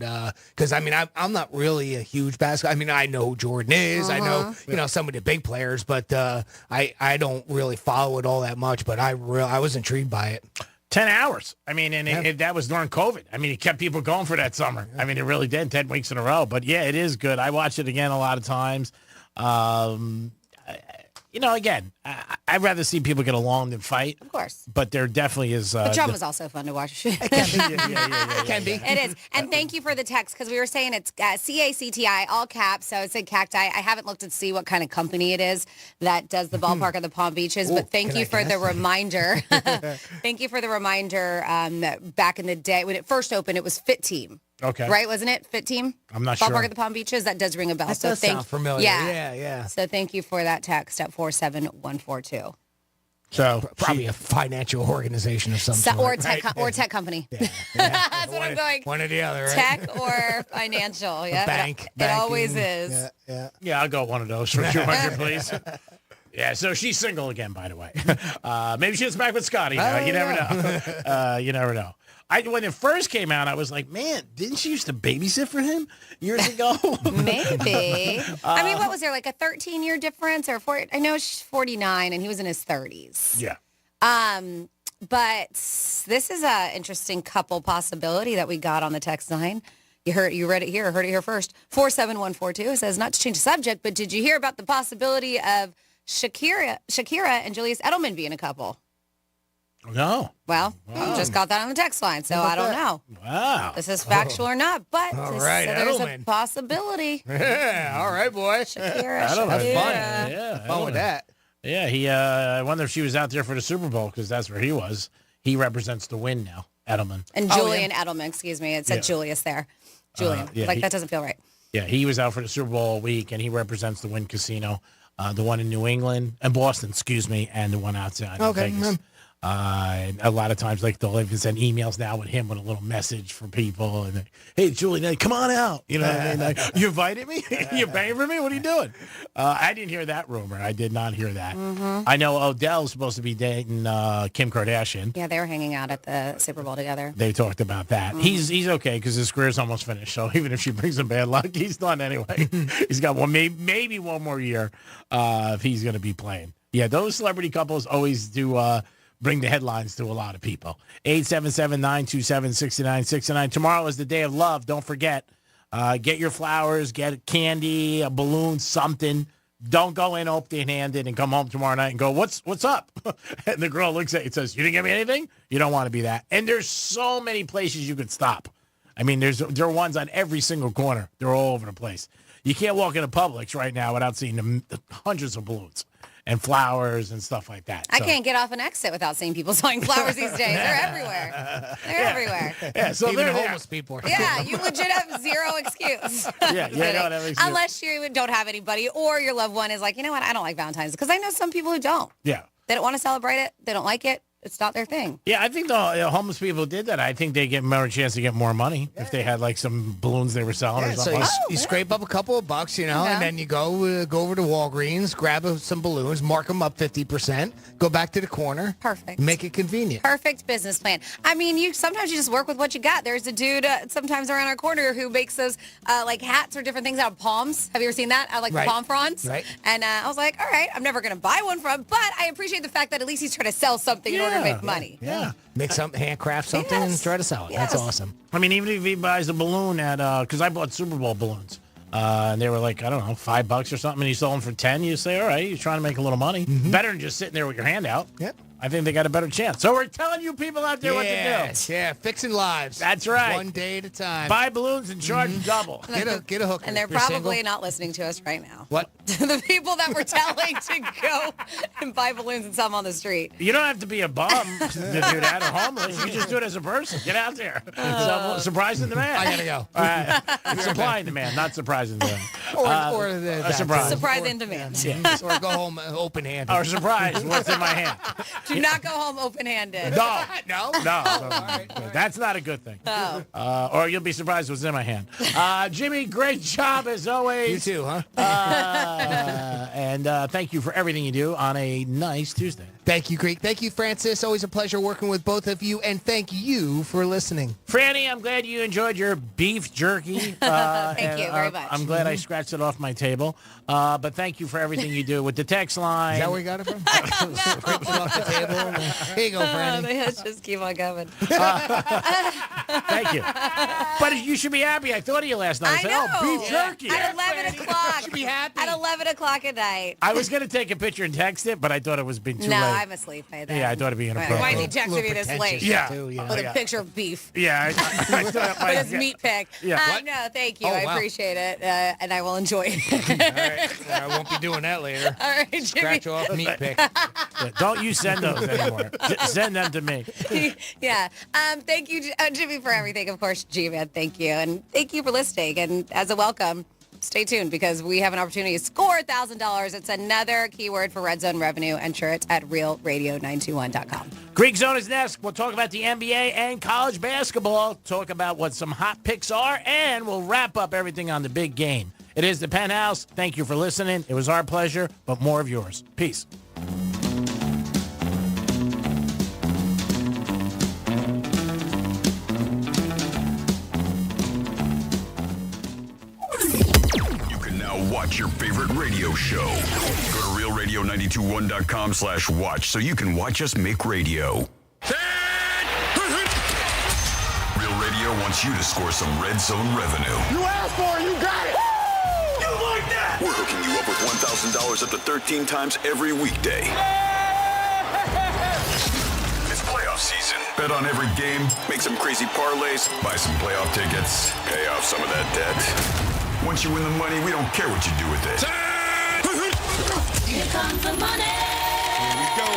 because, I'm not really a huge basketball. I mean, I know who Jordan is. I know, some of the big players, but I don't really follow it all that much. But I was intrigued by it. 10 hours. I mean, and that was during COVID. I mean, it kept people going for that summer. I mean, it really did, 10 weeks in a row. But, yeah, it is good. I watch it again a lot of times. Again, I'd rather see people get along than fight. Of course. But there definitely is... the drama's also fun to watch. It can be. It is. And thank you for the text, because we were saying it's CACTI, all caps, so it said cacti. I haven't looked to see what kind of company it is that does the ballpark of the Palm Beaches, but thank you for the reminder. Thank you for the reminder. Back in the day, when it first opened, it was Fit Team. Okay. Right, wasn't it? Fit Team? I'm not sure. Ballpark of the Palm Beaches? That does ring a bell. That does sound familiar. Yeah. So thank you for that text at 47142. So probably a financial organization of some sort. Or tech company. Yeah. That's what I'm going. One or the other, right? Tech or financial. Yeah. Bank. It always is. Yeah, I'll go one of those for 200, please. Yeah, so she's single again, by the way. Maybe she's back with Scotty now. You never know. You never know. When it first came out, I was like, man, didn't she used to babysit for him years ago? Maybe. I mean, what was there, like a 13-year difference? I know she's 49, and he was in his 30s. Yeah. But this is an interesting couple possibility that we got on the text line. You read it here, heard it here first. 47142 says, not to change the subject, but did you hear about the possibility of Shakira and Julius Edelman being a couple? No. Well, just got that on the text line, so I don't know. Wow. This is factual or not, but there's a possibility. Yeah, all right, boy. Shakira. I don't know. Shakira. Yeah, fun with that. Yeah, he. I wonder if she was out there for the Super Bowl, because that's where he was. He represents the win now, Edelman. And Julian Edelman, excuse me. It said Julius there. Julian. That doesn't feel right. Yeah, he was out for the Super Bowl all week, and he represents the Wynn Casino, the one in New England, and Boston, and the one outside in Vegas. And a lot of times, like, they'll even send emails now with him with a little message for people. And, hey, Julie, come on out. You know what I mean? Like, you invited me? You're paying for me? What are you doing? I didn't hear that rumor. I did not hear that. Mm-hmm. I know Odell's supposed to be dating Kim Kardashian. Yeah, they were hanging out at the Super Bowl together. They talked about that. Mm-hmm. He's okay, because his career's almost finished. So even if she brings him bad luck, he's done anyway. He's got maybe one more year if he's going to be playing. Yeah, those celebrity couples always do bring the headlines to a lot of people. 877-927-6969. Tomorrow is the day of love. Don't forget. Get your flowers, get candy, a balloon, something. Don't go in empty-handed and come home tomorrow night and go, what's up? And the girl looks at you and says, you didn't give me anything? You don't want to be that. And there's so many places you could stop. I mean, there are ones on every single corner. They're all over the place. You can't walk into Publix right now without seeing the hundreds of balloons and flowers and stuff like that. I can't get off an exit without seeing people selling flowers these days. They're everywhere. They're everywhere. Yeah, so even they're homeless people. Yeah, you legit have zero excuse. Yeah, no, that makes sense. Unless you don't have anybody or your loved one is like, you know what, I don't like Valentine's. Because I know some people who don't. Yeah. They don't want to celebrate it. They don't like it. It's not their thing. Yeah, I think the homeless people did that. I think they get more chance to get more money if they had like some balloons they were selling or something. So you scrape up a couple of bucks, and then you go over to Walgreens, grab some balloons, mark them up 50%, go back to the corner. Perfect. Make it convenient. Perfect business plan. I mean, sometimes you just work with what you got. There's a dude sometimes around our corner who makes those like hats or different things out of palms. Have you ever seen that? I like the palm fronds. Right. And I was like, all right, I'm never going to buy one from, but I appreciate the fact that at least he's trying to sell something in order to make money. Yeah. Make handcraft something and try to sell it. Yes. That's awesome. I mean, even if he buys a balloon at, because I bought Super Bowl balloons, and they were like, I don't know, $5 or something, and you sold them for 10, you say, all right, you're trying to make a little money. Better than just sitting there with your hand out. Yep. I think they got a better chance. So we're telling you people out there what to do. Yeah, fixing lives. That's right. One day at a time. Buy balloons and charge double. Get a hooker. And they're If you're probably single. not listening to us right now. What? The people that we're telling to go and buy balloons and sell them on the street. You don't have to be a bum to do that or homeless. You just do it as a person. Get out there. Surprising demand. I gotta go. All right. It's supply and demand, not surprising demand. Or a surprise. Surprise in demand. Yes. Or go home open-handed. Or surprise, what's in my hand? Do not go home open-handed. No. No? No. That's not a good thing. Oh. Or you'll be surprised what's in my hand. Jimmy, great job as always. You too, huh? And thank you for everything you do on a nice Tuesday. Thank you, Greek. Thank you, Francis. Always a pleasure working with both of you. And thank you for listening. Franny, I'm glad you enjoyed your beef jerky. Thank you very much. I'm glad I scratched it off my table. But thank you for everything you do with the text line. Is that where you got it from? Scrapes it off the table. Here you go, Franny. Let's just keep on going. Thank you. But you should be happy. I thought of you last night. I know. Said, oh, beef jerky. At 11 o'clock. Should be happy. At 11 o'clock at night. I was going to take a picture and text it, but I thought it was being too No, late. I'm asleep by then. Yeah, I thought it'd be inappropriate. Why did he text me this late? Yeah. With a picture of beef. Yeah. I thought With his meat pick. Yeah. No, thank you. Oh, I wow. appreciate it. And I will enjoy it. All right. I won't be doing that later. All right, Jimmy. Scratch off meat pick. Yeah, don't you send those anymore. Send them to me. Yeah. Thank you, Jimmy, for everything. Of course, G-Man, thank you. And thank you for listening. And as a welcome, stay tuned because we have an opportunity to score $1,000. It's another keyword for Red Zone revenue. Enter it at realradio921.com. Greek Zone is next. We'll talk about the NBA and college basketball, talk about what some hot picks are, and we'll wrap up everything on the big game. It is the Penthouse. Thank you for listening. It was our pleasure, but more of yours. Peace. Watch your favorite radio show. Go to realradio921.com/watch so you can watch us make radio. Real Radio wants you to score some Red Zone revenue. You asked for it, you got it. You like that? We're hooking you up with $1,000 up to 13 times every weekday. It's playoff season. Bet on every game, make some crazy parlays, buy some playoff tickets, pay off some of that debt. Once you win the money, we don't care what you do with it. Here comes the money. Here we go.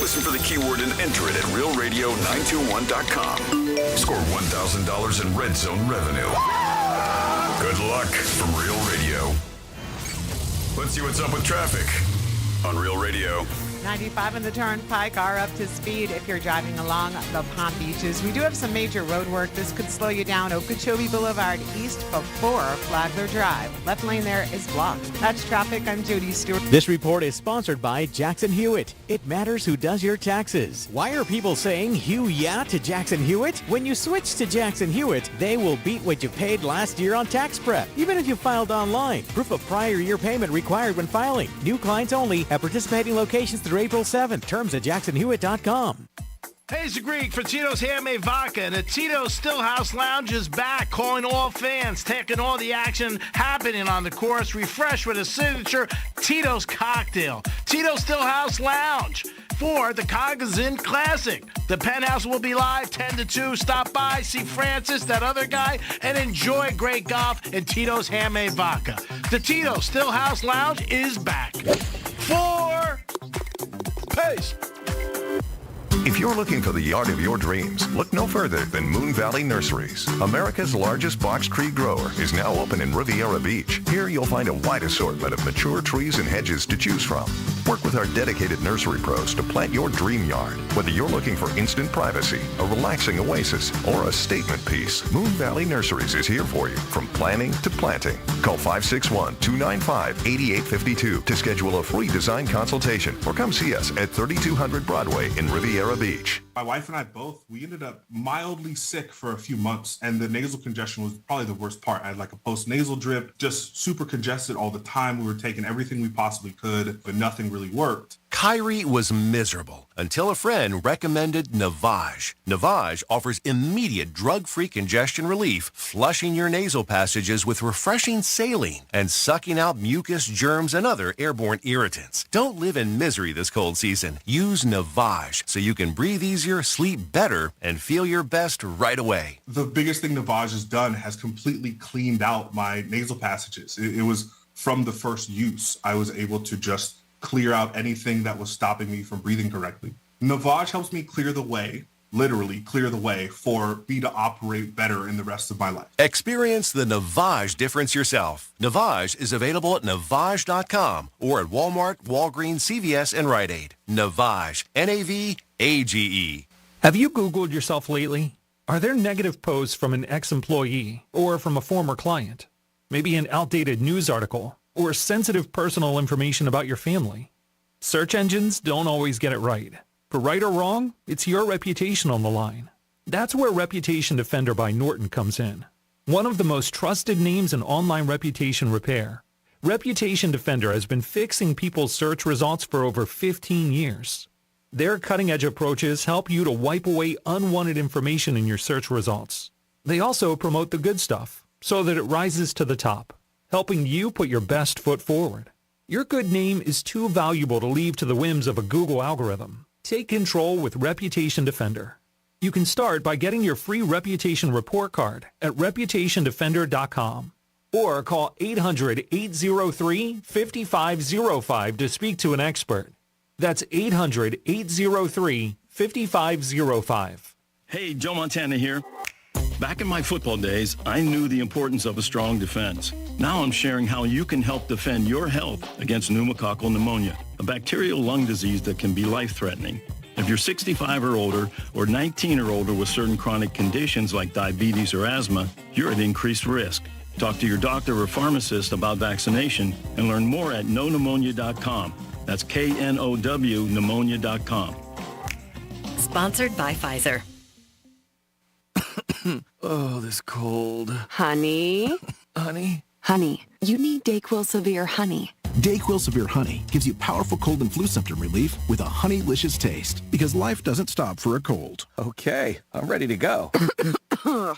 Listen for the keyword and enter it at realradio921.com. Score $1,000 in Red Zone revenue. Good luck from Real Radio. Let's see what's up with traffic on Real Radio. 95 and the Turnpike are up to speed if you're driving along the Palm Beaches. We do have some major road work. This could slow you down Okeechobee Boulevard east before Flagler Drive. Left lane there is blocked. That's traffic. I'm Jody Stewart. This report is sponsored by Jackson Hewitt. It matters who does your taxes. Why are people saying "Hew yeah" to Jackson Hewitt? When you switch to Jackson Hewitt, they will beat what you paid last year on tax prep. Even if you filed online, proof of prior year payment required when filing. New clients only at participating locations through April 7th. Terms at jacksonhewitt.com. Hey, it's the Greek for Tito's Handmade Vodka, and the Tito's Stillhouse Lounge is back, calling all fans, taking all the action happening on the course, refreshed with a signature Tito's cocktail. Tito's Stillhouse Lounge. for the Cognizant Classic. The Penthouse will be live 10 to 2. Stop by, see Francis, that other guy, and enjoy great golf and Tito's handmade vodka. The Tito's Stillhouse Lounge is back. For Pace. If you're looking for the yard of your dreams, look no further than Moon Valley Nurseries. America's largest box tree grower is now open in Riviera Beach. Here you'll find a wide assortment of mature trees and hedges to choose from. Work with our dedicated nursery pros to plant your dream yard. Whether you're looking for instant privacy, a relaxing oasis, or a statement piece, Moon Valley Nurseries is here for you from planning to planting. Call 561-295-8852 to schedule a free design consultation or come see us at 3200 Broadway in Riviera Beach. My wife and I we ended up mildly sick for a few months, and the nasal congestion was probably the worst part. I had like a post-nasal drip, just super congested all the time. We were taking everything we possibly could, but nothing really worked. Kyrie was miserable until a friend recommended Navage. Navage offers immediate drug-free congestion relief, flushing your nasal passages with refreshing saline and sucking out mucus, germs, and other airborne irritants. Don't live in misery this cold season. Use Navage so you can breathe easier, sleep better, and feel your best right away. The biggest thing Navage has done has completely cleaned out my nasal passages. It was from the first use. I was able to just clear out anything that was stopping me from breathing correctly. Navage helps me clear the way, literally clear the way for me to operate better in the rest of my life. Experience the Navage difference yourself. Navage is available at Navage.com or at Walmart, Walgreens, CVS, and Rite Aid. Navage, N-A-V-A-G-E. Have you Googled yourself lately? Are there negative posts from an ex-employee or from a former client? Maybe an outdated news article or sensitive personal information about your family? Search engines don't always get it right. For right or wrong, it's your reputation on the line. That's where Reputation Defender by Norton comes in. One of the most trusted names in online reputation repair. Reputation Defender has been fixing people's search results for over 15 years. Their cutting-edge approaches help you to wipe away unwanted information in your search results. They also promote the good stuff so that it rises to the top, helping you put your best foot forward. Your good name is too valuable to leave to the whims of a Google algorithm. Take control with Reputation Defender. You can start by getting your free reputation report card at reputationdefender.com or call 800-803-5505 to speak to an expert. That's 800-803-5505. Hey, Joe Montana here. Back in my football days, I knew the importance of a strong defense. Now I'm sharing how you can help defend your health against pneumococcal pneumonia, a bacterial lung disease that can be life-threatening. If you're 65 or older or 19 or older with certain chronic conditions like diabetes or asthma, you're at increased risk. Talk to your doctor or pharmacist about vaccination and learn more at knowpneumonia.com. That's K-N-O-W pneumonia.com. Sponsored by Pfizer. Oh, this cold. Honey? Honey? Honey, you need DayQuil Severe Honey. DayQuil Severe Honey gives you powerful cold and flu symptom relief with a honeylicious taste because life doesn't stop for a cold. Okay, I'm ready to go. Now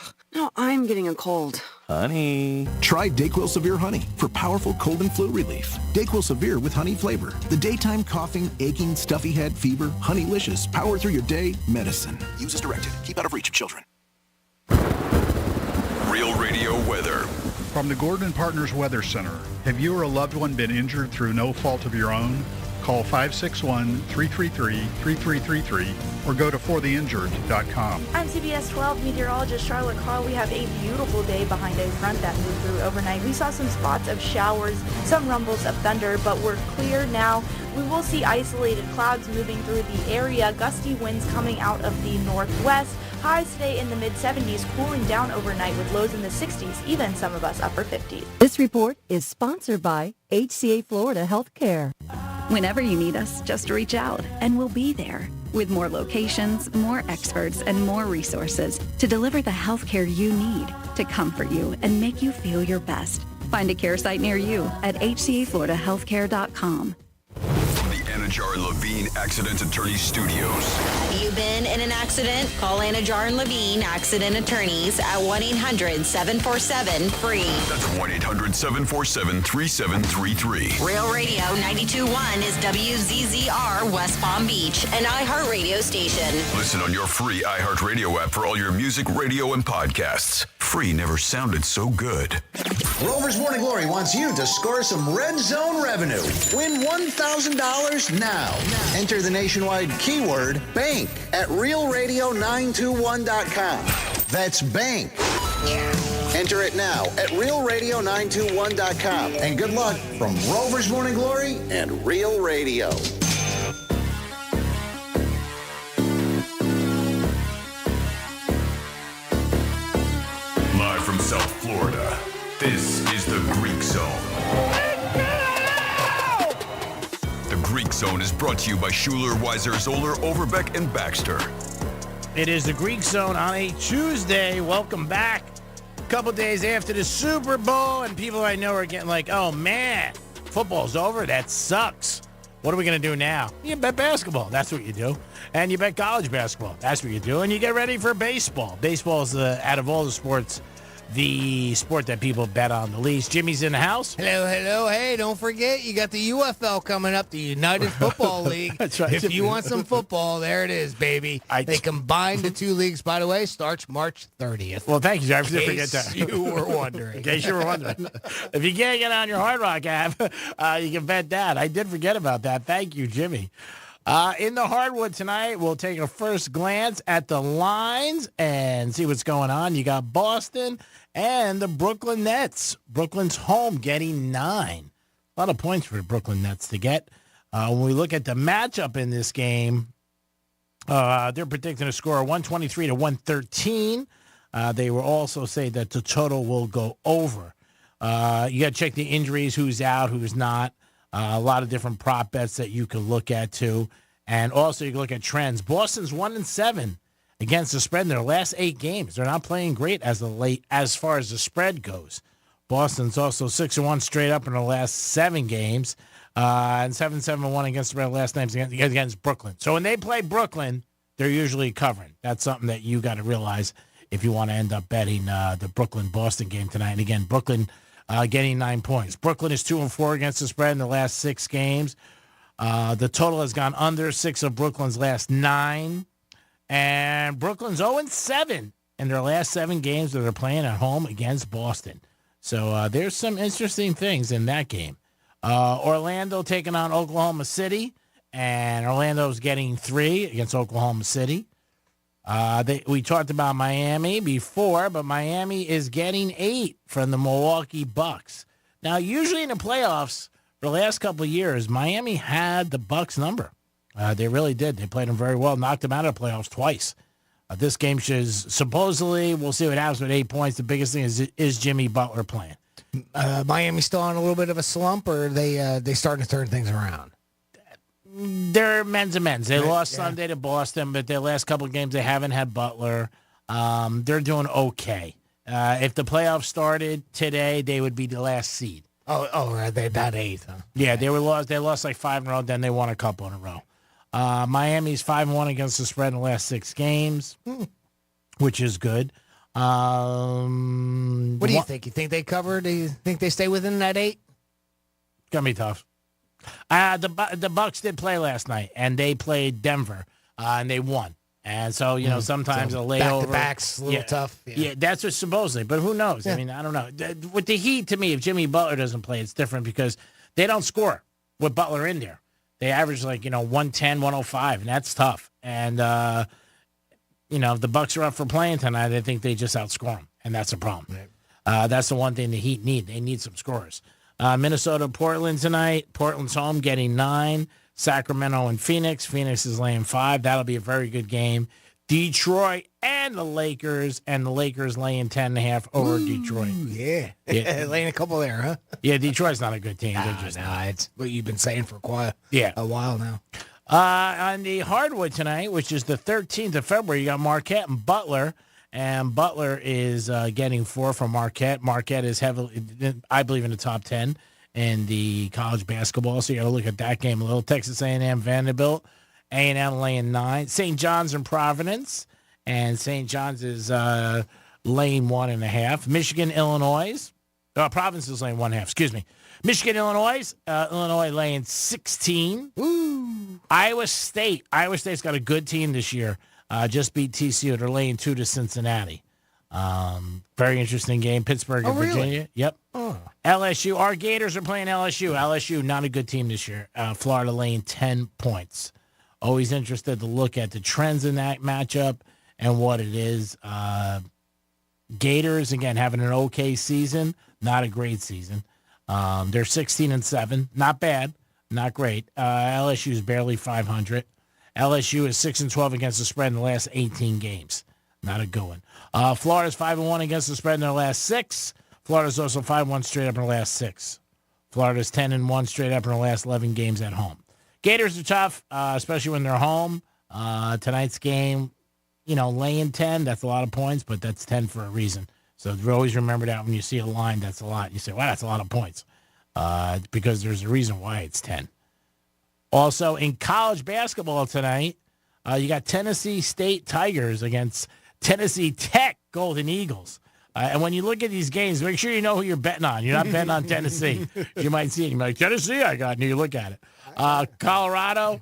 I'm getting a cold. Honey. Try DayQuil Severe Honey for powerful cold and flu relief. DayQuil Severe with honey flavor. The daytime coughing, aching, stuffy head, fever, honeylicious, power through your day medicine. Use as directed. Keep out of reach of children. Real Radio weather. From the Gordon Partners Weather Center, have you or a loved one been injured through no fault of your own? Call 561-333-3333 or go to fortheinjured.com. I'm CBS 12 meteorologist Charlotte Carl. We have a beautiful day behind a front that moved through overnight. We saw some spots of showers, some rumbles of thunder, but we're clear now. We will see isolated clouds moving through the area, gusty winds coming out of the northwest. Highs today in the mid-70s, cooling down overnight with lows in the 60s, even some of us upper 50s. This report is sponsored by HCA Florida Healthcare. Whenever you need us, just reach out and we'll be there with more locations, more experts, and more resources to deliver the healthcare you need to comfort you and make you feel your best. Find a care site near you at hcafloridahealthcare.com. From the Anajar and Levine Accident Attorneys Studios. Have you been in an accident? Call Anajar and Levine Accident Attorneys at 1-800-747-FREE. That's 1-800-747-3733. Real Radio 92.1 is WZZR West Palm Beach, an iHeartRadio station. Listen on your free iHeartRadio app for all your music, radio, and podcasts. Free never sounded so good. Rover's Morning Glory wants you to score some red zone revenue. Win $1,000 now. Enter the nationwide keyword bank at realradio921.com. That's bank. Enter it now at realradio921.com. And good luck from Rover's Morning Glory and Real Radio. Live from South Florida, this is the Greek Zone. The Greek Zone is brought to you by Schuler, Weiser, Zoller, Overbeck, and Baxter. It is the Greek Zone on a Tuesday. Welcome back. A couple days after the Super Bowl, and people I know are getting like, oh, man, football's over. That sucks. What are we going to do now? You bet basketball. That's what you do. And you bet college basketball. That's what you do. And you get ready for baseball. Baseball is, out of all the sports, the sport that people bet on the least. Jimmy's in the house. Hello. Hey, don't forget, you got the UFL coming up, the United Football League. That's right. If you want some football, there it is, baby. They combined the two leagues, by the way, starts March 30th. Well, thank you, Jeff. I didn't forget that. You were wondering. In case you were wondering. If you can't get on your Hard Rock app, you can bet that. I did forget about that. Thank you, Jimmy. In the hardwood tonight, we'll take a first glance at the lines and see what's going on. You got Boston and the Brooklyn Nets. Brooklyn's home getting 9. A lot of points for the Brooklyn Nets to get. When we look at the matchup in this game, they're predicting a score of 123 to 113. They will also say that the total will go over. You got to check the injuries, who's out, who's not. A lot of different prop bets that you can look at, too. And also, you can look at trends. Boston's 1-7 against the spread in their last 8 games. They're not playing great as far as the spread goes. Boston's also 6-1 straight up in the last 7 games. And 7-1 against the spread last night against Brooklyn. So when they play Brooklyn, they're usually covering. That's something that you got to realize if you want to end up betting the Brooklyn-Boston game tonight. And again, Brooklyn getting 9 points. Brooklyn is 2-4 against the spread in the last 6 games. The total has gone under 6 of Brooklyn's last 9. And Brooklyn's 0-7 in their last 7 games that they're playing at home against Boston. So there's some interesting things in that game. Orlando taking on Oklahoma City. And Orlando's getting 3 against Oklahoma City. We talked about Miami before, but Miami is getting 8 from the Milwaukee Bucks. Now, usually in the playoffs, for the last couple of years, Miami had the Bucks number. They really did. They played them very well, knocked them out of the playoffs twice. This game should supposedly, we'll see what happens with 8 points. The biggest thing is Jimmy Butler playing. Miami still on a little bit of a slump, or are they starting to turn things around? They're men's and men's. They lost Sunday to Boston, but their last couple of games they haven't had Butler. They're doing okay. If the playoffs started today, they would be the last seed. Oh, they about 8th, huh? Yeah, they lost like 5 in a row, then they won a couple in a row. Miami's 5-1 against the spread in the last 6 games, which is good. What do you think? You think they cover? Do you think they stay within that 8? It's going to be tough. The Bucks did play last night, and they played Denver, and they won. And so, sometimes a layover. Back-to-back's a little tough. Yeah, that's what supposedly, but who knows? Yeah. I mean, I don't know. With the Heat, to me, if Jimmy Butler doesn't play, it's different because they don't score with Butler in there. They average 110, 105, and that's tough. And, if the Bucks are up for playing tonight, I think they just outscore them, and that's a problem. Right. That's the one thing the Heat need. They need some scorers. Minnesota, Portland tonight. Portland's home getting 9. Sacramento and Phoenix. Phoenix is laying 5. That'll be a very good game. Detroit and the Lakers laying 10.5 over Detroit. Yeah. Laying a couple there, huh? Yeah, Detroit's not a good team. It's what you've been saying for a while now. On the hardwood tonight, which is the 13th of February, you got Marquette and Butler. And Butler is getting 4 from Marquette. Marquette is heavily, I believe, in the top 10 in the college basketball, so you got to look at that game a little. Texas A&M, Vanderbilt, A&M laying 9. St. John's and Providence, and St. John's is laying 1.5. Michigan, Illinois. Providence is laying 1.5. Excuse me. Michigan, Illinois. Illinois laying 16. Ooh. Iowa State. Iowa State's got a good team this year. Just beat TCU. They're laying 2 to Cincinnati. Very interesting game. Pittsburgh and Virginia. Really? Yep. Oh. LSU. Our Gators are playing LSU. LSU, not a good team this year. Florida laying 10 points. Always interested to look at the trends in that matchup and what it is. Gators, again, having an okay season. Not a great season. They're 16-7. Not bad. Not great. LSU is barely 500. LSU is 6-12 against the spread in the last 18 games. Not a good one. Florida's 5-1 against the spread in their last 6. Florida's also 5-1 straight up in the last 6. Florida's 10-1 straight up in the last 11 games at home. Gators are tough, especially when they're home. Tonight's game, laying 10, that's a lot of points, but that's 10 for a reason. So always remember that when you see a line, that's a lot. You say, wow, that's a lot of points. Because there's a reason why it's 10. Also, in college basketball tonight, you got Tennessee State Tigers against Tennessee Tech Golden Eagles. And when you look at these games, make sure you know who you're betting on. You're not betting on Tennessee. You might see it. You're like, Tennessee, I got. And you look at it. Colorado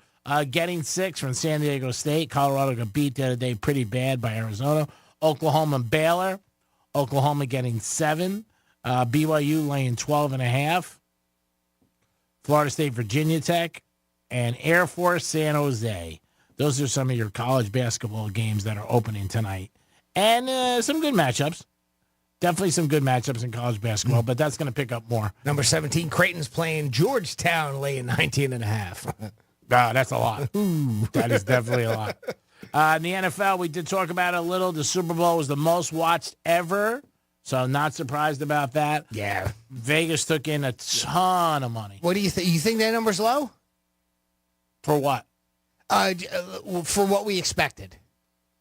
getting 6 from San Diego State. Colorado got beat the other day pretty bad by Arizona. Oklahoma and Baylor. Oklahoma getting 7. BYU laying 12.5. Florida State, Virginia Tech, and Air Force San Jose. Those are some of your college basketball games that are opening tonight. And some good matchups. Definitely some good matchups in college basketball, but that's going to pick up more. Number 17, Creighton's playing Georgetown, laying 19.5. That's a lot. That is definitely a lot. In the NFL, we did talk about it a little. The Super Bowl was the most watched ever, so I'm not surprised about that. Yeah. Vegas took in a ton of money. What do you think? You think that number's low? For what? For what we expected.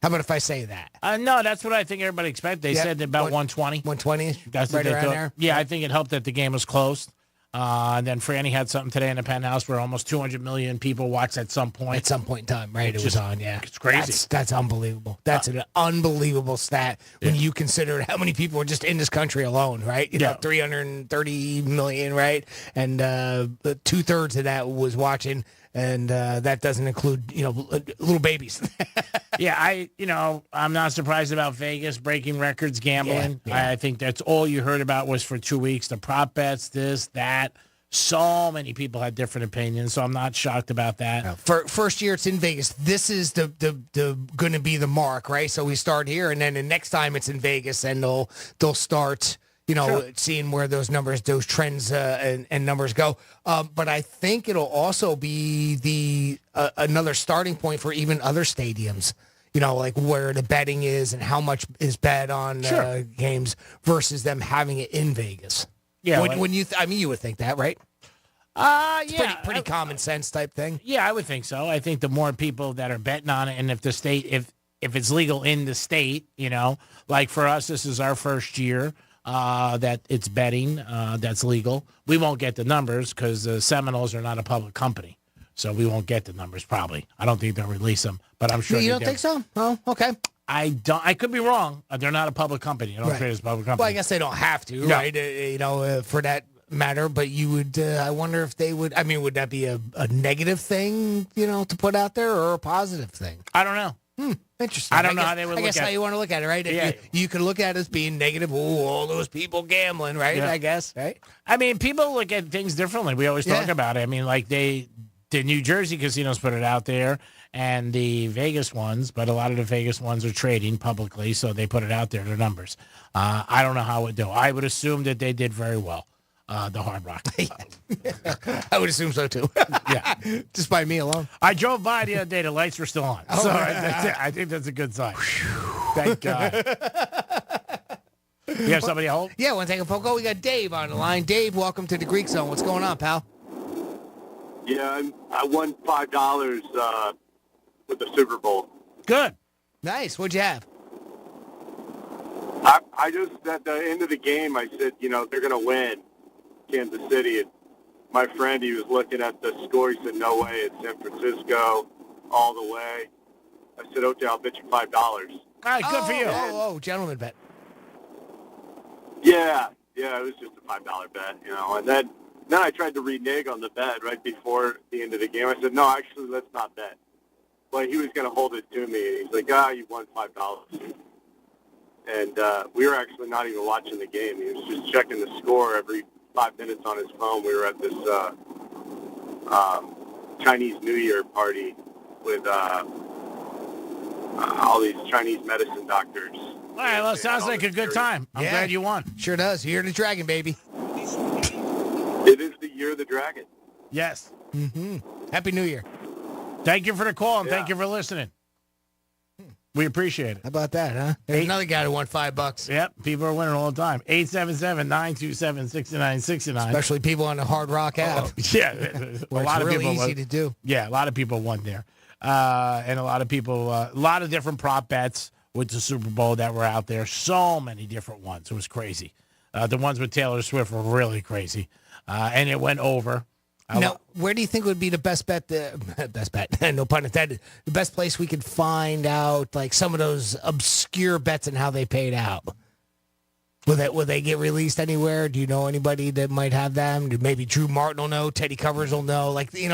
How about if I say that? No, that's what I think everybody expected. They said about 120. 120? That's right what they around thought. there? Yeah, I think it helped that the game was close. And then Franny had something today in the Penthouse where almost 200 million people watched at some point. At some point in time, right? It was on, yeah. It's crazy. That's unbelievable. That's an unbelievable stat when you consider how many people are just in this country alone, right? You know, 330 million, right? And 2/3 of that was watching. And that doesn't include, little babies. I'm not surprised about Vegas breaking records, gambling. Yeah. I think that's all you heard about was for 2 weeks. The prop bets, this, that. So many people had different opinions, so I'm not shocked about that. No. First year it's in Vegas. This is the going to be the mark, right? So we start here, and then the next time it's in Vegas, and they'll start. Seeing where those trends and numbers go. But I think it'll also be another starting point for even other stadiums, like where the betting is and how much is bet on games versus them having it in Vegas. Yeah. When you would think that, right? It's pretty common sense type thing. Yeah, I would think so. I think the more people that are betting on it, and if the state, if it's legal in the state, like for us, this is our first year. That it's betting that's legal. We won't get the numbers because the Seminoles are not a public company, so we won't get the numbers probably. I don't think they'll release them, but I'm sure. You don't think so? Oh, okay. I don't. I could be wrong. They're not a public company. I don't trade as a public company. Well, I guess they don't have to, right? For that matter. But you would. I wonder if they would. I mean, would that be a negative thing, to put out there, or a positive thing? I don't know. Interesting. I don't know how they would look at it. I guess how you want to look at it, right? Yeah. You could look at it as being negative. Oh, all those people gambling, right? Yeah. I guess, right? I mean, people look at things differently. We always talk about it. I mean, like the New Jersey casinos put it out there and the Vegas ones, but a lot of the Vegas ones are trading publicly, so they put it out there, their numbers. I don't know how it would do. I would assume that they did very well. The Hard Rock. I would assume so too. Yeah, just by me alone. I drove by the other day; the lights were still on, so I think that's a good sign. Thank God. You have somebody at home? Yeah, want to take a phone call? We got Dave on the line. Dave, welcome to the Greek Zone. What's going on, pal? Yeah, I won $5 with the Super Bowl. Good. Nice. What'd you have? I just at the end of the game, I said, they're going to win. Kansas City, my friend, he was looking at the score. He said, no way, it's San Francisco all the way. I said, okay, I'll bet you $5. All right, good for you. Gentleman bet. Yeah, it was just a $5 bet, And then I tried to renege on the bet right before the end of the game. I said, no, actually, let's not bet. But he was going to hold it to me. He's like, you won $5. And we were actually not even watching the game. He was just checking the score every 5 minutes on his phone. We were at this Chinese New Year party with all these Chinese medicine doctors. All right, well, it sounds like a good time. I'm glad you won. Sure does. Year of the Dragon, baby. It is the year of the dragon. Yes. Mm-hmm. Happy New Year. Thank you for the call, and thank you for listening. We appreciate it. How about that, huh? There's another guy who won $5. Yep, people are winning all the time. 877-927-6969. Especially people on the Hard Rock app. Yeah. Where it's really easy to do. Yeah, a lot of people won there. And a lot of people, a lot of different prop bets with the Super Bowl that were out there. So many different ones. It was crazy. The ones with Taylor Swift were really crazy. And it went over. Now, where do you think would be the best bet? Best bet, no pun intended. The best place we could find out, like, some of those obscure bets and how they paid out. Will they get released anywhere? Do you know anybody that might have them? Maybe Drew Martin will know. Teddy Covers will know. Like, the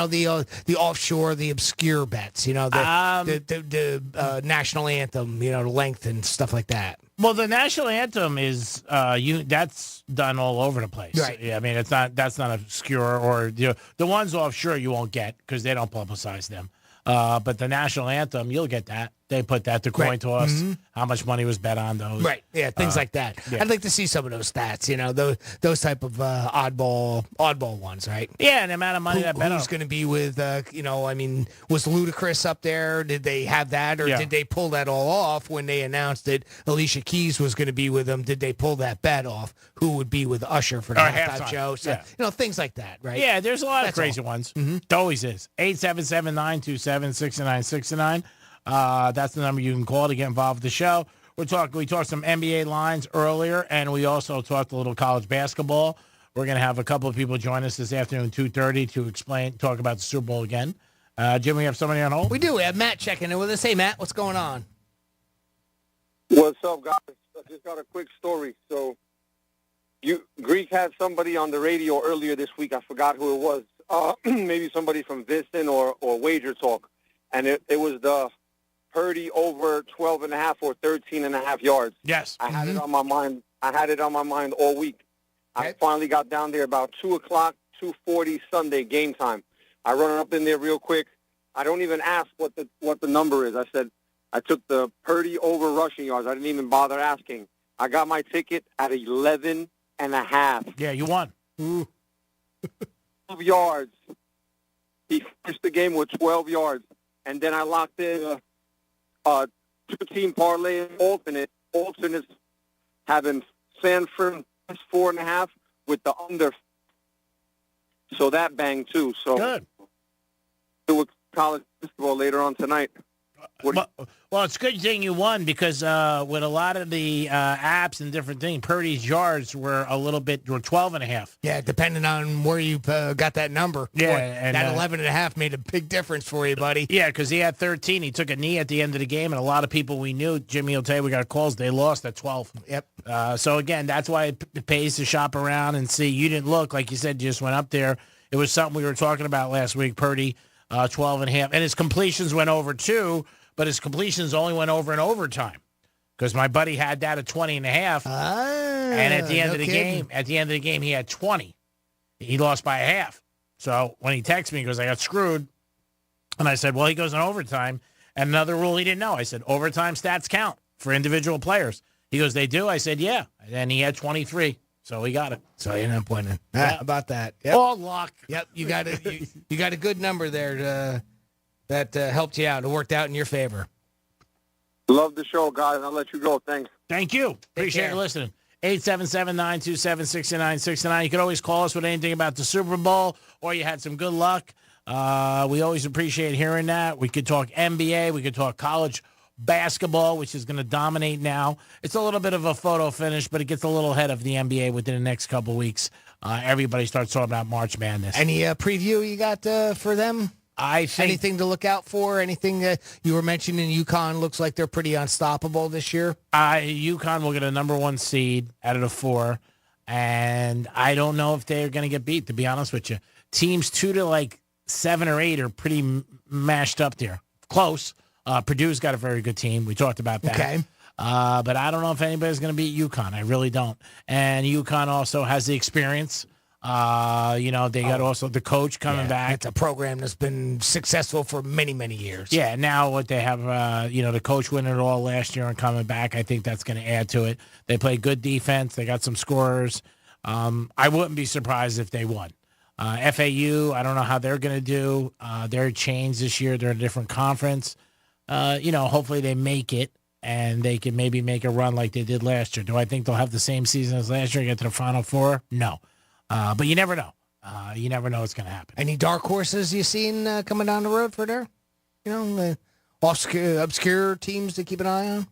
offshore, the obscure bets. The national anthem. The length and stuff like that. Well, the national anthem is that's done all over the place. Right. Yeah, I mean that's not obscure or the ones offshore you won't get because they don't publicize them. But the national anthem, you'll get that. They put that to coin toss. Mm-hmm. How much money was bet on those? Right. Yeah, things like that. Yeah. I'd like to see some of those stats. Those type of oddball ones, right? Yeah, and the amount of money that bet on. Who's going to be with? Was Ludacris up there? Did they have that, or did they pull that all off when they announced that Alicia Keys was going to be with them? Did they pull that bet off? Who would be with Usher for the halftime show? So, things like that, right? Yeah, there's a lot of crazy ones. Mm-hmm. It always is. 877-927-6969. That's the number you can call to get involved with the show. We talked some NBA lines earlier, and we also talked a little college basketball. We're going to have a couple of people join us this afternoon, 2:30, to talk about the Super Bowl again. Jim, we have somebody on hold? We do. We have Matt checking in with us. Hey, Matt, what's going on? What's up, guys? I just got a quick story. So, Greek had somebody on the radio earlier this week. I forgot who it was. Maybe somebody from Viston or Wager Talk. And it was the Purdy over 12.5 or 13.5 yards. Yes. I had it on my mind. I had it on my mind all week. Okay. I finally got down there about 2 o'clock, 2:40 Sunday game time. I run up in there real quick. I don't even ask what the number is. I said I took the Purdy over rushing yards. I didn't even bother asking. I got my ticket at 11.5. Yeah, you won. 12 yards. He finished the game with 12 yards. And then I locked in a two-team parlay alternate. Alternates having San Fran 4.5 with the under. So that banged too. So good. Do a college basketball later on tonight. Well, it's a good thing you won because with a lot of the apps and different things, Purdy's yards were 12.5. Yeah, depending on where you got that number. Yeah, boy, and that 11.5 made a big difference for you, buddy. Yeah, because he had 13. He took a knee at the end of the game, and a lot of people we knew, Jimmy will tell you, we got calls, they lost at 12. Yep. So, again, that's why it pays to shop around and see. You didn't look, like you said, you just went up there. It was something we were talking about last week, Purdy, 12.5. And his completions went over, too. But his completions only went over in overtime because my buddy had that at 20.5. And at the end of the game, he had 20. He lost by a half. So when he texted me, he goes, I got screwed. And I said, well, he goes in overtime. And another rule he didn't know. I said, overtime stats count for individual players. He goes, they do? I said, yeah. And he had 23. So he got it. So you ended up winning. Yeah. How about that? Yep. All luck. Yep. You got it. You got a good number there that helped you out. It worked out in your favor. Love the show, guys. I'll let you go. Thanks. Thank you. Appreciate you listening. 877-927-6969. You can always call us with anything about the Super Bowl or you had some good luck. We always appreciate hearing that. We could talk NBA. We could talk college basketball, which is going to dominate now. It's a little bit of a photo finish, but it gets a little ahead of the NBA within the next couple weeks. Everybody starts talking about March Madness. Any preview you got for them? I think anything to look out for? Anything that you were mentioning? UConn looks like they're pretty unstoppable this year. UConn will get a number 1 seed out of the 4, and I don't know if they're going to get beat, to be honest with you. Teams 2 to 7 or 8 are pretty mashed up there. Close. Purdue's got a very good team. We talked about that. Okay. But I don't know if anybody's going to beat UConn. I really don't. And UConn also has the experience. They got also the coach coming back. It's a program that's been successful for many, many years. Yeah, now what they have, the coach winning it all last year and coming back, I think that's going to add to it. They play good defense. They got some scorers. I wouldn't be surprised if they won. FAU, I don't know how they're going to do. They're changed this year. They're in a different conference. Hopefully they make it, and they can maybe make a run like they did last year. Do I think they'll have the same season as last year and get to the Final Four? No. But you never know. You never know what's going to happen. Any dark horses you seen coming down the road for there? Obscure teams to keep an eye on?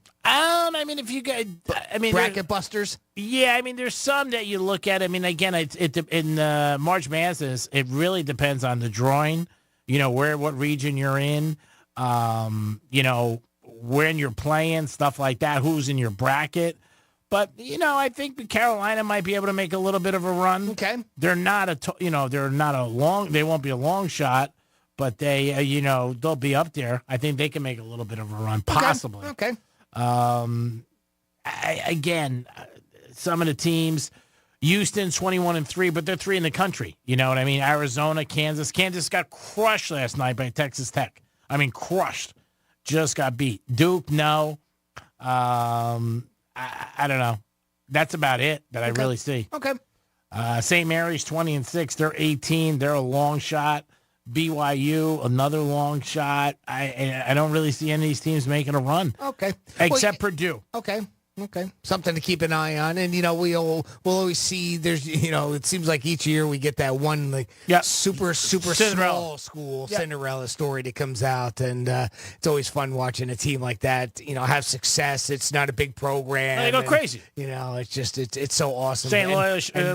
If you guys, bracket busters. Yeah, there's some that you look at. Again, in March Madness, it really depends on the drawing. What region you're in. When you're playing, stuff like that. Who's in your bracket? But I think Carolina might be able to make a little bit of a run. Okay, they're not they won't be a long shot, but they they'll be up there. I think they can make a little bit of a run, possibly. Okay. Again, some of the teams, Houston 21-3, but they're 3 in the country. You know what I mean? Arizona, Kansas got crushed last night by Texas Tech. Crushed, just got beat. Duke, no. I don't know. That's about it that I really see. Okay. St. Mary's 20-6. They're 18. They're a long shot. BYU, another long shot. I don't really see any of these teams making a run. Okay. Except Purdue. Okay. Something to keep an eye on. And, we'll always see there's, it seems like each year we get that one super small school Cinderella story that comes out. And it's always fun watching a team like that, have success. It's not a big program. They go crazy. It's just, it's so awesome. St.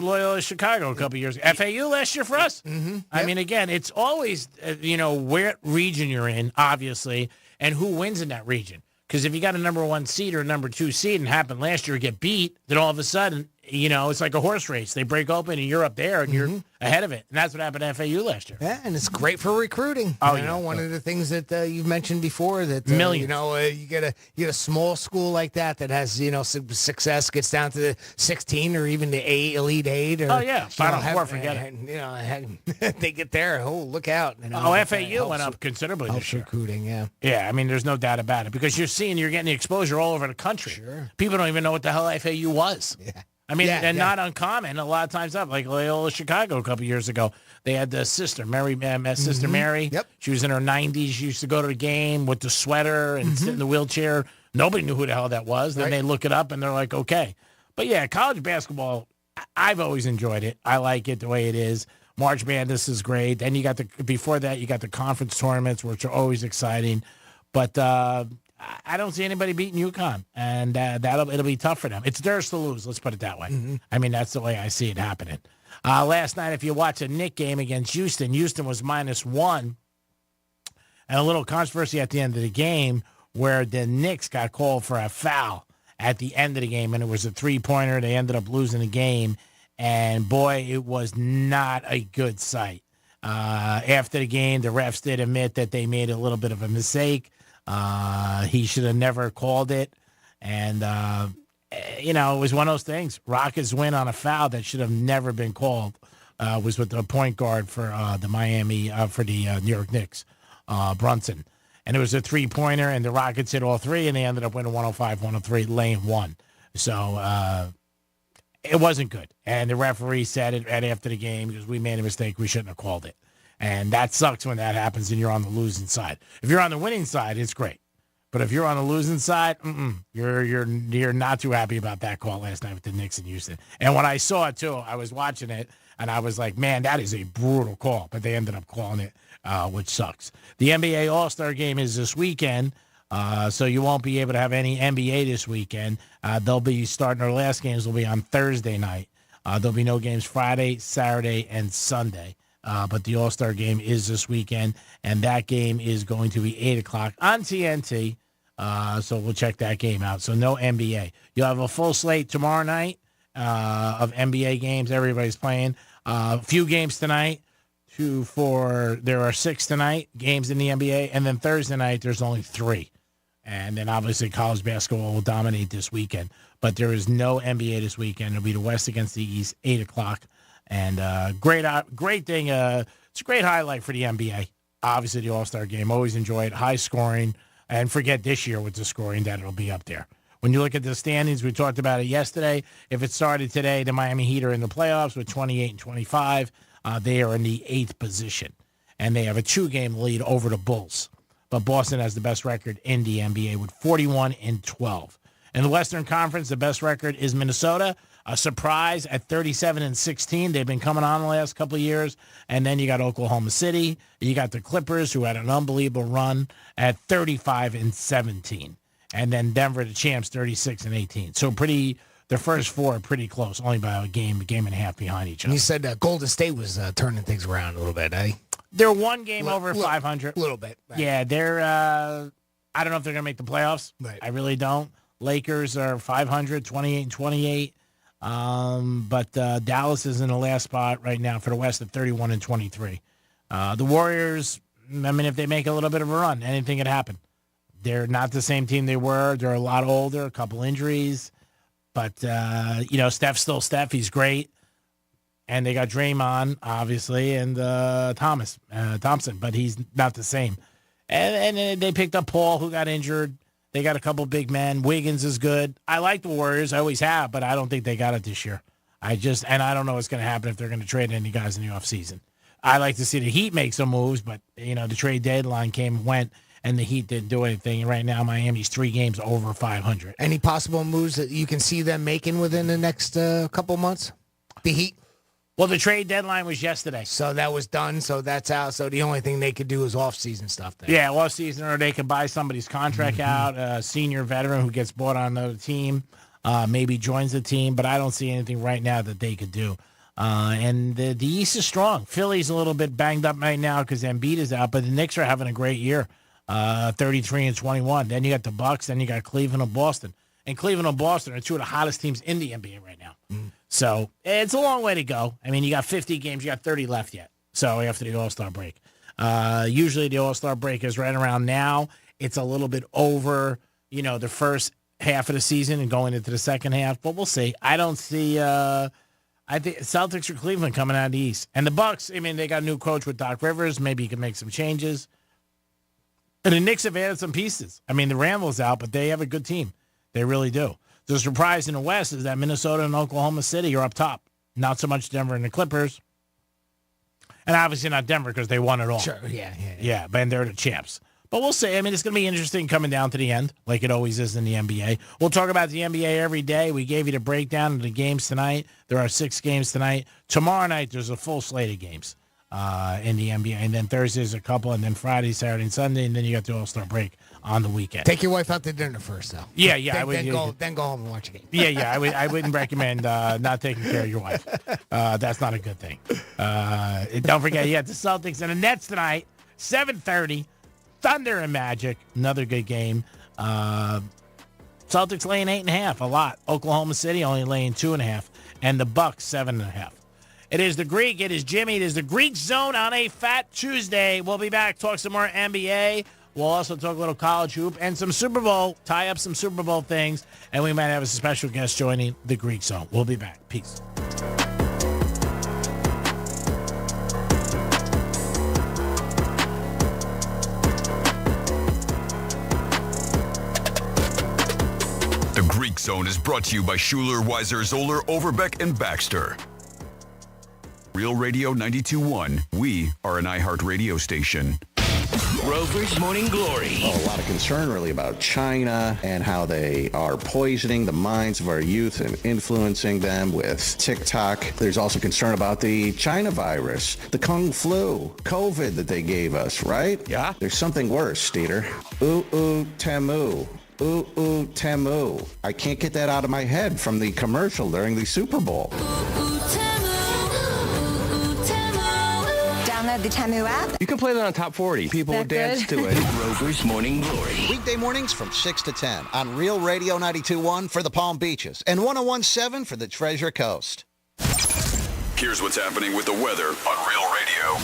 Loyola Chicago a couple years ago. FAU last year for us. Mm-hmm. Yep. Again, it's always, where region you're in, obviously, and who wins in that region. Because if you got a number 1 seed or a number 2 seed and happened last year, get beat, then all of a sudden, it's like a horse race. They break open and you're up there and you're ahead of it. And that's what happened to FAU last year. Yeah, and it's great for recruiting. One of the things that you've mentioned before that millions. You get a small school like that has success, gets down to the 16 or even the Elite 8. Or, Final Four, forget it. They get there. Oh, look out! FAU went up considerably this year. Recruiting, yeah. Yeah, there's no doubt about it because you're getting the exposure all over the country. Sure. People don't even know what the hell FAU was. Yeah. Not uncommon. A lot of times up, like Loyola Chicago a couple years ago. They had the sister, Mary. Yep. She was in her 90s. She used to go to the game with the sweater and sit in the wheelchair. Nobody knew who the hell that was. Then they look it up and they're like, okay. But yeah, college basketball, I've always enjoyed it. I like it the way it is. March Madness is great. Then you got before that, you got the conference tournaments, which are always exciting. But I don't see anybody beating UConn, and it'll be tough for them. It's theirs to lose. Let's put it that way. Mm-hmm. That's the way I see it happening. Last night, if you watch a Knick game against Houston was -1, and a little controversy at the end of the game where the Knicks got called for a foul at the end of the game, and it was a 3-pointer. They ended up losing the game, and boy, it was not a good sight. After the game, the refs did admit that they made a little bit of a mistake. He should have never called it. And, it was one of those things. Rockets win on a foul that should have never been called. Was with the point guard for the New York Knicks, Brunson. And it was a 3-pointer, and the Rockets hit all 3, and they ended up winning 105-103, lane 1. So it wasn't good. And the referee said it right after the game because we made a mistake. We shouldn't have called it. And that sucks when that happens and you're on the losing side. If you're on the winning side, it's great. But if you're on the losing side, you're not too happy about that call last night with the Knicks and Houston. And when I saw it, too, I was watching it, and I was like, man, that is a brutal call. But they ended up calling it, which sucks. The NBA All-Star Game is this weekend. So you won't be able to have any NBA this weekend. They'll be starting their last games will be on Thursday night. There'll be no games Friday, Saturday, and Sunday. But the All-Star game is this weekend, and that game is going to be 8 o'clock on TNT. So we'll check that game out. So no NBA. You'll have a full slate tomorrow night of NBA games. Everybody's playing. A few games tonight. There are 6 tonight, games in the NBA. And then Thursday night, there's only 3. And then obviously college basketball will dominate this weekend. But there is no NBA this weekend. It'll be the West against the East, 8 o'clock. And great thing. It's a great highlight for the NBA. Obviously, the All-Star game. Always enjoy it. High scoring. And forget this year with the scoring that it'll be up there. When you look at the standings, we talked about it yesterday. If it started today, the Miami Heat are in the playoffs with 28 and 25. They are in the 8th position. And they have a 2-game lead over the Bulls. But Boston has the best record in the NBA with 41 and 12. In the Western Conference, the best record is Minnesota. A surprise at 37 and 16. They've been coming on the last couple of years. And then you got Oklahoma City. You got the Clippers, who had an unbelievable run at 35 and 17. And then Denver, the champs, 36 and 18. So the first 4 are pretty close, only by a game and a half behind each other. And you said Golden State was turning things around a little bit, eh? They're one game over 500. A little bit. Right. Yeah, they're I don't know if they're going to make the playoffs. Right. I really don't. Lakers are 500, 28 and 28. But Dallas is in the last spot right now for the West at 31 and 23. The Warriors, I mean, if they make a little bit of a run, anything could happen. They're not the same team they were. They're a lot older, a couple injuries. But, Steph's still Steph. He's great. And they got Draymond, obviously, and Thompson, but he's not the same. And they picked up Paul, who got injured. They got a couple big men. Wiggins is good. I like the Warriors. I always have, but I don't think they got it this year. I don't know what's going to happen if they're going to trade any guys in the offseason. I like to see the Heat make some moves, but, the trade deadline came and went, and the Heat didn't do anything. And right now, Miami's 3 games over 500. Any possible moves that you can see them making within the next couple months? The Heat? Well, the trade deadline was yesterday. So that was done, so that's out. So the only thing they could do is off-season stuff then. Yeah, off-season, or they could buy somebody's contract out, a senior veteran who gets bought on another team, maybe joins the team, but I don't see anything right now that they could do. And the East is strong. Philly's a little bit banged up right now because Embiid is out, but the Knicks are having a great year, 33 and 21. Then you got the Bucks, then you got Cleveland and Boston. And Cleveland and Boston are 2 of the hottest teams in the NBA right now. So it's a long way to go. I mean, you got 50 games. You got 30 left yet. So after the All-Star break. Usually the All-Star break is right around now. It's a little bit over, the first half of the season and going into the second half. But we'll see. I don't see I think Celtics or Cleveland coming out of the East. And the Bucks, I mean, they got a new coach with Doc Rivers. Maybe he can make some changes. And the Knicks have added some pieces. I mean, the Randall's out, but they have a good team. They really do. The surprise in the West is that Minnesota and Oklahoma City are up top. Not so much Denver and the Clippers. And obviously not Denver because they won it all. Sure, yeah. Yeah, but they're the champs. But we'll see. I mean, it's going to be interesting coming down to the end, like it always is in the NBA. We'll talk about the NBA every day. We gave you the breakdown of the games tonight. There are 6 games tonight. Tomorrow night, there's a full slate of games in the NBA. And then Thursday's a couple, and then Friday, Saturday, and Sunday, and then you got the All-Star break on the weekend. Take your wife out to dinner first, though. Yeah. Then go home and watch a game. Yeah. I wouldn't recommend not taking care of your wife. That's not a good thing. Don't forget, you got the Celtics and the Nets tonight, 7:30. Thunder and Magic, another good game. Celtics laying 8.5, a lot. Oklahoma City only laying 2.5, and the Bucks 7.5. It is the Greek. It is Jimmy. It is the Greek Zone on a Fat Tuesday. We'll be back. Talk some more NBA. We'll also talk a little college hoop and some Super Bowl. Tie up some Super Bowl things, and we might have a special guest joining the Greek Zone. We'll be back. Peace. The Greek Zone is brought to you by Schuler, Weiser, Zoller, Overbeck, and Baxter. Real Radio 92.1. We are an iHeart radio station. Rover's Morning Glory. A lot of concern really about China and how they are poisoning the minds of our youth and influencing them with TikTok. There's also concern about the China virus, the Kung flu, COVID that they gave us, right? Yeah. There's something worse, Steeder. Temu. Temu. I can't get that out of my head from the commercial during the Super Bowl. Download the Temu app. You can play that on Top 40. People will dance to it. Rover's Morning Glory. Weekday mornings from 6 to 10 on Real Radio 92.1 for the Palm Beaches and 101.7 for the Treasure Coast. Here's what's happening with the weather on Real Radio.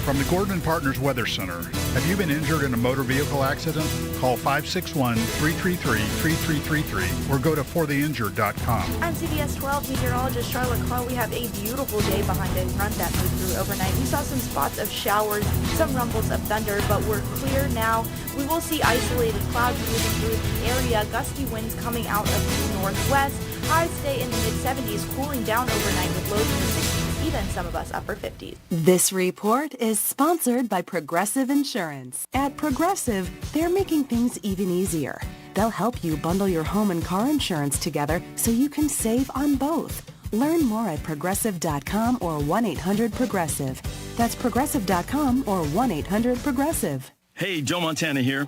From the Gordon & Partners Weather Center, have you been injured in a motor vehicle accident? Call 561-333-3333 or go to fortheinjured.com. I'm CBS 12 meteorologist Charlotte Carl. We have a beautiful day behind a front that moved through overnight. We saw some spots of showers, some rumbles of thunder, but we're clear now. We will see isolated clouds moving through the area, gusty winds coming out of the northwest. Highs stay in the mid-70s, cooling down overnight with lows in the 60s. Even some of us upper 50s. This report is sponsored by Progressive Insurance. At Progressive, they're making things even easier. They'll help you bundle your home and car insurance together so you can save on both. Learn more at Progressive.com or 1-800-PROGRESSIVE. That's Progressive.com or 1-800-PROGRESSIVE. Hey, Joe Montana here.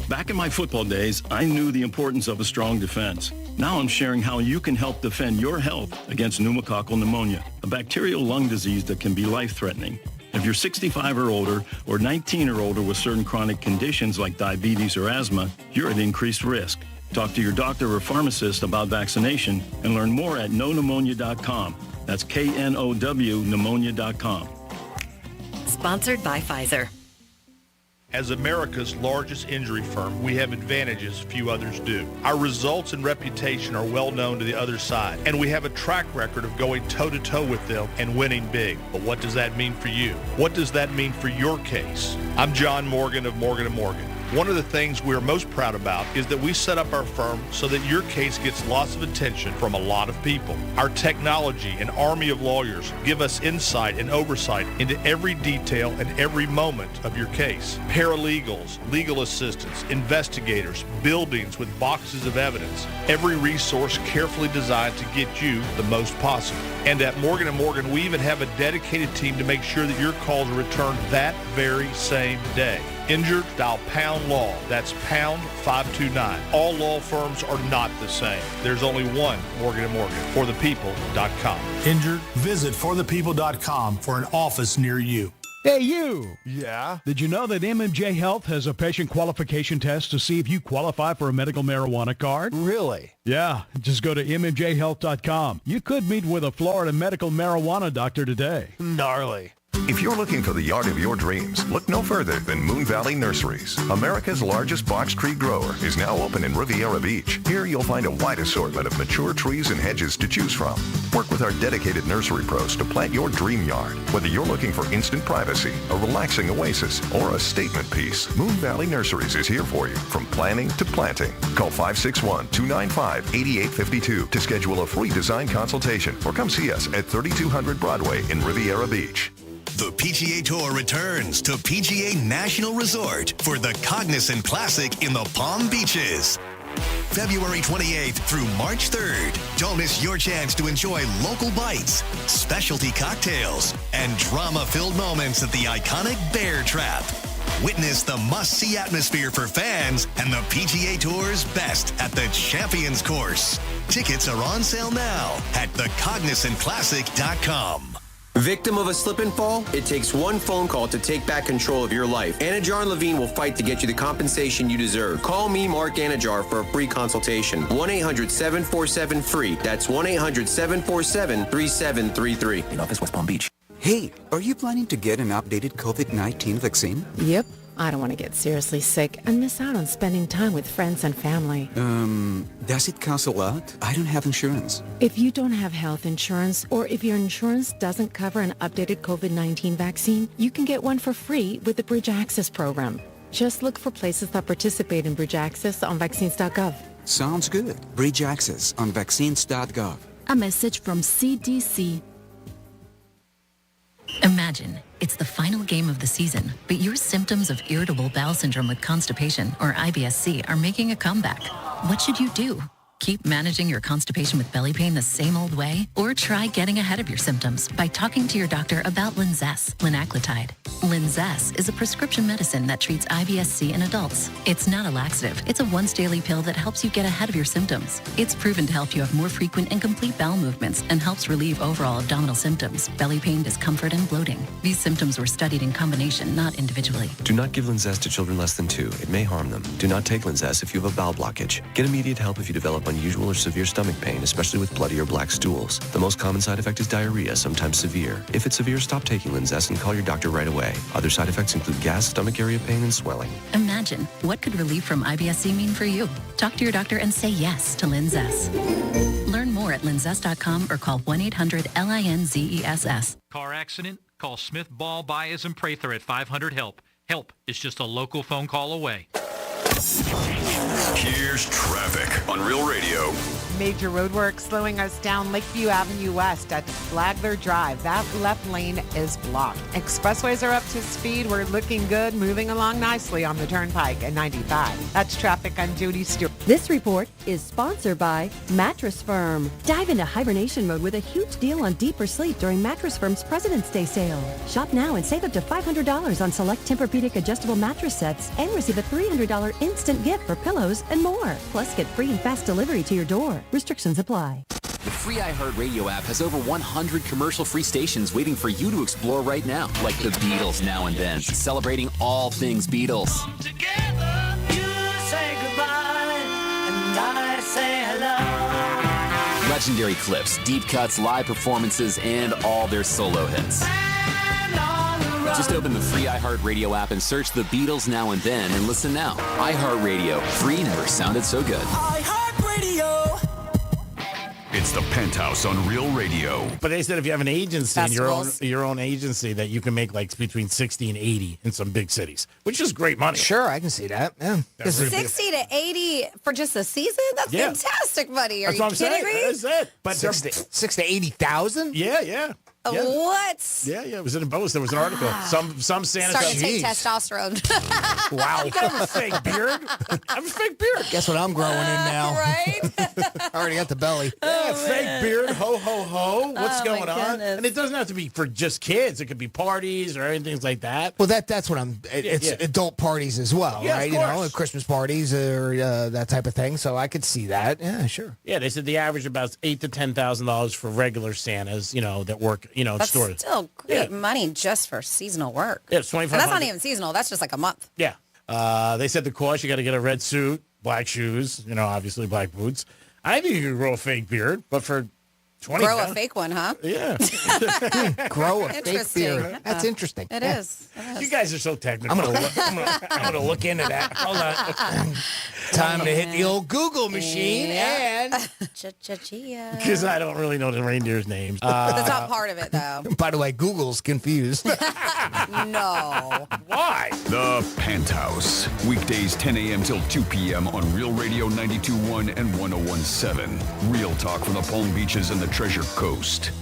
Back in my football days, I knew the importance of a strong defense. Now I'm sharing how you can help defend your health against pneumococcal pneumonia, a bacterial lung disease that can be life-threatening. If you're 65 or older or 19 or older with certain chronic conditions like diabetes or asthma, you're at increased risk. Talk to your doctor or pharmacist about vaccination and learn more at knowpneumonia.com. That's KNOW pneumonia.com. Sponsored by Pfizer. As America's largest injury firm, we have advantages few others do. Our results and reputation are well known to the other side, and we have a track record of going toe-to-toe with them and winning big. But what does that mean for you? What does that mean for your case? I'm John Morgan of Morgan & Morgan. One of the things we're most proud about is that we set up our firm so that your case gets lots of attention from a lot of people. Our technology and army of lawyers give us insight and oversight into every detail and every moment of your case. Paralegals, legal assistants, investigators, buildings with boxes of evidence. Every resource carefully designed to get you the most possible. And at Morgan & Morgan, we even have a dedicated team to make sure that your calls are returned that very same day. Injured, dial pound law. That's pound 529. All law firms are not the same. There's only one Morgan & Morgan. ForThePeople.com. Injured? Visit ForThePeople.com for an office near you. Hey, you! Yeah? Did you know that MMJ Health has a patient qualification test to see if you qualify for a medical marijuana card? Really? Yeah, just go to mmjhealth.com. You could meet with a Florida medical marijuana doctor today. Gnarly. If you're looking for the yard of your dreams, look no further than Moon Valley Nurseries. America's largest box tree grower is now open in Riviera Beach. Here you'll find a wide assortment of mature trees and hedges to choose from. Work with our dedicated nursery pros to plant your dream yard. Whether you're looking for instant privacy, a relaxing oasis, or a statement piece, Moon Valley Nurseries is here for you from planning to planting. Call 561-295-8852 to schedule a free design consultation or come see us at 3200 Broadway in Riviera Beach. The PGA Tour returns to PGA National Resort for the Cognizant Classic in the Palm Beaches. February 28th through March 3rd. Don't miss your chance to enjoy local bites, specialty cocktails, and drama-filled moments at the iconic Bear Trap. Witness the must-see atmosphere for fans and the PGA Tour's best at the Champions Course. Tickets are on sale now at thecognizantclassic.com. Victim of a slip and fall? It takes one phone call to take back control of your life. Anajar and Levine will fight to get you the compensation you deserve. Call me, Mark Anajar, for a free consultation. 1-800-747-FREE. That's 1-800-747-3733. In office, West Palm Beach. Hey, are you planning to get an updated COVID-19 vaccine? Yep. I don't want to get seriously sick and miss out on spending time with friends and family. Does it cost a lot? I don't have insurance. If you don't have health insurance or if your insurance doesn't cover an updated COVID-19 vaccine, you can get one for free with the Bridge Access program. Just look for places that participate in Bridge Access on vaccines.gov. Sounds good. Bridge Access on vaccines.gov. A message from CDC. Imagine it's the final game of the season, but your symptoms of irritable bowel syndrome with constipation, or IBS-C, are making a comeback. What should you do? Keep managing your constipation with belly pain the same old way? Or try getting ahead of your symptoms by talking to your doctor about Linzess, linaclotide. Linzess is a prescription medicine that treats IBS-C in adults. It's not a laxative. It's a once-daily pill that helps you get ahead of your symptoms. It's proven to help you have more frequent and complete bowel movements and helps relieve overall abdominal symptoms, belly pain, discomfort, and bloating. These symptoms were studied in combination, not individually. Do not give Linzess to children less than 2. It may harm them. Do not take Linzess if you have a bowel blockage. Get immediate help if you develop unusual or severe stomach pain, especially with bloody or black stools. The most common side effect is diarrhea, sometimes severe. If it's severe, stop taking Linzess and call your doctor right away. Other side effects include gas, stomach area pain, and swelling. Imagine, what could relief from IBS-C mean for you? Talk to your doctor and say yes to Linzess. Learn more at linzess.com or call 1-800-LINZESS. Car accident? Call Smith Ball Baez and Prather at 500-HELP. Help is just a local phone call away. Here's traffic on Real Radio. Major roadwork slowing us down Lakeview Avenue West at Flagler Drive. That left lane is blocked. Expressways are up to speed. We're looking good, moving along nicely on the Turnpike at 95. That's traffic. I'm Judy Stewart. This report is sponsored by Mattress Firm. Dive into hibernation mode with a huge deal on deeper sleep during Mattress Firm's President's Day sale. Shop now and save up to $500 on select Tempur-Pedic adjustable mattress sets and receive a $300 instant gift for pillows and more. Plus, get free and fast delivery to your door. Restrictions apply. The free iHeartRadio app has over 100 commercial-free stations waiting for you to explore right now, like the Beatles Now and Then, celebrating all things Beatles. Together, you say goodbye, and I say hello. Legendary clips, deep cuts, live performances, and all their solo hits. Just open the free iHeartRadio app and search the Beatles Now and Then and listen now. iHeartRadio. Free never sounded so good. iHeartRadio. It's the Penthouse on Real Radio. But they said if you have an agency, and your own agency, that you can make like between 60 and 80 in some big cities, which is great money. Sure, I can see that. Yeah. 60 to 80 for just a season? That's fantastic money. Are That's you what I'm kidding saying. me? That's it. But 6 to 80,000? Yeah, yeah. Yeah. What? Yeah, it was in a post. There was an article. Some Santa Starting to take testosterone. Wow. You got a fake beard. I have a fake beard. Guess what I'm growing in now? Right? I already got the belly. Yeah, fake beard. Ho, ho, ho. What's going on? goodness. And it doesn't have to be for just kids. It could be parties or anything like that. Well, that's what it's adult parties as well, Yeah, of right? course. Christmas parties or that type of thing. So I could see that. Yeah, sure. Yeah, they said the average about $8,000 to $10,000 for regular Santas, that work, That's stores. still great money just for seasonal work. Yeah, it's $2,500. And that's not even seasonal. That's just like a month. Yeah. They said the cost, you got to get a red suit, black shoes, obviously black boots. I think you could grow a fake beard, but for $20,000. Grow a fake one, huh? Yeah. Grow a fake Interesting. beard. That's interesting. It Yeah. is. You guys are so technical. I'm gonna look into that. Hold on. Time to hit the old Google machine and Cha-cha-chia. Because I don't really know the reindeers' names. That's not part of it, though. by the way, Google's confused. No. Why? The Penthouse. Weekdays 10 a.m. till 2 p.m. on Real Radio 92.1 and 101.7. Real talk from the Palm Beaches and the Treasure Coast.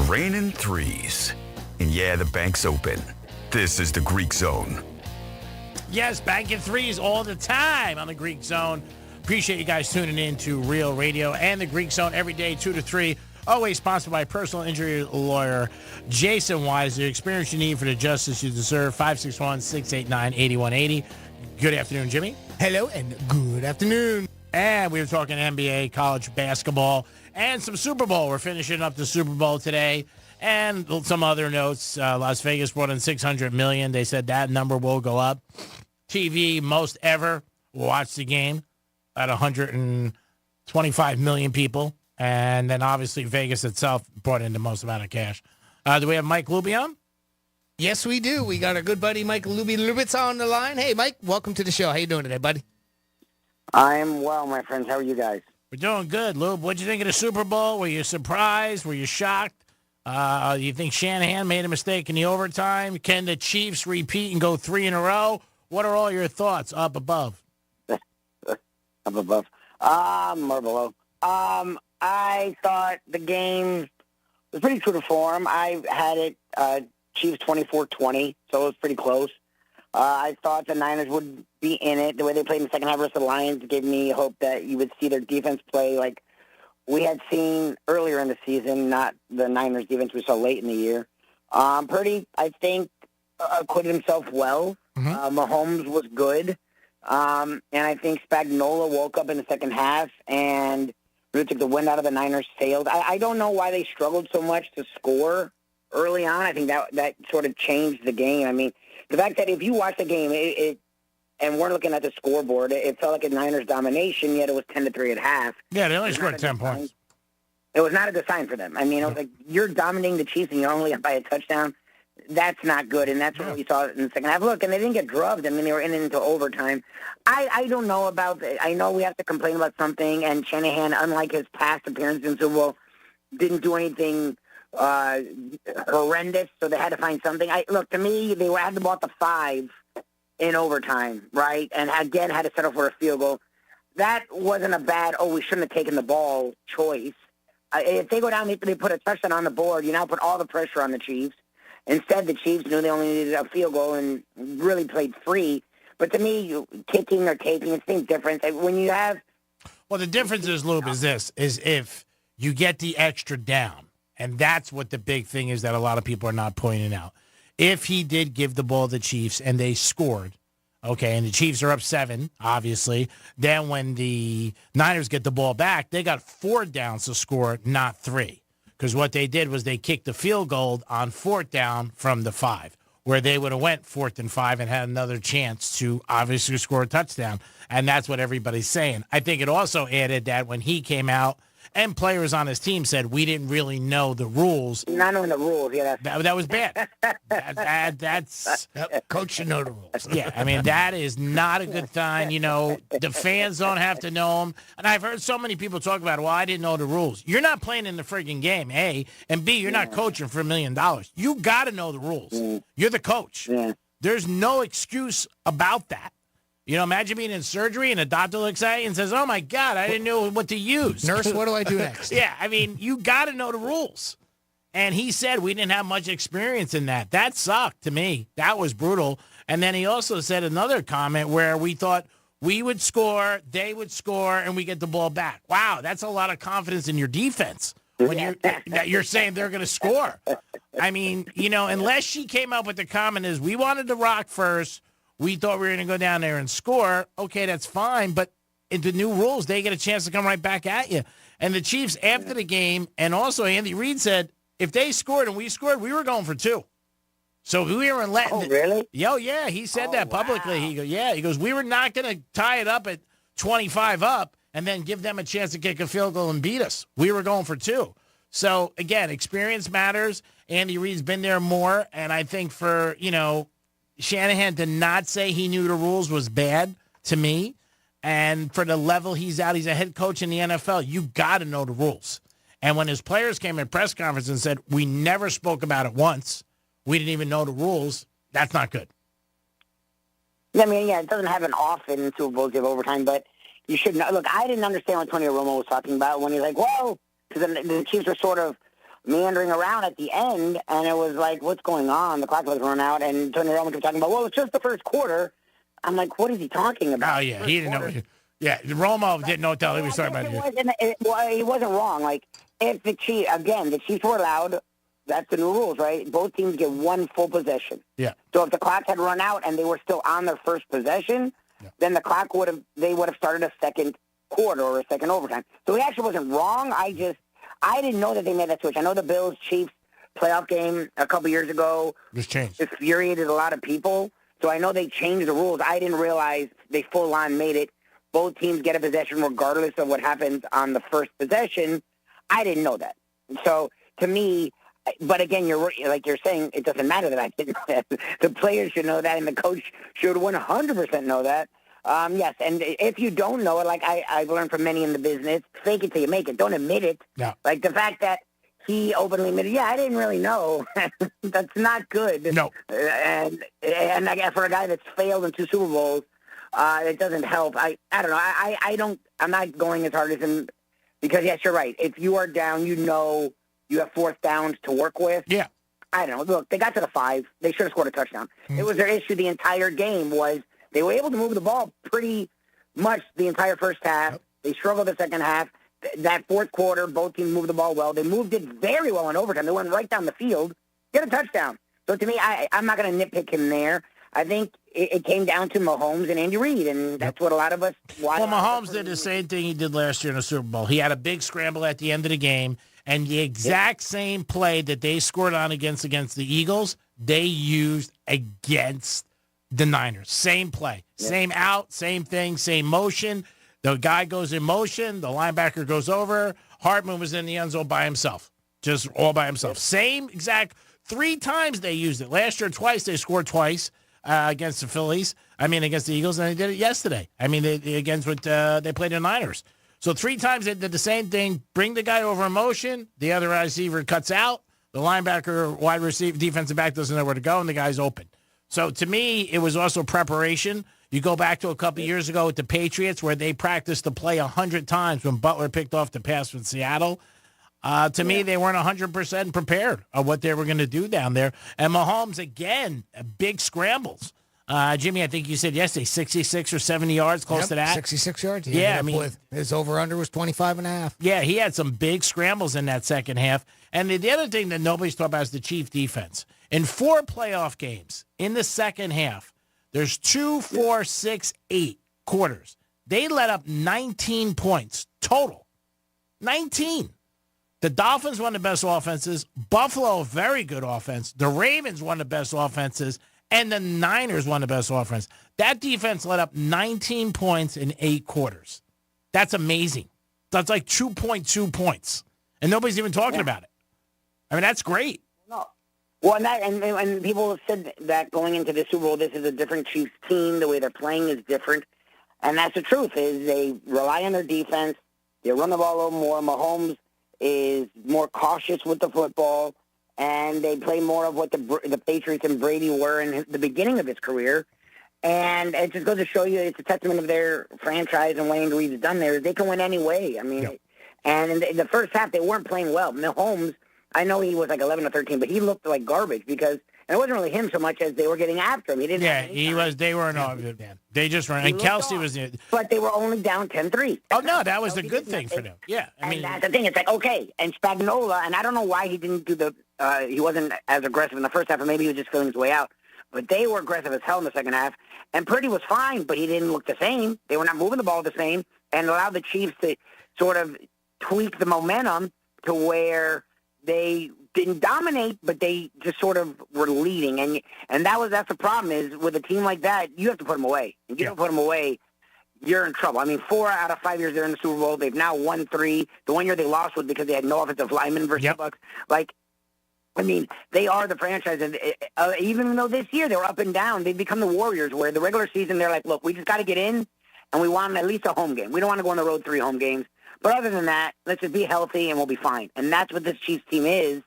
Raining threes. And yeah, the bank's open. This is the Greek Zone. Yes, banking threes all the time on the Greek Zone. Appreciate you guys tuning in to Real Radio and the Greek Zone every day, 2 to 3. Always sponsored by personal injury lawyer Jason Weiser. Experience you need for the justice you deserve. 561-689-8180. Good afternoon, Jimmy. Hello and good afternoon. And we were talking NBA, college basketball, and some Super Bowl. We're finishing up the Super Bowl today. And some other notes. Las Vegas brought in $600 million. They said that number will go up. TV, most ever watched the game at 125 million people. And then obviously Vegas itself brought in the most amount of cash. Do we have Mike Luby on? Yes, we do. We got our good buddy Mike Lubitz on the line. Hey, Mike, welcome to the show. How you doing today, buddy? I'm well, my friends. How are you guys? We're doing good, Lube. What'd you think of the Super Bowl? Were you surprised? Were you shocked? You think Shanahan made a mistake in the overtime? Can the Chiefs repeat and go 3 in a row? What are all your thoughts up above? Up above. Or below. I thought the game was pretty true to form. I had it Chiefs 24-20, so it was pretty close. I thought the Niners would be in it. The way they played in the second half versus the Lions gave me hope that you would see their defense play like we had seen earlier in the season, not the Niners defense we saw late in the year. Purdy, I think, acquitted himself well. Mahomes was good. And I think Spagnuolo woke up in the second half and really took the wind out of the Niners' sails. I don't know why they struggled so much to score early on. I think that sort of changed the game. I mean, the fact that if you watch the game, and we're looking at the scoreboard, it felt like a Niners domination, yet it was 10-3 at half. Yeah, they only scored 10 points. It was not a good sign for them. I mean, it was like, you're dominating the Chiefs and you're only up by a touchdown. That's not good, and that's what we saw in the second half. Look, and they didn't get drubbed. I mean, they were in into overtime. I don't know about – I know we have to complain about something, and Shanahan, unlike his past appearances in Super Bowl, didn't do anything horrendous, so they had to find something. Look, to me, they had the ball at the 5 in overtime, right? And again, had to settle for a field goal. That wasn't a bad, we shouldn't have taken the ball choice. If they go down, they put a touchdown on the board, you now put all the pressure on the Chiefs. Instead, the Chiefs knew they only needed a field goal and really played free. But to me, kicking or taking, it's the same difference. When you have... Well, the difference is, Lube, is this, is if you get the extra down, and that's what the big thing is that a lot of people are not pointing out. If he did give the ball to the Chiefs and they scored, okay, and the Chiefs are up 7, obviously, then when the Niners get the ball back, they got 4 downs to score, not 3. Because what they did was they kicked the field goal on 4th down from the 5, where they would have went 4th and 5 and had another chance to obviously score a touchdown. And that's what everybody's saying. I think it also added that when he came out and players on his team said, we didn't really know the rules. Not knowing the rules, yeah. That was bad. That's Coach should know the rules. Yeah, I mean, that is not a good sign. You know, the fans don't have to know them. And I've heard so many people talk about, well, I didn't know the rules. You're not playing in the friggin' game, A. And B, you're not coaching for $1 million. You got to know the rules. You're the coach. There's no excuse about that. You know, imagine being in surgery and a doctor looks at you and says, oh, my God, I didn't know what to use. Nurse, what do I do next? Yeah, I mean, you got to know the rules. And he said we didn't have much experience in that. That sucked to me. That was brutal. And then he also said another comment where we thought we would score, they would score, and we get the ball back. Wow, that's a lot of confidence in your defense when you're saying they're going to score. I mean, you know, unless she came up with the comment is we wanted to rock first, we thought we were going to go down there and score. Okay, that's fine. But in the new rules, they get a chance to come right back at you. And the Chiefs, after the game, and also Andy Reid said, if they scored and we scored, we were going for 2. So we were letting. Oh, really? Yeah. He said that publicly. Wow. He goes, we were not going to tie it up at 25 up and then give them a chance to kick a field goal and beat us. We were going for 2. So, again, experience matters. Andy Reid's been there more. And I think for, you know, Shanahan to not say he knew the rules was bad to me. And for the level he's at, he's a head coach in the NFL. You got to know the rules. And when his players came in press conference and said, we never spoke about it once, we didn't even know the rules, that's not good. I mean, yeah, it doesn't happen often in Super Bowls of overtime, but you should know. Look, I didn't understand what Tony Romo was talking about when he's like, whoa, because the Chiefs were sort of meandering around at the end, and it was like, what's going on? The clock was run out, and Tony Romo kept talking about, well, it's just the first quarter. I'm like, what is he talking about? Oh, yeah, he didn't know. Yeah, Romo didn't know what he was talking about. He wasn't wrong. Like, if the Chiefs were allowed, that's the new rules, right? Both teams get 1 full possession. Yeah. So if the clock had run out and they were still on their first possession, then the clock they would have started a second quarter or a second overtime. So he actually wasn't wrong. I didn't know that they made that switch. I know the Bills-Chiefs playoff game a couple years ago infuriated a lot of people. So I know they changed the rules. I didn't realize they full-on made it. Both teams get a possession regardless of what happens on the first possession. I didn't know that. So to me, but again, you're saying, it doesn't matter that I didn't know that. The players should know that, and the coach should 100% know that. Yes, and if you don't know it, like I've learned from many in the business, fake it till you make it. Don't admit it. Yeah. Like the fact that he openly admitted, I didn't really know. That's not good. No. And I guess for a guy that's failed in 2 Super Bowls, it doesn't help. I don't know. I'm not going as hard as him because, yes, you're right. If you are down, you have 4th downs to work with. Yeah. I don't know. Look, they got to the 5. They should have scored a touchdown. It was their issue the entire game was they were able to move the ball pretty much the entire first half. Yep. They struggled the second half. That 4th quarter, both teams moved the ball well. They moved it very well in overtime. They went right down the field, get a touchdown. So to me, I'm not going to nitpick him there. I think it came down to Mahomes and Andy Reid, and that's what a lot of us. Well, Mahomes did the same thing he did last year in the Super Bowl. He had a big scramble at the end of the game, and the exact same play that they scored on against the Eagles, they used against the Niners. Same play, same out, same thing, same motion. The guy goes in motion. The linebacker goes over. Hartman was in the end zone by himself, just all by himself. Same exact 3 times they used it. Last year, twice. They scored twice against against the Eagles, and they did it yesterday. They played the Niners. So 3 times they did the same thing. Bring the guy over in motion. The other receiver cuts out. The linebacker, wide receiver, defensive back doesn't know where to go, and the guy's open. So to me, it was also preparation. You go back to a couple years ago with the Patriots where they practiced the play 100 times when Butler picked off the pass with Seattle. To me, they weren't 100% prepared of what they were going to do down there. And Mahomes, again, big scrambles. Jimmy, I think you said yesterday, 66 or 70 yards, close to that. 66 yards. His over-under was 25.5. Yeah, he had some big scrambles in that second half. And the other thing that nobody's talking about is the Chiefs defense. In 4 playoff games, in the second half, there's 2, 4, 6, 8 quarters. They let up 19 points total. 19. The Dolphins won the best offenses. Buffalo, very good offense. The Ravens won the best offenses. And the Niners won the best offense. That defense let up 19 points in 8 quarters. That's amazing. That's like 2.2 points. And nobody's even talking about it. That's great. No. Well, and people have said that going into the Super Bowl, this is a different Chiefs team. The way they're playing is different. And that's the truth, is they rely on their defense. They run the ball a little more. Mahomes is more cautious with the football. And they play more of what the Patriots and Brady were in the beginning of his career. And it just goes to show you it's a testament of their franchise and what Andy Reid's done there. They can win any way. And in the first half, they weren't playing well. Mahomes, I know he was like 11 or 13, but he looked like garbage because and it wasn't really him so much as they were getting after him. He didn't. Yeah, he was. They weren't all good, man. They just weren't. And Kelsey was. But they were only down 10-3. Oh no, that was a good thing for them. Yeah, and that's the thing. It's like okay, and Spagnuolo, and I don't know why he didn't do the. He wasn't as aggressive in the first half, or maybe he was just feeling his way out. But they were aggressive as hell in the second half. And Purdy was fine, but he didn't look the same. They were not moving the ball the same, and allowed the Chiefs to sort of tweak the momentum to where they didn't dominate, but they just sort of were leading. And that's the problem is with a team like that, you have to put them away. If you don't put them away, you're in trouble. 4 out of 5 years they're in the Super Bowl. They've now won 3. The one year they lost was because they had no offensive linemen versus the Bucs. They are the franchise. And even though this year they were up and down, they've become the Warriors, where the regular season they're like, look, we just got to get in, and we want at least a home game. We don't want to go on the road 3 home games. But other than that, let's just be healthy, and we'll be fine. And that's what this Chiefs team is.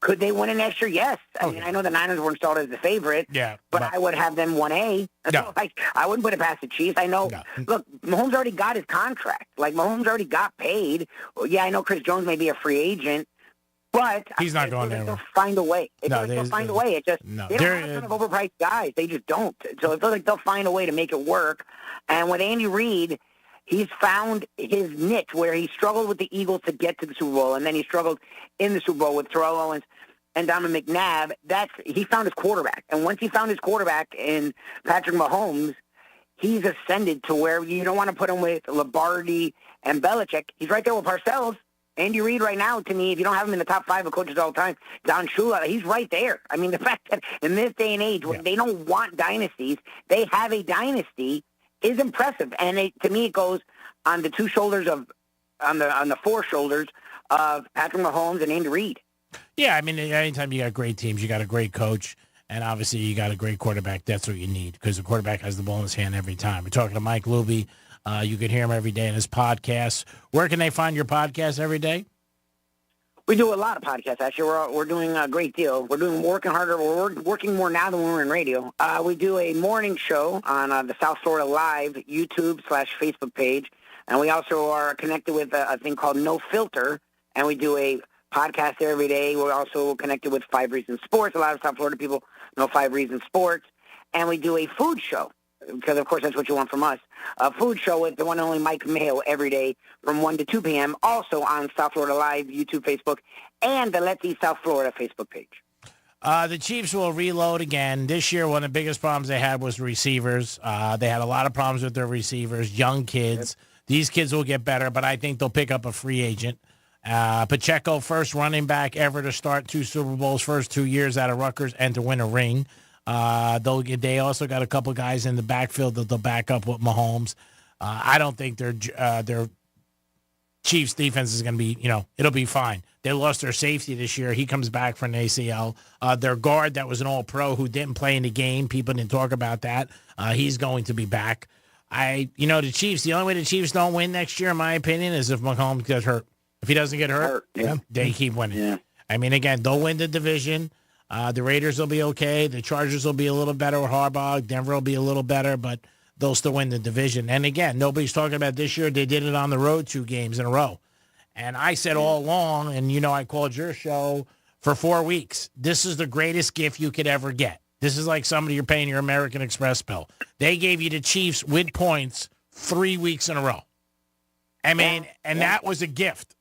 Could they win it next year? Yes. I know the Niners were installed as the favorite, but I would have them 1A. No. I wouldn't put it past the Chiefs. I know. No. Look, Mahomes already got his contract. Mahomes already got paid. Yeah, I know Chris Jones may be a free agent, but he's not going anywhere. They'll find a way. They'll find a way. It just they don't have a ton of overpriced guys. They just don't. So it feels like they'll find a way to make it work. And with Andy Reid, he's found his niche where he struggled with the Eagles to get to the Super Bowl, and then he struggled in the Super Bowl with Terrell Owens and Donovan McNabb. He found his quarterback. And once he found his quarterback in Patrick Mahomes, he's ascended to where you don't want to put him with Lombardi and Belichick. He's right there with Parcells. Andy Reid right now, to me, if you don't have him in the top 5 of coaches all the time, Don Shula, he's right there. The fact that in this day and age, when they don't want dynasties, they have a dynasty is impressive. And to me, it goes on the 2 shoulders on the 4 shoulders of Patrick Mahomes and Andy Reid. Yeah, anytime you got great teams, you got a great coach. And obviously, you got a great quarterback. That's what you need because the quarterback has the ball in his hand every time. We're talking to Mike Luby. You can hear him every day in his podcast. Where can they find your podcast every day? We do a lot of podcasts, actually. We're doing a great deal. We're working harder. We're working more now than when we were in radio. We do a morning show on the South Florida Live YouTube/Facebook page. And we also are connected with a thing called No Filter. And we do a podcast there every day. We're also connected with 5 Reasons Sports. A lot of South Florida people know 5 Reasons Sports. And we do a food show, because, of course, that's what you want from us. A food show with the one and only Mike Mayo every day from 1 to 2 p.m., also on South Florida Live, YouTube, Facebook, and the Let's Eat South Florida Facebook page. The Chiefs will reload again. This year, one of the biggest problems they had was receivers. They had a lot of problems with their receivers, young kids. Yep. These kids will get better, but I think they'll pick up a free agent. Pacheco, first running back ever to start 2 Super Bowls, first 2 years out of Rutgers, and to win a ring. They also got a couple guys in the backfield that they'll back up with Mahomes. I don't think their Chiefs defense is going to be, it'll be fine. They lost their safety this year. He comes back from an ACL. Their guard that was an all-pro who didn't play in the game, people didn't talk about that. He's going to be back. The Chiefs, the only way the Chiefs don't win next year, in my opinion, is if Mahomes gets hurt. If he doesn't get hurt, they keep winning. Yeah. I mean, again, they'll win the division. The Raiders will be okay. The Chargers will be a little better with Harbaugh. Denver will be a little better, but they'll still win the division. And again, nobody's talking about this year. They did it on the road 2 games in a row. And I said all along, and I called your show for 4 weeks, this is the greatest gift you could ever get. This is like somebody you're paying your American Express bill. They gave you the Chiefs with points 3 weeks in a row. I mean, that was a gift.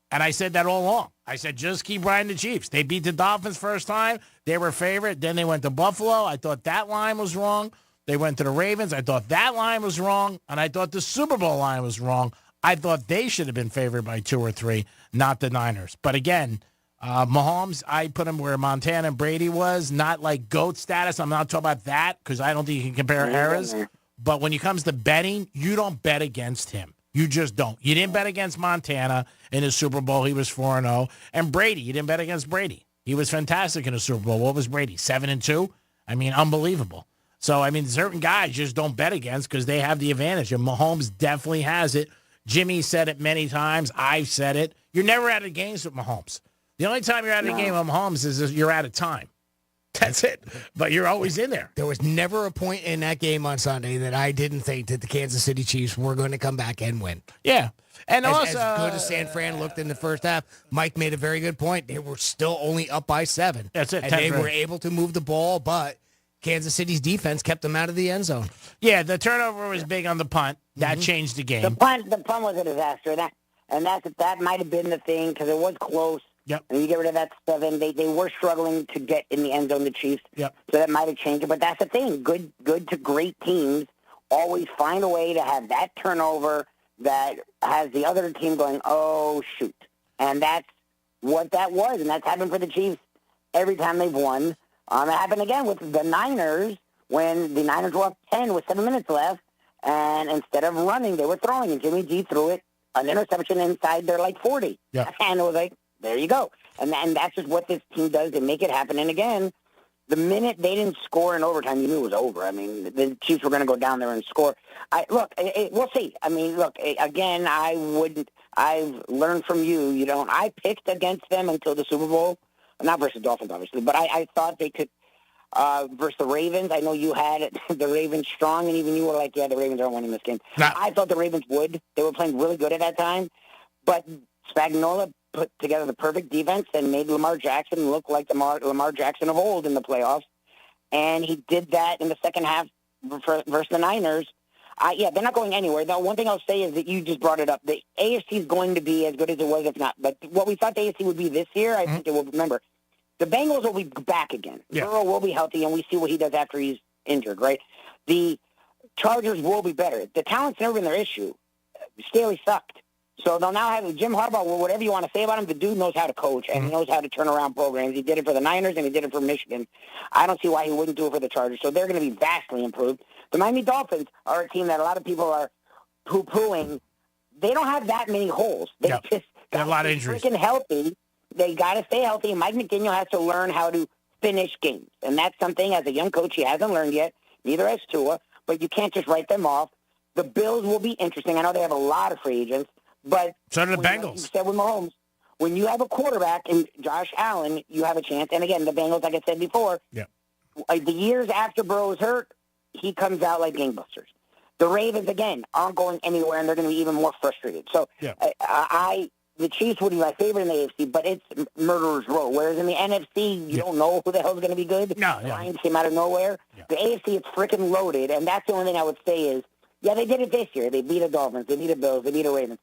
And I said that all along. I said, just keep riding the Chiefs. They beat the Dolphins first time. They were favorite. Then they went to Buffalo. I thought that line was wrong. They went to the Ravens. I thought that line was wrong. And I thought the Super Bowl line was wrong. I thought they should have been favored by 2 or 3, not the Niners. But again, Mahomes, I put him where Montana and Brady was, not like GOAT status. I'm not talking about that because I don't think you can compare eras. But when it comes to betting, you don't bet against him. You just don't. You didn't bet against Montana in the Super Bowl. He was 4-0. And Brady, you didn't bet against Brady. He was fantastic in the Super Bowl. What was Brady, 7-2? I mean, unbelievable. So, I mean, certain guys just don't bet against because they have the advantage. And Mahomes definitely has it. Jimmy said it many times. I've said it. You're never out of games with Mahomes. The only time you're out of the game with Mahomes is if you're out of time. That's it. But you're always in there. There was never a point in that game on Sunday that I didn't think that the Kansas City Chiefs were going to come back and win. Yeah. And as also, good as San Fran looked in the first half, Mike made a very good point. They were still only up by 7. That's it. And they were able to move the ball, but Kansas City's defense kept them out of the end zone. Yeah, the turnover was big on the punt. That changed the game. The punt was a disaster. That might have been the thing because it was close. Yep. And you get rid of that 7. They were struggling to get in the end zone, the Chiefs. Yep. So that might have changed it. But that's the thing. Good to great teams always find a way to have that turnover that has the other team going, oh, shoot. And that's what that was. And that's happened for the Chiefs every time they've won. It happened again with the Niners when the Niners were up 10 with 7 minutes left. And instead of running, they were throwing. And Jimmy G threw it, an interception inside their, 40. Yeah. And it was like, there you go. And that's just what this team does to make it happen. And again, the minute they didn't score in overtime, you knew it was over. I mean, the Chiefs were going to go down there and score. We'll see. I mean, look, again, I've learned from you. I picked against them until the Super Bowl. Not versus Dolphins, obviously, but I thought they could versus the Ravens. I know you had the Ravens strong, and even you were like, yeah, the Ravens aren't winning this game. I thought the Ravens would. They were playing really good at that time. But Spagnuolo put together the perfect defense and made Lamar Jackson look like the Lamar Jackson of old in the playoffs. And he did that in the second half versus the Niners. They're not going anywhere. The one thing I'll say is that you just brought it up. The AFC is going to be as good as it was, if not. But what we thought the AFC would be this year, I think it will. Remember, the Bengals will be back again. Yeah. Burrow will be healthy, and we see what he does after he's injured, right? The Chargers will be better. The talent's never been their issue. Staley sucked. So they'll now have Jim Harbaugh, whatever you want to say about him, the dude knows how to coach and he knows how to turn around programs. He did it for the Niners and he did it for Michigan. I don't see why he wouldn't do it for the Chargers. So they're going to be vastly improved. The Miami Dolphins are a team that a lot of people are poo-pooing. They don't have that many holes. They just got a lot of injuries. Freaking healthy. They got to stay healthy. Mike McDaniel has to learn how to finish games. And that's something, as a young coach, he hasn't learned yet. Neither has Tua. But you can't just write them off. The Bills will be interesting. I know they have a lot of free agents. But so do the Bengals. Like you said with Mahomes, when you have a quarterback in Josh Allen, you have a chance. And, again, the Bengals, like I said before, the years after Burrow's hurt, he comes out like gangbusters. The Ravens, again, aren't going anywhere, and they're going to be even more frustrated. So the Chiefs would be my favorite in the AFC, but it's murderer's row. Whereas in the NFC, you don't know who the hell's going to be good. No, the Lions came out of nowhere. Yeah. The AFC is freaking loaded, and that's the only thing I would say is, yeah, they did it this year. They beat the Dolphins. They beat the Bills. They beat the Ravens.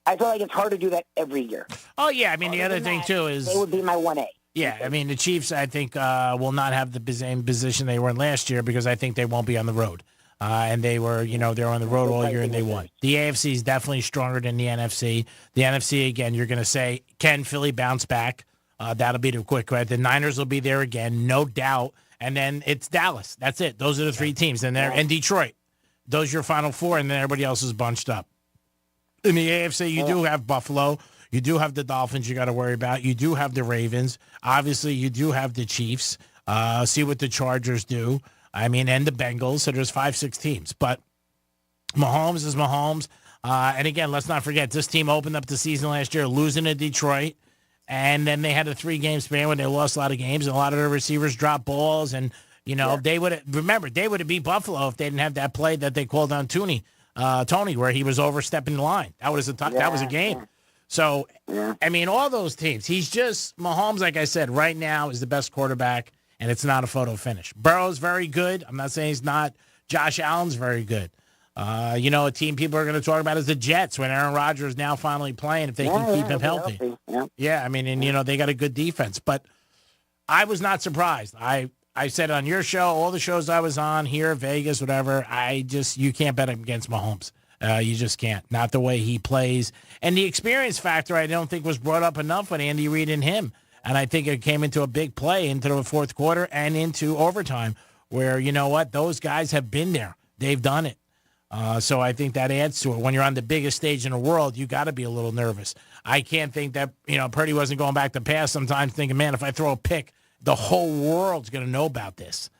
I feel like it's hard to do that every year. Oh, yeah. I mean, the other thing, too, is... They would be my 1A. Yeah, I mean, the Chiefs, I think, will not have the same position they were in last year because I think they won't be on the road. And they were, they were on the road all year and they won. The AFC is definitely stronger than the NFC. The NFC, again, you're going to say, can Philly bounce back? That'll be the quick question. The Niners will be there again, no doubt. And then it's Dallas. That's it. Those are the three teams. And Detroit. Those are your final four, and then everybody else is bunched up. In the AFC, you do have Buffalo. You do have the Dolphins you got to worry about. You do have the Ravens. Obviously, you do have the Chiefs. See what the Chargers do. I mean, and the Bengals. So there's 5-6 teams. But Mahomes is Mahomes. And again, let's not forget, this team opened up the season last year losing to Detroit. And then they had a 3-game span where they lost a lot of games. And a lot of their receivers dropped balls. And, they would have beat Buffalo if they didn't have that play that they called on Tony, where he was overstepping the line. That was a game. So, I mean, all those teams. He's just, Mahomes, like I said, right now is the best quarterback, and it's not a photo finish. Burrow's very good. I'm not saying he's not. Josh Allen's very good. A team people are going to talk about is the Jets when Aaron Rodgers is now finally playing, if they can keep him healthy. Yeah, I mean, and, they got a good defense. But I was not surprised. I said on your show, all the shows I was on here, Vegas, whatever, you can't bet against Mahomes. You just can't. Not the way he plays. And the experience factor, I don't think was brought up enough with Andy Reid and him. And I think it came into a big play into the fourth quarter and into overtime where, you know what, those guys have been there. They've done it. So I think that adds to it. When you're on the biggest stage in the world, you got to be a little nervous. I can't think that, Purdy wasn't going back to pass sometimes thinking, man, if I throw a pick, the whole world's going to know about this.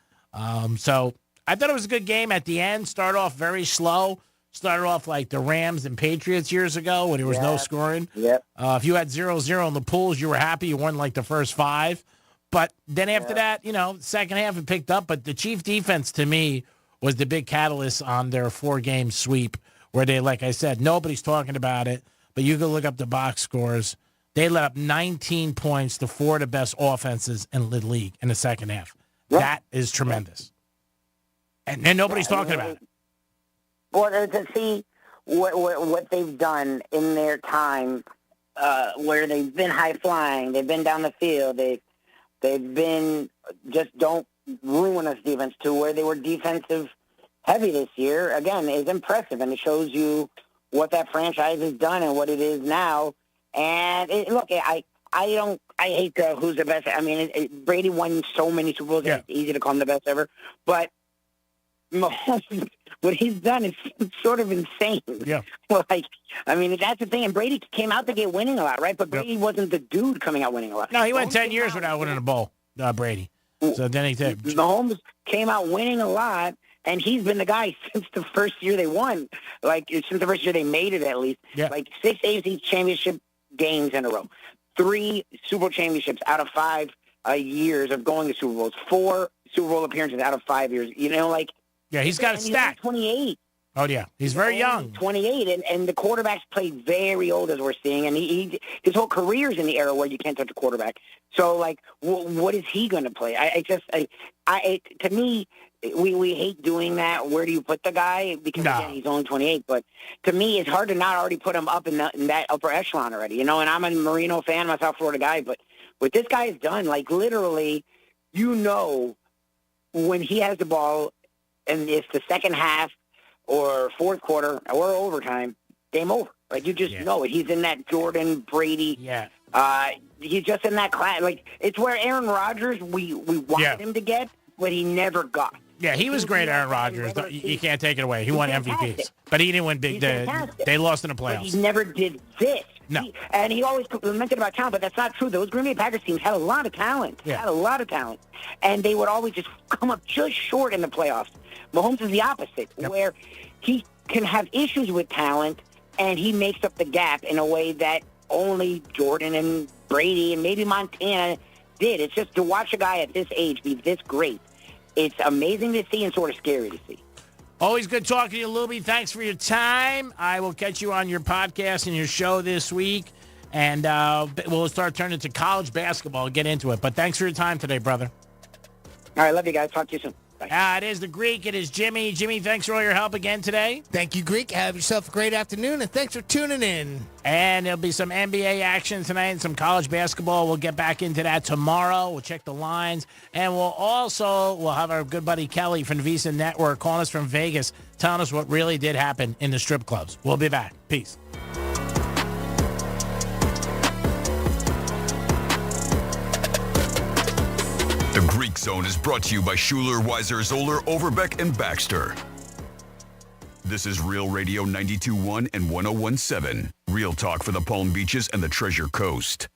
So I thought it was a good game at the end. Start off very slow. Started off like the Rams and Patriots years ago when there was no scoring. Yep. If you had 0-0 in the pools, you were happy. You won like the first 5. But then after that, second half it picked up. But the Chief defense, to me, was the big catalyst on their 4-game sweep where they, like I said, nobody's talking about it. But you can look up the box scores. They let up 19 points to 4 of the best offenses in the league in the second half. Yep. That is tremendous. And nobody's talking about it. Or to see what they've done in their time, where they've been high flying, they've been down the field, they've been just don't ruin us defense to where they were defensive heavy this year. Again, is impressive, and it shows you what that franchise has done and what it is now. And I hate who's the best. I mean, Brady won so many Super Bowls. Yeah. It's easy to call him the best ever, but Mahomes, what he's done is sort of insane. Yeah. I mean, that's the thing. And Brady came out to get winning a lot, right? But Brady wasn't the dude coming out winning a lot. No, he went 10 years without winning a bowl, Brady. So then he said, Mahomes came out winning a lot, and he's been the guy since the first year they won. Since the first year they made it, at least. Yeah. 6 AFC championship games in a row. 3 Super Bowl championships out of 5 years of going to Super Bowls. 4 Super Bowl appearances out of 5 years. Yeah, he's got a stack. 28. Oh, yeah. He's very young. 28, and the quarterbacks play very old, as we're seeing, and his whole career's in the era where you can't touch a quarterback. So, what is he going to play? To me, we hate doing that. Where do you put the guy? Because, again, he's only 28. But to me, it's hard to not already put him up in that upper echelon already. And I'm a Marino fan, I'm a South Florida guy, but what this guy has done, literally, when he has the ball, and it's the second half or fourth quarter or overtime, game over. You just know it. He's in that Jordan, Brady. Yeah. He's just in that class. It's where Aaron Rodgers, we wanted him to get, but he never got. Yeah, he was great, Aaron Rodgers. You can't take it away. He won MVPs. But he didn't win big. They lost in the playoffs. But he never did this. No. And he always mentioned about talent, but that's not true. Those Green Bay Packers teams had a lot of talent. Yeah. Had a lot of talent. And they would always just come up just short in the playoffs. Mahomes is the opposite, where he can have issues with talent, and he makes up the gap in a way that only Jordan and Brady and maybe Montana did. It's just to watch a guy at this age be this great. It's amazing to see and sort of scary to see. Always good talking to you, Luby. Thanks for your time. I will catch you on your podcast and your show this week, and we'll start turning to college basketball and get into it. But thanks for your time today, brother. All right, love you guys. Talk to you soon. It is the Greek. It is Jimmy. Jimmy, thanks for all your help again today. Thank you, Greek. Have yourself a great afternoon, and thanks for tuning in. And there'll be some NBA action tonight and some college basketball. We'll get back into that tomorrow. We'll check the lines. And we'll have our good buddy Kelly from the Visa Network calling us from Vegas, telling us what really did happen in the strip clubs. We'll be back. Peace. The Greek Zone is brought to you by Schuler, Weiser, Zoller, Overbeck, and Baxter. This is Real Radio 92.1 and 101.7. Real talk for the Palm Beaches and the Treasure Coast.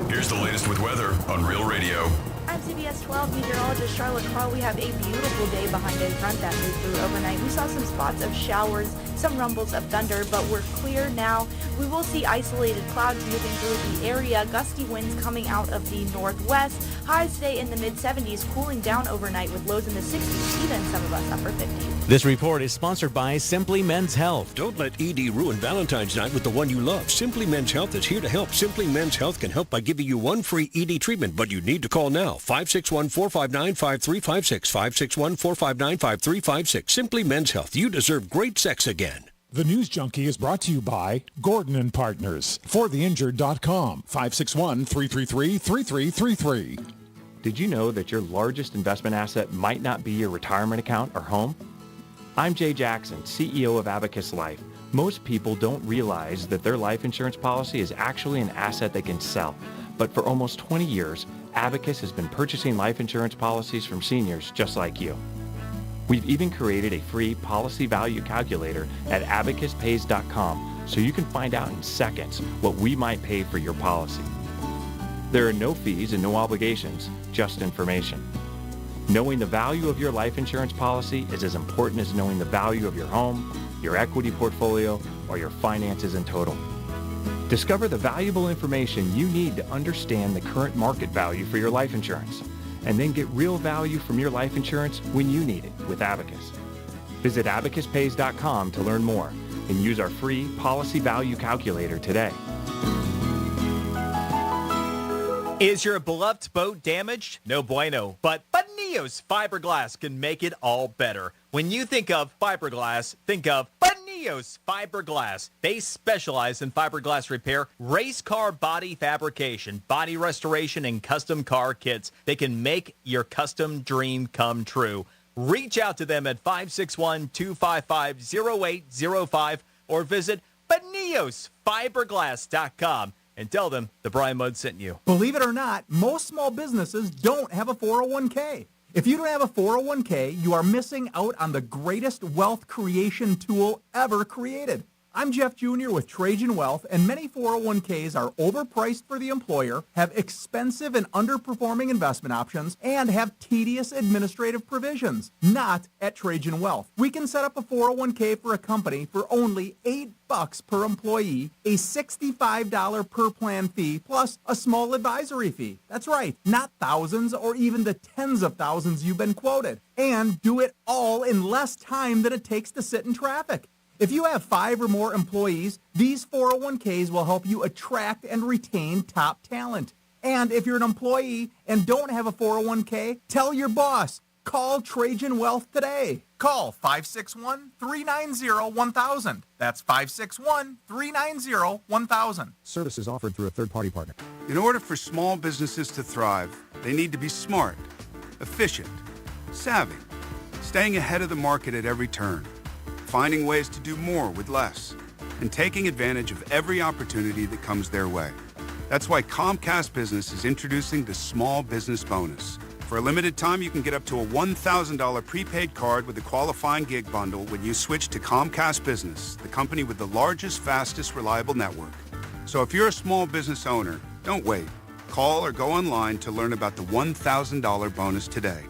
Here's the latest with weather on Real Radio. I'm CBS 12 meteorologist Charlotte Carl. We have a beautiful day behind a front that moved through overnight. We saw some spots of showers, some rumbles of thunder, but we're clear now. We will see isolated clouds moving through the area, gusty winds coming out of the northwest. Highs stay in the mid-70s, cooling down overnight with lows in the 60s, even some of us upper 50s. This report is sponsored by Simply Men's Health. Don't let ED ruin Valentine's night with the one you love. Simply Men's Health is here to help. Simply Men's Health can help by giving you one free ED treatment, but you need to call now. 561-459-5356. 561-459-5356. Simply Men's Health. You deserve great sex again. The News Junkie is brought to you by Gordon & Partners. ForTheInjured.com. 561-333-3333. Did you know that your largest investment asset might not be your retirement account or home? I'm Jay Jackson, CEO of Abacus Life. Most people don't realize that their life insurance policy is actually an asset they can sell. But for almost 20 years, Abacus has been purchasing life insurance policies from seniors just like you. We've even created a free policy value calculator at abacuspays.com so you can find out in seconds what we might pay for your policy. There are no fees and no obligations, just information. Knowing the value of your life insurance policy is as important as knowing the value of your home, your equity portfolio, or your finances in total. Discover the valuable information you need to understand the current market value for your life insurance, and then get real value from your life insurance when you need it with Abacus. Visit abacuspays.com to learn more and use our free policy value calculator today. Is your beloved boat damaged? No bueno, but Neo's fiberglass can make it all better. When you think of fiberglass, think of Neo's fiberglass. They specialize in fiberglass repair, race car body fabrication, body restoration, and custom car kits. They can make your custom dream come true. Reach out to them at 561-255-0805 or visit neosfiberglass.com. And tell them the Brian Mudd sent you. Believe it or not, most small businesses don't have a 401k. If you don't have a 401k, you are missing out on the greatest wealth creation tool ever created. I'm Jeff Jr. with Trajan Wealth, and many 401ks are overpriced for the employer, have expensive and underperforming investment options, and have tedious administrative provisions. Not at Trajan Wealth. We can set up a 401k for a company for only $8 per employee, a $65 per plan fee, plus a small advisory fee. That's right, not thousands or even the tens of thousands you've been quoted. And do it all in less time than it takes to sit in traffic. If you have 5 or more employees, these 401ks will help you attract and retain top talent. And if you're an employee and don't have a 401k, tell your boss. Call Trajan Wealth today. Call 561-390-1000. That's 561-390-1000. Services offered through a third-party partner. In order for small businesses to thrive, they need to be smart, efficient, savvy, staying ahead of the market at every turn, finding ways to do more with less, and taking advantage of every opportunity that comes their way. That's why Comcast Business is introducing the Small Business Bonus. For a limited time, you can get up to a $1,000 prepaid card with a qualifying gig bundle when you switch to Comcast Business, the company with the largest, fastest, reliable network. So if you're a small business owner, don't wait. Call or go online to learn about the $1,000 bonus today.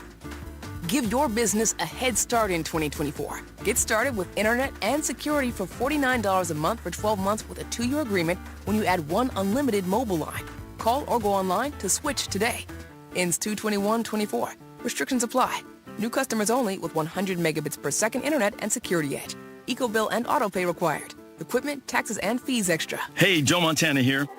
Give your business a head start in 2024. Get started with internet and security for $49 a month for 12 months with a 2-year agreement when you add one unlimited mobile line. Call or go online to switch today. Ends 2/21/24. Restrictions apply. New customers only with 100 megabits per second internet and security edge. EcoBill and autopay required. Equipment, taxes, and fees extra. Hey, Joe Montana here.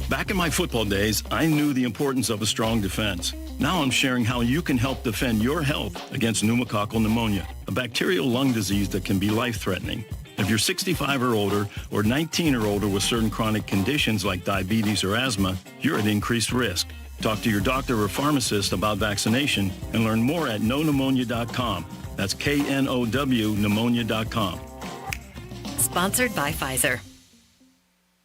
Back in my football days, I knew the importance of a strong defense. Now I'm sharing how you can help defend your health against pneumococcal pneumonia, a bacterial lung disease that can be life-threatening. If you're 65 or older or 19 or older with certain chronic conditions like diabetes or asthma, you're at increased risk. Talk to your doctor or pharmacist about vaccination and learn more at knowpneumonia.com. That's KNOW pneumonia.com. Sponsored by Pfizer.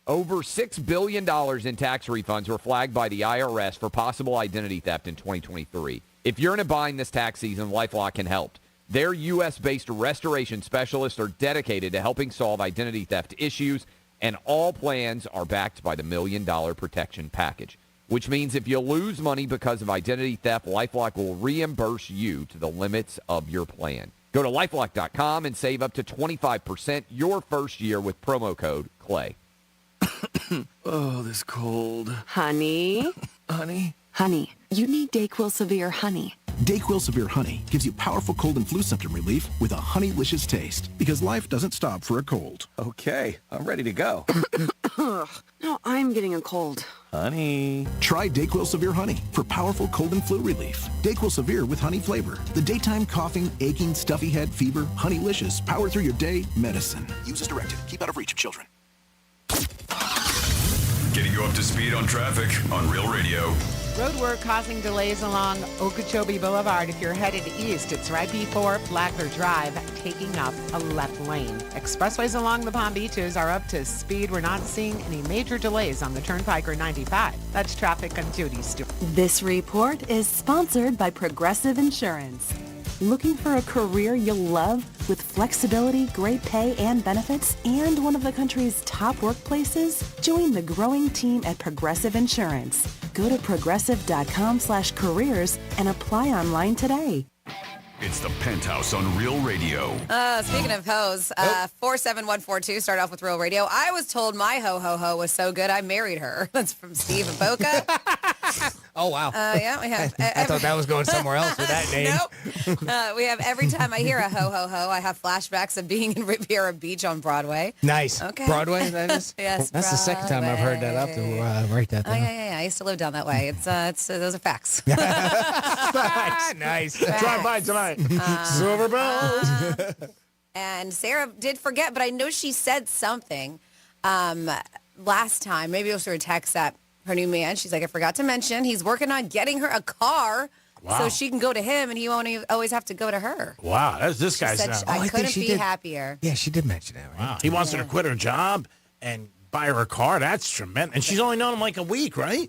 Over $6 billion in tax refunds were flagged by the IRS for possible identity theft in 2023. If you're in a bind this tax season, LifeLock can help. Their U.S.-based restoration specialists are dedicated to helping solve identity theft issues, and all plans are backed by the $1 Million Protection Package, which means if you lose money because of identity theft, LifeLock will reimburse you to the limits of your plan. Go to LifeLock.com and save up to 25% your first year with promo code CLAY. Oh, this cold. Honey? Honey? Honey, you need DayQuil Severe Honey. DayQuil Severe Honey gives you powerful cold and flu symptom relief with a honeylicious taste, because life doesn't stop for a cold. Okay, I'm ready to go. Now I'm getting a cold. Honey. Try DayQuil Severe Honey for powerful cold and flu relief. DayQuil Severe with honey flavor. The daytime coughing, aching, stuffy head, fever, honeylicious, power through your day medicine. Use as directed. Keep out of reach of children. Getting you up to speed on traffic on Real Radio. Road work causing delays along Okeechobee Boulevard. If you're headed east, it's right before Flagler Drive, taking up a left lane. Expressways along the Palm Beaches are up to speed. We're not seeing any major delays on the Turnpike or 95. That's traffic on Judy Stewart. This report is sponsored by Progressive Insurance. Looking for a career you'll love with flexibility, great pay, and benefits, and one of the country's top workplaces? Join the growing team at Progressive Insurance. Go to progressive.com/careers and apply online today. It's the Penthouse on Real Radio. Speaking of hoes, 47142, start off with Real Radio. I was told my ho-ho-ho was so good, I married her. That's from Steve and Boca. Oh, wow. Yeah, we have. I thought that was going somewhere else with that name. Nope. We have every time I hear a ho-ho-ho, I have flashbacks of being in Riviera Beach on Broadway. Nice. Okay. Broadway, that is? Yes, That's the second time I've heard that. I'll have to write that down. Yeah. I used to live down that way. It's those are facts. Nice. Drive by tonight. Silver bells. And Sarah did forget, but I know she said something last time. Maybe it was through a text that her new man, she's like, I forgot to mention, he's working on getting her a car so she can go to him and he won't always have to go to her. Wow, that's this She guy's said, now. I couldn't be happier. Yeah, she did mention that. Right? Wow. He wants her to quit her job and buy her a car. That's tremendous. And she's only known him like a week, right?